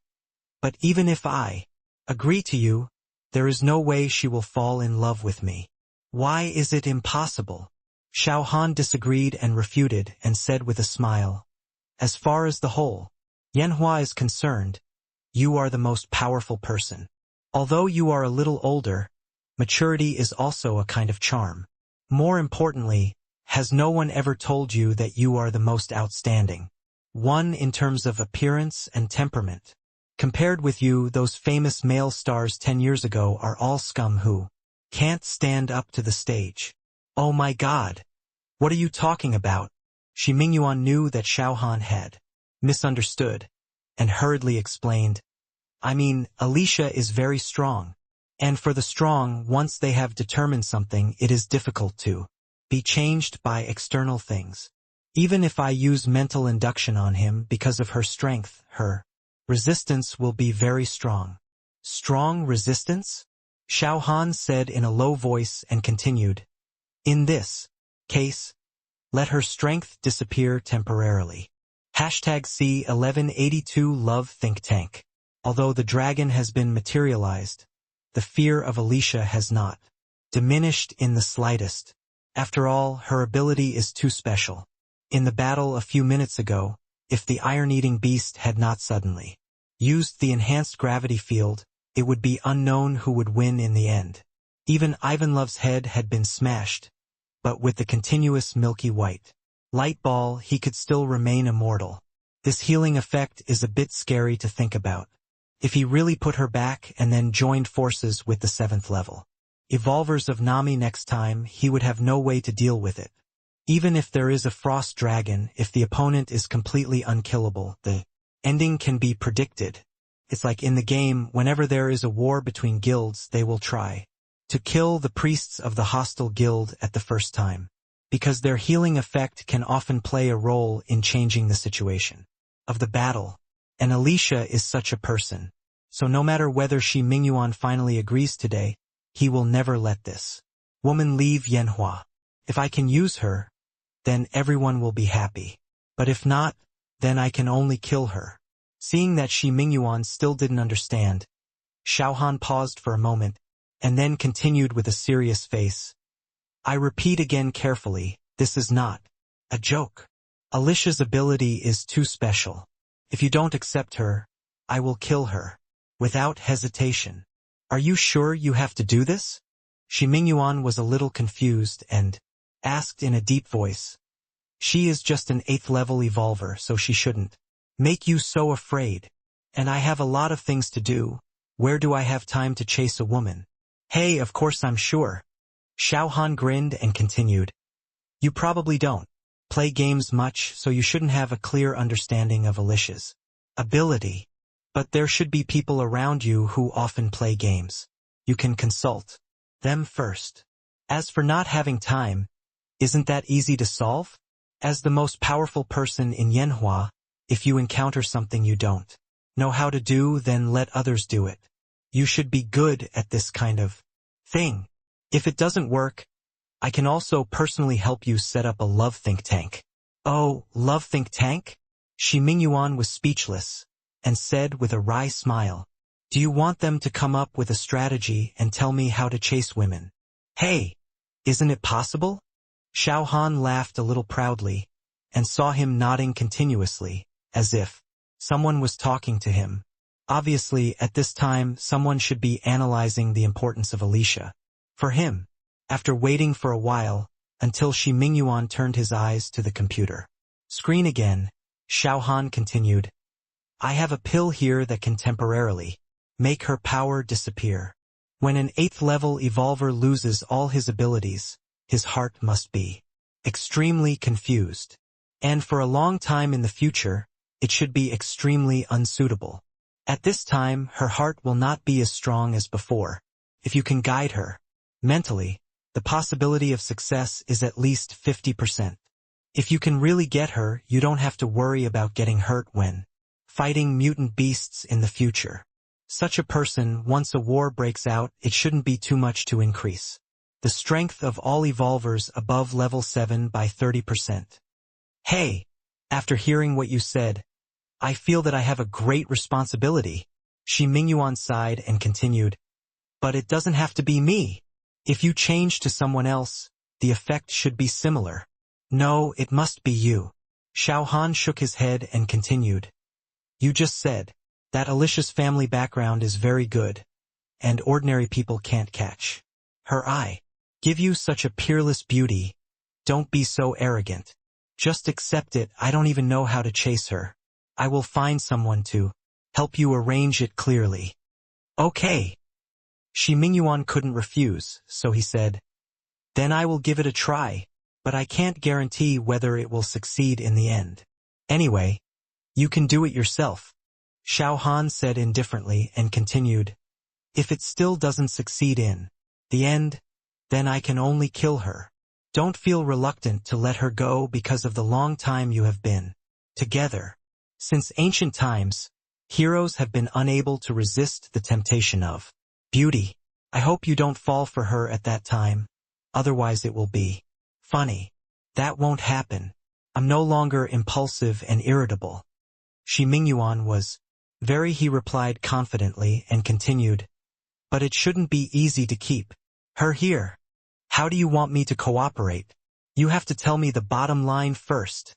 But even if I agree to you, there is no way she will fall in love with me. Why is it impossible? Xiao Han disagreed and refuted and said with a smile, "As far as the whole Yanhua is concerned, you are the most powerful person. Although you are a little older, maturity is also a kind of charm. More importantly, has no one ever told you that you are the most outstanding one in terms of appearance and temperament? Compared with you, those famous male stars 10 years ago are all scum who can't stand up to the stage." "Oh my God! What are you talking about?" Shi Mingyuan knew that Xiao Han had misunderstood, and hurriedly explained, "I mean, Alicia is very strong. And for the strong, once they have determined something, it is difficult to be changed by external things. Even if I use mental induction on him because of her strength, her resistance will be very strong." "Strong resistance?" Xiao Han said in a low voice and continued, "In this case, let her strength disappear temporarily." #C1182 Love Think Tank. Although the dragon has been materialized, the fear of Alicia has not diminished in the slightest. After all, her ability is too special. In the battle a few minutes ago, if the iron-eating beast had not suddenly used the enhanced gravity field, it would be unknown who would win in the end. Even Ivanlov's head had been smashed, but with the continuous milky white light ball he could still remain immortal. This healing effect is a bit scary to think about. If he really put her back and then joined forces with the 7th level evolvers of Nami next time, he would have no way to deal with it. Even if there is a frost dragon, if the opponent is completely unkillable, the ending can be predicted. It's like in the game, whenever there is a war between guilds, they will try to kill the priests of the hostile guild at the first time, because their healing effect can often play a role in changing the situation of the battle. And Alicia is such a person. So no matter whether Shi Mingyuan finally agrees today, he will never let this woman leave Yanhua. If I can use her, then everyone will be happy. But if not, then I can only kill her. Seeing that Shi Mingyuan still didn't understand, Xiao Han paused for a moment, and then continued with a serious face. "I repeat again carefully, this is not a joke. Alicia's ability is too special. If you don't accept her, I will kill her, without hesitation. Are you sure you have to do this?" Shi Mingyuan was a little confused and asked in a deep voice. "She is just an 8th level evolver, so she shouldn't make you so afraid. And I have a lot of things to do. Where do I have time to chase a woman?" "Hey, of course I'm sure." Xiao Han grinned and continued, "You probably don't play games much, so you shouldn't have a clear understanding of Alicia's ability. But there should be people around you who often play games. You can consult them first. As for not having time, isn't that easy to solve? As the most powerful person in Yanhua, if you encounter something you don't know how to do, then let others do it. You should be good at this kind of thing. If it doesn't work, I can also personally help you set up a love think tank." "Oh, love think tank?" Shi Mingyuan was speechless, and said with a wry smile, "Do you want them to come up with a strategy and tell me how to chase women?" "Hey, isn't it possible?" Xiao Han laughed a little proudly, and saw him nodding continuously, as if someone was talking to him. Obviously, at this time, someone should be analyzing the importance of Alicia. For him, after waiting for a while, until Shi Mingyuan turned his eyes to the computer screen again, Xiao Han continued, "I have a pill here that can temporarily make her power disappear. When an 8th level evolver loses all his abilities, his heart must be extremely confused. And for a long time in the future, it should be extremely unsuitable. At this time, her heart will not be as strong as before. If you can guide her mentally, the possibility of success is at least 50%. If you can really get her, you don't have to worry about getting hurt when fighting mutant beasts in the future. Such a person, once a war breaks out, it shouldn't be too much to increase the strength of all evolvers above level 7 by 30%. Hey, after hearing what you said, I feel that I have a great responsibility." Shi Mingyuan sighed and continued, "But it doesn't have to be me. If you change to someone else, the effect should be similar. No, it must be you. Xiao Han shook his head and continued. You just said that Alicia's family background is very good, and ordinary people can't catch her eye. Give you such a peerless beauty. Don't be so arrogant. Just accept it. I don't even know how to chase her. I will find someone to help you arrange it clearly. Okay. Shi Mingyuan couldn't refuse, so he said, then I will give it a try, but I can't guarantee whether it will succeed in the end. Anyway, you can do it yourself. Xiao Han said indifferently and continued, if it still doesn't succeed in the end, then I can only kill her. Don't feel reluctant to let her go because of the long time you have been together. Since ancient times, heroes have been unable to resist the temptation of beauty. I hope you don't fall for her at that time, otherwise it will be funny. That won't happen. I'm no longer impulsive and irritable. Shi Mingyuan was he replied confidently and continued, but it shouldn't be easy to keep her here. How do you want me to cooperate? You have to tell me the bottom line first.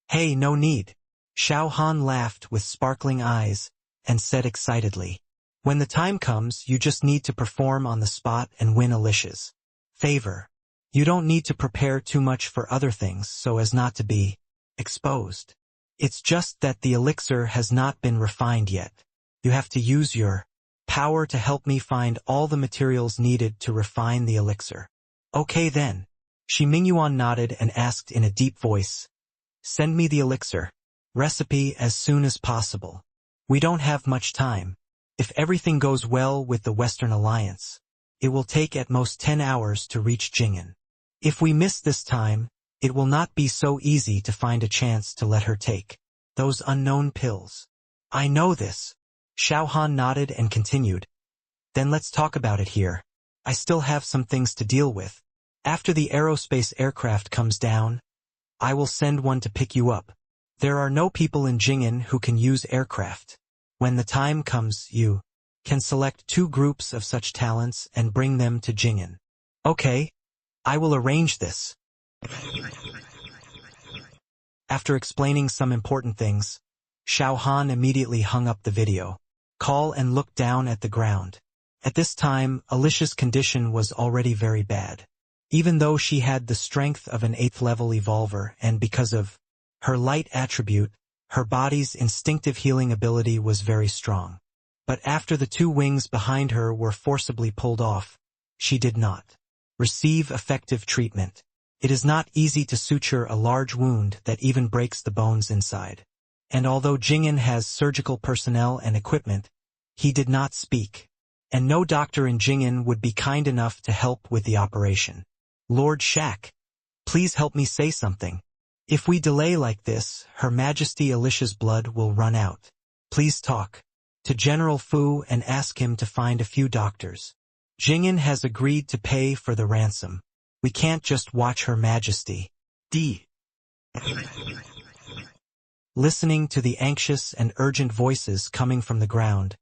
Hey, no need. Xiao Han laughed with sparkling eyes and said excitedly, when the time comes, you just need to perform on the spot and win Alicia's favor. You don't need to prepare too much for other things so as not to be exposed. It's just that the elixir has not been refined yet. You have to use your power to help me find all the materials needed to refine the elixir. Okay then. Shi Mingyuan nodded and asked in a deep voice, send me the elixir recipe as soon as possible. We don't have much time. If everything goes well with the Western Alliance, it will take at most 10 hours to reach Jing'an. If we miss this time, it will not be so easy to find a chance to let her take those unknown pills. I know this. Xiao Han nodded and continued. Then let's talk about it here. I still have some things to deal with. After the aerospace aircraft comes down, I will send one to pick you up. There are no people in Jing'an who can use aircraft. When the time comes, you can select 2 groups of such talents and bring them to Jing'an. Okay, I will arrange this. After explaining some important things, Xiao Han immediately hung up the video call and looked down at the ground. At this time, Alicia's condition was already very bad. Even though she had the strength of an 8th-level evolver and because of her light attribute, her body's instinctive healing ability was very strong. But after the 2 wings behind her were forcibly pulled off, she did not receive effective treatment. It is not easy to suture a large wound that even breaks the bones inside. And although Jing'an has surgical personnel and equipment, he did not speak. And no doctor in Jing'an would be kind enough to help with the operation. Lord Shak, please help me say something. If we delay like this, Her Majesty Alicia's blood will run out. Please talk to General Fu and ask him to find a few doctors. Jing'an has agreed to pay for the ransom. We can't just watch Her Majesty. D. Listening to the anxious and urgent voices coming from the ground,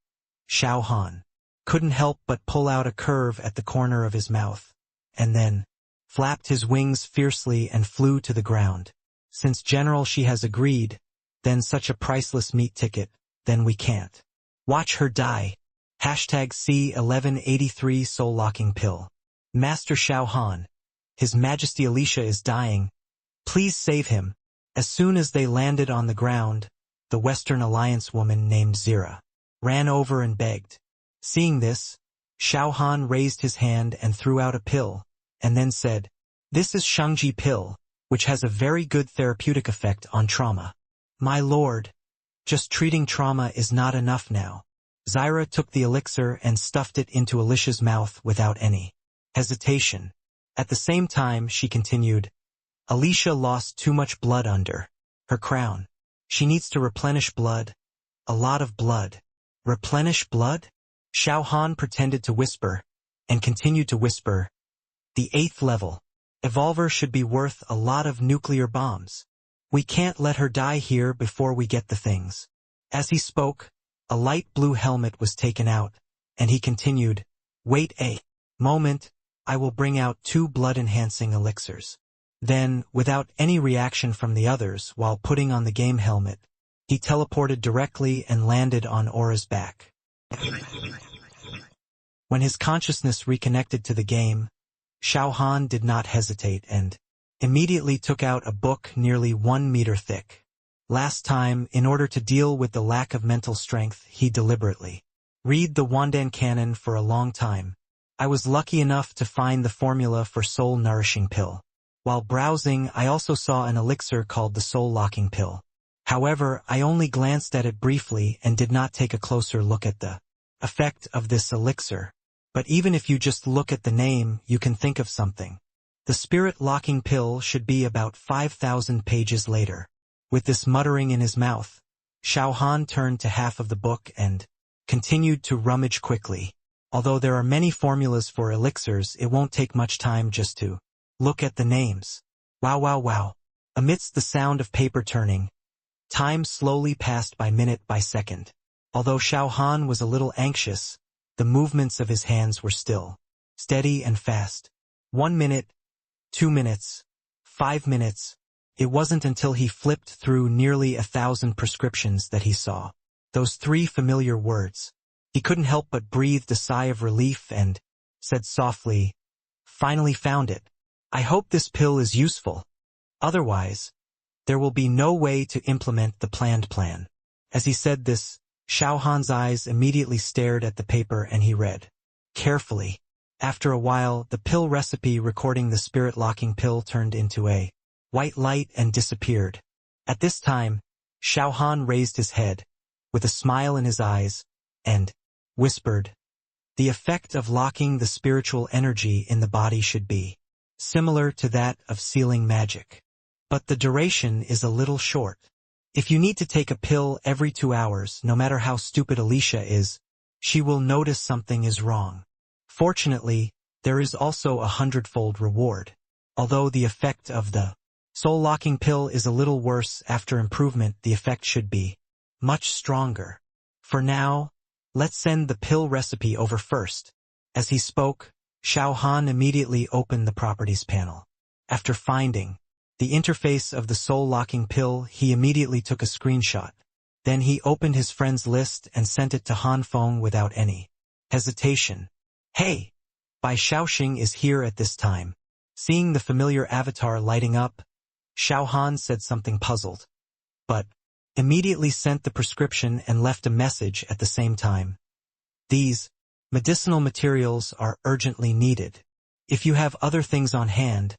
Xiao Han couldn't help but pull out a curve at the corner of his mouth, and then flapped his wings fiercely and flew to the ground. Since General Shi has agreed, then such a priceless meat ticket, then we can't watch her die. Hashtag C1183 soul-locking pill. Master Xiao Han, His Majesty Alicia is dying. Please save him. As soon as they landed on the ground, the Western Alliance woman named Zira ran over and begged. Seeing this, Xiao Han raised his hand and threw out a pill, and then said, "This is Shangji pill, which has a very good therapeutic effect on trauma. My lord, just treating trauma is not enough now." Zira took the elixir and stuffed it into Alicia's mouth without any hesitation. At the same time, she continued, "Alicia lost too much blood under her crown. She needs to replenish blood. A lot of blood." Replenish blood? Xiao Han pretended to whisper, and continued to whisper, "The 8th level evolver should be worth a lot of nuclear bombs. We can't let her die here before we get the things." As he spoke, a light blue helmet was taken out, and he continued, "Wait a moment, I will bring out 2 blood-enhancing elixirs. Then, without any reaction from the others while putting on the game helmet, he teleported directly and landed on Aura's back. When his consciousness reconnected to the game, Xiao Han did not hesitate and immediately took out a book nearly 1 meter thick. Last time, in order to deal with the lack of mental strength, he deliberately read the Wandan canon for a long time. I was lucky enough to find the formula for soul-nourishing pill. While browsing, I also saw an elixir called the soul-locking pill. However, I only glanced at it briefly and did not take a closer look at the effect of this elixir. But even if you just look at the name, you can think of something. The spirit-locking pill should be about 5,000 pages later. With this muttering in his mouth, Xiao Han turned to half of the book and continued to rummage quickly. Although there are many formulas for elixirs, it won't take much time just to look at the names. Wow, wow, wow. Amidst the sound of paper turning, time slowly passed by minute by second. Although Xiao Han was a little anxious, the movements of his hands were still steady and fast. 1 minute, 2 minutes, 5 minutes. It wasn't until he flipped through nearly 1,000 prescriptions that he saw those 3 familiar words. He couldn't help but breathe a sigh of relief and said softly, "Finally found it. I hope this pill is useful. Otherwise, there will be no way to implement the planned plan." As he said this, Xiao Han's eyes immediately stared at the paper and he read carefully. After a while, the pill recipe recording the spirit-locking pill turned into a white light and disappeared. At this time, Xiao Han raised his head, with a smile in his eyes, and whispered, "The effect of locking the spiritual energy in the body should be similar to that of sealing magic. But the duration is a little short. If you need to take a pill every 2 hours, no matter how stupid Alicia is, she will notice something is wrong. Fortunately, there is also a 100-fold reward. Although the effect of the soul-locking pill is a little worse, after improvement the effect should be much stronger. For now, let's send the pill recipe over first." As he spoke, Xiao Han immediately opened the properties panel. After finding the interface of the soul-locking pill, he immediately took a screenshot. Then he opened his friend's list and sent it to Han Feng without any hesitation. "Hey! Bai Shaoxing is here at this time." Seeing the familiar avatar lighting up, Xiao Han said something puzzled, but immediately sent the prescription and left a message at the same time. "These medicinal materials are urgently needed. If you have other things on hand,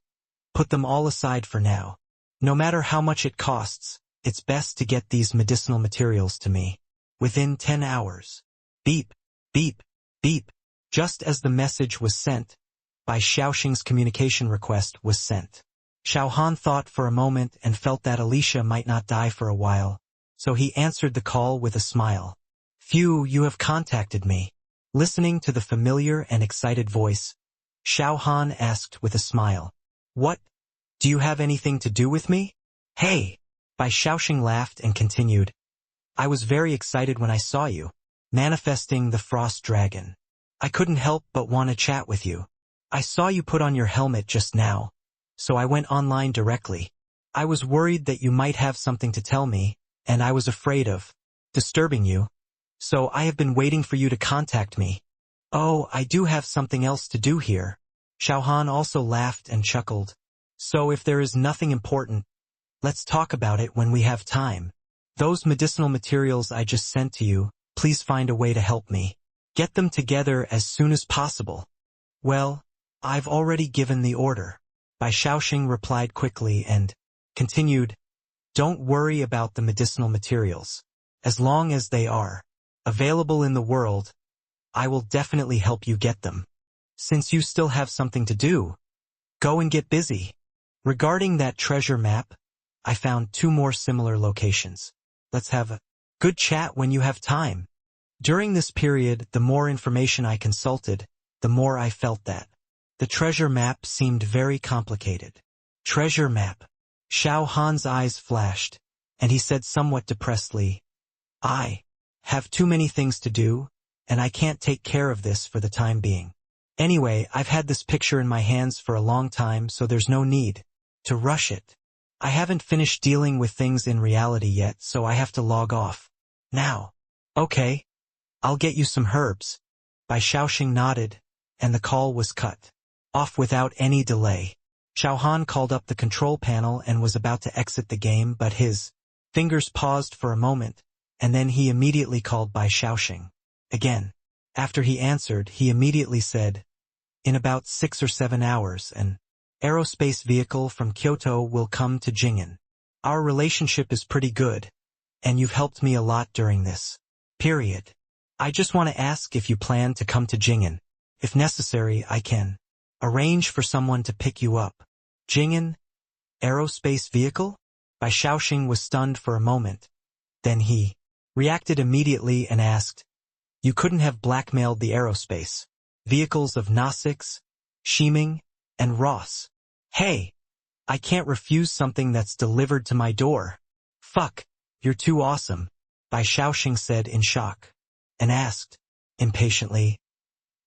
put them all aside for now. No matter how much it costs, it's best to get these medicinal materials to me within 10 hours. Beep, beep, beep." Just as the message was sent, Bai Shaoxing's communication request was sent. Xiao Han thought for a moment and felt that Alicia might not die for a while, so he answered the call with a smile. "Phew, you have contacted me." Listening to the familiar and excited voice, Xiao Han asked with a smile, "What? Do you have anything to do with me?" "Hey!" Bai Shaoxing laughed and continued, "I was very excited when I saw you, manifesting the frost dragon. I couldn't help but want to chat with you. I saw you put on your helmet just now, so I went online directly. I was worried that you might have something to tell me, and I was afraid of disturbing you. So I have been waiting for you to contact me. Oh, I do have something else to do here." Xiao Han also laughed and chuckled. "So if there is nothing important, let's talk about it when we have time. Those medicinal materials I just sent to you, please find a way to help me get them together as soon as possible." "Well, I've already given the order," Bai Shaoxing replied quickly and continued, "Don't worry about the medicinal materials. As long as they are available in the world, I will definitely help you get them. Since you still have something to do, go and get busy. Regarding that treasure map, I found 2 more similar locations. Let's have a good chat when you have time." During this period, the more information I consulted, the more I felt that the treasure map seemed very complicated. "Treasure map." Xiao Han's eyes flashed, and he said somewhat depressedly, "I have too many things to do, and I can't take care of this for the time being. Anyway, I've had this picture in my hands for a long time, so there's no need to rush it. I haven't finished dealing with things in reality yet, so I have to log off now. Okay. I'll get you some herbs. Bai Xiaoxing nodded, and the call was cut off without any delay. Xiao Han called up the control panel and was about to exit the game, but his fingers paused for a moment, and then he immediately called Bai Xiaoxing again. After he answered, he immediately said, "In about 6 or 7 hours, an aerospace vehicle from Kyoto will come to Jing'an. Our relationship is pretty good, and you've helped me a lot during this period. I just want to ask if you plan to come to Jing'an. If necessary, I can arrange for someone to pick you up." Jing'an? Aerospace vehicle? Bai Xiaoxing was stunned for a moment. Then he reacted immediately and asked, "You couldn't have blackmailed the aerospace vehicles of Nasix, Shiming, and Ross? Hey, I can't refuse something that's delivered to my door. Fuck, you're too awesome," Bai Xiaoxing said in shock, and asked, impatiently,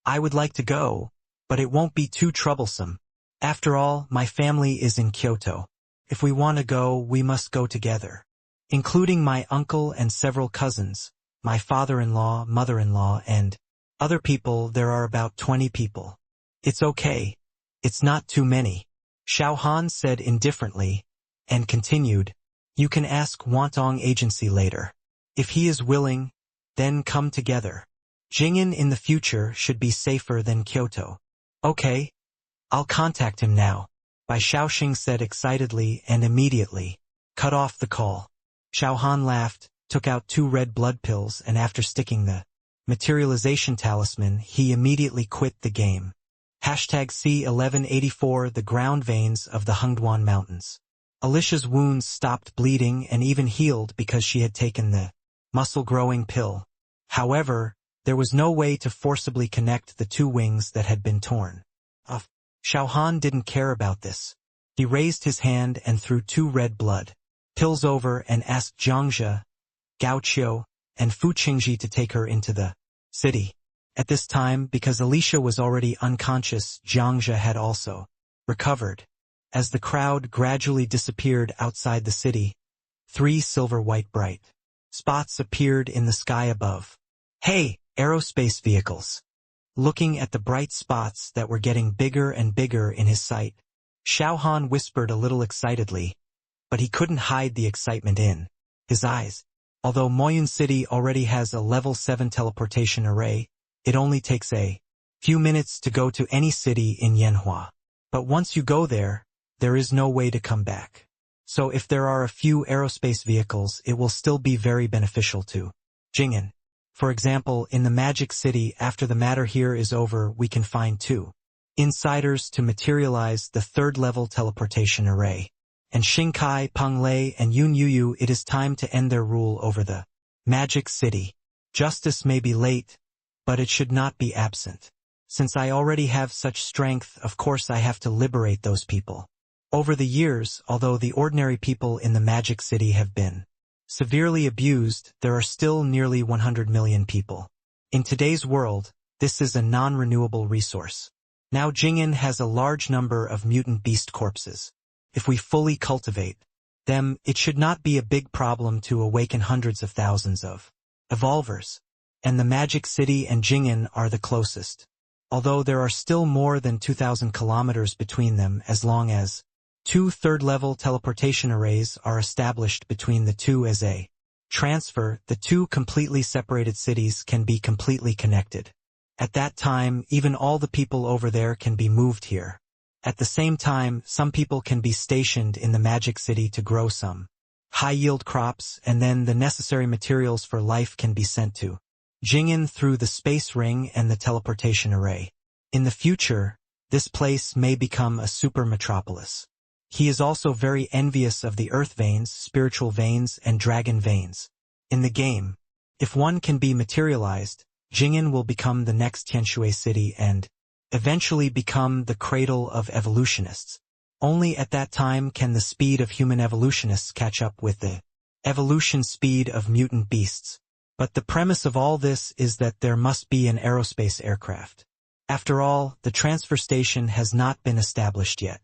"I would like to go, but it won't be too troublesome. After all, my family is in Kyoto. If we want to go, we must go together. Including my uncle and several cousins, my father-in-law, mother-in-law, and other people. There are about 20 people. It's okay. It's not too many," Xiao Han said indifferently, and continued, "You can ask Wantong Agency later. If he is willing, then come together. Jing'an in the future should be safer than Kyoto." "Okay. I'll contact him now," Bai Xiaoxing said excitedly and immediately cut off the call. Xiao Han laughed, took out 2 red blood pills, and after sticking the materialization talisman, he immediately quit the game. #C1184 The ground veins of the Hengduan Mountains. Alicia's wounds stopped bleeding and even healed because she had taken the muscle-growing pill. However, there was no way to forcibly connect the 2 wings that had been torn off. Xiao Han didn't care about this. He raised his hand and threw 2 red blood pills over and asked Jiangxia, Gaoqiu, and Fu Qingji to take her into the city. At this time, because Alicia was already unconscious, Jiangxia had also recovered. As the crowd gradually disappeared outside the city, 3 silver-white bright spots appeared in the sky above. "Hey, aerospace vehicles!" Looking at the bright spots that were getting bigger and bigger in his sight, Xiao Han whispered a little excitedly, but he couldn't hide the excitement in his eyes. Although Moyun City already has a level 7 teleportation array, it only takes a few minutes to go to any city in Yanhua. But once you go there, there is no way to come back. So if there are a few aerospace vehicles, it will still be very beneficial to Jing'an. For example, in the Magic City, after the matter here is over, we can find 2 insiders to materialize the 3rd-level teleportation array. And Xingkai, Penglei, and Yun Yuyu, it is time to end their rule over the Magic City. Justice may be late, but it should not be absent. Since I already have such strength, of course I have to liberate those people. Over the years, although the ordinary people in the Magic City have been severely abused, there are still nearly 100 million people. In today's world, this is a non-renewable resource. Now Jing'an has a large number of mutant beast corpses. If we fully cultivate them, it should not be a big problem to awaken hundreds of thousands of evolvers. And the Magic City and Jing'an are the closest. Although there are still more than 2,000 kilometers between them, as long as 2 third-level teleportation arrays are established between the 2 as a transfer, the 2 completely separated cities can be completely connected. At that time, even all the people over there can be moved here. At the same time, some people can be stationed in the Magic City to grow some high-yield crops, and then the necessary materials for life can be sent to Jing'an through the space ring and the teleportation array. In the future, this place may become a super metropolis. He is also very envious of the earth veins, spiritual veins, and dragon veins. In the game, if one can be materialized, Jing'an will become the next Tianshui city and eventually become the cradle of evolutionists. Only at that time can the speed of human evolutionists catch up with the evolution speed of mutant beasts. But the premise of all this is that there must be an aerospace aircraft. After all, the transfer station has not been established yet.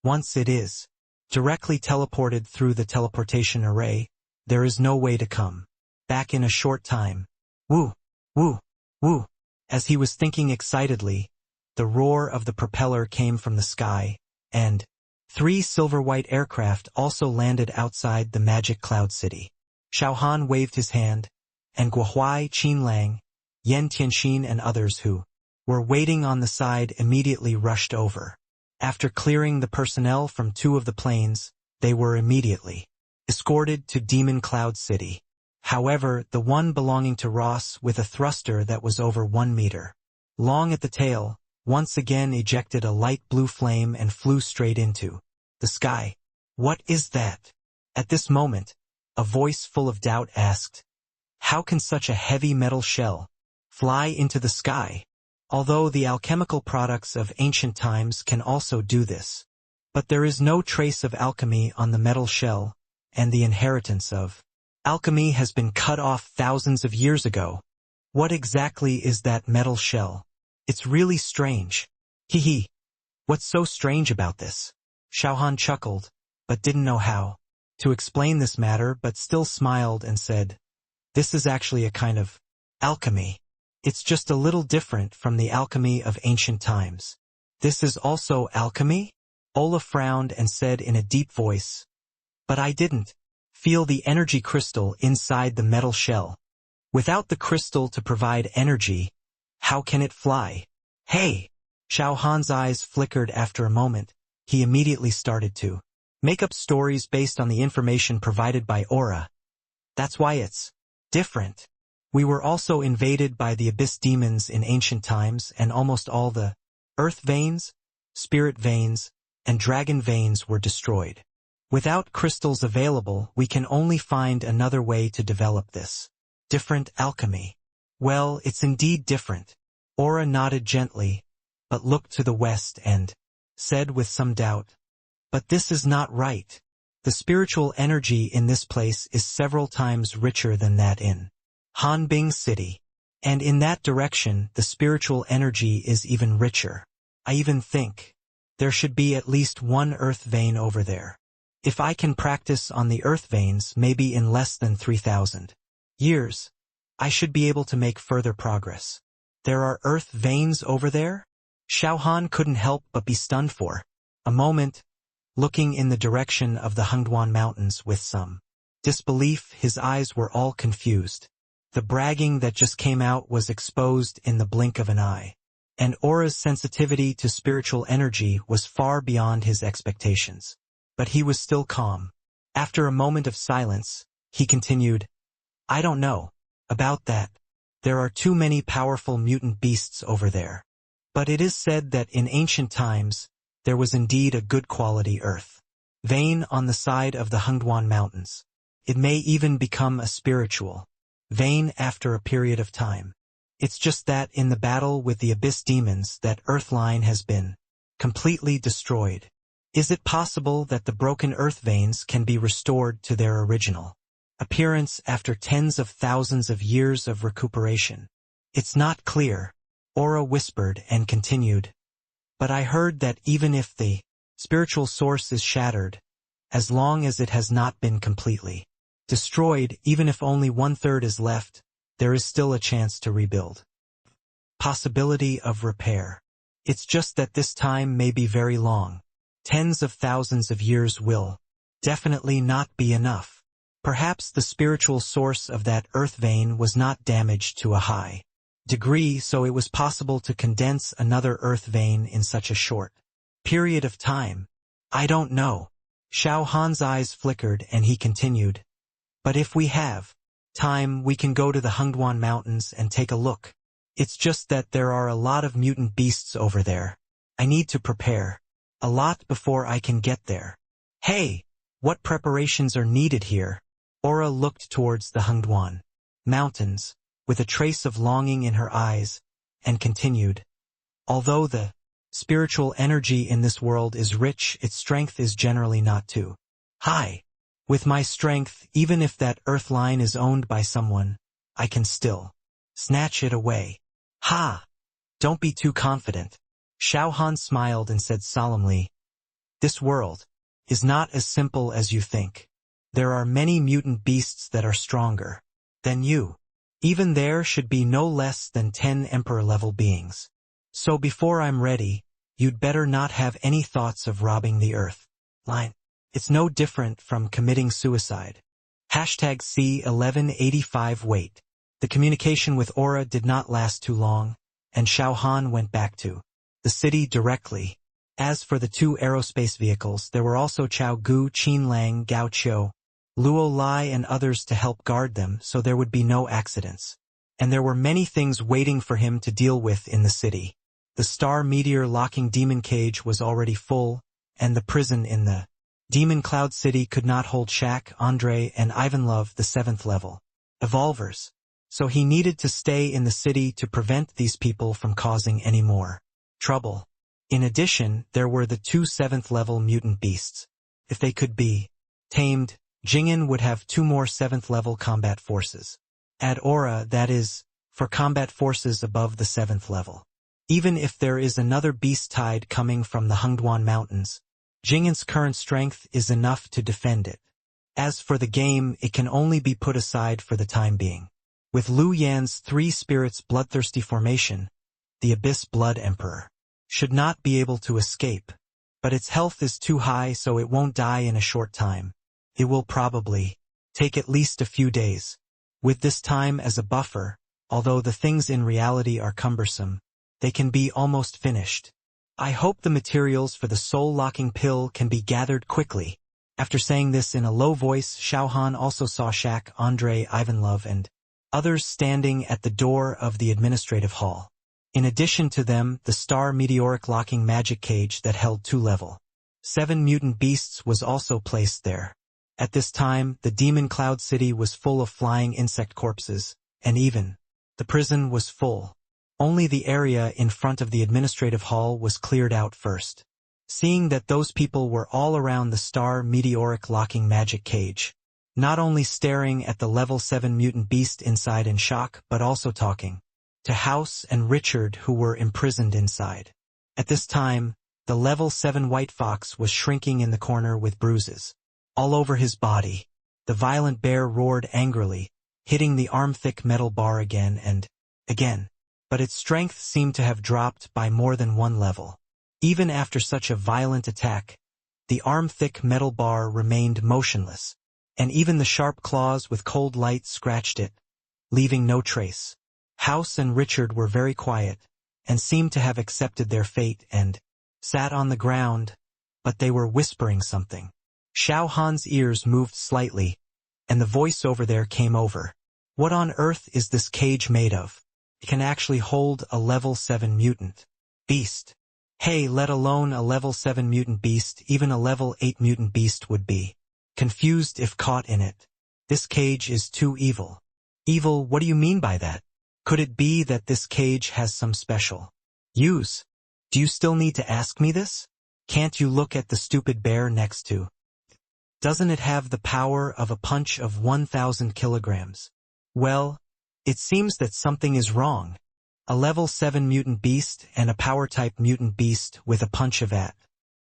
Once it is directly teleported through the teleportation array, there is no way to come back in a short time. Woo! Woo! Woo! As he was thinking excitedly, the roar of the propeller came from the sky, and 3 silver-white aircraft also landed outside the magic cloud city. Xiao Han waved his hand, and Guohuai, Qinlang, Yan Tianxin and others who were waiting on the side immediately rushed over. After clearing the personnel from 2 of the planes, they were immediately escorted to Demon Cloud City. However, the one belonging to Ross with a thruster that was over 1 meter long at the tail, once again ejected a light blue flame and flew straight into the sky. What is that? At this moment, a voice full of doubt asked, how can such a heavy metal shell fly into the sky? Although the alchemical products of ancient times can also do this. But there is no trace of alchemy on the metal shell, and the inheritance of alchemy has been cut off thousands of years ago. What exactly is that metal shell? It's really strange. Hee. What's so strange about this? Xiao Han chuckled, but didn't know how to explain this matter, but still smiled and said, this is actually a kind of alchemy. It's just a little different from the alchemy of ancient times. This is also alchemy? Ola frowned and said in a deep voice, but I didn't feel the energy crystal inside the metal shell. Without the crystal to provide energy, how can it fly? Hey! Xiao Han's eyes flickered after a moment. He immediately started to make up stories based on the information provided by Aura. That's why it's different. We were also invaded by the abyss demons in ancient times, and almost all the earth veins, spirit veins, and dragon veins were destroyed. Without crystals available, we can only find another way to develop this different alchemy. Well, it's indeed different. Aura nodded gently, but looked to the west and said with some doubt, but this is not right. The spiritual energy in this place is several times richer than that in Hanbing City. And in that direction, the spiritual energy is even richer. I even think there should be at least 1 earth vein over there. If I can practice on the earth veins, maybe in less than 3,000 years, I should be able to make further progress. There are earth veins over there? Xiao Han couldn't help but be stunned for a moment, looking in the direction of the Hengduan Mountains with some disbelief. His eyes were all confused. The bragging that just came out was exposed in the blink of an eye, and Aura's sensitivity to spiritual energy was far beyond his expectations. But he was still calm. After a moment of silence, he continued, I don't know about that. There are too many powerful mutant beasts over there. But it is said that in ancient times, there was indeed a good quality earth vein on the side of the Hengduan Mountains. It may even become a spiritual vein after a period of time. It's just that in the battle with the abyss demons, that earth line has been completely destroyed. Is it possible that the broken earth veins can be restored to their original appearance after tens of thousands of years of recuperation? It's not clear, Aura whispered and continued. But I heard that even if the spiritual source is shattered, as long as it has not been completely destroyed, even if only 1/3 is left, there is still a chance to rebuild. Possibility of repair. It's just that this time may be very long. Tens of thousands of years will definitely not be enough. Perhaps the spiritual source of that earth vein was not damaged to a high degree, so it was possible to condense another earth vein in such a short period of time. I don't know. Xiao Han's eyes flickered and he continued, but if we have time, we can go to the Hengduan Mountains and take a look. It's just that there are a lot of mutant beasts over there. I need to prepare a lot before I can get there. Hey, what preparations are needed here? Aura looked towards the Hengduan Mountains, with a trace of longing in her eyes, and continued, although the spiritual energy in this world is rich, its strength is generally not too high. With my strength, even if that earth line is owned by someone, I can still snatch it away. Ha! Don't be too confident. Xiao Han smiled and said solemnly, "This world is not as simple as you think. There are many mutant beasts that are stronger than you. Even there should be no less than 10 Emperor-level beings. So before I'm ready, you'd better not have any thoughts of robbing the Earth. Line. It's no different from committing suicide." Hashtag C1185 Wait. The communication with Aura did not last too long, and Xiao Han went back to the city directly. As for the two aerospace vehicles, there were also Chao Gu, Qin Lang, Gao Qiu, Luo Lai and others to help guard them so there would be no accidents. And there were many things waiting for him to deal with in the city. The star meteor locking demon cage was already full, and the prison in the Demon Cloud City could not hold Shaq, Andre, and Ivanlov, the 7th level evolvers. So he needed to stay in the city to prevent these people from causing any more trouble. In addition, there were the two 7th level mutant beasts. If they could be tamed, Jing'an would have 2 more 7th level combat forces. Add Aura, that is, for combat forces above the 7th level. Even if there is another beast tide coming from the Hengduan Mountains, Jing'an's current strength is enough to defend it. As for the game, it can only be put aside for the time being. With Lu Yan's 3 spirits bloodthirsty formation, the Abyss Blood Emperor should not be able to escape, but its health is too high so it won't die in a short time. It will probably take at least a few days. With this time as a buffer, although the things in reality are cumbersome, they can be almost finished. I hope the materials for the soul-locking pill can be gathered quickly. After saying this in a low voice, Xiao Han also saw Shaq, Andre, Ivanlov, and others standing at the door of the administrative hall. In addition to them, the star meteoric locking magic cage that held 2 level 7 mutant beasts was also placed there. At this time, the Demon Cloud City was full of flying insect corpses, and even the prison was full. Only the area in front of the administrative hall was cleared out first. Seeing that those people were all around the star meteoric locking magic cage, not only staring at the level 7 mutant beast inside in shock but also talking to House and Richard who were imprisoned inside. At this time, the level 7 white fox was shrinking in the corner with bruises all over his body. The violent bear roared angrily, hitting the arm-thick metal bar again and again. But its strength seemed to have dropped by more than 1 level. Even after such a violent attack, the arm-thick metal bar remained motionless, and even the sharp claws with cold light scratched it, leaving no trace. House and Richard were very quiet, and seemed to have accepted their fate and sat on the ground, but they were whispering something. Xiao Han's ears moved slightly, and the voice over there came over. "What on earth is this cage made of? It can actually hold a level 7 mutant beast. Hey, let alone a level 7 mutant beast, even a level 8 mutant beast would be confused if caught in it. This cage is too evil." "Evil, what do you mean by that? Could it be that this cage has some special use? Do you still need to ask me this? Can't you look at the stupid bear next to? Doesn't it have the power of a punch of 1,000 kilograms? Well, it seems that something is wrong. A level 7 mutant beast and a power-type mutant beast with a punch of at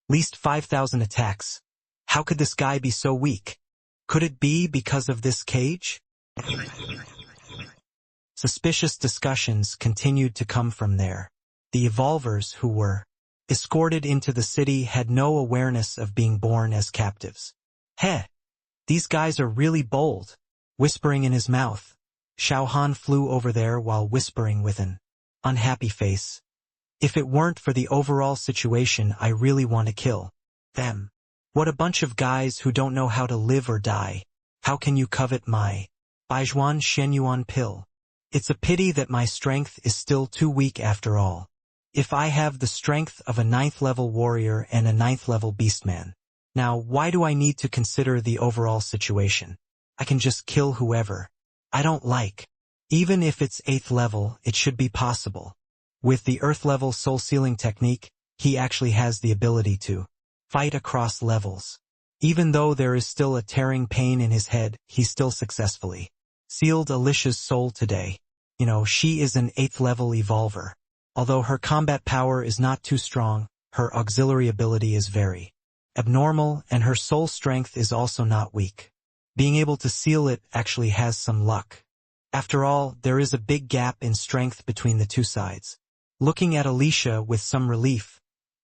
least 5,000 attacks. How could this guy be so weak? Could it be because of this cage?" Suspicious discussions continued to come from there. The evolvers who were escorted into the city had no awareness of being born as captives. "Heh, these guys are really bold." Whispering in his mouth, Xiao Han flew over there while whispering with an unhappy face. "If it weren't for the overall situation, I really want to kill them. What a bunch of guys who don't know how to live or die. How can you covet my Baijuan Shenyuan pill? It's a pity that my strength is still too weak after all. If I have the strength of a 9th level warrior and a 9th level beastman. Now, why do I need to consider the overall situation? I can just kill whoever I don't like. Even if it's 8th level, it should be possible. With the Earth level soul sealing technique, he actually has the ability to fight across levels. Even though there is still a tearing pain in his head, he still successfully sealed Alicia's soul today. You know, she is an 8th level evolver. Although her combat power is not too strong, her auxiliary ability is very abnormal, and her soul strength is also not weak. Being able to seal it actually has some luck. After all, there is a big gap in strength between the two sides. Looking at Alicia with some relief,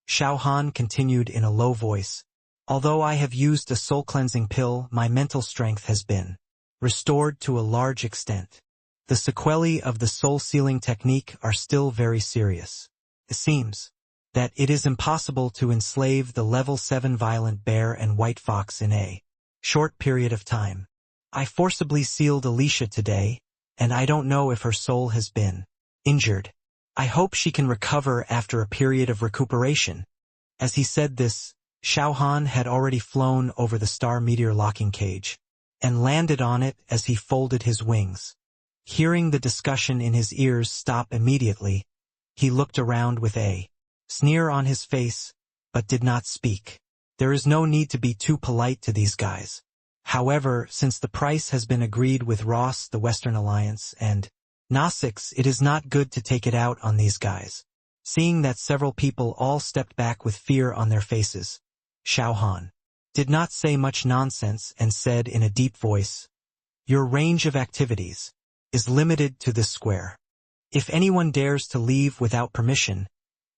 Xiao Han continued in a low voice. Although I have used a soul-cleansing pill, my mental strength has been restored to a large extent. The sequelae of the soul-sealing technique are still very serious. It seems that it is impossible to enslave the level 7 violent bear and white fox in a short period of time. I forcibly sealed Alicia today, and I don't know if her soul has been injured. I hope she can recover after a period of recuperation. As he said this, Xiao Han had already flown over the star meteor locking cage and landed on it as he folded his wings. Hearing the discussion in his ears stop immediately, he looked around with a sneer on his face, but did not speak. There is no need to be too polite to these guys. However, since the price has been agreed with Ross, the Western Alliance, and Gnostics, it is not good to take it out on these guys. Seeing that several people all stepped back with fear on their faces, Xiao Han did not say much nonsense and said in a deep voice, "Your range of activities is limited to this square. If anyone dares to leave without permission,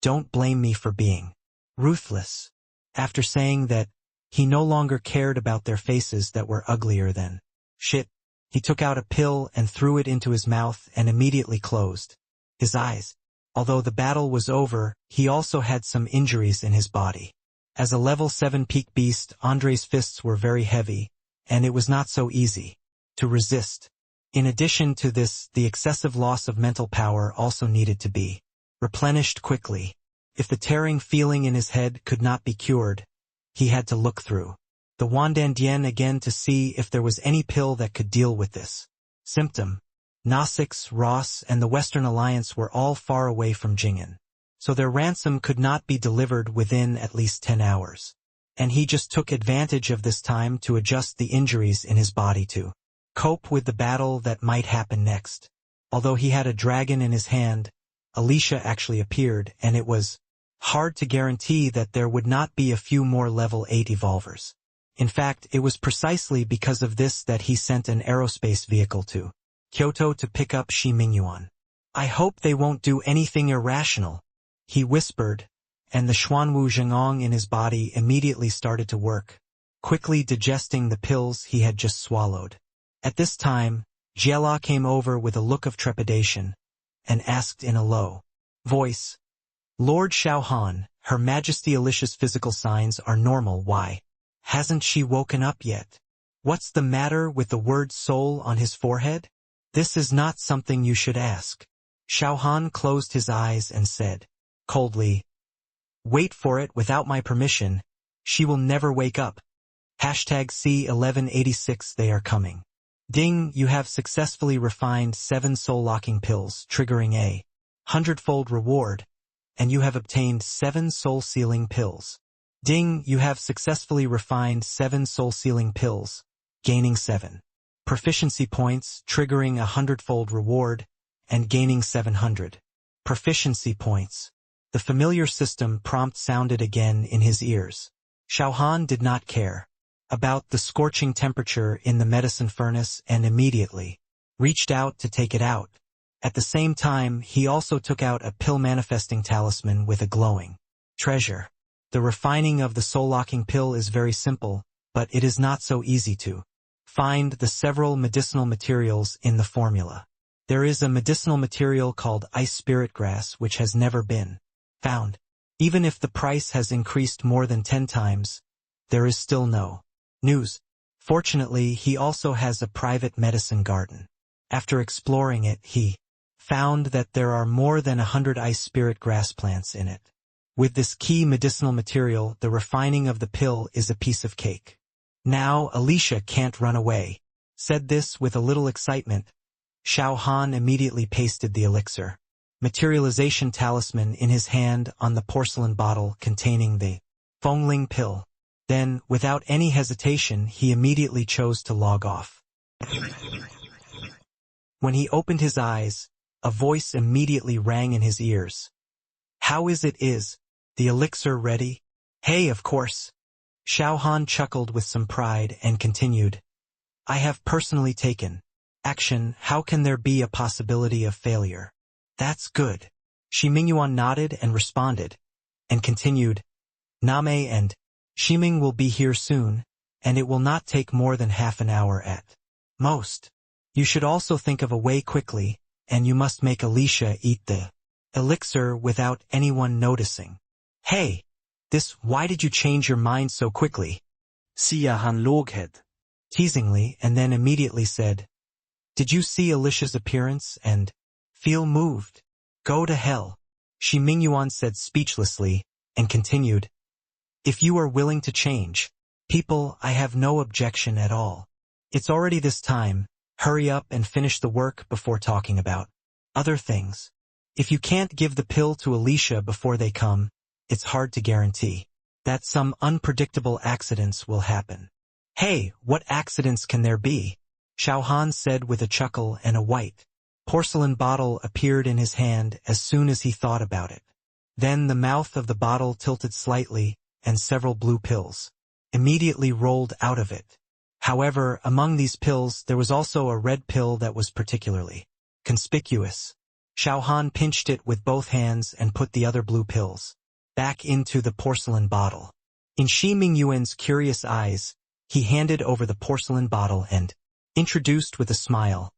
don't blame me for being ruthless." After saying that, he no longer cared about their faces that were uglier than shit. He took out a pill and threw it into his mouth and immediately closed his eyes. Although the battle was over, he also had some injuries in his body. As a level 7 peak beast, Andre's fists were very heavy, and it was not so easy to resist. In addition to this, the excessive loss of mental power also needed to be replenished quickly. If the tearing feeling in his head could not be cured, he had to look through the Wandandian again to see if there was any pill that could deal with this symptom. Gnostics, Ross, and the Western Alliance were all far away from Jing'an, so their ransom could not be delivered within at least 10 hours. And he just took advantage of this time to adjust the injuries in his body to cope with the battle that might happen next. Although he had a dragon in his hand, Alicia actually appeared, and it was hard to guarantee that there would not be a few more level 8 evolvers. In fact, it was precisely because of this that he sent an aerospace vehicle to Kyoto to pick up Shi Mingyuan. "I hope they won't do anything irrational," he whispered, and the Xuanwu Zhengong in his body immediately started to work, quickly digesting the pills he had just swallowed. At this time, Jiela came over with a look of trepidation and asked in a low voice, "Lord Xiao Han, Her Majesty Alicia's physical signs are normal. Why hasn't she woken up yet? What's the matter with the word soul on his forehead? This is not something you should ask." Xiao Han closed his eyes and said coldly, "Wait for it without my permission. She will never wake up. #C1186 They are coming. Ding, you have successfully refined 7 soul-locking pills, triggering a 100-fold reward, and you have obtained 7 soul-sealing pills. Ding, you have successfully refined 7 soul-sealing pills, gaining 7 proficiency points, triggering a 100-fold reward, and gaining 700 proficiency points." The familiar system prompt sounded again in his ears. Xiao Han did not care about the scorching temperature in the medicine furnace and immediately reached out to take it out. At the same time, he also took out a pill-manifesting talisman with a glowing treasure. The refining of the soul-locking pill is very simple, but it is not so easy to find the several medicinal materials in the formula. There is a medicinal material called ice spirit grass which has never been found. Even if the price has increased more than 10 times, there is still no news. Fortunately, he also has a private medicine garden. After exploring it, he found that there are more than 100 ice spirit grass plants in it. With this key medicinal material, the refining of the pill is a piece of cake. "Now Alicia can't run away." Said this with a little excitement. Xiao Han immediately pasted the elixir materialization talisman in his hand on the porcelain bottle containing the Fengling pill. Then, without any hesitation, he immediately chose to log off. When he opened his eyes, a voice immediately rang in his ears. How is the elixir ready? Hey, of course. Xiao Han chuckled with some pride and continued. I have personally taken action. How can there be a possibility of failure? That's good. Shi Mingyuan nodded and responded, and continued. Name and Shiming will be here soon, and it will not take more than half an hour at most. You should also think of a way quickly, and you must make Alicia eat the elixir without anyone noticing. Hey, why did you change your mind so quickly? Xiao Han låghed. Teasingly, and then immediately said, Did you see Alicia's appearance and feel moved? Go to hell. Shi Mingyuan said speechlessly, and continued. If you are willing to change, people, I have no objection at all. It's already this time, hurry up and finish the work before talking about other things. If you can't give the pill to Alicia before they come, it's hard to guarantee that some unpredictable accidents will happen. Hey, what accidents can there be? Xiao Han said with a chuckle, and a white porcelain bottle appeared in his hand as soon as he thought about it. Then the mouth of the bottle tilted slightly, and several blue pills immediately rolled out of it. However, among these pills there was also a red pill that was particularly conspicuous. Xiao Han pinched it with both hands and put the other blue pills back into the porcelain bottle. In Shi Mingyuan's curious eyes, he handed over the porcelain bottle and introduced with a smile.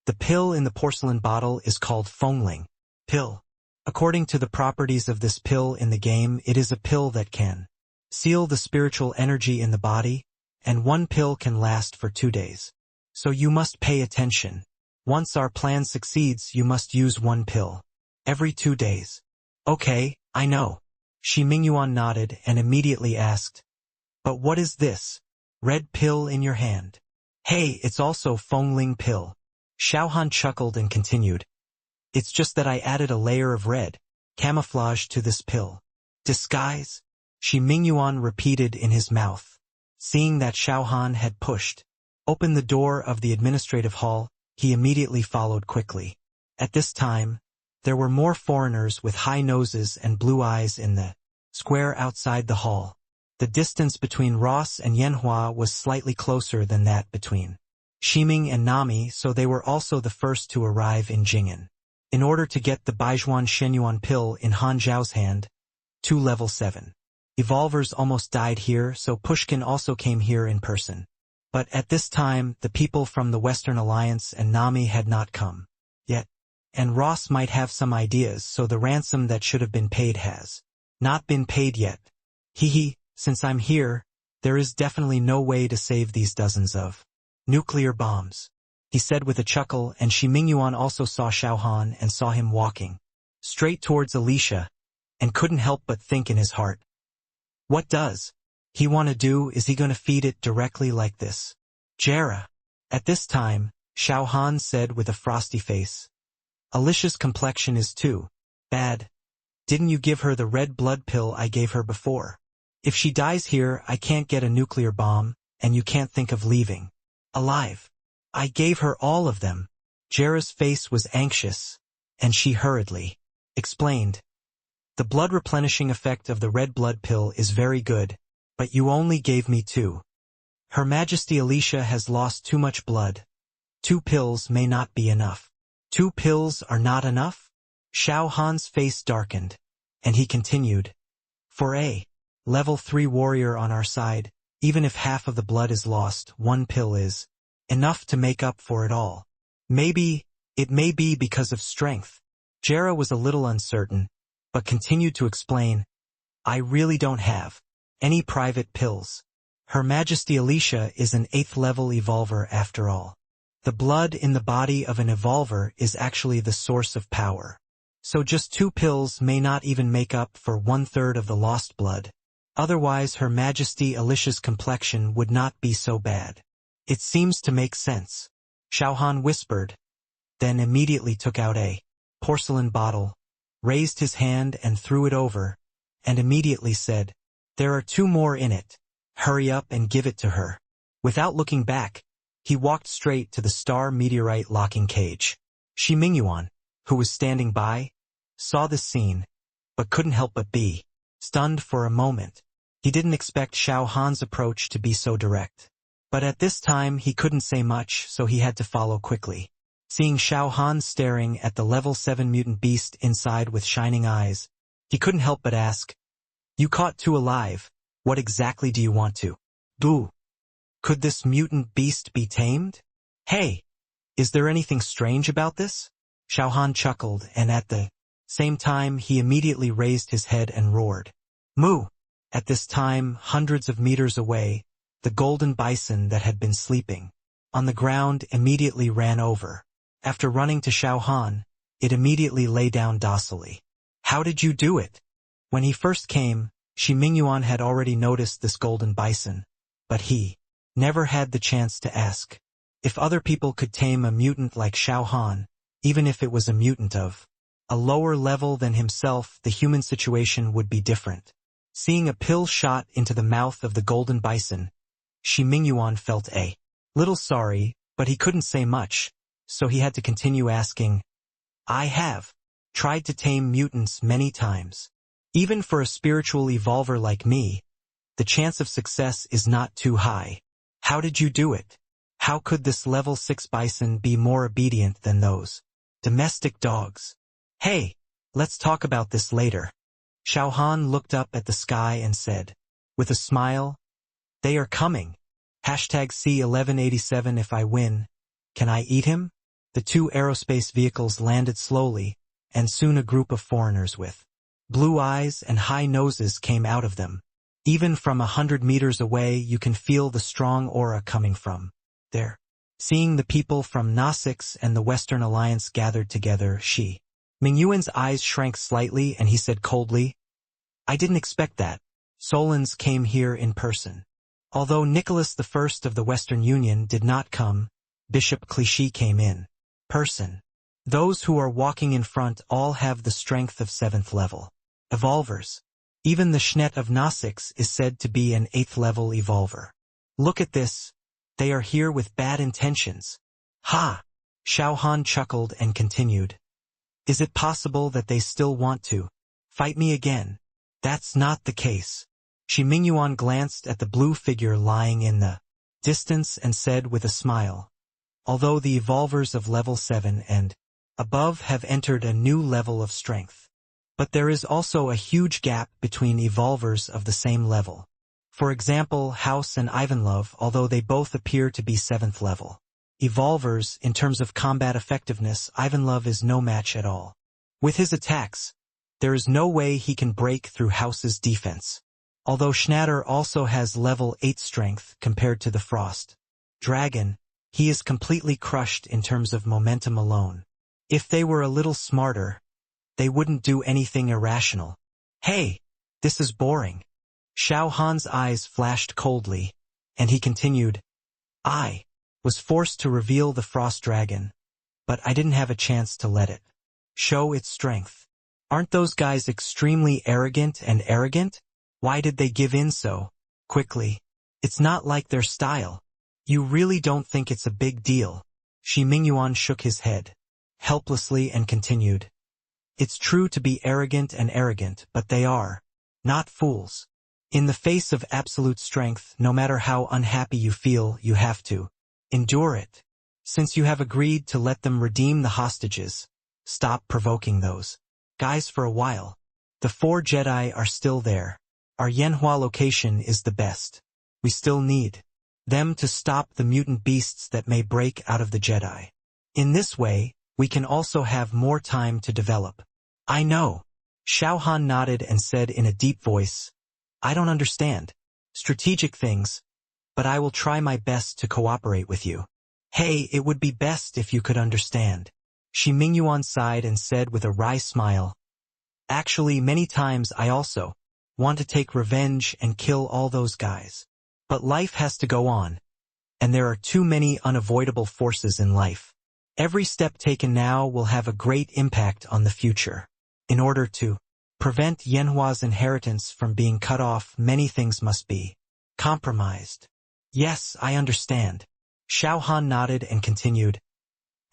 The pill in the porcelain bottle is called Fengling pill. According to the properties of this pill in the game, it is a pill that can seal the spiritual energy in the body, and one pill can last for 2 days. So you must pay attention. Once our plan succeeds, you must use one pill every 2 days. Okay, I know. Shi Mingyuan nodded and immediately asked, But what is this red pill in your hand? Hey, it's also Fengling pill. Xiao Han chuckled and continued. It's just that I added a layer of red camouflage to this pill. Disguise? Shi Mingyuan repeated in his mouth. Seeing that Xiao Han had pushed open the door of the administrative hall, he immediately followed quickly. At this time, there were more foreigners with high noses and blue eyes in the square outside the hall. The distance between Ross and Yanhua was slightly closer than that between Shiming and Nami, so they were also the first to arrive in Jing'an. In order to get the Baijuan Shenyuan pill in Han Zhao's hand, 2 level 7 evolvers almost died here, so Pushkin also came here in person. But at this time, the people from the Western Alliance and Nami had not come yet, and Ross might have some ideas, so the ransom that should have been paid has not been paid yet. Since I'm here, there is definitely no way to save these dozens of nuclear bombs, he said with a chuckle, and Shi Mingyuan also saw Xiao Han and saw him walking straight towards Alicia, and couldn't help but think in his heart. What does he want to do? Is he going to feed it directly like this? Jera. At this time, Xiao Han said with a frosty face. Alicia's complexion is too bad. Didn't you give her the red blood pill I gave her before? If she dies here, I can't get a nuclear bomb, and you can't think of leaving alive. I gave her all of them. Jera's face was anxious, and she hurriedly explained. The blood replenishing effect of the red blood pill is very good, but you only gave me 2. Her Majesty Alicia has lost too much blood. 2 pills may not be enough. 2 pills are not enough? Xiao Han's face darkened, and he continued. For a level 3 warrior on our side, even if half of the blood is lost, 1 pill is enough to make up for it all. It may be because of strength. Jera was a little uncertain, but continued to explain. I really don't have any private pills. Her Majesty Alicia is an 8th level evolver after all. The blood in the body of an evolver is actually the source of power. So just 2 pills may not even make up for 1/3 of the lost blood. Otherwise Her Majesty Alicia's complexion would not be so bad. It seems to make sense, Xiao Han whispered, then immediately took out a porcelain bottle, raised his hand and threw it over, and immediately said, There are 2 more in it. Hurry up and give it to her. Without looking back, he walked straight to the star meteorite locking cage. Shi Mingyuan, who was standing by, saw this scene, but couldn't help but be stunned for a moment. He didn't expect Xiao Han's approach to be so direct. But at this time he couldn't say much, so he had to follow quickly. Seeing Xiao Han staring at the level 7 mutant beast inside with shining eyes, he couldn't help but ask, "You caught two alive, what exactly do you want to do? Could this mutant beast be tamed? Hey, is there anything strange about this?" Xiao Han chuckled, and at the same time he immediately raised his head and roared, "Moo!" At this time, hundreds of meters away, the golden bison that had been sleeping on the ground immediately ran over. After running to Xiao Han, it immediately lay down docilely. "How did you do it?" When he first came, Shi Mingyuan had already noticed this golden bison, but he never had the chance to ask. If other people could tame a mutant like Xiao Han, even if it was a mutant of a lower level than himself, the human situation would be different. Seeing a pill shot into the mouth of the golden bison, Shi Mingyuan felt a little sorry, but he couldn't say much, so he had to continue asking, "I have tried to tame mutants many times. Even for a spiritual evolver like me, the chance of success is not too high. How did you do it? How could this level 6 bison be more obedient than those domestic dogs? Hey, let's talk about this later." Xiao Han looked up at the sky and said, with a smile, "They are coming. #C1187 If I win, can I eat him?" The two aerospace vehicles landed slowly, and soon a group of foreigners with blue eyes and high noses came out of them. Even from 100 meters away you can feel the strong aura coming from there. Seeing the people from Nassix and the Western Alliance gathered together, Shi Mingyuan's eyes shrank slightly and he said coldly, "I didn't expect that. Solons came here in person. Although Nicholas I of the Western Union did not come, Bishop Clichy came in person. Those who are walking in front all have the strength of 7th level evolvers. Even the Schnet of Nassix is said to be an 8th level evolver. Look at this. They are here with bad intentions." "Ha!" Xiao Han chuckled and continued, "Is it possible that they still want to fight me again?" "That's not the case." Shi Mingyuan glanced at the blue figure lying in the distance and said with a smile, "Although the evolvers of level 7 and above have entered a new level of strength, but there is also a huge gap between evolvers of the same level. For example, House and Ivanlove, although they both appear to be 7th level evolvers, in terms of combat effectiveness, Ivanlove is no match at all. With his attacks, there is no way he can break through House's defense. Although Schnatter also has level 8 strength compared to the Frost Dragon, he is completely crushed in terms of momentum alone. If they were a little smarter, they wouldn't do anything irrational." "Hey, this is boring." Xiao Han's eyes flashed coldly, and he continued, "I was forced to reveal the Frost Dragon, but I didn't have a chance to let it show its strength. Aren't those guys extremely arrogant? Why did they give in so quickly? It's not like their style. You really don't think it's a big deal?" Shi Mingyuan shook his head helplessly and continued, "It's true to be arrogant, but they are not fools. In the face of absolute strength, no matter how unhappy you feel, you have to endure it. Since you have agreed to let them redeem the hostages, stop provoking those guys for a while. The 4 Jedi are still there. Our Yanhua location is the best. We still need them to stop the mutant beasts that may break out of the Jedi. In this way, we can also have more time to develop." "I know." Xiao Han nodded and said in a deep voice, "I don't understand strategic things, but I will try my best to cooperate with you." "Hey, it would be best if you could understand." Shi Mingyuan sighed and said with a wry smile, "Actually, many times I also want to take revenge and kill all those guys. But life has to go on, and there are too many unavoidable forces in life. Every step taken now will have a great impact on the future. In order to prevent Yanhua's inheritance from being cut off, many things must be compromised." "Yes, I understand." Xiao Han nodded and continued,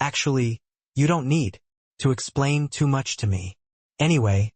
"Actually, you don't need to explain too much to me. Anyway,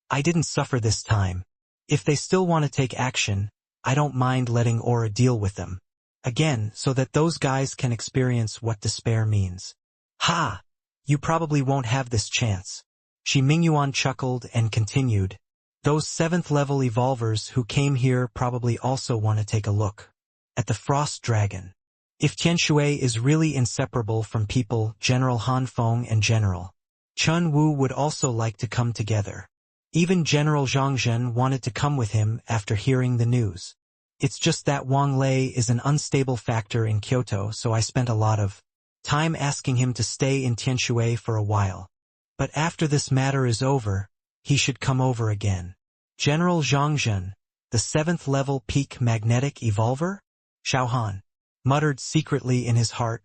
I didn't suffer this time. If they still want to take action, I don't mind letting Aura deal with them. Again, so that those guys can experience what despair means. Ha! You probably won't have this chance. Shi Mingyuan chuckled and continued. Those 7th level evolvers who came here probably also want to take a look at the Frost Dragon. If Tianshui is really inseparable from people, General Han Feng and General Chun Wu would also like to come together. Even General Zhang Zhen wanted to come with him after hearing the news. It's just that Wang Lei is an unstable factor in Kyoto, so I spent a lot of time asking him to stay in Tianshui for a while. But after this matter is over, he should come over again. General Zhang Zhen, the 7th level peak magnetic evolver? Xiao Han muttered secretly in his heart,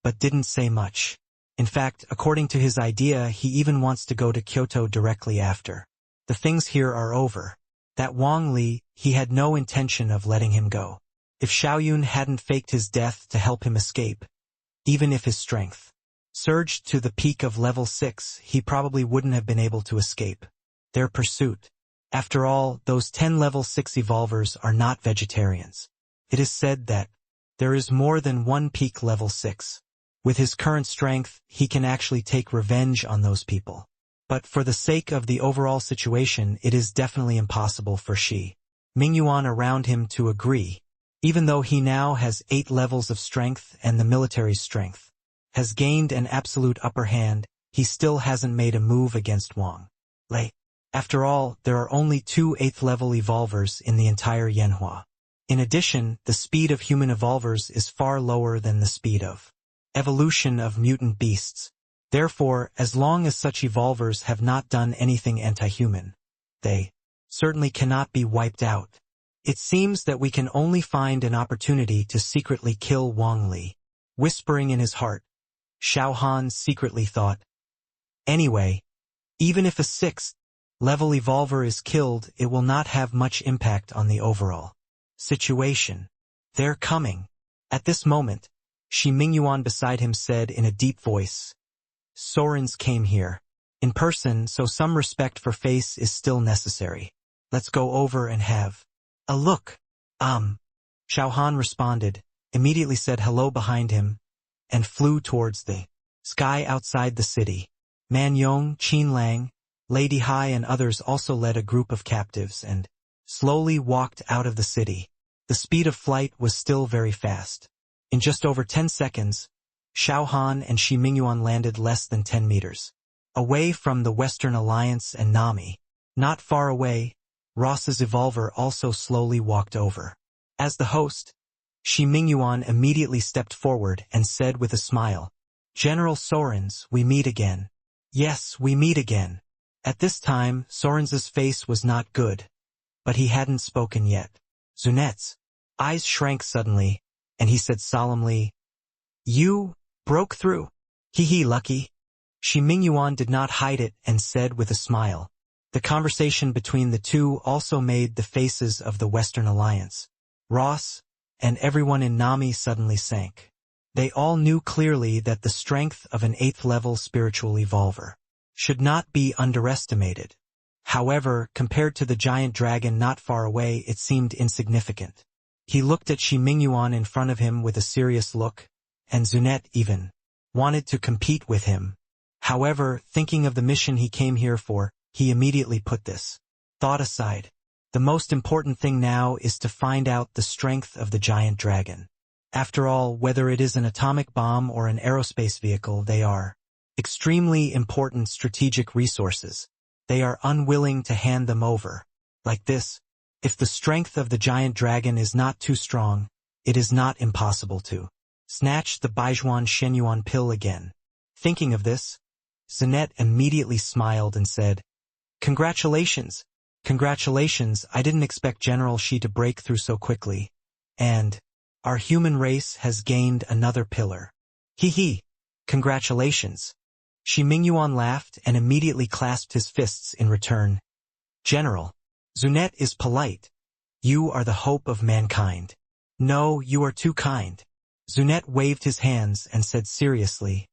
but didn't say much. In fact, according to his idea, he even wants to go to Kyoto directly after the things here are over. That Wang Li, he had no intention of letting him go. If Xiaoyun hadn't faked his death to help him escape, even if his strength surged to the peak of level 6, he probably wouldn't have been able to escape their pursuit. After all, those 10 level 6 evolvers are not vegetarians. It is said that there is more than one peak level 6. With his current strength, he can actually take revenge on those people. But for the sake of the overall situation, it is definitely impossible for Shi Mingyuan around him to agree. Even though he now has 8 levels of strength and the military's strength has gained an absolute upper hand, he still hasn't made a move against Wang Lei. After all, there are only 2 8th level evolvers in the entire Yanhua. In addition, the speed of human evolvers is far lower than the speed of evolution of mutant beasts. Therefore, as long as such evolvers have not done anything anti-human, they certainly cannot be wiped out. It seems that we can only find an opportunity to secretly kill Wang Li. Whispering in his heart, Xiao Han secretly thought. Anyway, even if a 6th level evolver is killed, it will not have much impact on the overall situation. They're coming. At this moment, Shi Mingyuan beside him said in a deep voice, Sorens came here in person, so some respect for face is still necessary. Let's go over and have a look. Xiao Han responded, immediately said hello behind him, and flew towards the sky outside the city. Man Yong, Qin Lang, Lady Hai and others also led a group of captives and slowly walked out of the city. The speed of flight was still very fast. In just over 10 seconds, Xiao Han and Shi Mingyuan landed less than 10 meters away from the Western Alliance and Nami. Not far away, Ross's evolver also slowly walked over. As the host, Shi Mingyuan immediately stepped forward and said with a smile, General Sorens, we meet again. Yes, we meet again. At this time, Sorens's face was not good, but he hadn't spoken yet. Zunet's eyes shrank suddenly, and he said solemnly, You broke through. Hee lucky. Shi Mingyuan did not hide it and said with a smile. The conversation between the two also made the faces of the Western Alliance, Ross, and everyone in Nami suddenly sank. They all knew clearly that the strength of an 8th level spiritual evolver should not be underestimated. However, compared to the giant dragon not far away, it seemed insignificant. He looked at Shi Mingyuan in front of him with a serious look, and Zunet even wanted to compete with him. However, thinking of the mission he came here for, he immediately put this thought aside. The most important thing now is to find out the strength of the giant dragon. After all, whether it is an atomic bomb or an aerospace vehicle, they are extremely important strategic resources. They are unwilling to hand them over like this. If the strength of the giant dragon is not too strong, it is not impossible to snatch the Baijuan Shenyuan pill again. Thinking of this, Zunet immediately smiled and said, Congratulations. Congratulations, I didn't expect General Shi to break through so quickly. And our human race has gained another pillar. Hee. Congratulations. Shi Mingyuan laughed and immediately clasped his fists in return. General, Zunet is polite. You are the hope of mankind. No, you are too kind. Zunet waved his hands and said seriously,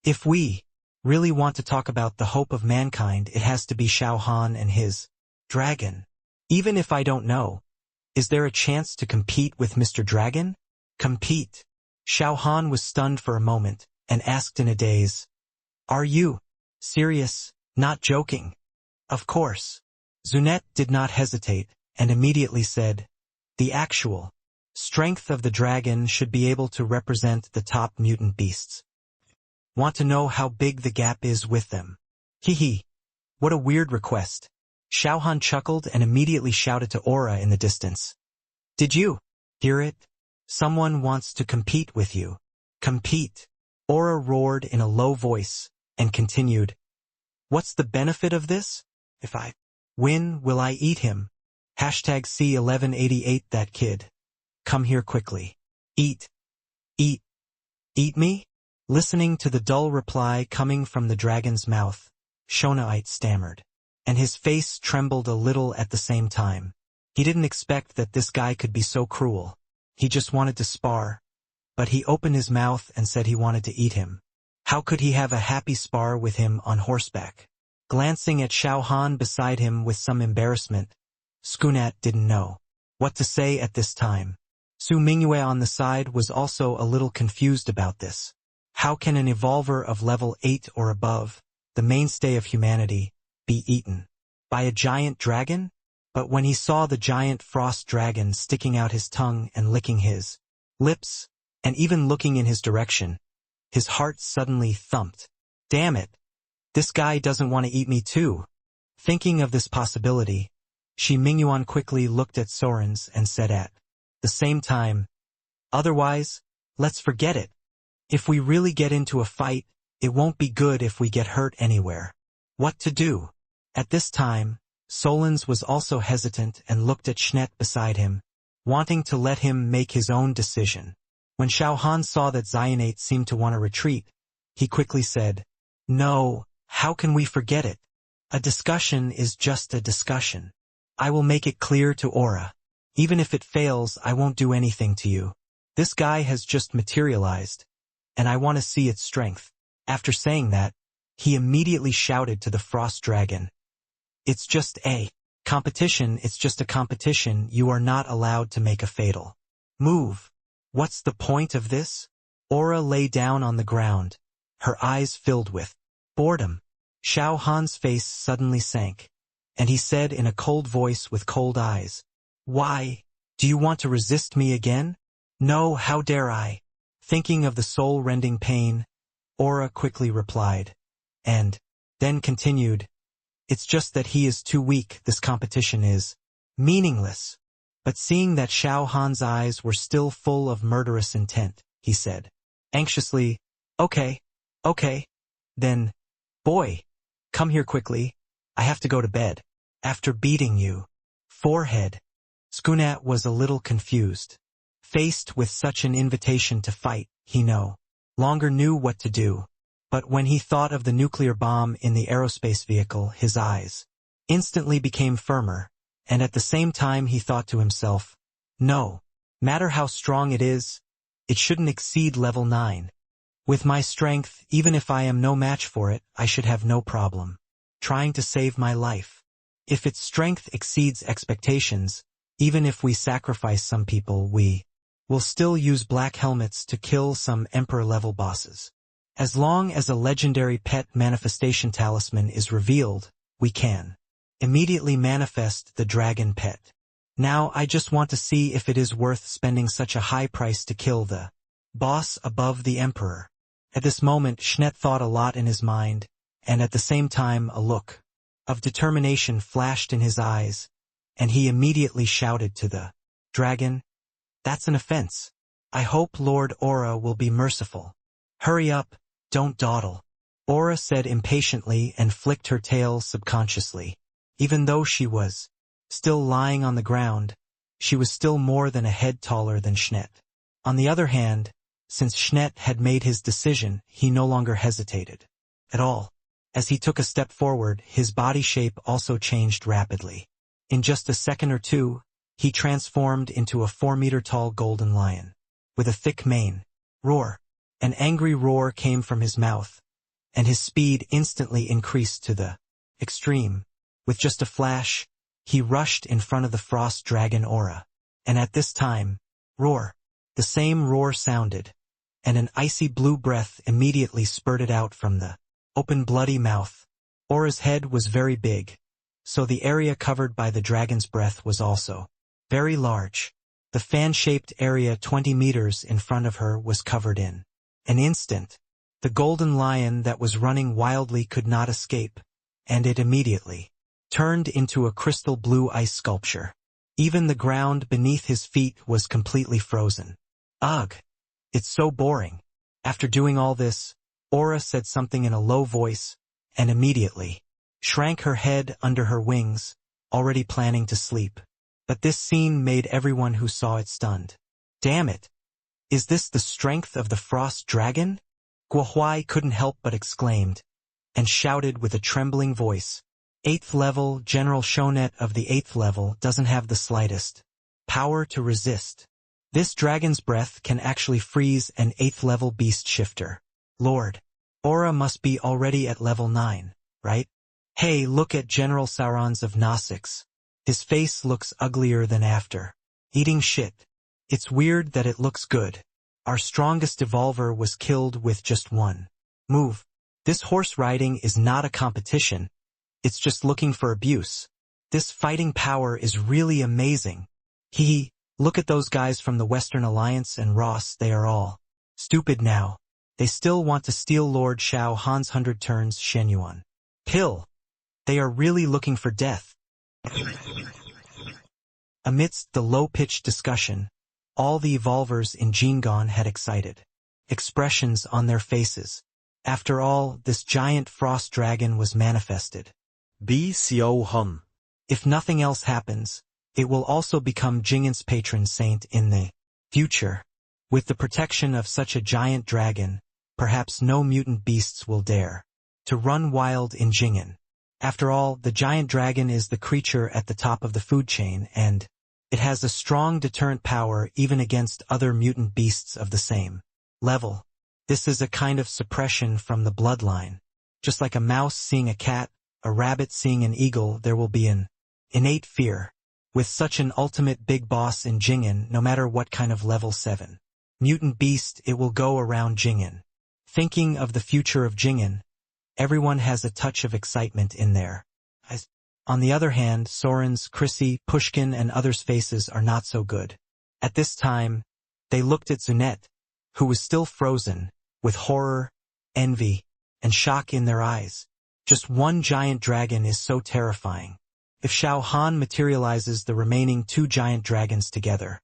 If we really want to talk about the hope of mankind, it has to be Xiao Han and his dragon. Even if I don't know, is there a chance to compete with Mr. Dragon? Compete? Xiao Han was stunned for a moment and asked in a daze, "Are you serious? Not joking?" "Of course." Zunet did not hesitate and immediately said, "The actual strength of the dragon should be able to represent the top mutant beasts. Want to know how big the gap is with them?" Hee. What a weird request. Xiao Han chuckled and immediately shouted to Aura in the distance, "Did you hear it? Someone wants to compete with you." "Compete?" Aura roared in a low voice and continued, "What's the benefit of this? If I win, will I eat him? #C1188 that kid. Come here quickly. Eat. Eat. Eat me?" Listening to the dull reply coming from the dragon's mouth, Shonaite stammered, and his face trembled a little at the same time. He didn't expect that this guy could be so cruel. He just wanted to spar, but he opened his mouth and said he wanted to eat him. How could he have a happy spar with him on horseback? Glancing at Xiao Han beside him with some embarrassment, Skunat didn't know what to say at this time. Su Mingyue on the side was also a little confused about this. How can an evolver of level 8 or above, the mainstay of humanity, be eaten by a giant dragon? But when he saw the giant frost dragon sticking out his tongue and licking his lips, and even looking in his direction, his heart suddenly thumped. Damn it! This guy doesn't want to eat me too. Thinking of this possibility, Shi Mingyuan quickly looked at Sorens and said at the same time, "Otherwise, let's forget it. If we really get into a fight, it won't be good if we get hurt anywhere." What to do? At this time, Solens was also hesitant and looked at Schnet beside him, wanting to let him make his own decision. When Xiao Han saw that Zionate seemed to want to retreat, he quickly said, "No, how can we forget it? A discussion is just a discussion. I will make it clear to Aura. Even if it fails, I won't do anything to you. This guy has just materialized, and I want to see its strength." After saying that, he immediately shouted to the Frost Dragon, "It's just a competition, it's just a competition, you are not allowed to make a fatal move. What's the point of this?" Aura lay down on the ground, her eyes filled with boredom. Xiao Han's face suddenly sank, and he said in a cold voice with cold eyes, "Why? Do you want to resist me again?" "No, how dare I?" Thinking of the soul-rending pain, Aura quickly replied, and then continued, "It's just that he is too weak, this competition is meaningless." But seeing that Xiao Han's eyes were still full of murderous intent, he said, anxiously, Okay. Then, boy, come here quickly. I have to go to bed. After beating you. Forehead. Skunat was a little confused. Faced with such an invitation to fight, he no longer knew what to do. But when he thought of the nuclear bomb in the aerospace vehicle, his eyes instantly became firmer, and at the same time he thought to himself, no matter how strong it is, it shouldn't exceed level 9. With my strength, even if I am no match for it, I should have no problem trying to save my life. If its strength exceeds expectations, even if we sacrifice some people, we will still use black helmets to kill some emperor-level bosses. As long as a legendary pet manifestation talisman is revealed, we can immediately manifest the dragon pet. Now I just want to see if it is worth spending such a high price to kill the boss above the emperor. At this moment, Schnet thought a lot in his mind, and at the same time a look of determination flashed in his eyes, and he immediately shouted to the dragon, "That's an offense. I hope Lord Aura will be merciful. Hurry up, don't dawdle." Aura said impatiently and flicked her tail subconsciously. Even though she was still lying on the ground, she was still more than a head taller than Schnet. On the other hand, since Schnet had made his decision, he no longer hesitated at all. As he took a step forward, his body shape also changed rapidly. In just a second or two, he transformed into a 4-meter-tall golden lion, with a thick mane. Roar! An angry roar came from his mouth, and his speed instantly increased to the extreme. With just a flash, he rushed in front of the frost dragon aura. And at this time, roar. The same roar sounded, and an icy blue breath immediately spurted out from the open bloody mouth. Aura's head was very big, so the area covered by the dragon's breath was also very large. The fan-shaped area 20 meters in front of her was covered in an instant. The golden lion that was running wildly could not escape, and it immediately turned into a crystal blue ice sculpture. Even the ground beneath his feet was completely frozen. Ugh! It's so boring. After doing all this, Aura said something in a low voice, and immediately shrank her head under her wings, already planning to sleep. But this scene made everyone who saw it stunned. Damn it! Is this the strength of the frost dragon? Guohuai couldn't help but exclaimed, and shouted with a trembling voice. 8th level General Shonet of the 8th level doesn't have the slightest power to resist. This dragon's breath can actually freeze an 8th level beast shifter. Lord, Aura must be already at level 9, right? Hey, look at General Saurons of Gnostics. His face looks uglier than after eating shit. It's weird that it looks good. Our strongest evolver was killed with just one move. This horse riding is not a competition. It's just looking for abuse. This fighting power is really amazing. Look at those guys from the Western Alliance and Ross, they are all stupid now. They still want to steal Lord Xiao Han's 100 turns Shenyuan. Pill. They are really looking for death. Amidst the low-pitched discussion, all the evolvers in Jingon had excited expressions on their faces. After all, this giant frost dragon was manifested. Xiao Han. If nothing else happens, it will also become Jingon's patron saint in the future. With the protection of such a giant dragon, perhaps no mutant beasts will dare to run wild in Jingon. After all, the giant dragon is the creature at the top of the food chain, and it has a strong deterrent power even against other mutant beasts of the same level. This is a kind of suppression from the bloodline. Just like a mouse seeing a cat, a rabbit seeing an eagle, there will be an innate fear. With such an ultimate big boss in Jingon, no matter what kind of level 7 mutant beast it will go around Jingon. Thinking of the future of Jingon, everyone has a touch of excitement in their eyes. On the other hand, Soren's, Chrissy, Pushkin and others' faces are not so good. At this time, they looked at Zunet, who was still frozen, with horror, envy, and shock in their eyes. Just one giant dragon is so terrifying. If Xiao Han materializes the remaining 2 giant dragons together,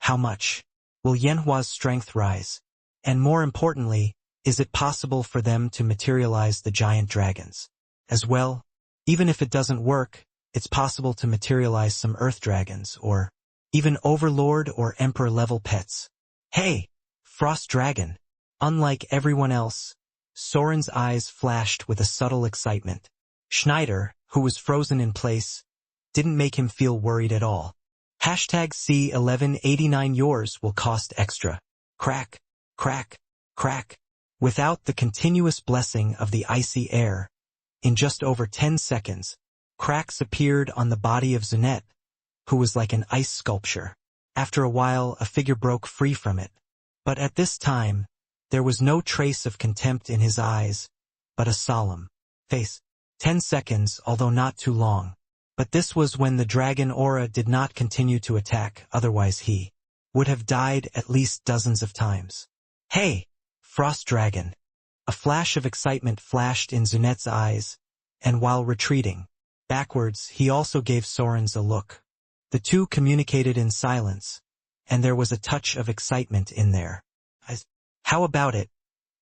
how much will Yanhua's strength rise? And more importantly, is it possible for them to materialize the giant dragons as well? Even if it doesn't work, it's possible to materialize some earth dragons or even overlord or emperor level pets. Hey, frost dragon! Unlike everyone else, Soren's eyes flashed with a subtle excitement. Schneider, who was frozen in place, didn't make him feel worried at all. #C1189 yours will cost extra. Crack, crack, crack. Without the continuous blessing of the icy air, in just over 10 seconds, cracks appeared on the body of Zunet, who was like an ice sculpture. After a while, a figure broke free from it. But at this time, there was no trace of contempt in his eyes, but a solemn face. 10 seconds, although not too long. But this was when the dragon aura did not continue to attack, otherwise he would have died at least dozens of times. Hey, frost dragon! A flash of excitement flashed in Zunet's eyes, and while retreating backwards, he also gave Soren's a look. The two communicated in silence, and there was a touch of excitement in their eyes. How about it?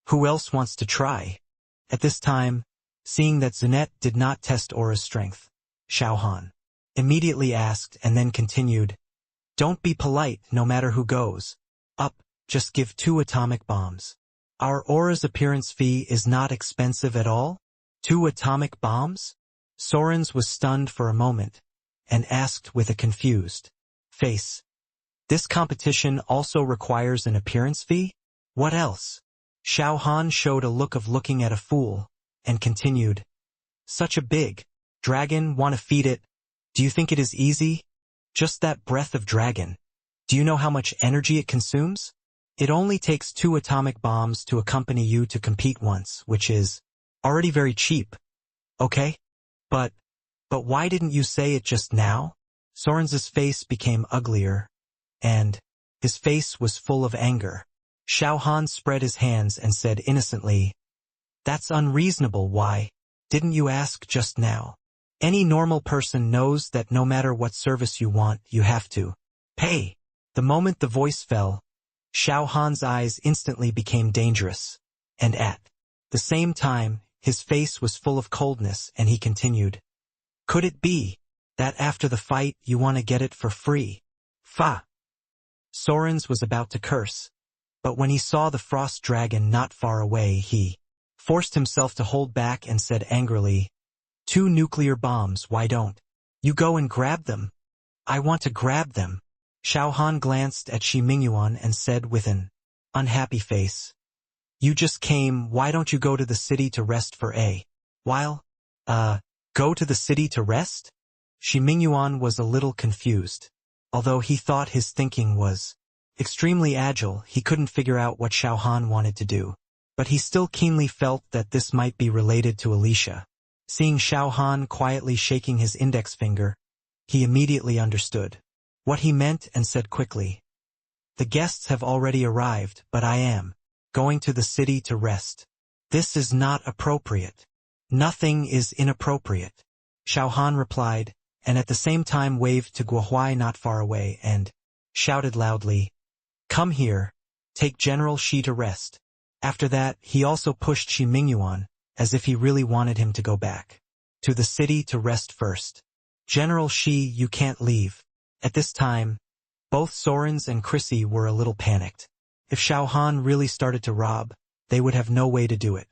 Who else wants to try? At this time, seeing that Zunet did not test Aura's strength, Xiao Han immediately asked and then continued, "Don't be polite no matter who goes up, just give 2 atomic bombs. Our Aura's appearance fee is not expensive at all? 2 atomic bombs?" Soren's was stunned for a moment, and asked with a confused face, "This competition also requires an appearance fee? What else?" Xiao Han showed a look of looking at a fool, and continued. Such a big dragon, wanna feed it? Do you think it is easy? Just that breath of dragon. Do you know how much energy it consumes? It only takes 2 atomic bombs to accompany you to compete once, which is already very cheap. Okay? But why didn't you say it just now? Sorens's face became uglier, and his face was full of anger. Xiao Han spread his hands and said innocently, That's unreasonable. Why didn't you ask just now? Any normal person knows that no matter what service you want, you have to pay. The moment the voice fell, Xiao Han's eyes instantly became dangerous, and at the same time, his face was full of coldness, and he continued. Could it be that after the fight you want to get it for free? Fa! Sorens was about to curse, but when he saw the frost dragon not far away, he forced himself to hold back and said angrily, 2 nuclear bombs, why don't you go and grab them? I want to grab them. Xiao Han glanced at Shi Mingyuan and said with an unhappy face, You just came, why don't you go to the city to rest for a while? Go to the city to rest? Shi Mingyuan was a little confused. Although he thought his thinking was extremely agile, he couldn't figure out what Xiao Han wanted to do. But he still keenly felt that this might be related to Alicia. Seeing Xiao Han quietly shaking his index finger, he immediately understood what he meant and said quickly, The guests have already arrived, but I am going to the city to rest. This is not appropriate. Nothing is inappropriate. Xiao Han replied, and at the same time waved to Guohuai not far away and shouted loudly, Come here, take General Shi to rest. After that, he also pushed Shi Mingyuan, as if he really wanted him to go back to the city to rest first. General Shi, you can't leave. At this time, both Sorens and Chrissy were a little panicked. If Xiao Han really started to rob, they would have no way to do it.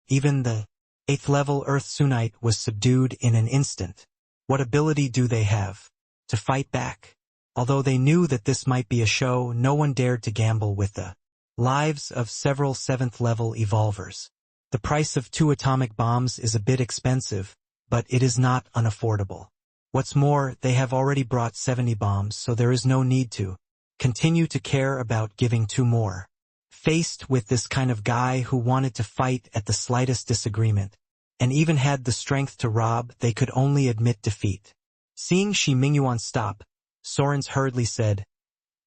Even the 8th level Earth Sunite was subdued in an instant. What ability do they have to fight back? Although they knew that this might be a show, no one dared to gamble with the lives of several 7th level evolvers. The price of 2 atomic bombs is a bit expensive, but it is not unaffordable. What's more, they have already brought 70 bombs, so there is no need to continue to care about giving 2 more. Faced with this kind of guy who wanted to fight at the slightest disagreement, and even had the strength to rob, they could only admit defeat. Seeing Shi Mingyuan stop, Sorens hurriedly said,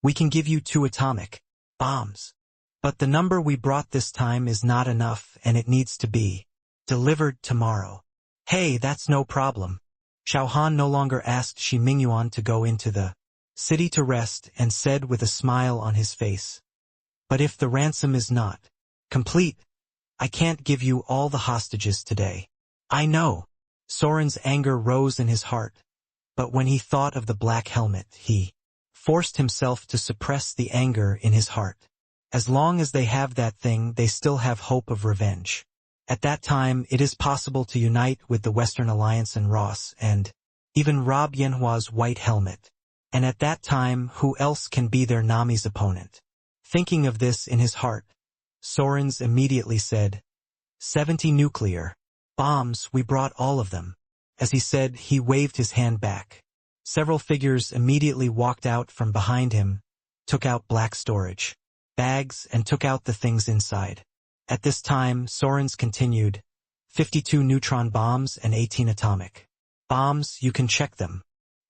We can give you 2 atomic bombs. But the number we brought this time is not enough, and it needs to be delivered tomorrow. Hey, that's no problem. Xiao Han no longer asked Shi Mingyuan to go into the city to rest and said with a smile on his face, But if the ransom is not complete, I can't give you all the hostages today. I know. Soren's anger rose in his heart, but when he thought of the black helmet, he forced himself to suppress the anger in his heart. As long as they have that thing, they still have hope of revenge. At that time, it is possible to unite with the Western Alliance and Ross, and even rob Yanhua's white helmet. And at that time, who else can be their Nami's opponent? Thinking of this in his heart, Sorens immediately said, 70 nuclear bombs, we brought all of them. As he said, he waved his hand back. Several figures immediately walked out from behind him, took out black storage bags, and took out the things inside. At this time, Sorens continued, 52 neutron bombs and 18 atomic bombs, you can check them.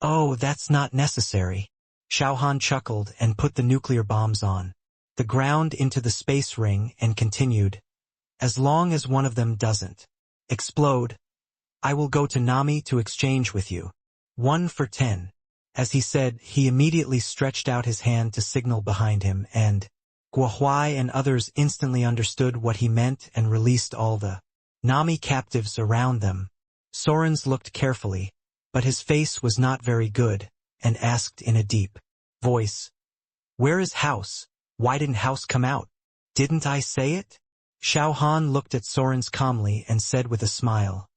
Oh, that's not necessary. Xiao Han chuckled and put the nuclear bombs on the ground into the space ring and continued, as long as one of them doesn't explode, I will go to Nami to exchange with you. 1 for 10. As he said, he immediately stretched out his hand to signal behind him, and Guohuai and others instantly understood what he meant and released all the Nami captives around them. Sorens looked carefully, but his face was not very good, and asked in a deep voice, Where is House? Why didn't House come out? Didn't I say it? Xiao Han looked at Sorens calmly and said with a smile,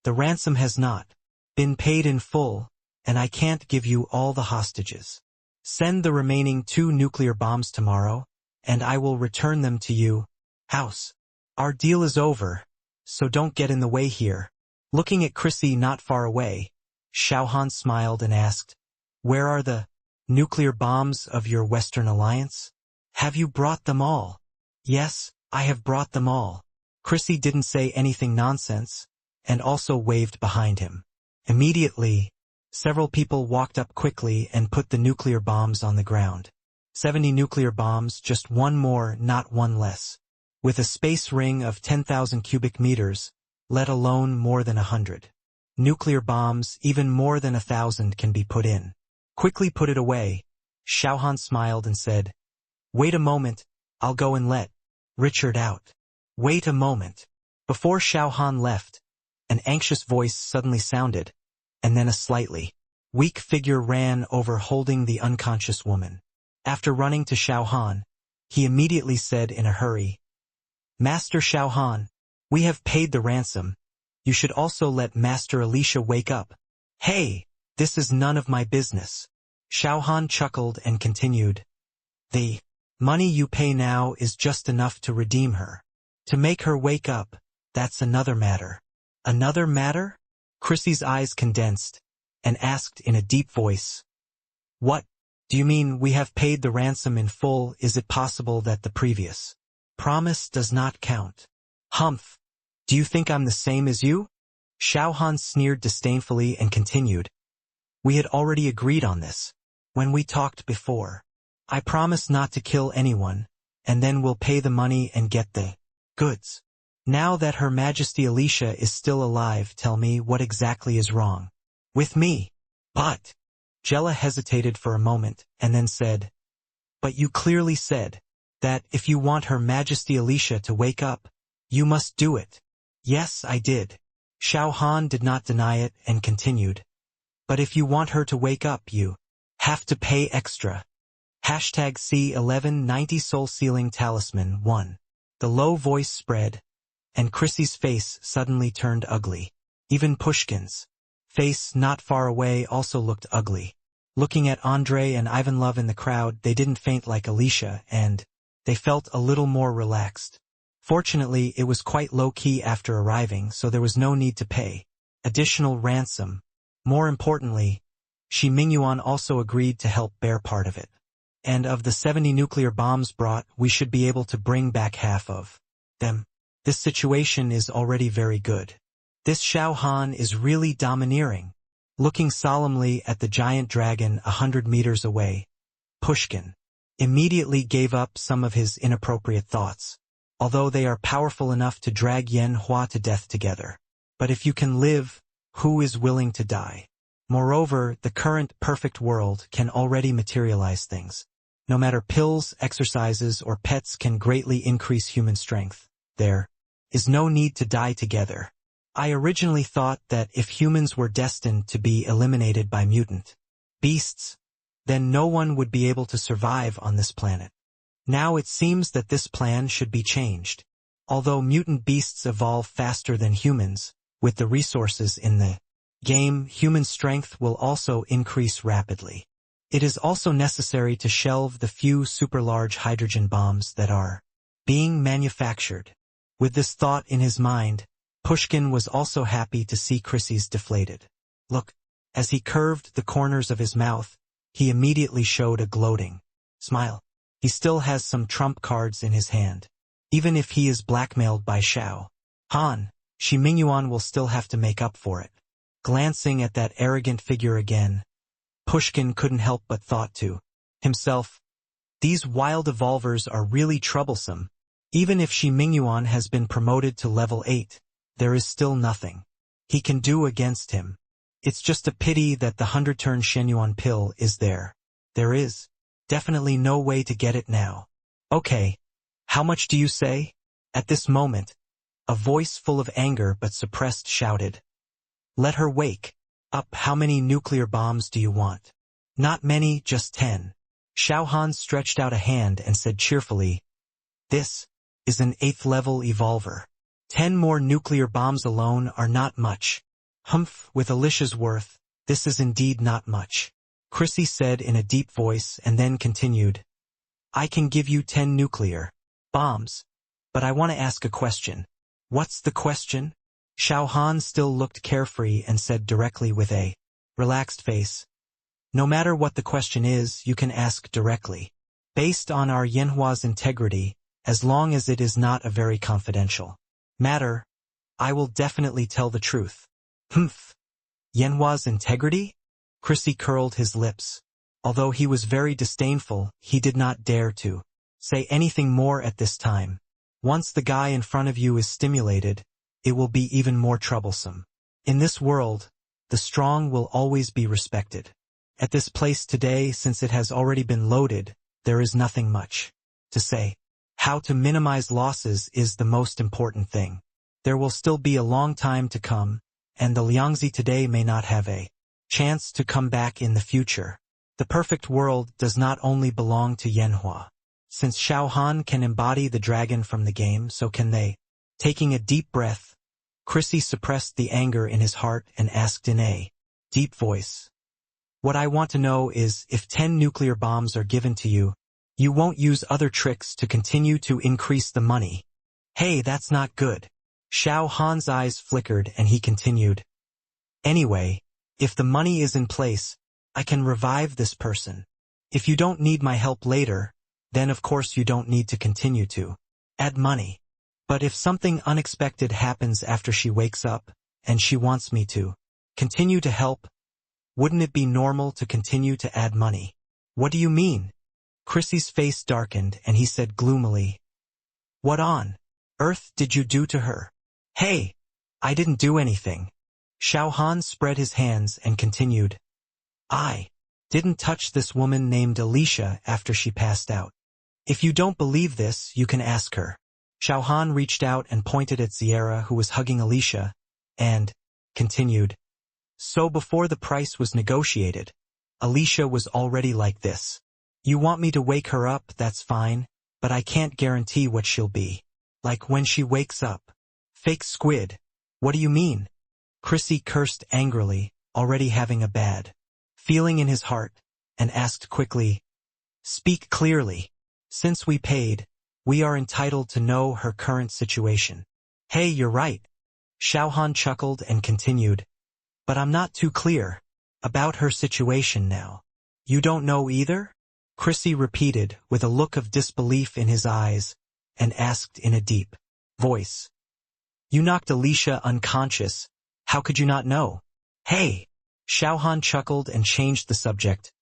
The ransom has not been paid in full, and I can't give you all the hostages. Send the remaining 2 nuclear bombs tomorrow, and I will return them to you. House. Our deal is over, so don't get in the way here. Looking at Chrissy not far away, Xiao Han smiled and asked, where are the nuclear bombs of your Western alliance? Have you brought them all? Yes, I have brought them all. Chrissy didn't say anything nonsense, and also waved behind him. Immediately, several people walked up quickly and put the nuclear bombs on the ground. 70 nuclear bombs, just one more, not one less. With a space ring of 10,000 cubic meters, let alone more than 100. Nuclear bombs, even more than 1,000 can be put in. Quickly put it away. Xiao Han smiled and said, wait a moment, I'll go and let Richard out. Wait a moment. Before Xiao Han left, an anxious voice suddenly sounded, and then a slightly weak figure ran over holding the unconscious woman. After running to Xiao Han, he immediately said in a hurry, Master Xiao Han, we have paid the ransom. You should also let Master Alicia wake up. Hey, this is none of my business. Xiao Han chuckled and continued, the money you pay now is just enough to redeem her. To make her wake up, that's another matter. Another matter? Chrissy's eyes condensed, and asked in a deep voice, what? Do you mean we have paid the ransom in full? Is it possible that the previous promise does not count? Humph! Do you think I'm the same as you? Xiao Han sneered disdainfully and continued, we had already agreed on this, when we talked before. I promise not to kill anyone, and then we'll pay the money and get the goods. Now that Her Majesty Alicia is still alive, tell me what exactly is wrong with me. But Jella hesitated for a moment and then said, but you clearly said that if you want Her Majesty Alicia to wake up, you must do it. Yes, I did. Xiao Han did not deny it and continued, but if you want her to wake up, you have to pay extra. Hashtag C1190 Soul Sealing Talisman 1. The low voice spread, and Chrissy's face suddenly turned ugly. Even Pushkin's face not far away also looked ugly. Looking at Andre and Ivanlov in the crowd, they didn't faint like Alicia, and they felt a little more relaxed. Fortunately, it was quite low-key after arriving, so there was no need to pay additional ransom. More importantly, Shi Mingyuan also agreed to help bear part of it. And of the 70 nuclear bombs brought, we should be able to bring back half of them. This situation is already very good. This Xiao Han is really domineering. Looking solemnly at the giant dragon 100 meters away, Pushkin immediately gave up some of his inappropriate thoughts. Although they are powerful enough to drag Yen Hua to death together. But if you can live, who is willing to die? Moreover, the current perfect world can already materialize things. No matter pills, exercises, or pets can greatly increase human strength. There is no need to die together. I originally thought that if humans were destined to be eliminated by mutant beasts, then no one would be able to survive on this planet. Now it seems that this plan should be changed. Although mutant beasts evolve faster than humans, with the resources in the game, human strength will also increase rapidly. It is also necessary to shelve the few super-large hydrogen bombs that are being manufactured. With this thought in his mind, Pushkin was also happy to see Chrissy's deflated look. As he curved the corners of his mouth, he immediately showed a gloating smile. He still has some trump cards in his hand. Even if he is blackmailed by Xiao Han, Shi Mingyuan will still have to make up for it. Glancing at that arrogant figure again, Pushkin couldn't help but thought to himself, these wild evolvers are really troublesome. Even if Shi Mingyuan has been promoted to level 8, there is still nothing he can do against him. It's just a pity that the 100-turn Shenyuan pill is there. There is definitely no way to get it now. Okay, how much do you say? At this moment, a voice full of anger but suppressed shouted, let her wake up. How many nuclear bombs do you want? Not many, just 10. Xiao Han stretched out a hand and said cheerfully, this is an 8th level evolver. 10 more nuclear bombs alone are not much. Humph, with Alicia's worth, this is indeed not much. Chrissy said in a deep voice and then continued, I can give you 10 nuclear bombs. But I want to ask a question. What's the question? Xiao Han still looked carefree and said directly with a relaxed face. No matter what the question is, you can ask directly. Based on our Yanhua's integrity, as long as it is not a very confidential matter, I will definitely tell the truth. Humph. Yanhua's integrity? Chrissy curled his lips. Although he was very disdainful, he did not dare to say anything more at this time. Once the guy in front of you is stimulated, it will be even more troublesome. In this world, the strong will always be respected. At this place today, since it has already been loaded, there is nothing much to say. How to minimize losses is the most important thing. There will still be a long time to come, and the Liangzi today may not have a chance to come back in the future. The perfect world does not only belong to Yanhua. Since Xiao Han can embody the dragon from the game, so can they. Taking a deep breath, Chrissy suppressed the anger in his heart and asked in a deep voice. What I want to know is, if 10 nuclear bombs are given to you, you won't use other tricks to continue to increase the money. Hey, that's not good. Xiao Han's eyes flickered and he continued. Anyway, if the money is in place, I can revive this person. If you don't need my help later, then of course you don't need to continue to add money. But if something unexpected happens after she wakes up, and she wants me to continue to help, wouldn't it be normal to continue to add money? What do you mean? Chrissy's face darkened and he said gloomily. What on earth did you do to her? Hey, I didn't do anything. Xiao Han spread his hands and continued. I didn't touch this woman named Alicia after she passed out. If you don't believe this, you can ask her. Xiao Han reached out and pointed at Sierra, who was hugging Alicia, and continued. So before the price was negotiated, Alicia was already like this. You want me to wake her up, that's fine, but I can't guarantee what she'll be like when she wakes up. Fake squid. What do you mean? Chrissy cursed angrily, already having a bad feeling in his heart, and asked quickly. Speak clearly. Since we paid, we are entitled to know her current situation. Hey, you're right. Xiao Han chuckled and continued. But I'm not too clear about her situation now. You don't know either? Chrissy repeated with a look of disbelief in his eyes, and asked in a deep voice. You knocked Alicia unconscious. How could you not know? Hey! Xiao Han chuckled and changed the subject.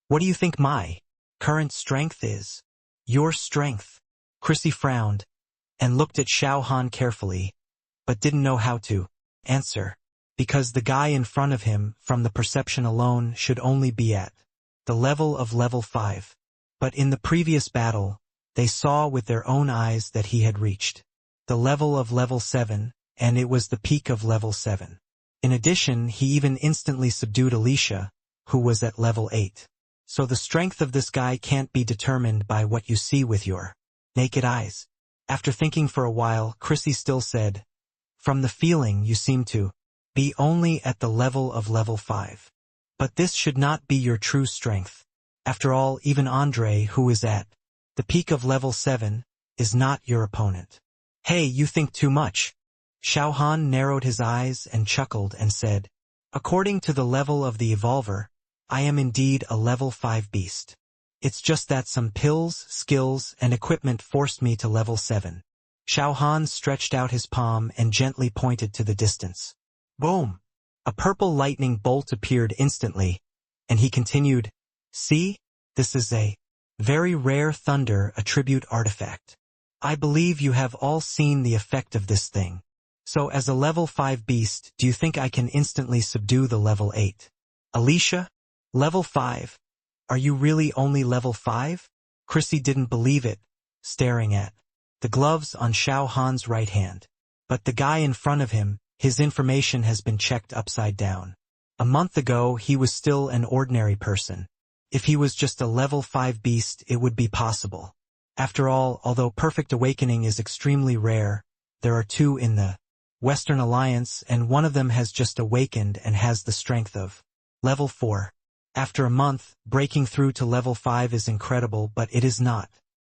What do you think my current strength is? Your strength. Chrissy frowned, and looked at Xiao Han carefully, but didn't know how to answer, because the guy in front of him, from the perception alone, should only be at the level of level 5. But in the previous battle, they saw with their own eyes that he had reached the level of level 7, and it was the peak of level 7. In addition, he even instantly subdued Alicia, who was at level 8. So the strength of this guy can't be determined by what you see with your naked eyes. After thinking for a while, Chrissy still said, From the feeling, you seem to be only at the level of level 5. But this should not be your true strength. After all, even Andre, who is at the peak of level 7, is not your opponent. Hey, you think too much. Xiao Han narrowed his eyes and chuckled and said, According to the level of the evolver, I am indeed a level 5 beast. It's just that some pills, skills, and equipment forced me to level 7. Xiao Han stretched out his palm and gently pointed to the distance. Boom! A purple lightning bolt appeared instantly, and he continued, See, this is a very rare thunder attribute artifact. I believe you have all seen the effect of this thing. So as a level 5 beast, do you think I can instantly subdue the level 8? Alicia? Level 5? Are you really only level 5? Chrissy didn't believe it, staring at the gloves on Xiao Han's right hand. But the guy in front of him, his information has been checked upside down. A month ago, he was still an ordinary person. If he was just a level 5 beast, it would be possible. After all, although perfect awakening is extremely rare, there are 2 in the Western Alliance, and one of them has just awakened and has the strength of level 4. After a month, breaking through to level 5 is incredible, but it is not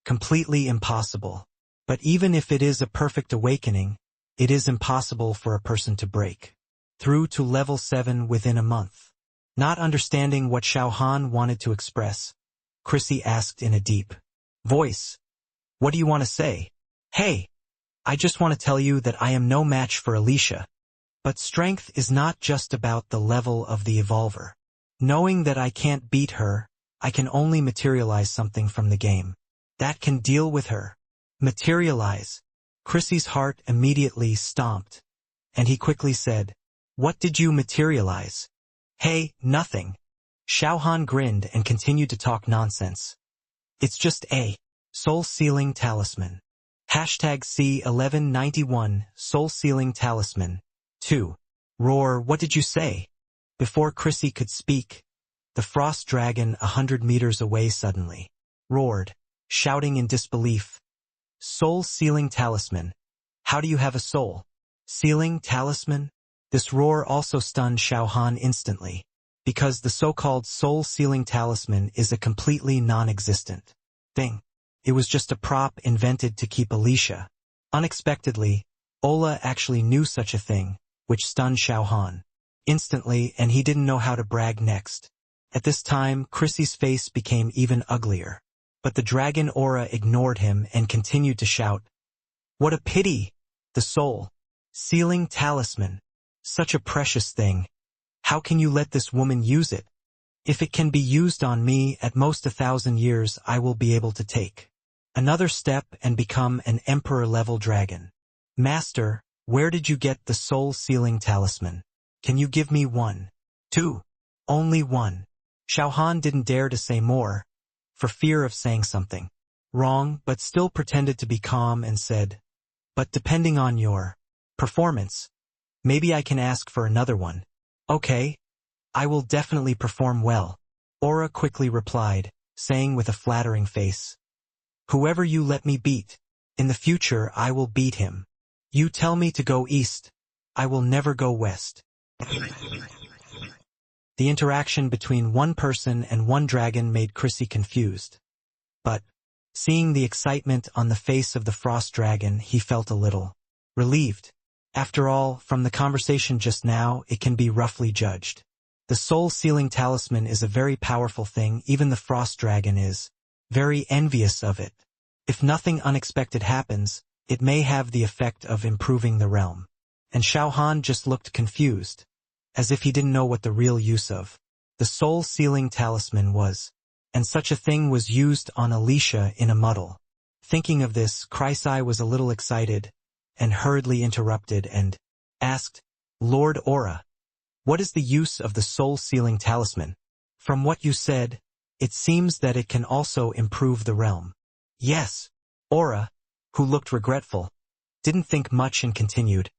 completely impossible. But even if it is a perfect awakening, it is impossible for a person to break through to level 7 within a month. Not understanding what Xiao Han wanted to express, Chrissy asked in a deep voice, "What do you want to say?" "Hey, I just want to tell you that I am no match for Alicia. But strength is not just about the level of the evolver. Knowing that I can't beat her, I can only materialize something from the game that can deal with her." Materialize. Chrissy's heart immediately stomped, and he quickly said, "What did you materialize?" "Hey, nothing." Xiao Han grinned and continued to talk nonsense. "It's just a soul sealing talisman. Hashtag C1191 soul sealing talisman. 2. Roar, what did you say?" Before Chrissy could speak, the frost dragon 100 meters away suddenly roared, shouting in disbelief, "Soul sealing talisman. How do you have a soul sealing talisman?" This roar also stunned Xiao Han instantly, because the so-called soul-sealing talisman is a completely non-existent thing. It was just a prop invented to keep Alicia. Unexpectedly, Ola actually knew such a thing, which stunned Xiao Han instantly, and he didn't know how to brag next. At this time, Chrissy's face became even uglier. But the dragon aura ignored him and continued to shout, "What a pity! The soul-sealing talisman. Such a precious thing. How can you let this woman use it? If it can be used on me, at most 1,000 years I will be able to take another step and become an emperor-level dragon." "Master, where did you get the soul-sealing talisman? Can you give me one?" "Two. Only one." Xiao Han didn't dare to say more, for fear of saying something wrong, but still pretended to be calm and said, "But depending on your performance, maybe I can ask for another one." "Okay, I will definitely perform well," Aura quickly replied, saying with a flattering face, "Whoever you let me beat, in the future I will beat him. You tell me to go east, I will never go west." The interaction between one person and one dragon made Chrissy confused. But, seeing the excitement on the face of the frost dragon, he felt a little relieved. After all, from the conversation just now, it can be roughly judged. The soul-sealing talisman is a very powerful thing. Even the frost dragon is very envious of it. If nothing unexpected happens, it may have the effect of improving the realm. And Xiao Han just looked confused, as if he didn't know what the real use of the soul-sealing talisman was. And such a thing was used on Alicia in a muddle. Thinking of this, Chrissy was a little excited, and hurriedly interrupted and asked, "Lord Aura, what is the use of the soul-sealing talisman? From what you said, it seems that it can also improve the realm." "Yes." Aura, who looked regretful, didn't think much and continued,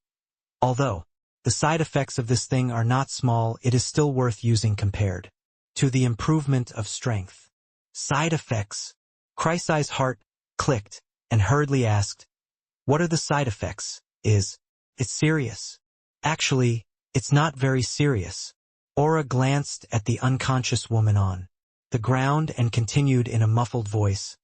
"Although the side effects of this thing are not small, it is still worth using compared to the improvement of strength." "Side effects?" Chrysi's heart clicked and hurriedly asked, "What are the side effects? Is it serious?" "Actually, it's not very serious." Aura glanced at the unconscious woman on the ground and continued in a muffled voice,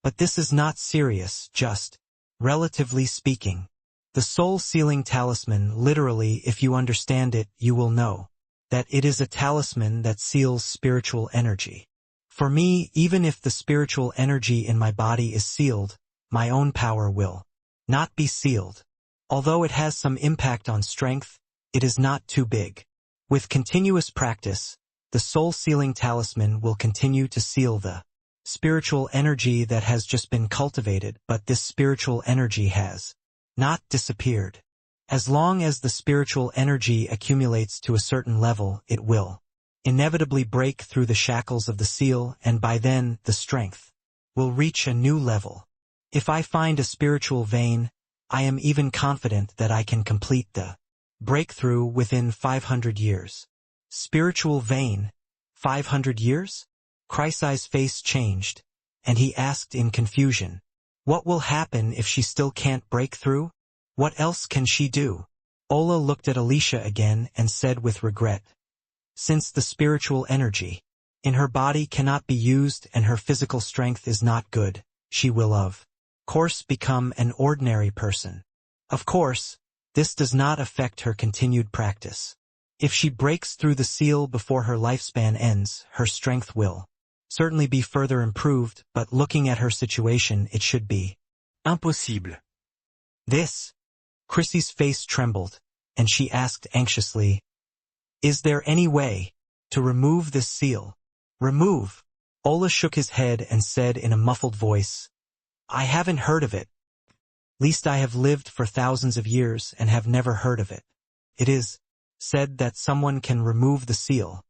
"But this is not serious, just relatively speaking. The soul-sealing talisman, literally, if you understand it, you will know that it is a talisman that seals spiritual energy. For me, even if the spiritual energy in my body is sealed, my own power will not be sealed. Although it has some impact on strength, it is not too big. With continuous practice, the soul-sealing talisman will continue to seal the spiritual energy that has just been cultivated, but this spiritual energy has not disappeared. As long as the spiritual energy accumulates to a certain level, it will inevitably break through the shackles of the seal, and by then, the strength will reach a new level. If I find a spiritual vein, I am even confident that I can complete the breakthrough within 500 years. Spiritual vein? 500 years? Chrysi's face changed, and he asked in confusion, "What will happen if she still can't break through? What else can she do?" Ola looked at Alicia again and said with regret, "Since the spiritual energy in her body cannot be used and her physical strength is not good, she will of course become an ordinary person. Of course, this does not affect her continued practice. If she breaks through the seal before her lifespan ends, her strength will certainly be further improved, but looking at her situation, it should be Impossible. this. Chrissy's face trembled, and she asked anxiously, "Is there any way to remove this seal?" "Remove?" Ola shook his head and said in a muffled voice, "I haven't heard of it. Least I have lived for thousands of years and have never heard of it. It is said that someone can remove the seal,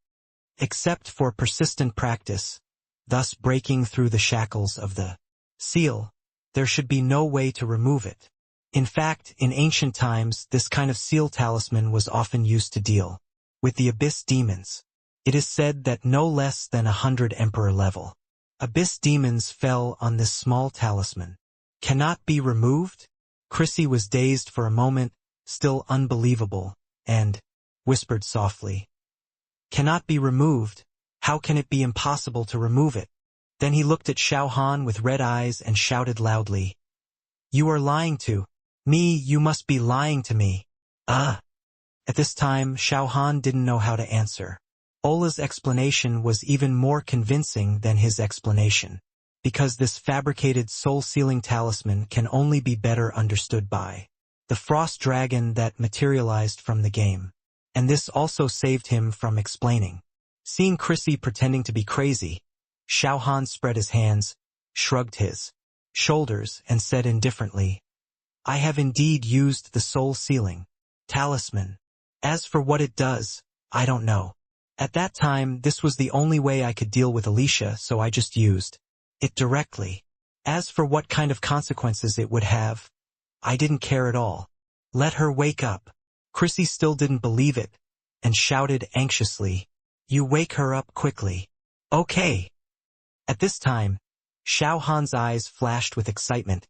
except for persistent practice, thus breaking through the shackles of the seal. There should be no way to remove it. In fact, in ancient times, this kind of seal talisman was often used to deal with the abyss demons. It is said that no less than 100 emperor level abyss demons fell on this small talisman. Cannot be removed? Chrissy was dazed for a moment, still unbelievable, and whispered softly, "Cannot be removed? How can it be impossible to remove it?" Then he looked at Xiao Han with red eyes and shouted loudly, "You are lying to me, you must be lying to me." At this time, Xiao Han didn't know how to answer. Ola's explanation was even more convincing than his explanation, because this fabricated soul-sealing talisman can only be better understood by the frost dragon that materialized from the game. And this also saved him from explaining. Seeing Chrissy pretending to be crazy, Xiao Han spread his hands, shrugged his shoulders, and said indifferently, "I have indeed used the soul-sealing talisman. As for what it does, I don't know. At that time, this was the only way I could deal with Alicia, so I just used it directly. As for what kind of consequences it would have, I didn't care at all. Let her wake up." Chrissy still didn't believe it, and shouted anxiously, "You wake her up quickly." "Okay." At this time, Xiao Han's eyes flashed with excitement,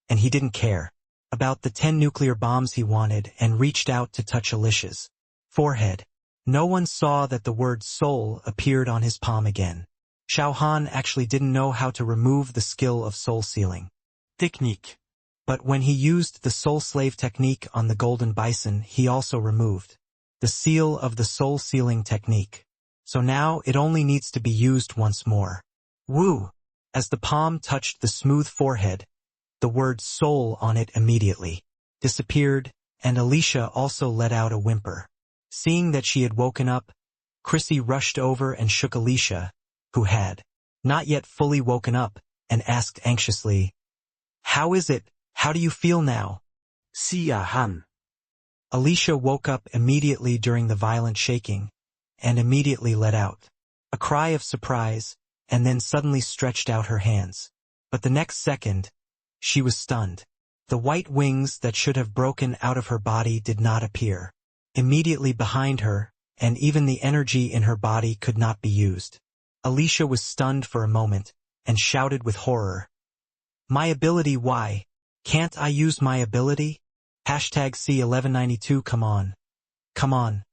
and he didn't care about the 10 nuclear bombs he wanted and reached out to touch Alicia's forehead. No one saw that the word soul appeared on his palm again. Xiao Han actually didn't know how to remove the skill of soul sealing technique. But when he used the soul slave technique on the golden bison, he also removed the seal of the soul sealing technique. So now it only needs to be used once more. Woo! As the palm touched the smooth forehead, the word soul on it immediately disappeared, and Alicia also let out a whimper. Seeing that she had woken up, Chrissy rushed over and shook Alicia, who had not yet fully woken up, and asked anxiously, "How is it? How do you feel now?" Xiao Han. Alicia woke up immediately during the violent shaking, and immediately let out a cry of surprise, and then suddenly stretched out her hands. But the next second, she was stunned. The white wings that should have broken out of her body did not appear immediately behind her, and even the energy in her body could not be used. Alicia was stunned for a moment, and shouted with horror, "My ability, why can't I use my ability? Hashtag C1192 come on. Come on.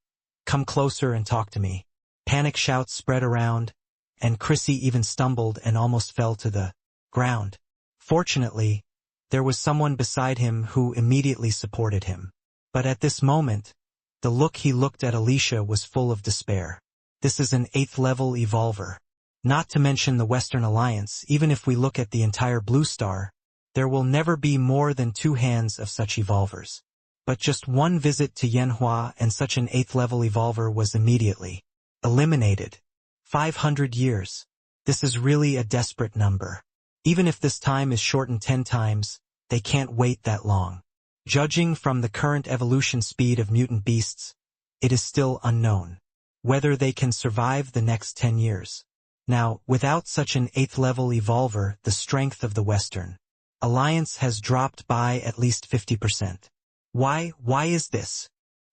Come closer and talk to me." Panic shouts spread around, and Chrissy even stumbled and almost fell to the ground. Fortunately, there was someone beside him who immediately supported him. But at this moment, the look he looked at Alicia was full of despair. This is an 8th level evolver. Not to mention the Western Alliance, even if we look at the entire Blue Star, there will never be more than 2 hands of such evolvers. But just one visit to Yanhua and such an 8th level evolver was immediately eliminated. 500 years. This is really a desperate number. Even if this time is shortened 10 times, they can't wait that long. Judging from the current evolution speed of mutant beasts, it is still unknown whether they can survive the next 10 years. Now, without such an 8th level evolver, the strength of the Western Alliance has dropped by at least 50%. Why is this?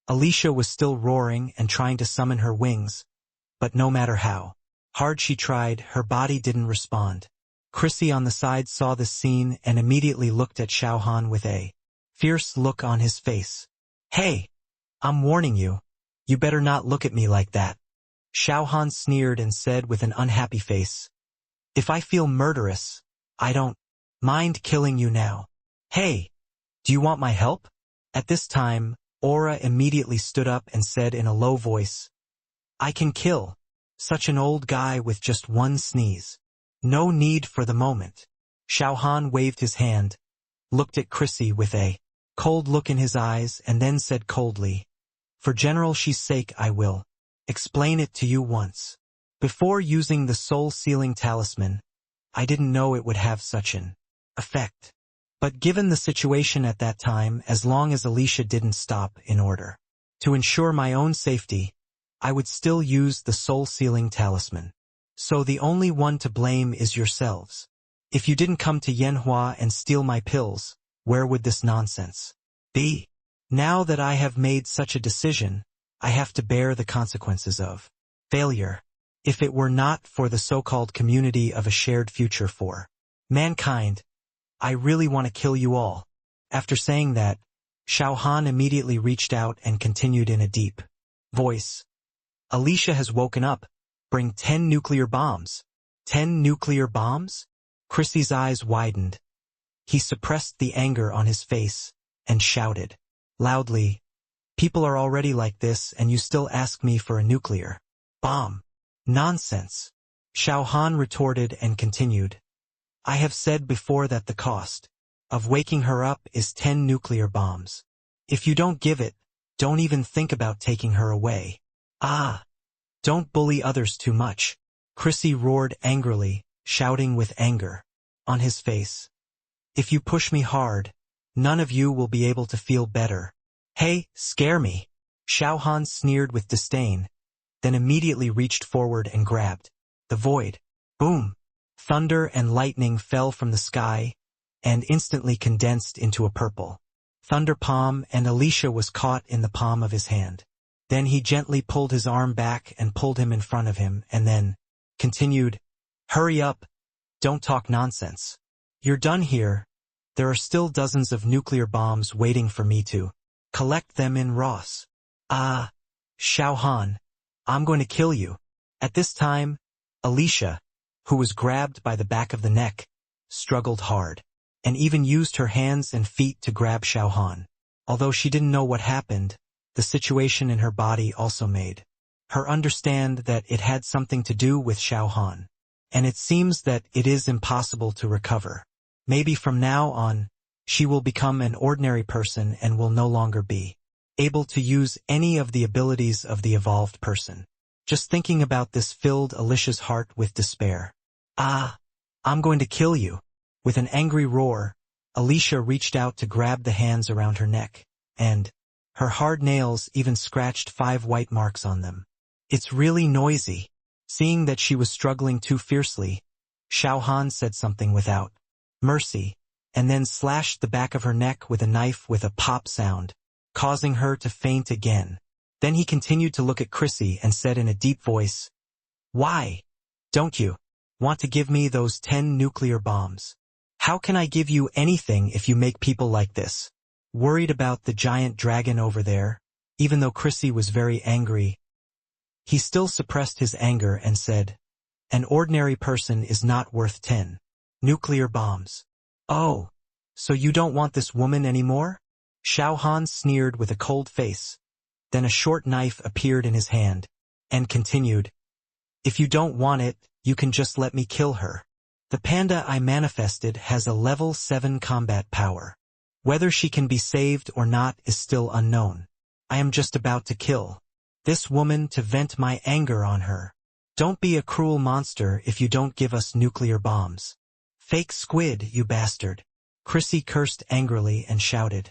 Alicia was still roaring and trying to summon her wings, but no matter how hard she tried, her body didn't respond. Chrissy on the side saw this scene and immediately looked at Xiao Han with a fierce look on his face. "Hey! I'm warning you. You better not look at me like that." Xiao Han sneered and said with an unhappy face, "If I feel murderous, I don't Mind killing you now. Hey, do you want my help? At this time, Aura immediately stood up and said in a low voice, I can kill such an old guy with just one sneeze. No need for the moment. Xiao Han waved his hand, looked at Chrissy with a cold look in his eyes and then said coldly, for General Shi's sake I will explain it to you once. Before using the soul-sealing talisman, I didn't know it would have such an effect. But given the situation at that time, as long as Alicia didn't stop in order to ensure my own safety, I would still use the soul-sealing talisman. So the only one to blame is yourselves. If you didn't come to Yanhua and steal my pills, where would this nonsense be? Now that I have made such a decision, I have to bear the consequences of failure. If it were not for the so-called community of a shared future for mankind, I really want to kill you all. After saying that, Xiao Han immediately reached out and continued in a deep voice. Alicia has woken up. Bring 10 nuclear bombs. 10 nuclear bombs? Chrissy's eyes widened. He suppressed the anger on his face and shouted loudly, people are already like this and you still ask me for a nuclear bomb. Nonsense. Xiao Han retorted and continued. I have said before that the cost of waking her up is 10 nuclear bombs. If you don't give it, don't even think about taking her away. Ah! Don't bully others too much. Chrissy roared angrily, shouting with anger on his face. If you push me hard, none of you will be able to feel better. Hey, scare me. Xiao Han sneered with disdain, then immediately reached forward and grabbed the void. Boom! Thunder and lightning fell from the sky and instantly condensed into a purple thunder palm, and Alicia was caught in the palm of his hand. Then he gently pulled his arm back and pulled him in front of him and then continued, hurry up, don't talk nonsense. You're done here. There are still dozens of nuclear bombs waiting for me to collect them in Ross. Ah, Xiao Han, I'm going to kill you. At this time, Alicia, who was grabbed by the back of the neck, struggled hard, and even used her hands and feet to grab Xiao Han. Although she didn't know what happened, the situation in her body also made her understand that it had something to do with Xiao Han, and it seems that it is impossible to recover. Maybe from now on, she will become an ordinary person and will no longer be able to use any of the abilities of the evolved person. Just thinking about this filled Alicia's heart with despair. Ah, I'm going to kill you. With an angry roar, Alicia reached out to grab the hands around her neck, and her hard nails even scratched 5 white marks on them. It's really noisy. Seeing that she was struggling too fiercely, Xiao Han said something without mercy, and then slashed the back of her neck with a knife with a pop sound, causing her to faint again. Then he continued to look at Chrissy and said in a deep voice, why don't you want to give me those 10 nuclear bombs? How can I give you anything if you make people like this? Worried about the giant dragon over there, even though Chrissy was very angry, he still suppressed his anger and said, an ordinary person is not worth 10 nuclear bombs. Oh, so you don't want this woman anymore? Xiao Han sneered with a cold face. Then a short knife appeared in his hand, and continued, if you don't want it, you can just let me kill her. The panda I manifested has a level 7 combat power. Whether she can be saved or not is still unknown. I am just about to kill this woman to vent my anger on her. Don't be a cruel monster if you don't give us nuclear bombs. Fake squid, you bastard. Chrissy cursed angrily and shouted.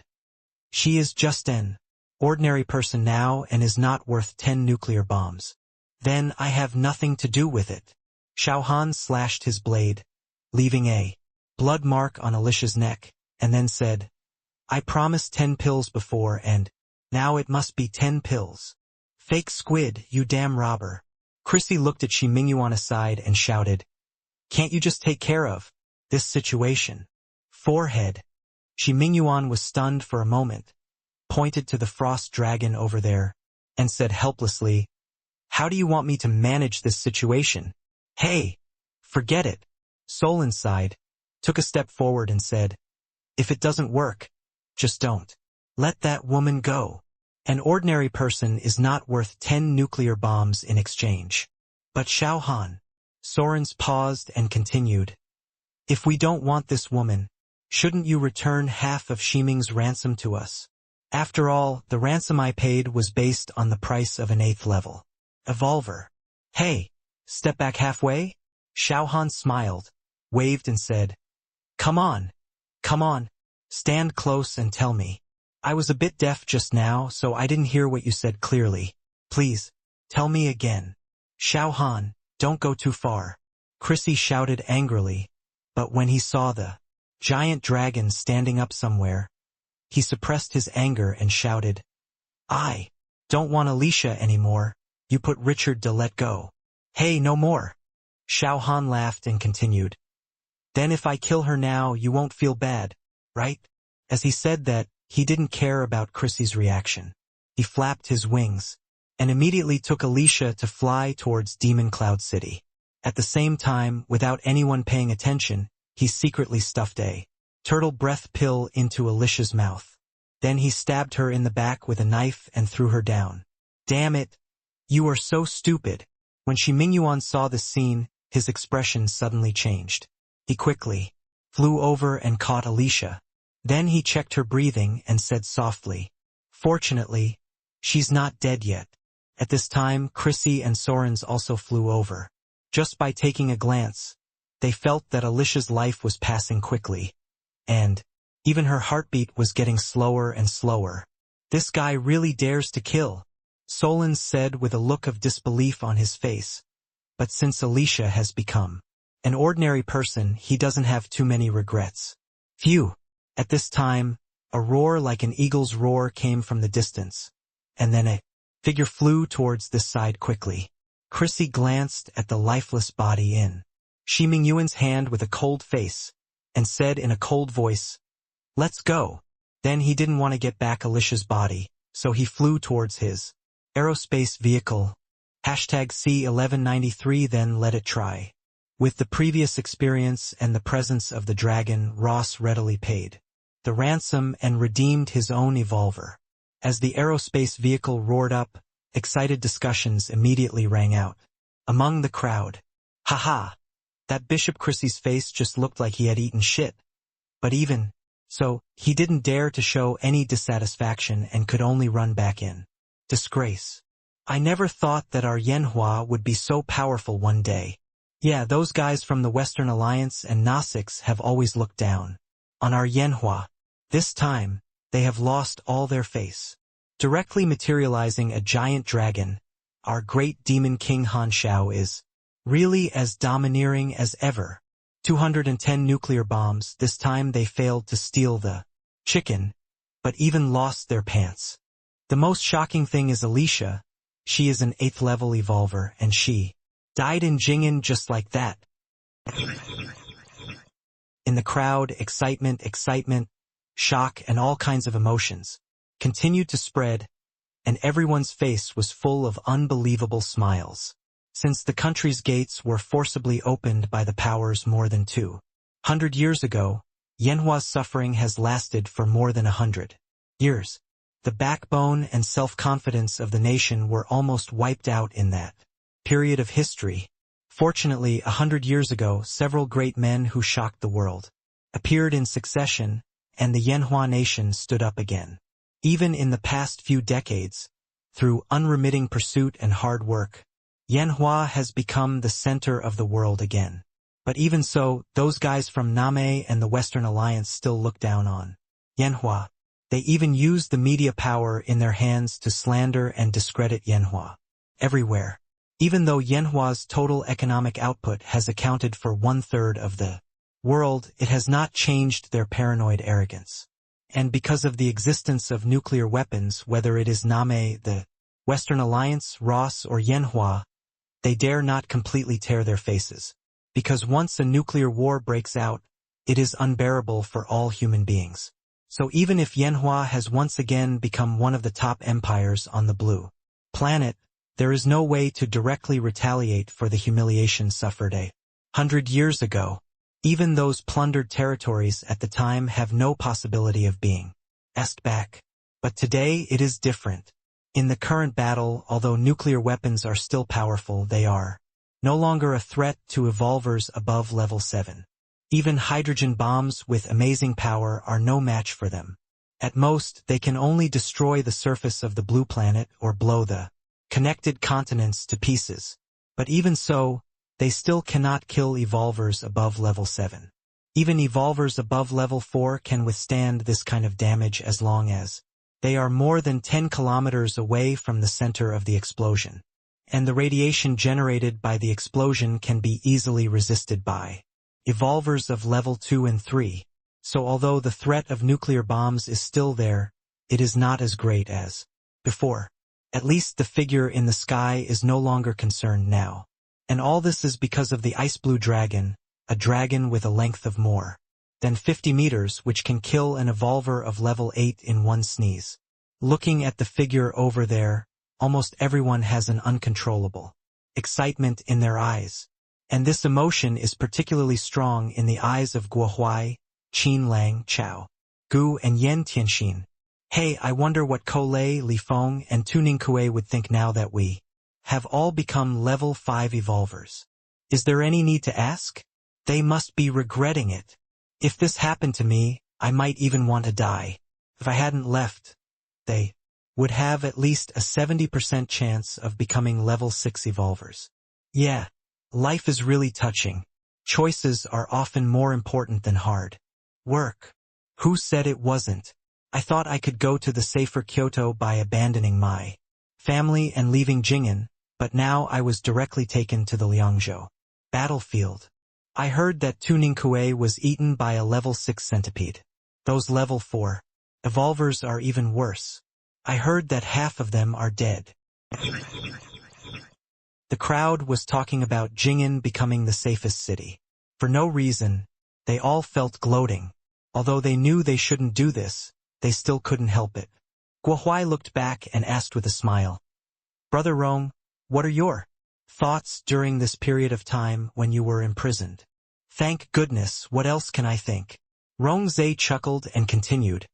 She is just an ordinary person now and is not worth 10 nuclear bombs. Then I have nothing to do with it. Xiao Han slashed his blade, leaving a blood mark on Alicia's neck, and then said, I promised 10 pills before and now it must be 10 pills. Fake squid, you damn robber. Chrissy looked at Shi Mingyuan aside and shouted, can't you just take care of this situation? Forehead. Shi Mingyuan was stunned for a moment, pointed to the frost dragon over there, and said helplessly, how do you want me to manage this situation? Hey, forget it. Soul inside, took a step forward and said, "If it doesn't work, just don't. Let that woman go. An ordinary person is not worth 10 nuclear bombs in exchange." But Xiao Han. Soren's paused and continued, "If we don't want this woman, shouldn't you return half of Ximing's ransom to us? After all, the ransom I paid was based on the price of an 8th level evolver." "Hey, step back halfway?" Xiao Han smiled, waved and said, Come on, stand close and tell me. I was a bit deaf just now, so I didn't hear what you said clearly. Please, tell me again." "Xiao Han, don't go too far," Chrissy shouted angrily, but when he saw the giant dragon standing up somewhere, he suppressed his anger and shouted, "I don't want Alicia anymore. You put Richard to let go." "Hey, no more." Xiao Han laughed and continued, "Then if I kill her now, you won't feel bad, right?" As he said that, he didn't care about Chrissy's reaction. He flapped his wings and immediately took Alicia to fly towards Demon Cloud City. At the same time, without anyone paying attention, he secretly stuffed a turtle breath pill into Alicia's mouth. Then he stabbed her in the back with a knife and threw her down. "Damn it! You are so stupid." When Shi Mingyuan saw this scene, his expression suddenly changed. He quickly flew over and caught Alicia. Then he checked her breathing and said softly, "Fortunately, she's not dead yet." At this time, Chrissy and Soren's also flew over. Just by taking a glance, they felt that Alicia's life was passing quickly, and even her heartbeat was getting slower and slower. "This guy really dares to kill," Solon said with a look of disbelief on his face. But since Alicia has become an ordinary person, he doesn't have too many regrets. Phew! At this time, a roar like an eagle's roar came from the distance, and then a figure flew towards this side quickly. Chrissy glanced at the lifeless body in Shi Mingyuan's hand with a cold face, and said in a cold voice, "Let's go." Then he didn't want to get back Alicia's body, so he flew towards his aerospace vehicle. #C1193 Then let it try. With the previous experience and the presence of the dragon, Ross readily paid the ransom and redeemed his own evolver. As the aerospace vehicle roared up, excited discussions immediately rang out among the crowd. "Haha! That Bishop Chrissy's face just looked like he had eaten shit." But even so, he didn't dare to show any dissatisfaction and could only run back in disgrace. "I never thought that our Yanhua would be so powerful one day. Yeah, those guys from the Western Alliance and Gnostics have always looked down on our Yanhua. This time, they have lost all their face." Directly materializing a giant dragon, our great demon king Han Xiao is really as domineering as ever. 210 nuclear bombs. This time they failed to steal the chicken, but even lost their pants. The most shocking thing is Alicia. She is an 8th level evolver, and she died in Jing'an just like that. In the crowd, excitement, shock, and all kinds of emotions continued to spread, and everyone's face was full of unbelievable smiles. Since the country's gates were forcibly opened by the powers more than 200 years ago, Yanhua's suffering has lasted for more than 100 years. The backbone and self-confidence of the nation were almost wiped out in that period of history. Fortunately, 100 years ago, several great men who shocked the world appeared in succession, and the Yanhua nation stood up again. Even in the past few decades, through unremitting pursuit and hard work, Yanhua has become the center of the world again. But even so, those guys from Name and the Western Alliance still look down on Yanhua. They even use the media power in their hands to slander and discredit Yanhua everywhere. Even though Yanhua's total economic output has accounted for 1/3 of the world, it has not changed their paranoid arrogance. And because of the existence of nuclear weapons, whether it is Name, the Western Alliance, Ross, or Yanhua, they dare not completely tear their faces. Because once a nuclear war breaks out, it is unbearable for all human beings. So even if Yanhua has once again become one of the top empires on the blue planet, there is no way to directly retaliate for the humiliation suffered 100 years ago. Even those plundered territories at the time have no possibility of being asked back. But today it is different. In the current battle, although nuclear weapons are still powerful, they are no longer a threat to evolvers above level 7. Even hydrogen bombs with amazing power are no match for them. At most, they can only destroy the surface of the blue planet or blow the connected continents to pieces. But even so, they still cannot kill evolvers above level 7. Even evolvers above level 4 can withstand this kind of damage as long as they are more than 10 kilometers away from the center of the explosion. And the radiation generated by the explosion can be easily resisted by evolvers of level 2 and 3. So although the threat of nuclear bombs is still there, it is not as great as before. At least the figure in the sky is no longer concerned now. And all this is because of the ice blue dragon, a dragon with a length of more than 50 meters which can kill an evolver of level 8 in one sneeze. Looking at the figure over there, almost everyone has an uncontrollable excitement in their eyes. And this emotion is particularly strong in the eyes of Guohuai, Qin Lang, Chao Gu and Yen Tianxin. Hey, I wonder what Ko Lei, Li Feng and Tu Ningkue would think now that we have all become level 5 evolvers. Is there any need to ask? They must be regretting it. If this happened to me, I might even want to die. If I hadn't left, they would have at least a 70% chance of becoming level 6 evolvers. Yeah, life is really touching. Choices are often more important than hard work. Who said it wasn't? I thought I could go to the safer Kyoto by abandoning my family and leaving Jing'an, but now I was directly taken to the Liangzhou battlefield. I heard that Tu Ningkue was eaten by a level 6 centipede. Those level 4 evolvers are even worse. I heard that half of them are dead. The crowd was talking about Jing'an becoming the safest city. For no reason, they all felt gloating. Although they knew they shouldn't do this, they still couldn't help it. Guohuai looked back and asked with a smile, "Brother Rong, what are your thoughts during this period of time when you were imprisoned?" "Thank goodness, what else can I think?" Rong Zhe chuckled and continued,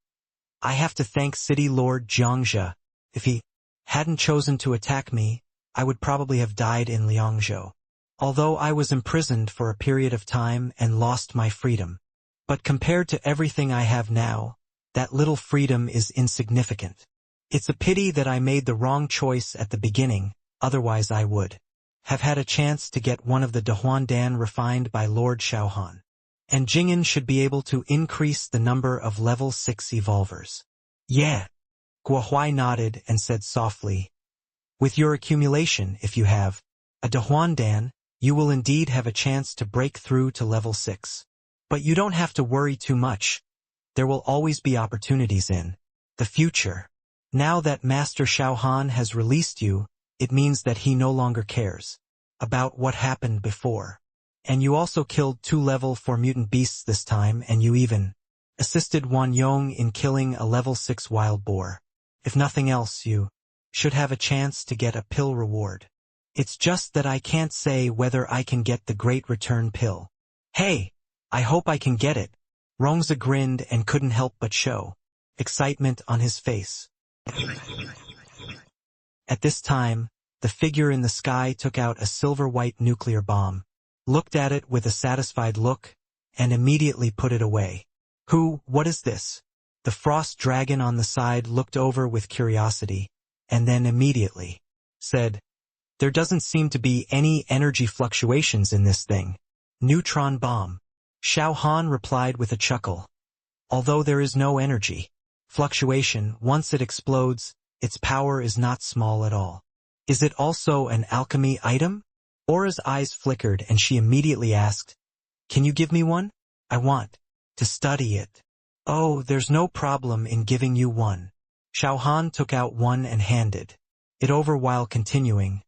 "I have to thank City Lord Jiangzhe. If he hadn't chosen to attack me, I would probably have died in Liangzhou. Although I was imprisoned for a period of time and lost my freedom. But compared to everything I have now, that little freedom is insignificant. It's a pity that I made the wrong choice at the beginning, otherwise I would have had a chance to get one of the Dahuandan refined by Lord Xiao Han. And Jing'an should be able to increase the number of level 6 evolvers." "Yeah." Guohuai nodded and said softly, "With your accumulation, if you have a Dahuandan, you will indeed have a chance to break through to level 6. But you don't have to worry too much. There will always be opportunities in the future. Now that Master Xiao Han has released you, it means that he no longer cares about what happened before. And you also killed 2 level 4 mutant beasts this time, and you even assisted Wan Yong in killing a level 6 wild boar. If nothing else, you should have a chance to get a pill reward. It's just that I can't say whether I can get the Great Return pill." "Hey, I hope I can get it." Rongzi grinned and couldn't help but show excitement on his face. At this time, the figure in the sky took out a silver-white nuclear bomb, looked at it with a satisfied look, and immediately put it away. What is this?" The frost dragon on the side looked over with curiosity, and then immediately said, "There doesn't seem to be any energy fluctuations in this thing." "Neutron bomb." Xiao Han replied with a chuckle. "Although there is no energy fluctuation, once it explodes, its power is not small at all." "Is it also an alchemy item?" Aura's eyes flickered and she immediately asked, "Can you give me one? I want to study it." "Oh, there's no problem in giving you one." Xiao Han took out one and handed it over while continuing,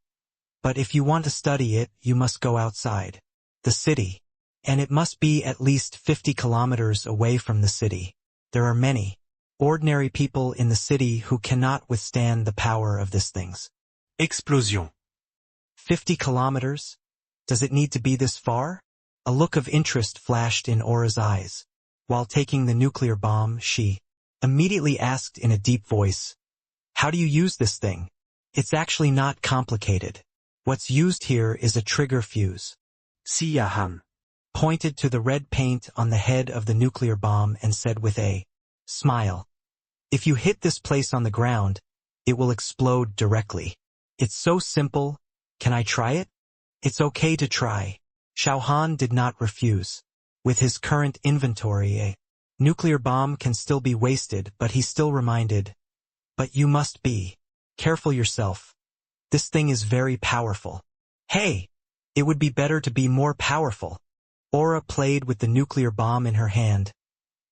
"But if you want to study it, you must go outside the city. And it must be at least 50 kilometers away from the city. There are many ordinary people in the city who cannot withstand the power of this thing's explosion." 50 kilometers? Does it need to be this far? A look of interest flashed in Aura's eyes. While taking the nuclear bomb, she immediately asked in a deep voice, "How do you use this thing?" "It's actually not complicated. What's used here is a trigger fuse." Xiao Han Pointed to the red paint on the head of the nuclear bomb and said with a smile, "If you hit this place on the ground, it will explode directly. It's so simple. Can I try it?" "It's okay to try." Xiao Han did not refuse. With his current inventory, a nuclear bomb can still be wasted, but he still reminded, "But you must be careful yourself. This thing is very powerful." "Hey, it would be better to be more powerful." Aura played with the nuclear bomb in her hand,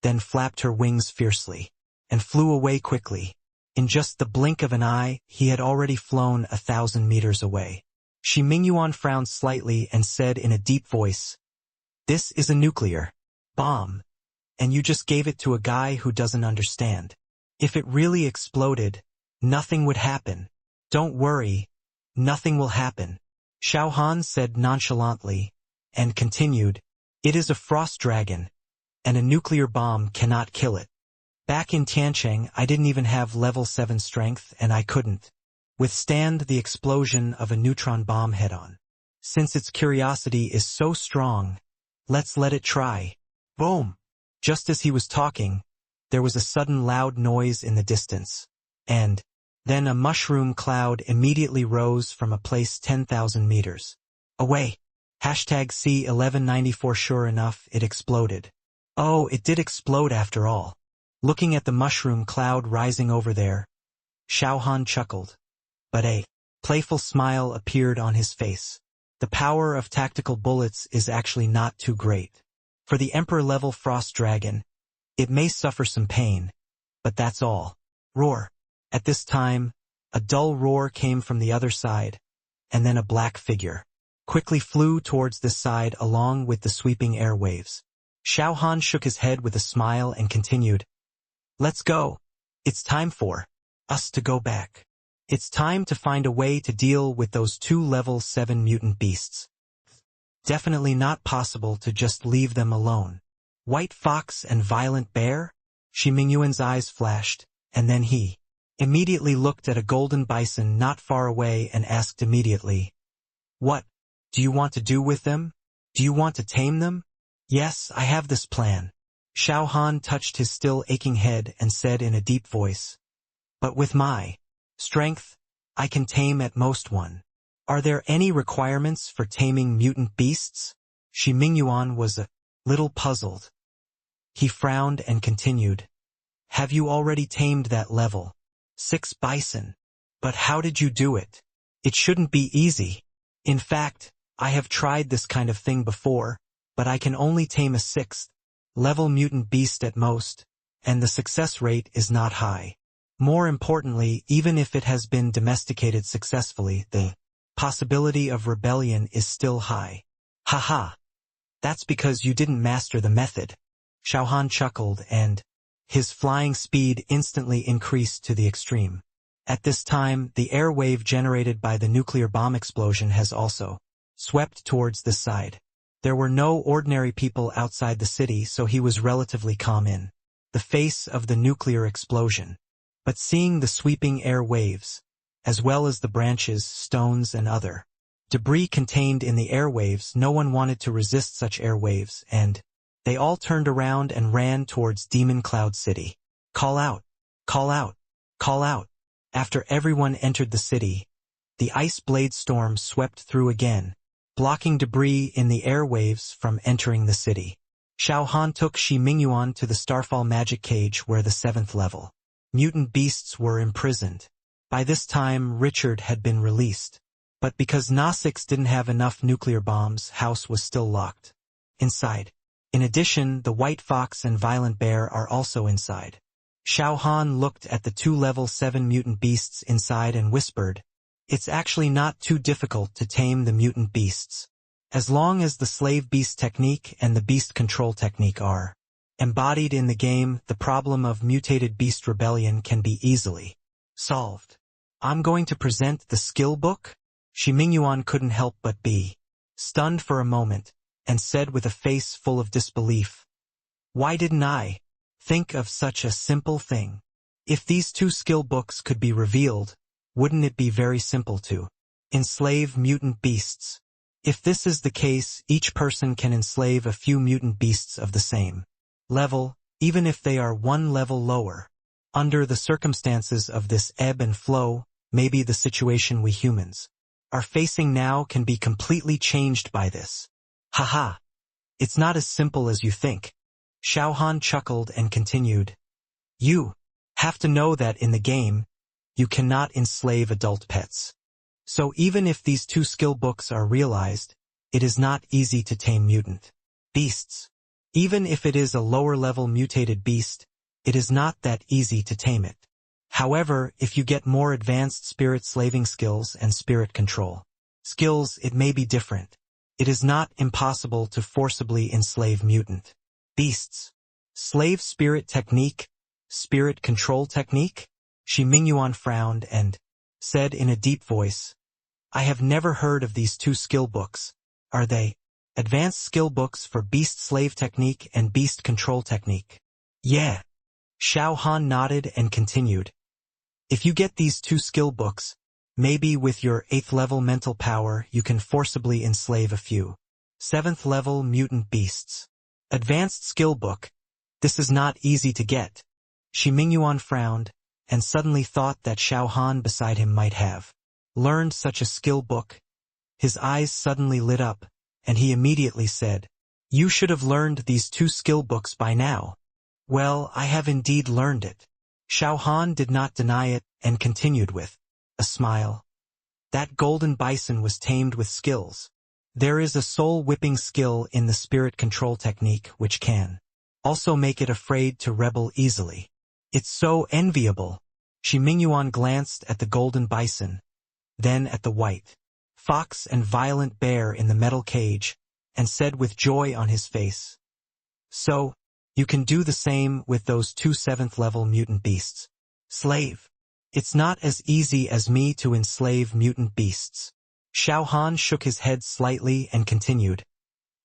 then flapped her wings fiercely, and flew away quickly. In just the blink of an eye, he had already flown 1,000 meters away. Shi Mingyuan frowned slightly and said in a deep voice, "This is a nuclear bomb, and you just gave it to a guy who doesn't understand. If it really exploded, nothing would happen." "Don't worry, nothing will happen," Xiao Han said nonchalantly, and continued, "It is a frost dragon, and a nuclear bomb cannot kill it. Back in Tiancheng, I didn't even have level 7 strength, and I couldn't withstand the explosion of a neutron bomb head-on. Since its curiosity is so strong, let's let it try." Boom! Just as he was talking, there was a sudden loud noise in the distance, and then a mushroom cloud immediately rose from a place 10,000 meters away. #C1194 Sure enough, it exploded. Oh, it did explode after all. Looking at the mushroom cloud rising over there, Xiao Han chuckled. But a playful smile appeared on his face. The power of tactical bullets is actually not too great. For the Emperor-level Frost Dragon, it may suffer some pain, but that's all. Roar. At this time, a dull roar came from the other side, and then a black figure quickly flew towards this side along with the sweeping airwaves. Xiao Han shook his head with a smile and continued, "Let's go. It's time for us to go back. It's time to find a way to deal with those 2 level 7 mutant beasts. Definitely not possible to just leave them alone." "White fox and violent bear?" Shi Mingyuan's eyes flashed, and then he immediately looked at a golden bison not far away and asked immediately, "What do you want to do with them? Do you want to tame them?" "Yes, I have this plan." Xiao Han touched his still aching head and said in a deep voice, "But with my strength, I can tame at most one." "Are there any requirements for taming mutant beasts?" Shi Mingyuan was a little puzzled. He frowned and continued, "Have you already tamed that level 6 bison? But how did you do it? It shouldn't be easy. In fact, I have tried this kind of thing before, but I can only tame a 6th level mutant beast at most, and the success rate is not high. More importantly, even if it has been domesticated successfully, the possibility of rebellion is still high." "Haha. That's because you didn't master the method." Xiao Han chuckled, and his flying speed instantly increased to the extreme. At this time, the air wave generated by the nuclear bomb explosion has also swept towards this side. There were no ordinary people outside the city, so he was relatively calm in the face of the nuclear explosion. But seeing the sweeping air waves, as well as the branches, stones, and other debris contained in the airwaves, no one wanted to resist such airwaves, and they all turned around and ran towards Demon Cloud City. "Call out! Call out! Call out!" After everyone entered the city, the ice blade storm swept through again, blocking debris in the airwaves from entering the city. Xiao Han took Shi Mingyuan to the Starfall Magic Cage where the 7th level mutant beasts were imprisoned. By this time, Richard had been released. But because Nosix didn't have enough nuclear bombs, House was still locked inside. In addition, the White Fox and Violent Bear are also inside. Xiao Han looked at the 2 level 7 mutant beasts inside and whispered, "It's actually not too difficult to tame the mutant beasts. As long as the slave beast technique and the beast control technique are embodied in the game, the problem of mutated beast rebellion can be easily solved." "I'm going to present the skill book?" Shi Mingyuan couldn't help but be stunned for a moment, and said with a face full of disbelief, "Why didn't I think of such a simple thing? If these two skill books could be revealed, wouldn't it be very simple to enslave mutant beasts? If this is the case, each person can enslave a few mutant beasts of the same level, even if they are one level lower. Under the circumstances of this ebb and flow, maybe the situation we humans are facing now can be completely changed by this. Haha. It's not as simple as you think." Xiao Han chuckled and continued, "You have to know that in the game, you cannot enslave adult pets. So even if these two skill books are realized, it is not easy to tame mutant beasts. Even if it is a lower-level mutated beast, it is not that easy to tame it. However, if you get more advanced spirit slaving skills and spirit control skills, it may be different. It is not impossible to forcibly enslave mutant beasts." Slave spirit technique? Spirit control technique? Shi Mingyuan frowned and said in a deep voice, "I have never heard of these two skill books. Are they advanced skill books for beast slave technique and beast control technique?" "Yeah." Xiao Han nodded and continued, "If you get these two skill books, maybe with your 8th level mental power you can forcibly enslave a few 7th level mutant beasts. Advanced skill book. This is not easy to get." Shi Mingyuan frowned, and suddenly thought that Xiao Han beside him might have learned such a skill book. His eyes suddenly lit up, and he immediately said, "You should have learned these two skill books by now." "Well, I have indeed learned it." Xiao Han did not deny it, and continued with a smile, "That golden bison was tamed with skills. There is a soul-whipping skill in the spirit control technique which can also make it afraid to rebel easily. It's so enviable." Shi Mingyuan glanced at the golden bison, then at the white fox and violent bear in the metal cage, and said with joy on his face, "So, you can do the same with those two 7th level mutant beasts. Slave. It's not as easy as me to enslave mutant beasts." Xiao Han shook his head slightly and continued,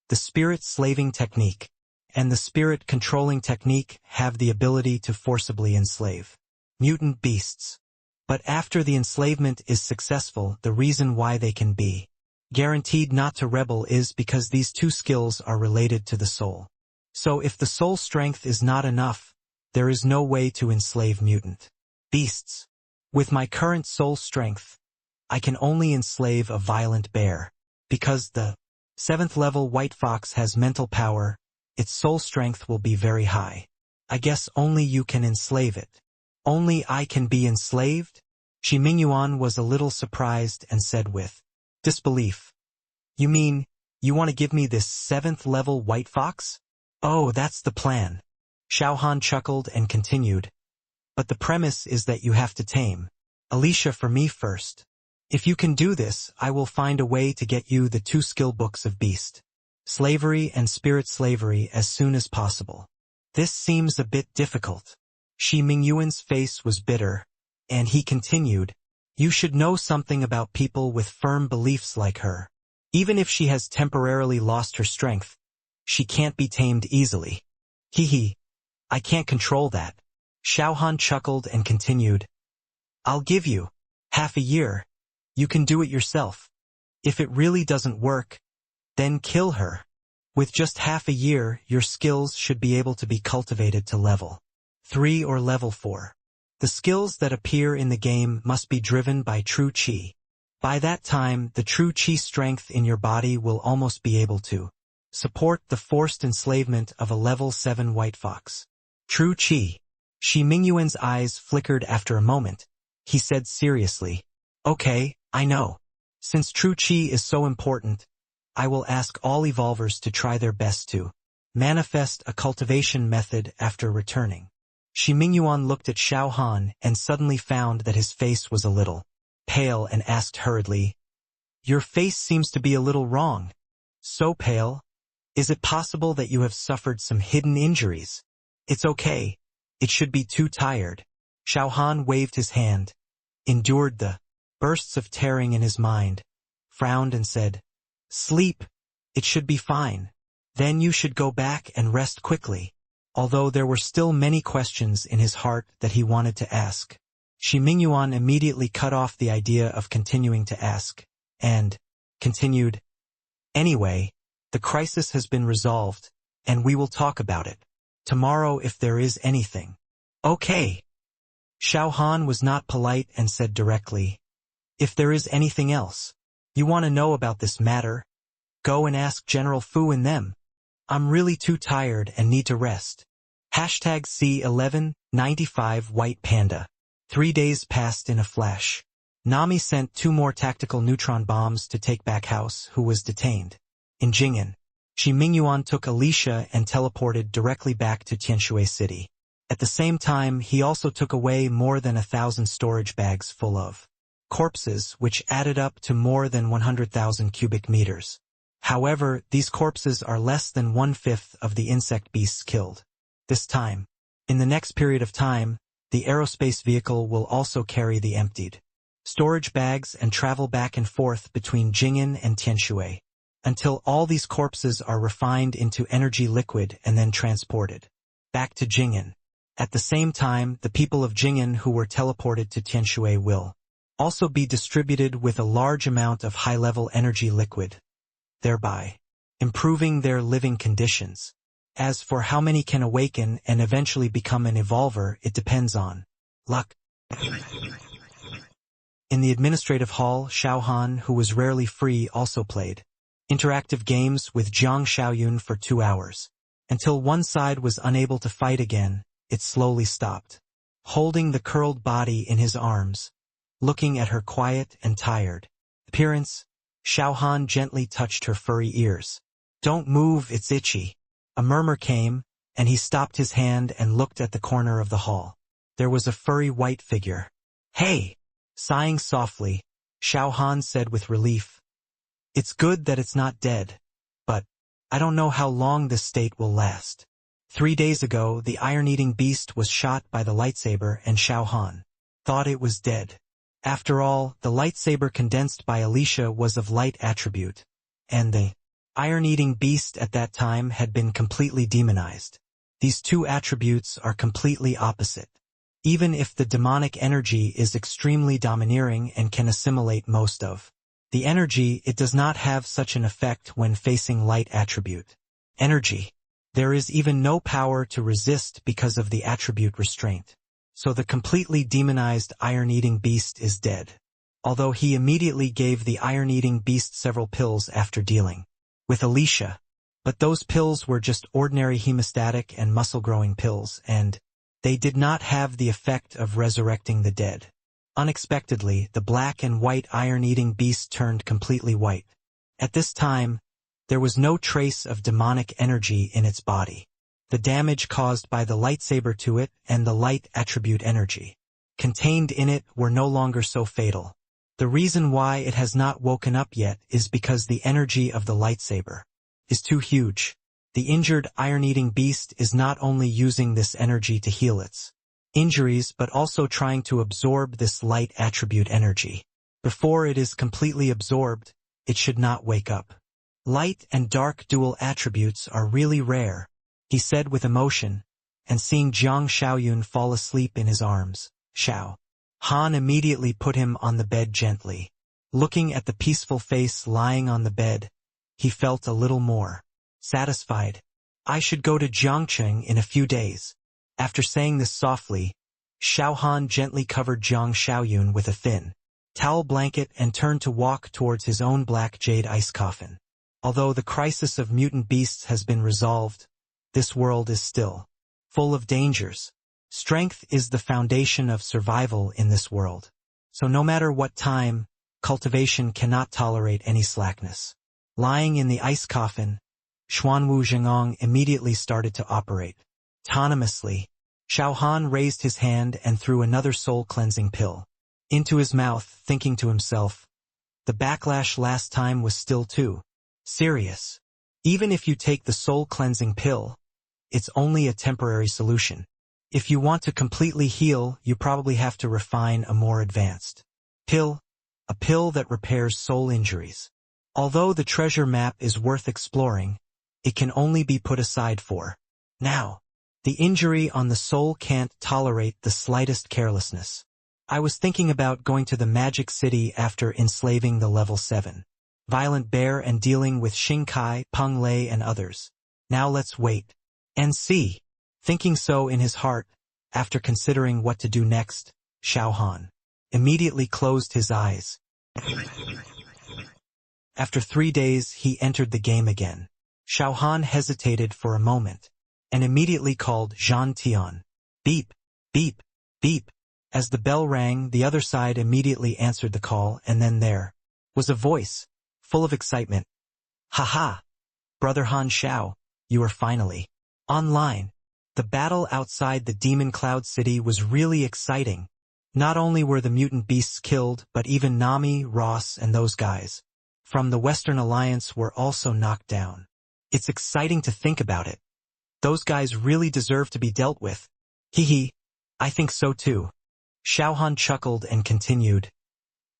"The spirit slaving technique and the spirit controlling technique have the ability to forcibly enslave mutant beasts. But after the enslavement is successful, the reason why they can be guaranteed not to rebel is because these two skills are related to the soul. So if the soul strength is not enough, there is no way to enslave mutant beasts. With my current soul strength, I can only enslave a violent bear. Because the 7th level white fox has mental power, its soul strength will be very high. I guess only you can enslave it." "Only I can be enslaved?" Shi Mingyuan was a little surprised and said with disbelief, "You mean, you want to give me this 7th level white fox?" "Oh, that's the plan." Xiao Han chuckled and continued, "But the premise is that you have to tame Alicia for me first. If you can do this, I will find a way to get you the two skill books of beast slavery and spirit slavery as soon as possible." "This seems a bit difficult." Shi Mingyuan's face was bitter, and he continued, "You should know something about people with firm beliefs like her. Even if she has temporarily lost her strength, she can't be tamed easily." "Hee, I can't control that." Xiao Han chuckled and continued, "I'll give you half a year. You can do it yourself. If it really doesn't work, then kill her. With just half a year, your skills should be able to be cultivated to level 3 or level 4. The skills that appear in the game must be driven by true qi. By that time, the true qi strength in your body will almost be able to support the forced enslavement of a level 7 white fox." "True qi." Shi Mingyuan's eyes flickered after a moment. He said seriously, "Okay, I know. Since true qi is so important, I will ask all evolvers to try their best to manifest a cultivation method after returning." Shi Mingyuan looked at Xiao Han and suddenly found that his face was a little pale and asked hurriedly, "Your face seems to be a little wrong. So pale? Is it possible that you have suffered some hidden injuries?" "It's okay. It should be too tired." Xiao Han waved his hand, endured the bursts of tearing in his mind, frowned and said, "Sleep. It should be fine." Then you should go back and rest quickly. Although there were still many questions in his heart that he wanted to ask, Shi Mingyuan immediately cut off the idea of continuing to ask, and continued, "Anyway, the crisis has been resolved, and we will talk about it tomorrow if there is anything." "Okay." Xiao Han was not polite and said directly, "If there is anything else you want to know about this matter, go and ask General Fu and them. I'm really too tired and need to rest." Hashtag C1195 White Panda. 3 days passed in a flash. Nami sent 2 more tactical neutron bombs to take back House, who was detained. In Jing'an, Shi Mingyuan took Alicia and teleported directly back to Tianshui City. At the same time, he also took away more than 1,000 storage bags full of corpses, which added up to more than 100,000 cubic meters. However, these corpses are less than 1/5 of the insect beasts killed. This time, in the next period of time, the aerospace vehicle will also carry the emptied storage bags and travel back and forth between Jing'an and Tianshui, until all these corpses are refined into energy liquid and then transported back to Jing'an. At the same time, the people of Jing'an who were teleported to Tianshui will also be distributed with a large amount of high-level energy liquid, thereby improving their living conditions. As for how many can awaken and eventually become an evolver, it depends on luck. In the administrative hall, Xiao Han, who was rarely free, also played interactive games with Jiang Xiaoyun for 2 hours. Until one side was unable to fight again, it slowly stopped. Holding the curled body in his arms, looking at her quiet and tired appearance, Xiao Han gently touched her furry ears. "Don't move, it's itchy." A murmur came, and he stopped his hand and looked at the corner of the hall. There was a furry white figure. "Hey!" Sighing softly, Xiao Han said with relief, "It's good that it's not dead, but I don't know how long this state will last." 3 days ago, the iron-eating beast was shot by the lightsaber and Xiao Han thought it was dead. After all, the lightsaber condensed by Alicia was of light attribute, and the iron-eating beast at that time had been completely demonized. These 2 attributes are completely opposite. Even if the demonic energy is extremely domineering and can assimilate most of the energy, it does not have such an effect when facing light attribute energy. There is even no power to resist because of the attribute restraint. So the completely demonized iron-eating beast is dead. Although he immediately gave the iron-eating beast several pills after dealing with Alicia. But those pills were just ordinary hemostatic and muscle-growing pills, and they did not have the effect of resurrecting the dead. Unexpectedly, the black and white iron-eating beast turned completely white. At this time, there was no trace of demonic energy in its body. The damage caused by the lightsaber to it and the light attribute energy contained in it were no longer so fatal. The reason why it has not woken up yet is because the energy of the lightsaber is too huge. The injured iron-eating beast is not only using this energy to heal its injuries but also trying to absorb this light attribute energy. Before it is completely absorbed, it should not wake up. "Light and dark dual attributes are really rare," he said with emotion, and seeing Jiang Xiaoyun fall asleep in his arms, Xiao Han immediately put him on the bed gently. Looking at the peaceful face lying on the bed, he felt a little more satisfied. "I should go to Jiangcheng in a few days." After saying this softly, Xiao Han gently covered Jiang Xiaoyun with a thin towel blanket and turned to walk towards his own black jade ice coffin. Although the crisis of mutant beasts has been resolved, this world is still full of dangers. Strength is the foundation of survival in this world. So no matter what time, cultivation cannot tolerate any slackness. Lying in the ice coffin, Xuanwu Zhengong immediately started to operate autonomously. Xiao Han raised his hand and threw another soul-cleansing pill into his mouth, thinking to himself, "The backlash last time was still too serious. Even if you take the soul-cleansing pill, it's only a temporary solution. If you want to completely heal, you probably have to refine a more advanced pill, a pill that repairs soul injuries." Although the treasure map is worth exploring, it can only be put aside for now. The injury on the soul can't tolerate the slightest carelessness. I was thinking about going to the Magic City after enslaving the level 7 Violent Bear and dealing with Xingkai, Peng Lei and others. Now let's wait and see. Thinking so in his heart, after considering what to do next, Xiao Han immediately closed his eyes. After 3 days he entered the game again. Xiao Han hesitated for a moment, and immediately called Zhan Tian. Beep, beep, beep. As the bell rang, the other side immediately answered the call, and then there was a voice, full of excitement. Ha! Brother Han Xiao, you are finally online. The battle outside the Demon Cloud City was really exciting. Not only were the mutant beasts killed, but even Nami, Ross, and those guys from the Western Alliance were also knocked down. It's exciting to think about it. Those guys really deserve to be dealt with. Hee, I think so too. Xiao Han chuckled and continued.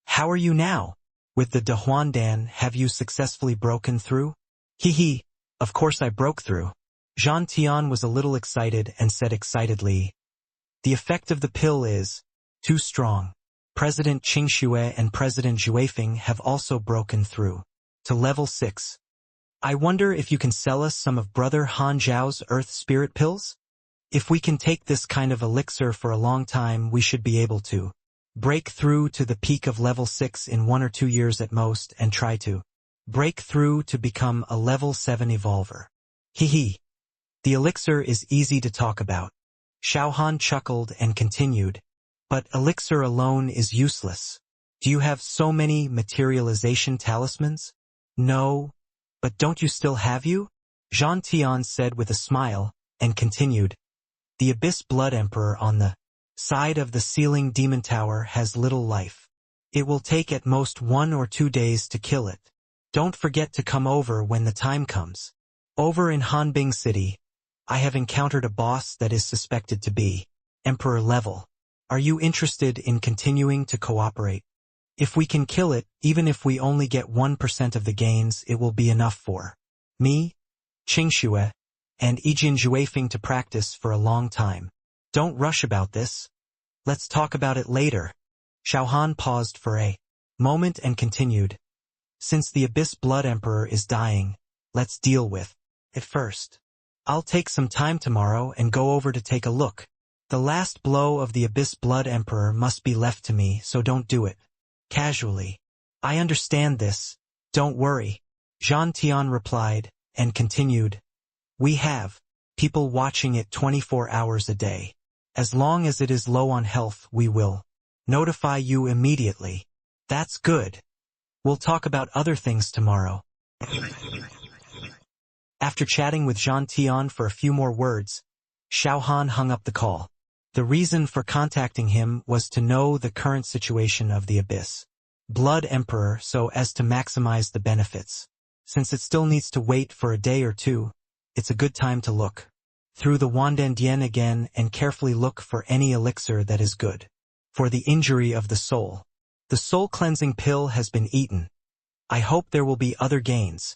How are you now? With the De Huandan, have you successfully broken through? Hee, of course I broke through. Zhan Tian was a little excited and said excitedly, the effect of the pill is too strong. President Qingxue and President Zhuifeng have also broken through to level 6. I wonder if you can sell us some of Brother Han Zhao's Earth Spirit pills? If we can take this kind of elixir for a long time, we should be able to break through to the peak of level 6 in 1 or 2 years at most and try to break through to become a level 7 evolver. Hee. The elixir is easy to talk about. Xiao Han chuckled and continued. But elixir alone is useless. Do you have so many materialization talismans? No. But don't you still have you? Zhan Tian said with a smile, and continued. The Abyss Blood Emperor on the side of the ceiling demon tower has little life. It will take at most 1 or 2 days to kill it. Don't forget to come over when the time comes. Over in Hanbing City, I have encountered a boss that is suspected to be Emperor level. Are you interested in continuing to cooperate? If we can kill it, even if we only get 1% of the gains, it will be enough for me, Qingxue, and Ijin Zhuifeng to practice for a long time. Don't rush about this. Let's talk about it later. Xiao Han paused for a moment and continued. Since the Abyss Blood Emperor is dying, let's deal with it first. I'll take some time tomorrow and go over to take a look. The last blow of the Abyss Blood Emperor must be left to me, so don't do it casually. I understand this. Don't worry. Zhan Tian replied, and continued. We have people watching it 24 hours a day. As long as it is low on health, we will notify you immediately. That's good. We'll talk about other things tomorrow. After chatting with Zhan Tian for a few more words, Xiao Han hung up the call. The reason for contacting him was to know the current situation of the Abyss Blood Emperor so as to maximize the benefits. Since it still needs to wait for a day or two, it's a good time to look through the Wandan Dian again and carefully look for any elixir that is good for the injury of the soul. The soul-cleansing pill has been eaten. I hope there will be other gains.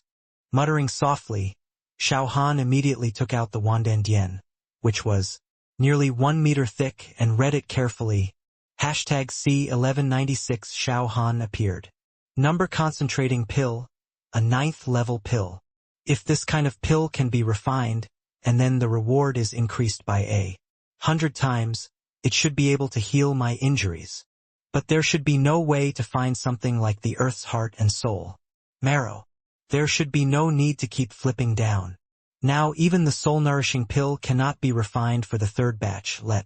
Muttering softly, Xiao Han immediately took out the Wandan Dian, which was nearly 1 meter thick, and read it carefully. C1196 Xiao Han appeared. Number concentrating pill, a 9th level pill. If this kind of pill can be refined, and then the reward is increased by 100 times, it should be able to heal my injuries. But there should be no way to find something like the Earth's heart and soul marrow. There should be no need to keep flipping down. Now even the soul-nourishing pill cannot be refined for the 3rd batch, let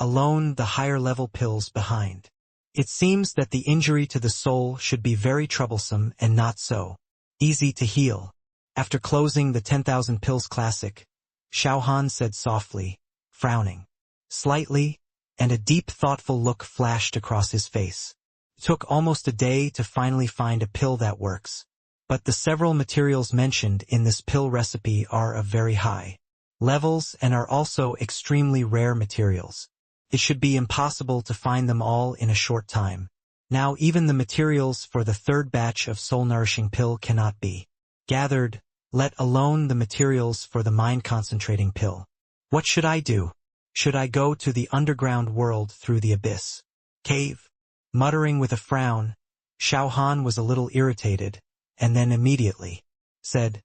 alone the higher-level pills behind. It seems that the injury to the soul should be very troublesome and not so easy to heal. After closing the 10,000 Pills Classic, Xiao Han said softly, frowning slightly, and a deep thoughtful look flashed across his face. It took almost a day to finally find a pill that works. But the several materials mentioned in this pill recipe are of very high levels and are also extremely rare materials. It should be impossible to find them all in a short time. Now even the materials for the 3rd batch of soul-nourishing pill cannot be gathered, let alone the materials for the mind-concentrating pill. What should I do? Should I go to the underground world through the abyss cave? Muttering with a frown, Xiao Han was a little irritated, and then immediately said,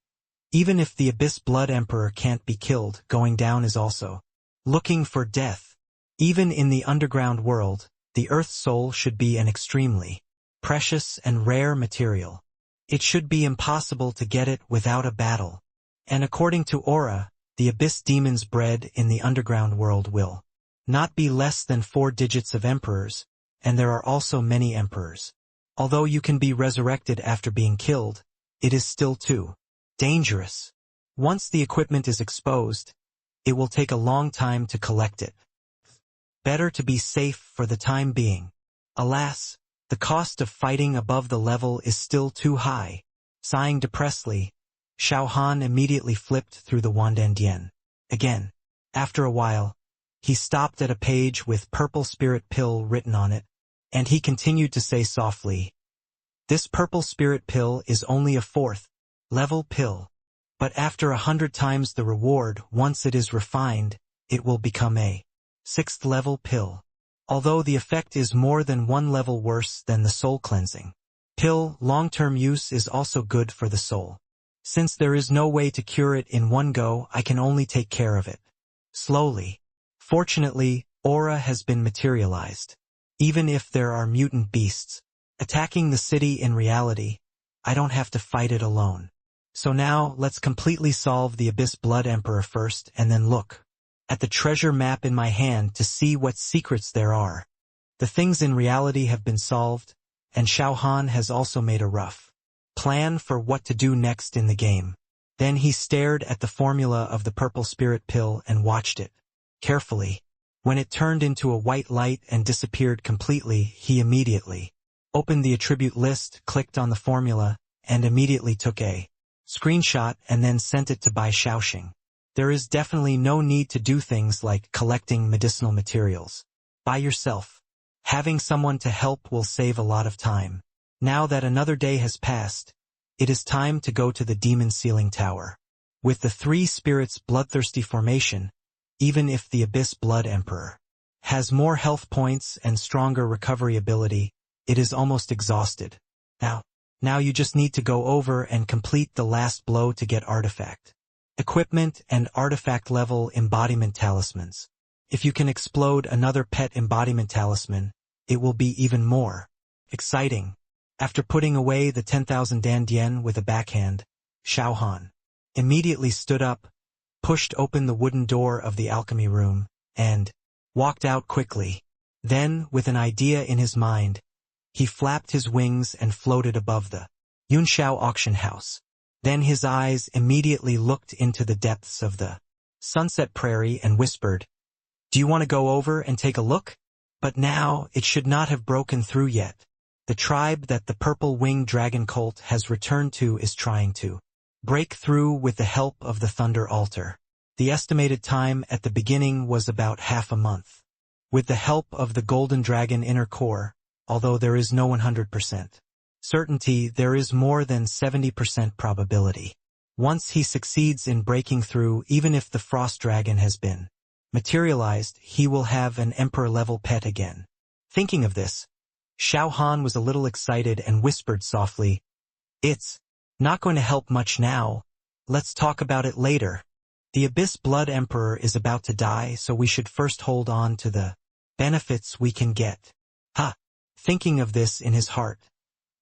even if the Abyss Blood Emperor can't be killed, going down is also looking for death. Even in the underground world, the Earth's soul should be an extremely precious and rare material. It should be impossible to get it without a battle. And according to Aura, the Abyss demons bred in the underground world will not be less than 4 digits of emperors, and there are also many emperors. Although you can be resurrected after being killed, it is still too dangerous. Once the equipment is exposed, it will take a long time to collect it. Better to be safe for the time being. Alas, the cost of fighting above the level is still too high. Sighing depressedly, Xiao Han immediately flipped through the Wandandian. Again, after a while, he stopped at a page with purple spirit pill written on it, and he continued to say softly, this purple spirit pill is only a 4th level pill, but after 100 times the reward, once it is refined, it will become a 6th level pill. Although the effect is more than 1 level worse than the soul cleansing pill, long-term use is also good for the soul. Since there is no way to cure it in one go, I can only take care of it slowly. Fortunately, Aura has been materialized. Even if there are mutant beasts attacking the city in reality, I don't have to fight it alone. So now, let's completely solve the Abyss Blood Emperor first and then look at the treasure map in my hand to see what secrets there are. The things in reality have been solved, and Xiao Han has also made a rough plan for what to do next in the game. Then he stared at the formula of the purple spirit pill and watched it carefully. When it turned into a white light and disappeared completely, he immediately opened the attribute list, clicked on the formula, and immediately took a screenshot and then sent it to Bai Shaoxing. There is definitely no need to do things like collecting medicinal materials by yourself. Having someone to help will save a lot of time. Now that another day has passed, it is time to go to the Demon Ceiling Tower. With the 3 spirits bloodthirsty formation, even if the Abyss Blood Emperor has more health points and stronger recovery ability, it is almost exhausted. Now you just need to go over and complete the last blow to get artifact equipment and artifact level embodiment talismans. If you can explode another pet embodiment talisman, it will be even more exciting. After putting away the 10,000 dandian with a backhand, Xiao Han immediately stood up, pushed open the wooden door of the alchemy room, and walked out quickly. Then, with an idea in his mind, he flapped his wings and floated above the Yunshao auction house. Then his eyes immediately looked into the depths of the sunset prairie and whispered, do you want to go over and take a look? But now, it should not have broken through yet. The tribe that the purple-winged dragon cult has returned to is trying to break through with the help of the Thunder Altar. The estimated time at the beginning was about half a month. With the help of the Golden Dragon Inner Core, although there is no 100% certainty, there is more than 70% probability. Once he succeeds in breaking through, even if the Frost Dragon has been materialized, he will have an Emperor-level pet again. Thinking of this, Xiao Han was a little excited and whispered softly, it's not going to help much now. Let's talk about it later. The Abyss Blood Emperor is about to die, so we should first hold on to the benefits we can get. Thinking of this in his heart,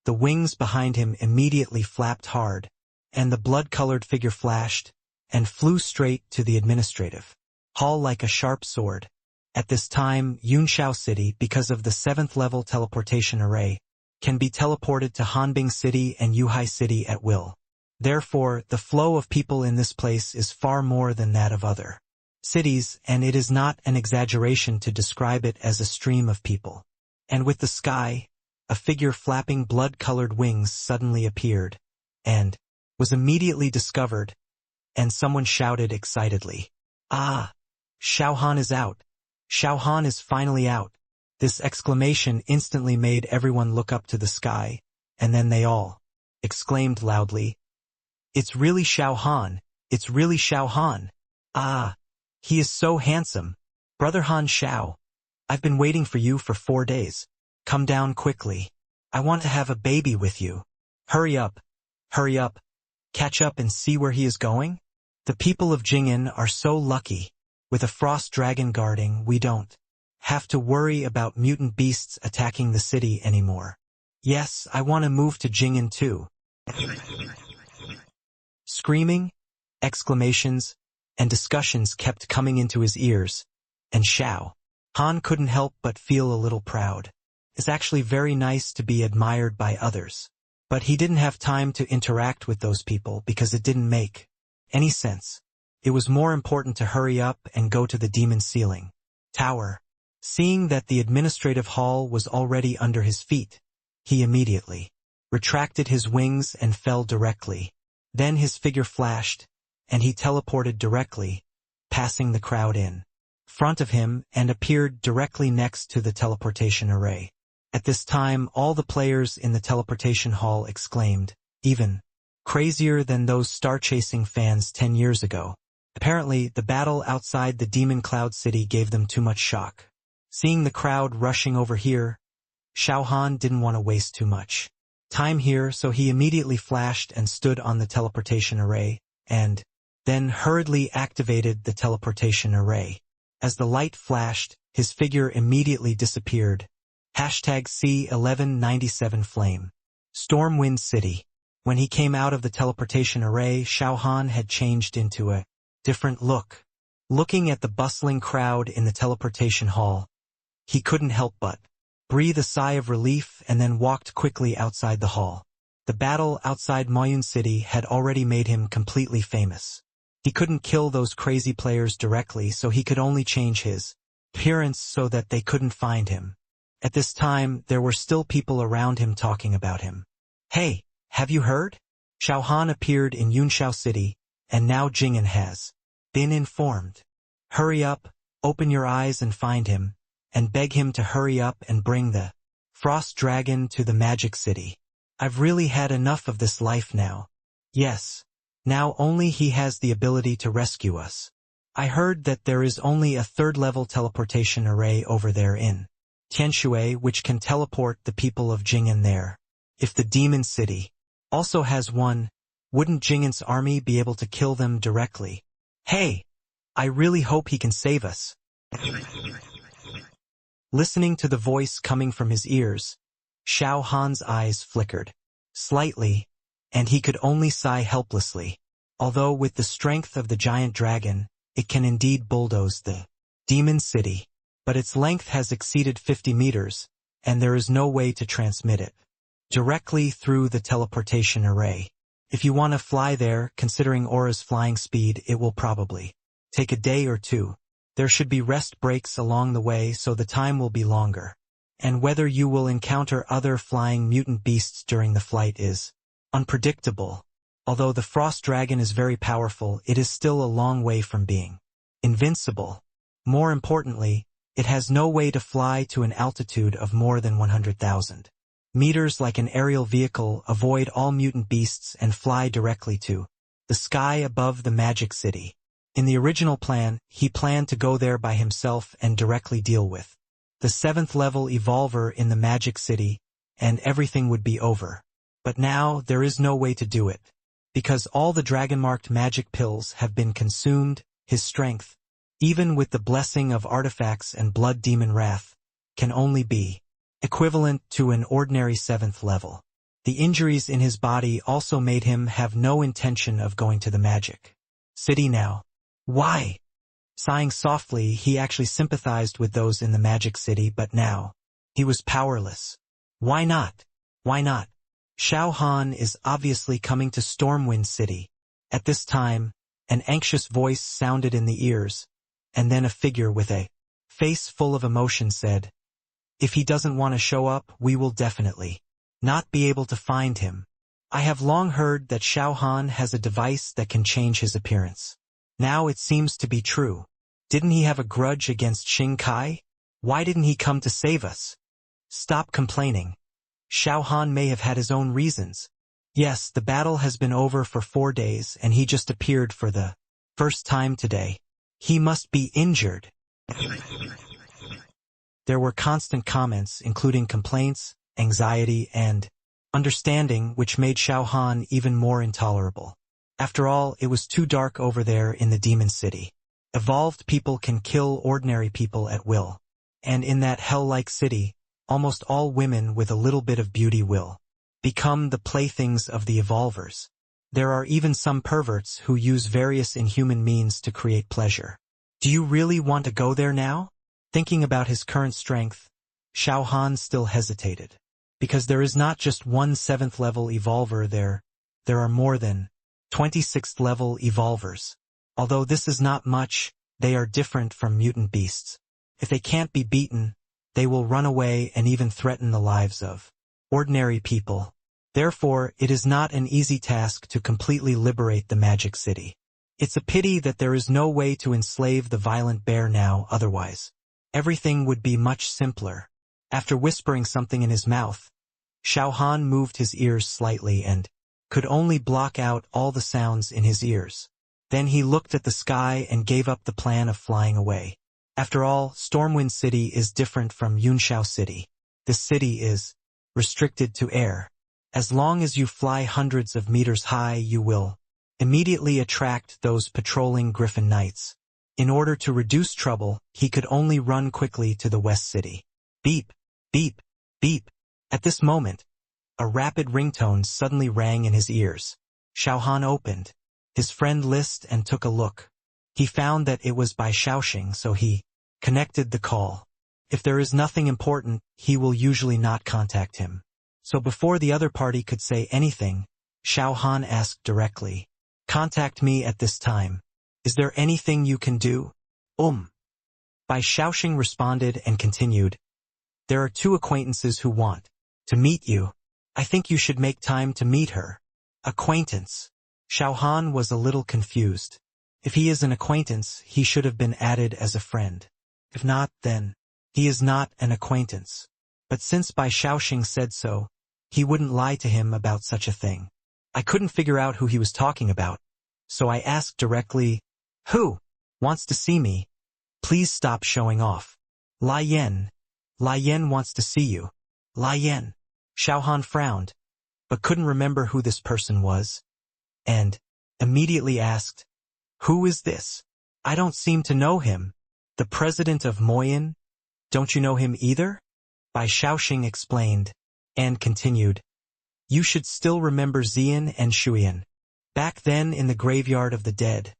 the wings behind him immediately flapped hard, and the blood-colored figure flashed and flew straight to the administrative hall like a sharp sword. At this time, Yunshao City, because of the 7th level teleportation array, can be teleported to Hanbing City and Yuhai City at will. Therefore, the flow of people in this place is far more than that of other cities, and it is not an exaggeration to describe it as a stream of people. And with the sky, a figure flapping blood-colored wings suddenly appeared, and was immediately discovered, and someone shouted excitedly, "Ah! Xiao Han is out! Xiao Han is finally out!" This exclamation instantly made everyone look up to the sky, and then they all exclaimed loudly, It's really Xiao Han. It's really Xiao Han. Ah, he is so handsome. Brother Han Xiao. I've been waiting for you for 4 days. Come down quickly. I want to have a baby with you. Hurry up. Hurry up. Catch up and see where he is going? The people of Jing'an are so lucky. With a frost dragon guarding, we don't have to worry about mutant beasts attacking the city anymore. Yes, I want to move to Jing'an too. Screaming, exclamations, and discussions kept coming into his ears, and Xiao Han couldn't help but feel a little proud. It's actually very nice to be admired by others. But he didn't have time to interact with those people because it didn't make any sense. It was more important to hurry up and go to the demon ceiling tower. Seeing that the administrative hall was already under his feet, he immediately retracted his wings and fell directly. Then his figure flashed, and he teleported directly, passing the crowd in front of him and appeared directly next to the teleportation array. At this time, all the players in the teleportation hall exclaimed, even crazier than those star-chasing fans 10 years ago. Apparently, the battle outside the Demon Cloud City gave them too much shock. Seeing the crowd rushing over here, Xiao Han didn't want to waste too much time here, so he immediately flashed and stood on the teleportation array, and then hurriedly activated the teleportation array. As the light flashed, his figure immediately disappeared. #C1197 Flame. Stormwind City. When he came out of the teleportation array, Xiao Han had changed into a different look. Looking at the bustling crowd in the teleportation hall, he couldn't help but breathe a sigh of relief and then walked quickly outside the hall. The battle outside Mutant City had already made him completely famous. He couldn't kill those crazy players directly, so he could only change his appearance so that they couldn't find him. At this time, there were still people around him talking about him. Hey, have you heard? Xiao Han appeared in Yunxiao City, and now Jing'an has been informed. Hurry up, open your eyes and find him, and beg him to hurry up and bring the Frost Dragon to the Magic City. I've really had enough of this life now. Yes, now only he has the ability to rescue us. I heard that there is only a 3rd-level teleportation array over there in Tianshui which can teleport the people of Jing'an there. If the Demon City also has one, wouldn't Jing'an's army be able to kill them directly? Hey, I really hope he can save us. Listening to the voice coming from his ears, Xiao Han's eyes flickered slightly, and he could only sigh helplessly. Although with the strength of the giant dragon, it can indeed bulldoze the Demon City, but its length has exceeded 50 meters, and there is no way to transmit it directly through the teleportation array. If you want to fly there, considering Aura's flying speed, it will probably take a day or two. There should be rest breaks along the way so the time will be longer. And whether you will encounter other flying mutant beasts during the flight is unpredictable. Although the Frost Dragon is very powerful, it is still a long way from being invincible. More importantly, it has no way to fly to an altitude of more than 100,000 meters like an aerial vehicle, avoid all mutant beasts and fly directly to the sky above the Magic City. In the original plan, he planned to go there by himself and directly deal with the 7th-level evolver in the Magic City, and everything would be over. But now there is no way to do it. Because all the dragon-marked magic pills have been consumed, his strength, even with the blessing of artifacts and blood demon wrath, can only be equivalent to an ordinary 7th level. The injuries in his body also made him have no intention of going to the Magic City now. Why? Sighing softly, he actually sympathized with those in the Magic City, but now he was powerless. Why not? Why not? Xiao Han is obviously coming to Stormwind City. At this time, an anxious voice sounded in the ears, and then a figure with a face full of emotion said, "If he doesn't want to show up, we will definitely not be able to find him. I have long heard that Xiao Han has a device that can change his appearance. Now it seems to be true. Didn't he have a grudge against Xing Kai? Why didn't he come to save us? Stop complaining. Xiao Han may have had his own reasons. Yes, the battle has been over for 4 days and he just appeared for the first time today. He must be injured. There were constant comments, including complaints, anxiety, and understanding, which made Xiao Han even more intolerable. After all, it was too dark over there in the demon city. Evolved people can kill ordinary people at will. And in that hell-like city, almost all women with a little bit of beauty will become the playthings of the evolvers. There are even some perverts who use various inhuman means to create pleasure. Do you really want to go there now? Thinking about his current strength, Xiao Han still hesitated. Because there is not just one 7th level evolver there are more than 26th level evolvers. Although this is not much, they are different from mutant beasts. If they can't be beaten, they will run away and even threaten the lives of ordinary people. Therefore, it is not an easy task to completely liberate the magic city. It's a pity that there is no way to enslave the violent bear now, otherwise everything would be much simpler. After whispering something in his mouth, Xiao Han moved his ears slightly and could only block out all the sounds in his ears. Then he looked at the sky and gave up the plan of flying away. After all, Stormwind City is different from Yunxiao City. This city is restricted to air. As long as you fly hundreds of meters high, you will immediately attract those patrolling Griffin Knights. In order to reduce trouble, he could only run quickly to the West City. Beep, beep, beep. At this moment, a rapid ringtone suddenly rang in his ears. Xiao Han opened his friend list and took a look. He found that it was by Xiaoxing, so he connected the call. If there is nothing important, he will usually not contact him. So before the other party could say anything, Xiao Han asked directly, "Contact me at this time. Is there anything you can do?" By Xiaoxing responded and continued, "There are 2 acquaintances who want to meet you. I think you should make time to meet her." Acquaintance. Xiao Han was a little confused. If he is an acquaintance, he should have been added as a friend. If not, then he is not an acquaintance. But since Bai Xiaoxing said so, he wouldn't lie to him about such a thing. I couldn't figure out who he was talking about, so I asked directly, "Who wants to see me? Please stop showing off." Lai Yen. Lai Yen wants to see you. Lai Yen. Xiao Han frowned, but couldn't remember who this person was, and immediately asked, "Who is this? I don't seem to know him. The president of Moyan? Don't you know him either?" Bai Xiaoxing explained, and continued, "You should still remember Xian and Shuyan. Back then in the graveyard of the dead,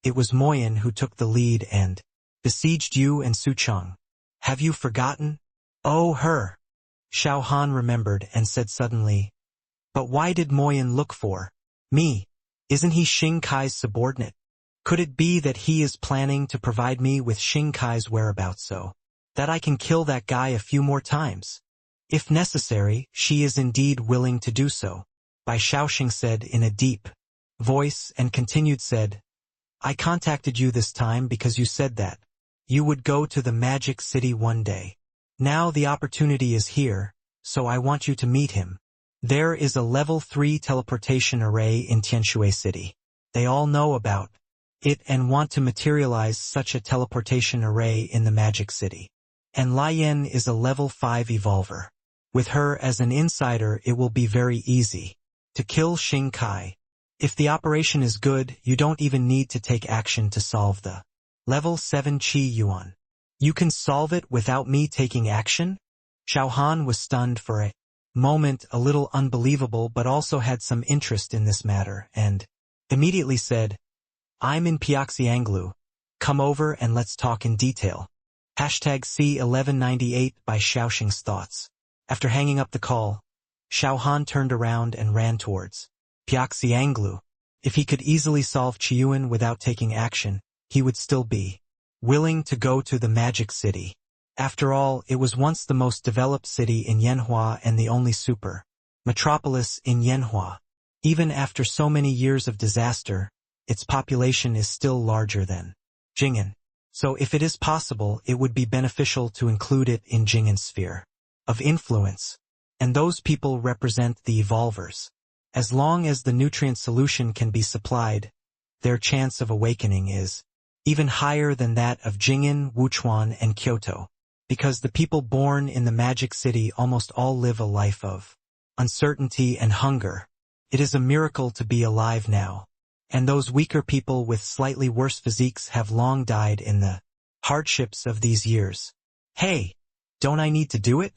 it was Moyan who took the lead and besieged you and Suchong. Have you forgotten?" "Oh, her." Xiao Han remembered and said suddenly, "But why did Moyan look for me? Isn't he Xing Kai's subordinate? Could it be that he is planning to provide me with Xing Kai's whereabouts so that I can kill that guy a few more times? If necessary, she is indeed willing to do so," Bai Xiaoxing said in a deep voice and continued said, "I contacted you this time because you said that you would go to the Magic City one day. Now the opportunity is here, so I want you to meet him. There is a level 3 teleportation array in Tianshui City. They all know about it and want to materialize such a teleportation array in the Magic City. And Lai Yen is a level 5 evolver. With her as an insider, it will be very easy to kill Xing Kai. If the operation is good, you don't even need to take action to solve the level 7 Qi Yuan. You can solve it without me taking action?" Xiao Han was stunned for a moment, a little unbelievable, but also had some interest in this matter, and immediately said, "I'm in Piaxianglu. Come over and let's talk in detail." #C1198 by Xiaoxing's thoughts. After hanging up the call, Xiao Han turned around and ran towards Piaxianglu. If he could easily solve Qiyuan without taking action, he would still be willing to go to the Magic City. After all, it was once the most developed city in Yanhua and the only super metropolis in Yanhua. Even after so many years of disaster, its population is still larger than Jing'an. So if it is possible, it would be beneficial to include it in Jing'an's sphere of influence. And those people represent the evolvers. As long as the nutrient solution can be supplied, their chance of awakening is even higher than that of Jing'an, Wuchuan, and Kyoto, because the people born in the Magic City almost all live a life of uncertainty and hunger. It is a miracle to be alive now, and those weaker people with slightly worse physiques have long died in the hardships of these years. Hey, don't I need to do it?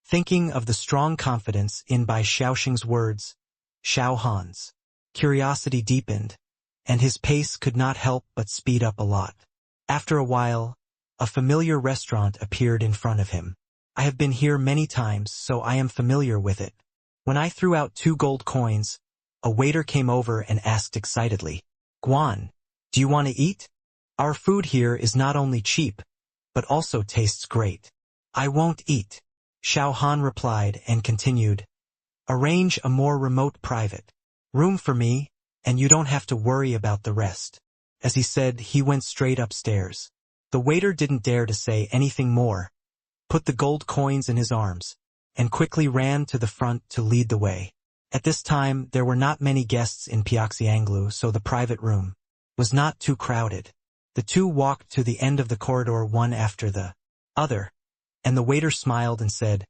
Thinking of the strong confidence in Bai Xiaoxing's words, Xiao Han's curiosity deepened, and his pace could not help but speed up a lot. After a while, a familiar restaurant appeared in front of him. I have been here many times, so I am familiar with it. When I threw out 2 gold coins, a waiter came over and asked excitedly, Guan, do you want to eat? Our food here is not only cheap, but also tastes great. I won't eat, Xiao Han replied and continued. Arrange a more remote private room for me, and you don't have to worry about the rest. As he said, he went straight upstairs. The waiter didn't dare to say anything more, put the gold coins in his arms, and quickly ran to the front to lead the way. At this time, there were not many guests in Pyongyanglu, so the private room was not too crowded. The two walked to the end of the corridor one after the other, and the waiter smiled and said,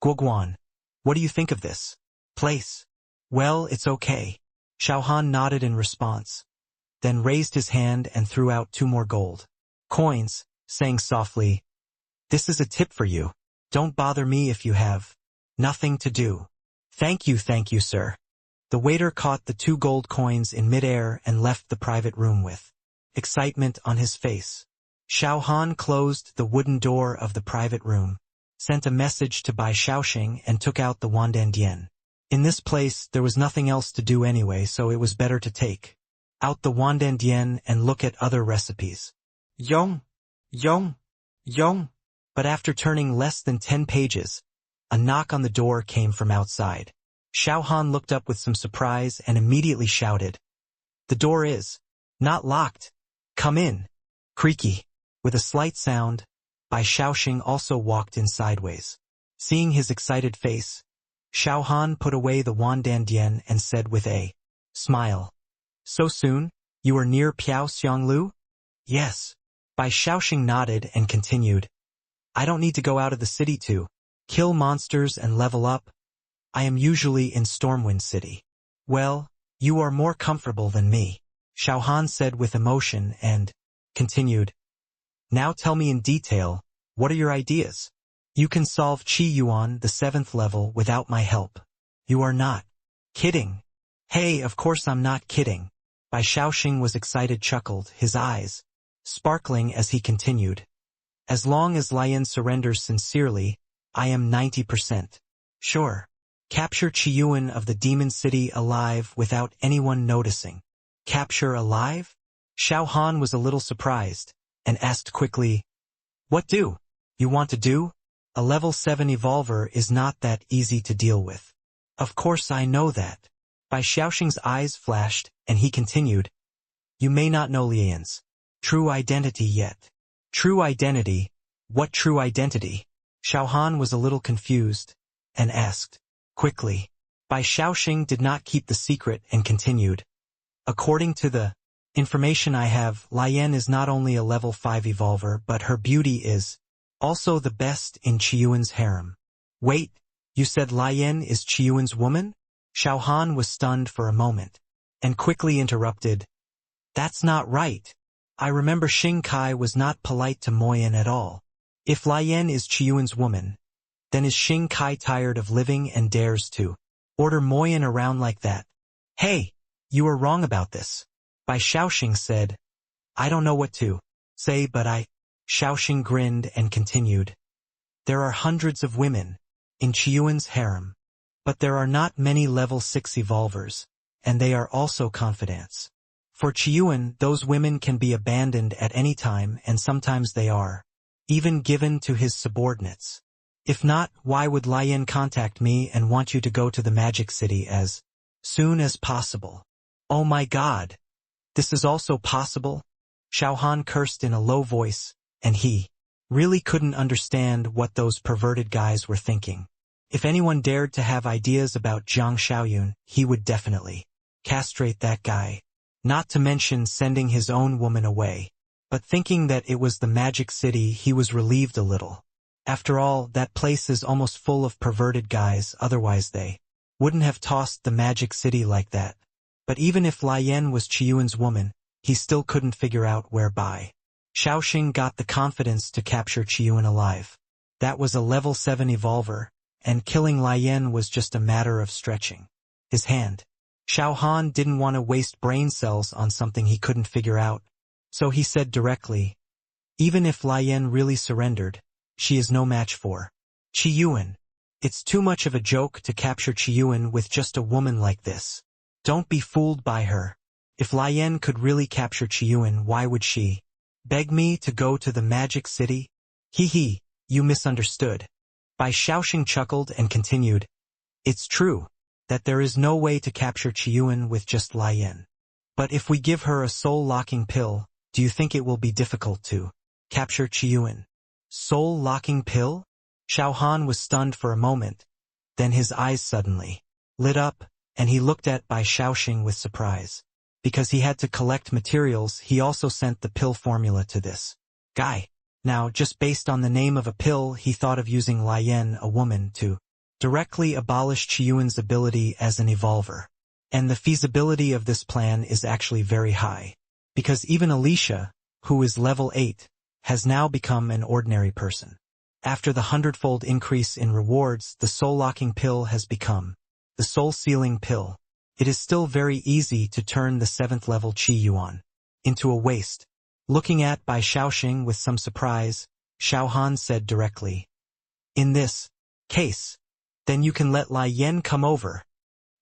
Guoguan, what do you think of this place? Well, it's okay. Xiao Han nodded in response, then raised his hand and threw out 2 more gold coins, saying softly, This is a tip for you. Don't bother me if you have nothing to do. Thank you, sir. The waiter caught the 2 gold coins in midair and left the private room with excitement on his face. Xiao Han closed the wooden door of the private room, sent a message to Bai Xiaoxing and took out the Wandan Dian. In this place, there was nothing else to do anyway, so it was better to take out the Wandan Dian and look at other recipes. Yong. But after turning less than 10 pages, a knock on the door came from outside. Xiao Han looked up with some surprise and immediately shouted, The door is not locked. Come in. Creaky. With a slight sound, Bai Xiaoxing also walked in sideways. Seeing his excited face, Xiao Han put away the Wandan Dian and said with a smile, So soon? You are near Pyongyanglu? Yes. Bai Xiaoxing nodded and continued, I don't need to go out of the city to kill monsters and level up. I am usually in Stormwind City. Well, you are more comfortable than me, Xiao Han said with emotion and continued, Now tell me in detail, what are your ideas? You can solve Qi Yuan, the 7th level, without my help. You are not kidding. Hey, of course I'm not kidding. Bai Xiaoxing was excited, chuckled, his eyes sparkling as he continued. As long as Lian surrenders sincerely, I am 90% sure. Capture Qiyuan of the Demon City alive without anyone noticing. Capture alive? Xiao Han was a little surprised, and asked quickly, What do you want to do? A level 7 evolver is not that easy to deal with. Of course I know that. Bai Xiaoxing's eyes flashed, and he continued, You may not know Lian's true identity yet. True identity? What true identity? Xiao Han was a little confused, and asked quickly. Bai Xiaoxing did not keep the secret and continued. According to the information I have, Lian is not only a level 5 evolver, but her beauty is also the best in Qiyuan's harem. Wait, you said Lian is Qiyuan's woman? Xiao Han was stunned for a moment, and quickly interrupted. That's not right. I remember Xing Kai was not polite to Moyan at all. If Lian is Qiyuan's woman, then is Xing Kai tired of living and dares to order Moyan around like that? Hey, you are wrong about this. Bai Xiaoxing said. I don't know what to say, but Xiaoxing grinned and continued. There are hundreds of women in Qiyuan's harem, but there are not many level 6 evolvers, and they are also confidants. For Qiyuan, those women can be abandoned at any time, and sometimes they are even given to his subordinates. If not, why would Lian contact me and want you to go to the Magic City as soon as possible? Oh my God! This is also possible? Xiao Han cursed in a low voice, and he really couldn't understand what those perverted guys were thinking. If anyone dared to have ideas about Zhang Xiaoyun, he would definitely castrate that guy. Not to mention sending his own woman away. But thinking that it was the magic city, he was relieved a little. After all, that place is almost full of perverted guys, otherwise they wouldn't have tossed the magic city like that. But even if Lai Yan was Qiyuan's woman, he still couldn't figure out whereby Xiaoxing got the confidence to capture Qiyuan alive. That was a level 7 evolver, and killing Lai Yan was just a matter of stretching his hand. Xiao Han didn't want to waste brain cells on something he couldn't figure out, so he said directly, even if Lai Yan really surrendered, she is no match for Qiyuan. It's too much of a joke to capture Qiyuan with just a woman like this. Don't be fooled by her. If Lai Yan could really capture Qiyuan, why would she beg me to go to the magic city? Hee, you misunderstood. Bai Xiaoxing chuckled and continued, it's true that there is no way to capture Qiyuan with just Lai Yan. But if we give her a soul-locking pill, do you think it will be difficult to capture Qiyuan? Soul-locking pill? Xiao Han was stunned for a moment, then his eyes suddenly lit up, and he looked at Bai Xiaoxing with surprise. Because he had to collect materials, he also sent the pill formula to this guy. Now, just based on the name of a pill, he thought of using Lai Yan, a woman, to directly abolish Qiyuan's ability as an evolver. And the feasibility of this plan is actually very high. Because even Alicia, who is level 8, has now become an ordinary person. After the 100-fold increase in rewards, the soul-locking pill has become the soul-sealing pill. It is still very easy to turn the 7th level Qiyuan into a waste. Looking at Bai Xiaoxing with some surprise, Xiao Han said directly, in this case, then you can let Lai Yan come over.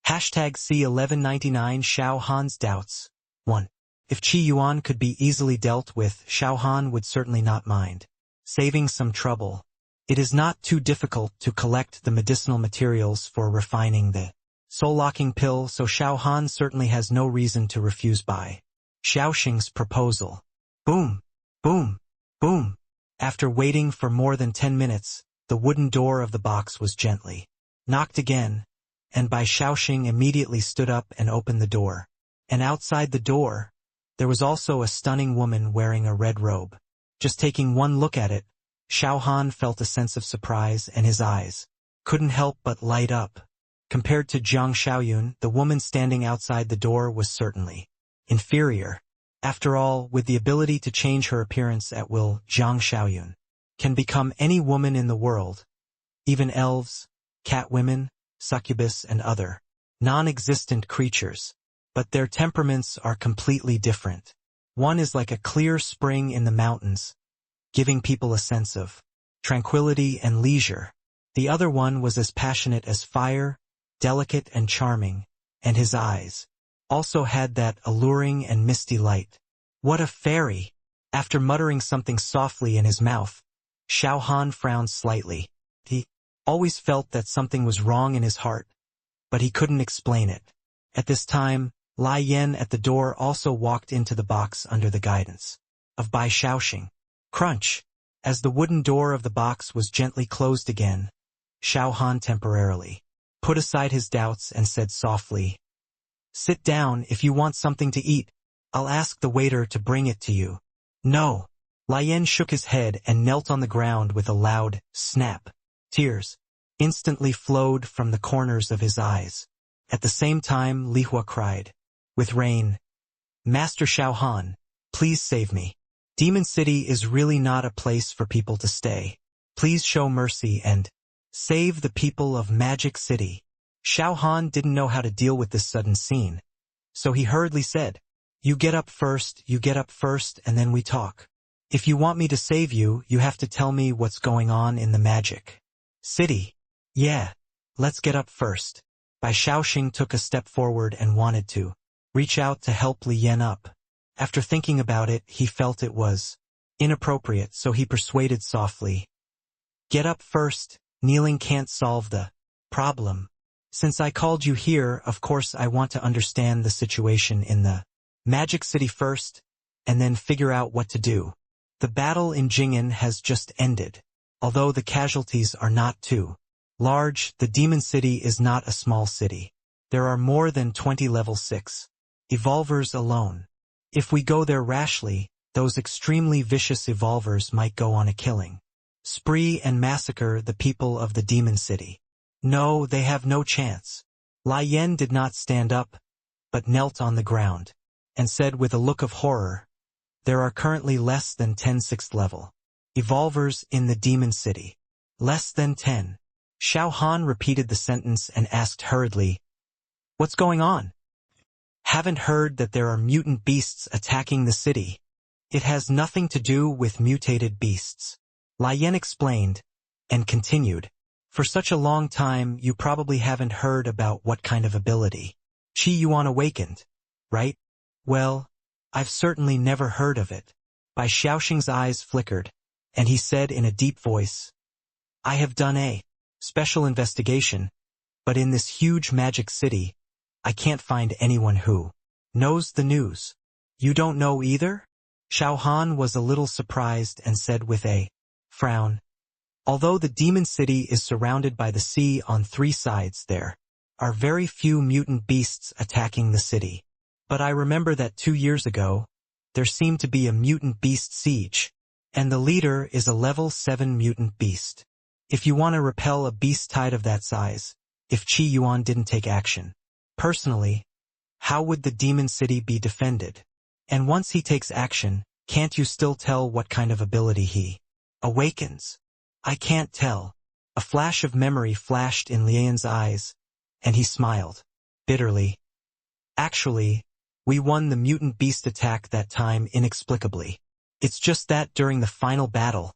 Hashtag C1199 Xiao Han's doubts. 1. If Qiyuan could be easily dealt with, Xiao Han would certainly not mind saving some trouble. It is not too difficult to collect the medicinal materials for refining the soul-locking pill, so Xiao Han certainly has no reason to refuse Bai Xiaoxing's proposal. Boom, boom, boom. After waiting for more than 10 minutes, the wooden door of the box was gently knocked again, and Bai Xiaoxing immediately stood up and opened the door. And outside the door, there was also a stunning woman wearing a red robe. Just taking one look at it, Xiao Han felt a sense of surprise, and his eyes couldn't help but light up. Compared to Zhang Xiaoyun, the woman standing outside the door was certainly inferior. After all, with the ability to change her appearance at will, Zhang Xiaoyun can become any woman in the world, even elves, catwomen, succubus, and other non-existent creatures. But their temperaments are completely different. One is like a clear spring in the mountains, giving people a sense of tranquility and leisure. The other one was as passionate as fire, delicate and charming, and his eyes also had that alluring and misty light. What a fairy! After muttering something softly in his mouth, Xiao Han frowned slightly. He always felt that something was wrong in his heart, but he couldn't explain it. At this time, Lai Yan at the door also walked into the box under the guidance of Bai Xiaoxing. Crunch! As the wooden door of the box was gently closed again, Xiao Han temporarily put aside his doubts and said softly, sit down. If you want something to eat, I'll ask the waiter to bring it to you. No. Lai Yan shook his head and knelt on the ground with a loud snap. Tears instantly flowed from the corners of his eyes. At the same time, Li Hua cried, with rain, Master Xiao Han, please save me. Demon City is really not a place for people to stay. Please show mercy and save the people of Magic City. Xiao Han didn't know how to deal with this sudden scene, so he hurriedly said, you get up first, and then we talk. If you want me to save you, you have to tell me what's going on in the Magic City. Yeah, let's get up first. Bai Xiaoxing took a step forward and wanted to reach out to help Li Yan up. After thinking about it, he felt it was inappropriate, so he persuaded softly. Get up first, kneeling can't solve the problem. Since I called you here, of course I want to understand the situation in the Magic City first, and then figure out what to do. The battle in Jing'an has just ended, although the casualties are not too Large, the Demon City is not a small city. There are more than 20 level 6 evolvers alone. If we go there rashly, those extremely vicious evolvers might go on a killing spree and massacre the people of the Demon City. No, they have no chance. Lai Yan did not stand up, but knelt on the ground, and said with a look of horror, "There are currently less than 10 6th level evolvers in the Demon City." Less than 10. Xiao Han repeated the sentence and asked hurriedly, "What's going on?" "Haven't heard that there are mutant beasts attacking the city." "It has nothing to do with mutated beasts," Lai Yan explained, and continued, "For such a long time you probably haven't heard about what kind of ability Qi Yuan awakened, right? Well, I've certainly never heard of it." Bai Xiaoxing's eyes flickered, and he said in a deep voice, "I have done a special investigation, but in this huge magic city, I can't find anyone who knows the news." "You don't know either?" Xiao Han was a little surprised and said with a frown, "Although the Demon City is surrounded by the sea on 3 sides, there are very few mutant beasts attacking the city. But I remember that 2 years ago, there seemed to be a mutant beast siege, and the leader is a level 7 mutant beast. If you want to repel a beast tide of that size, if Qi Yuan didn't take action, personally, how would the Demon City be defended? And once he takes action, can't you still tell what kind of ability he awakens?" "I can't tell." A flash of memory flashed in Lian's eyes, and he smiled bitterly. "Actually, we won the mutant beast attack that time inexplicably. It's just that during the final battle,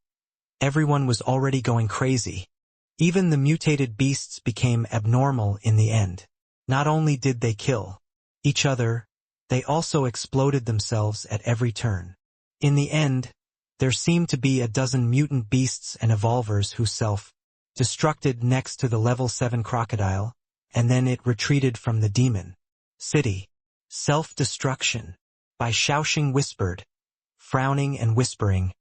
everyone was already going crazy. Even the mutated beasts became abnormal in the end. Not only did they kill each other, they also exploded themselves at every turn. In the end, there seemed to be a dozen mutant beasts and evolvers who self-destructed next to the level 7 crocodile, and then it retreated from the Demon City." "Self-destruction," Bai Xiaoxing whispered, frowning and whispering.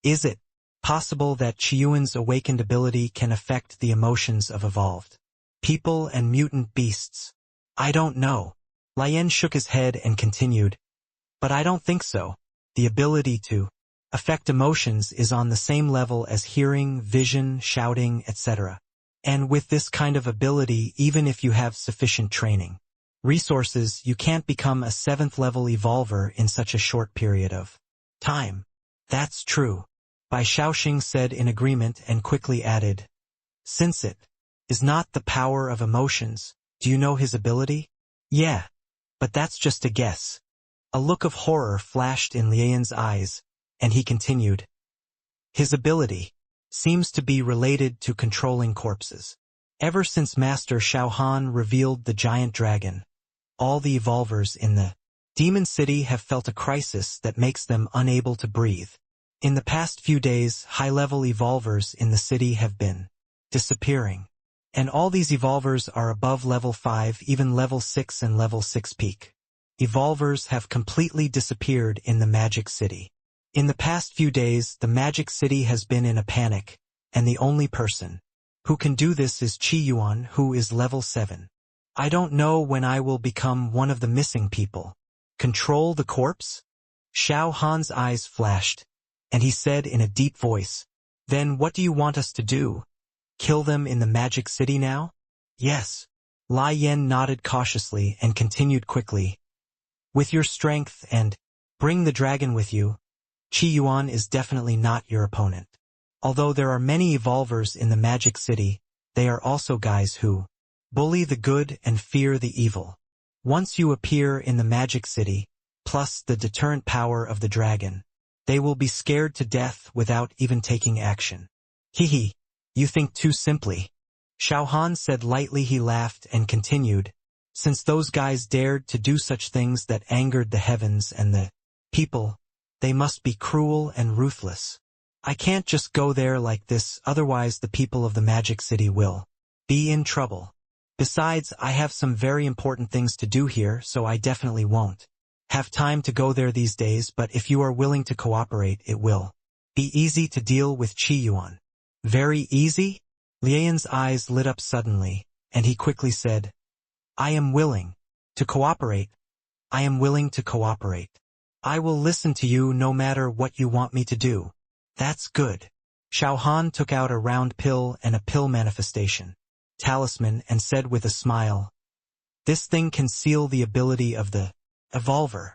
"Is it possible that Qiyuan's awakened ability can affect the emotions of evolved people and mutant beasts?" "I don't know." Lai Yan shook his head and continued, "But I don't think so. The ability to affect emotions is on the same level as hearing, vision, shouting, etc. And with this kind of ability, even if you have sufficient training resources, you can't become a 7th level evolver in such a short period of time." "That's true," Bai Xiaoxing said in agreement and quickly added, "Since it is not the power of emotions, do you know his ability?" "Yeah, but that's just a guess." A look of horror flashed in Lian's eyes, and he continued, "His ability seems to be related to controlling corpses. Ever since Master Xiao Han revealed the giant dragon, all the evolvers in the Demon City have felt a crisis that makes them unable to breathe. In the past few days, high-level evolvers in the city have been disappearing. And all these evolvers are above level 5, even level 6 and level 6 peak. Evolvers have completely disappeared in the Magic City. In the past few days, the Magic City has been in a panic, and the only person who can do this is Qi Yuan, who is level 7. I don't know when I will become one of the missing people. Control the corpse?" Xiao Han's eyes flashed, and he said in a deep voice, "Then what do you want us to do? Kill them in the Magic City now?" "Yes." Lai Yan nodded cautiously and continued quickly, "With your strength and bring the dragon with you, Qi Yuan is definitely not your opponent. Although there are many evolvers in the Magic City, they are also guys who bully the good and fear the evil. Once you appear in the Magic City, plus the deterrent power of the dragon, they will be scared to death without even taking action." "Hee, you think too simply." Xiao Han said lightly. He laughed and continued, "Since those guys dared to do such things that angered the heavens and the people, they must be cruel and ruthless. I can't just go there like this, otherwise the people of the Magic City will be in trouble. Besides, I have some very important things to do here, so I definitely won't have time to go there these days, but if you are willing to cooperate, it will be easy to deal with Qi Yuan." "Very easy?" Lian's eyes lit up suddenly, and he quickly said, I am willing to cooperate. I am willing to cooperate. I will listen to you no matter what you want me to do. That's good. Xiao Han took out a round pill and a pill manifestation talisman and said with a smile, this thing can seal the ability of the evolver.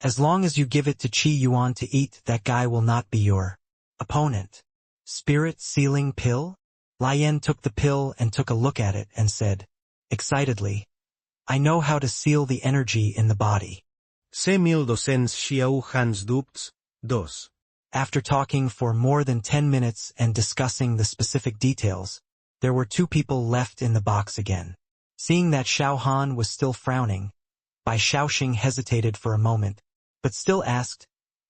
As long as you give it to Qi Yuan to eat, that guy will not be your opponent. Spirit sealing pill? Lian took the pill and took a look at it and said, excitedly, I know how to seal the energy in the body. C1200 Xiao Han's dupts, 2. After talking for more than 10 minutes and discussing the specific details, there were 2 people left in the box again. Seeing that Xiao Han was still frowning, Bai Shaoxing hesitated for a moment, but still asked,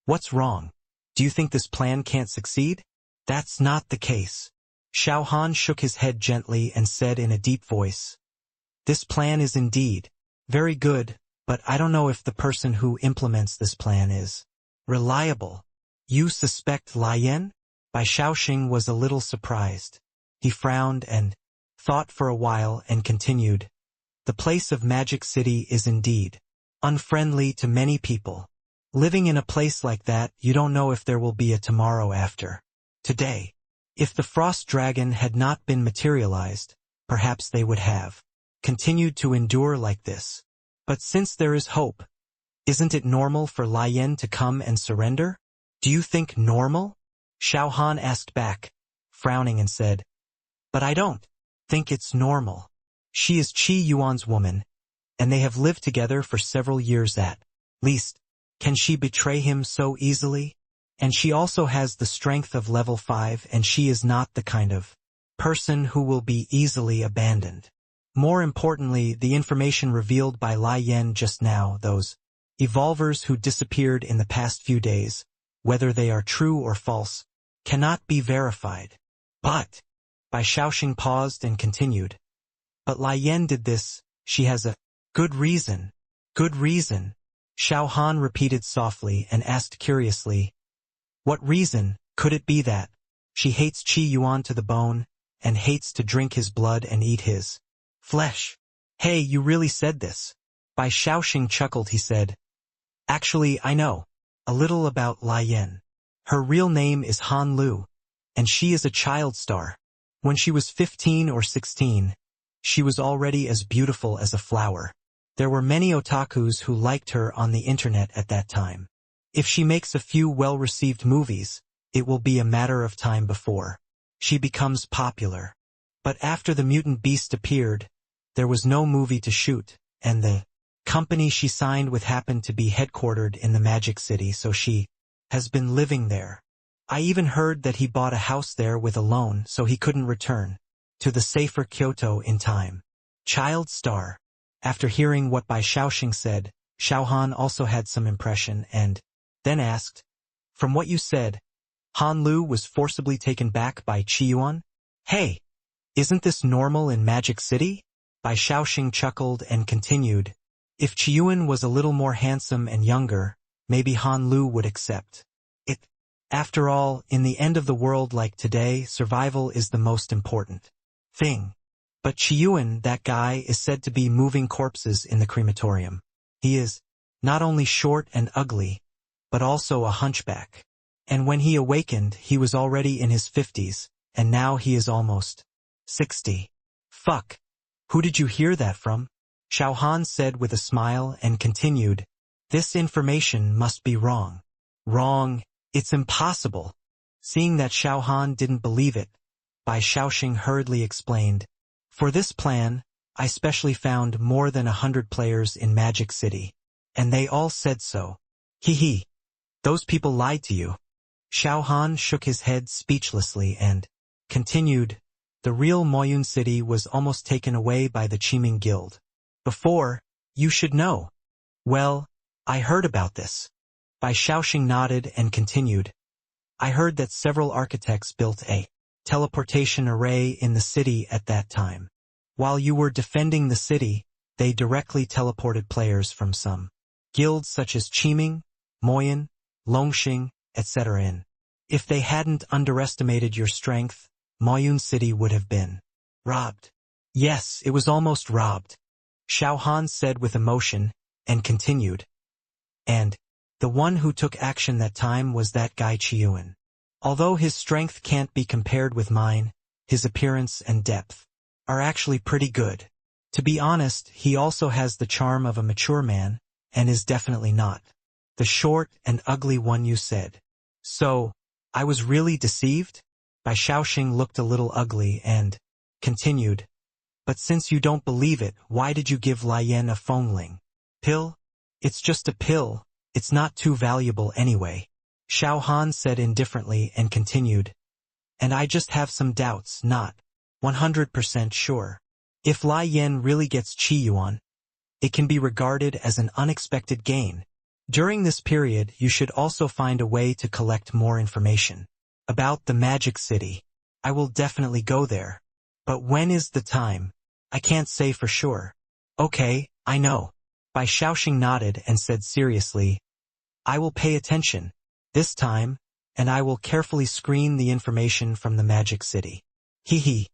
what's wrong? Do you think this plan can't succeed? That's not the case. Xiao Han shook his head gently and said in a deep voice, this plan is indeed very good, but I don't know if the person who implements this plan is reliable. You suspect Lian? Bai Shaoxing was a little surprised. He frowned and thought for a while and continued, the place of Magic City is indeed unfriendly to many people. Living in a place like that, you don't know if there will be a tomorrow after today. If the Frost Dragon had not been materialized, perhaps they would have continued to endure like this. But since there is hope, isn't it normal for Lian to come and surrender? Do you think normal? Xiao Han asked back, frowning and said, but I don't think it's normal. She is Qi Yuan's woman, and they have lived together for several years at least. Can she betray him so easily? And she also has the strength of level 5, and she is not the kind of person who will be easily abandoned. More importantly, the information revealed by Lian just now, those evolvers who disappeared in the past few days, whether they are true or false, cannot be verified. But, Bai Shaoxing paused and continued, but Lian did this, she has a good reason. Good reason? Xiao Han repeated softly and asked curiously, what reason could it be that she hates Qi Yuan to the bone and hates to drink his blood and eat his flesh? Hey, you really said this? Bai Shaoxing chuckled. He said, actually, I know a little about Lian. Her real name is Han Lu, and she is a child star. When she was 15 or 16, she was already as beautiful as a flower. There were many otakus who liked her on the internet at that time. If she makes a few well-received movies, it will be a matter of time before she becomes popular. But after the mutant beast appeared, there was no movie to shoot, and the company she signed with happened to be headquartered in the Magic City, so she has been living there. I even heard that he bought a house there with a loan so he couldn't return to the safer Kyoto in time. Child star. After hearing what Bai Shaoxing said, Xiao Han also had some impression and then asked, from what you said, Han Lu was forcibly taken back by Qi Yuan? Hey, isn't this normal in Magic City? Bai Shaoxing chuckled and continued, if Qi Yuan was a little more handsome and younger, maybe Han Lu would accept it. After all, in the end of the world like today, survival is the most important thing. But Qi Yuan, that guy, is said to be moving corpses in the crematorium. He is not only short and ugly, but also a hunchback. And when he awakened, he was already in his 50s, and now he is almost 60. Fuck. Who did you hear that from? Xiao Han said with a smile and continued, this information must be wrong. Wrong. It's impossible. Seeing that Xiao Han didn't believe it, Bai Shaoxing hurriedly explained, for this plan, I specially found more than 100 players in Magic City, and they all said so. Hee. Those people lied to you. Xiao Han shook his head speechlessly and continued, the real Moyun City was almost taken away by the Qiming Guild. Before, you should know. Well, I heard about this. Bai Shaoxing nodded and continued, I heard that several architects built a teleportation array in the city at that time. While you were defending the city, they directly teleported players from some guilds such as Qiming, Moyun, Longxing, etc. in. If they hadn't underestimated your strength, Mutant City would have been robbed. Yes, it was almost robbed, Xiao Han said with emotion, and continued. And the one who took action that time was that guy Qiuan. Although his strength can't be compared with mine, his appearance and depth are actually pretty good. To be honest, he also has the charm of a mature man, and is definitely not the short and ugly one you said. So, I was really deceived? Bai Shaoxing looked a little ugly and continued. But since you don't believe it, why did you give Lai Yan a Fengling pill? It's just a pill, it's not too valuable anyway, Xiao Han said indifferently and continued. And I just have some doubts, not 100% sure. If Lai Yan really gets Qi Yuan, it can be regarded as an unexpected gain. During this period, you should also find a way to collect more information about the Magic City. I will definitely go there. But when is the time? I can't say for sure. Okay, I know. Bai Shaoxing nodded and said seriously, I will pay attention this time, and I will carefully screen the information from the Magic City. Hee.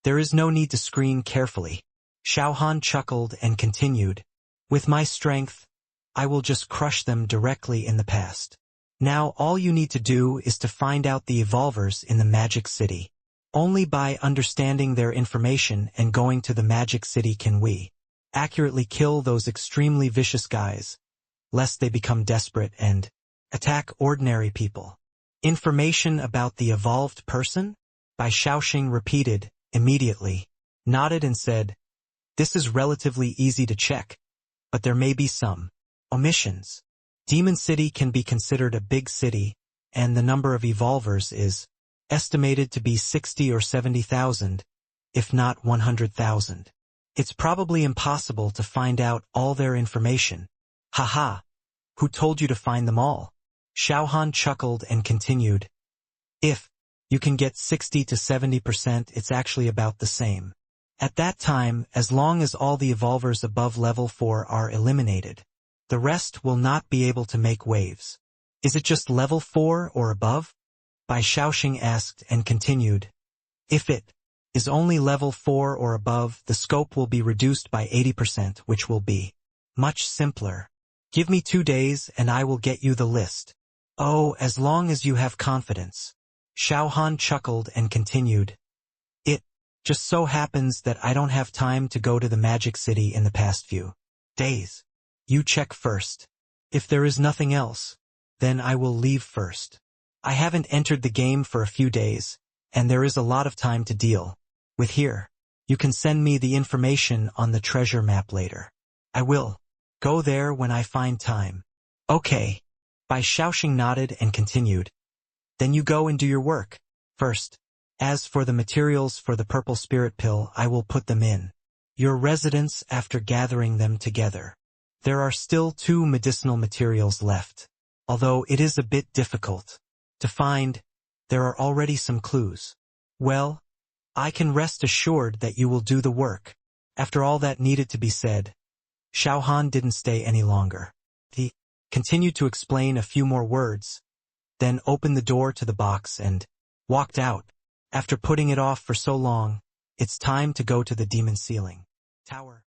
There is no need to screen carefully. Xiao Han chuckled and continued. With my strength, I will just crush them directly in the past. Now all you need to do is to find out the evolvers in the Magic City. Only by understanding their information and going to the Magic City can we accurately kill those extremely vicious guys, lest they become desperate and attack ordinary people. Information about the evolved person? Bai Shaoxing repeated, immediately, nodded and said, this is relatively easy to check, but there may be some omissions. Demon City can be considered a big city, and the number of evolvers is estimated to be 60 or 70,000, if not 100,000. It's probably impossible to find out all their information. Haha. Who told you to find them all? Xiao Han chuckled and continued. If you can get 60 to 70%, it's actually about the same. At that time, as long as all the evolvers above level 4 are eliminated, the rest will not be able to make waves. Is it just level 4 or above? Bai Shaoxing asked and continued. If it is only level 4 or above, the scope will be reduced by 80%, which will be much simpler. Give me 2 days and I will get you the list. Oh, as long as you have confidence. Xiao Han chuckled and continued. It just so happens that I don't have time to go to the Magic City in the past few days. You check first. If there is nothing else, then I will leave first. I haven't entered the game for a few days, and there is a lot of time to deal with here. You can send me the information on the treasure map later. I will go there when I find time. Okay. Bai Shaoxing nodded and continued. Then you go and do your work first. As for the materials for the purple spirit pill, I will put them in your residence after gathering them together. There are still 2 medicinal materials left. Although it is a bit difficult to find, there are already some clues. Well, I can rest assured that you will do the work. After all that needed to be said, Xiao Han didn't stay any longer. He continued to explain a few more words, then opened the door to the box and walked out. After putting it off for so long, it's time to go to the demon ceiling tower.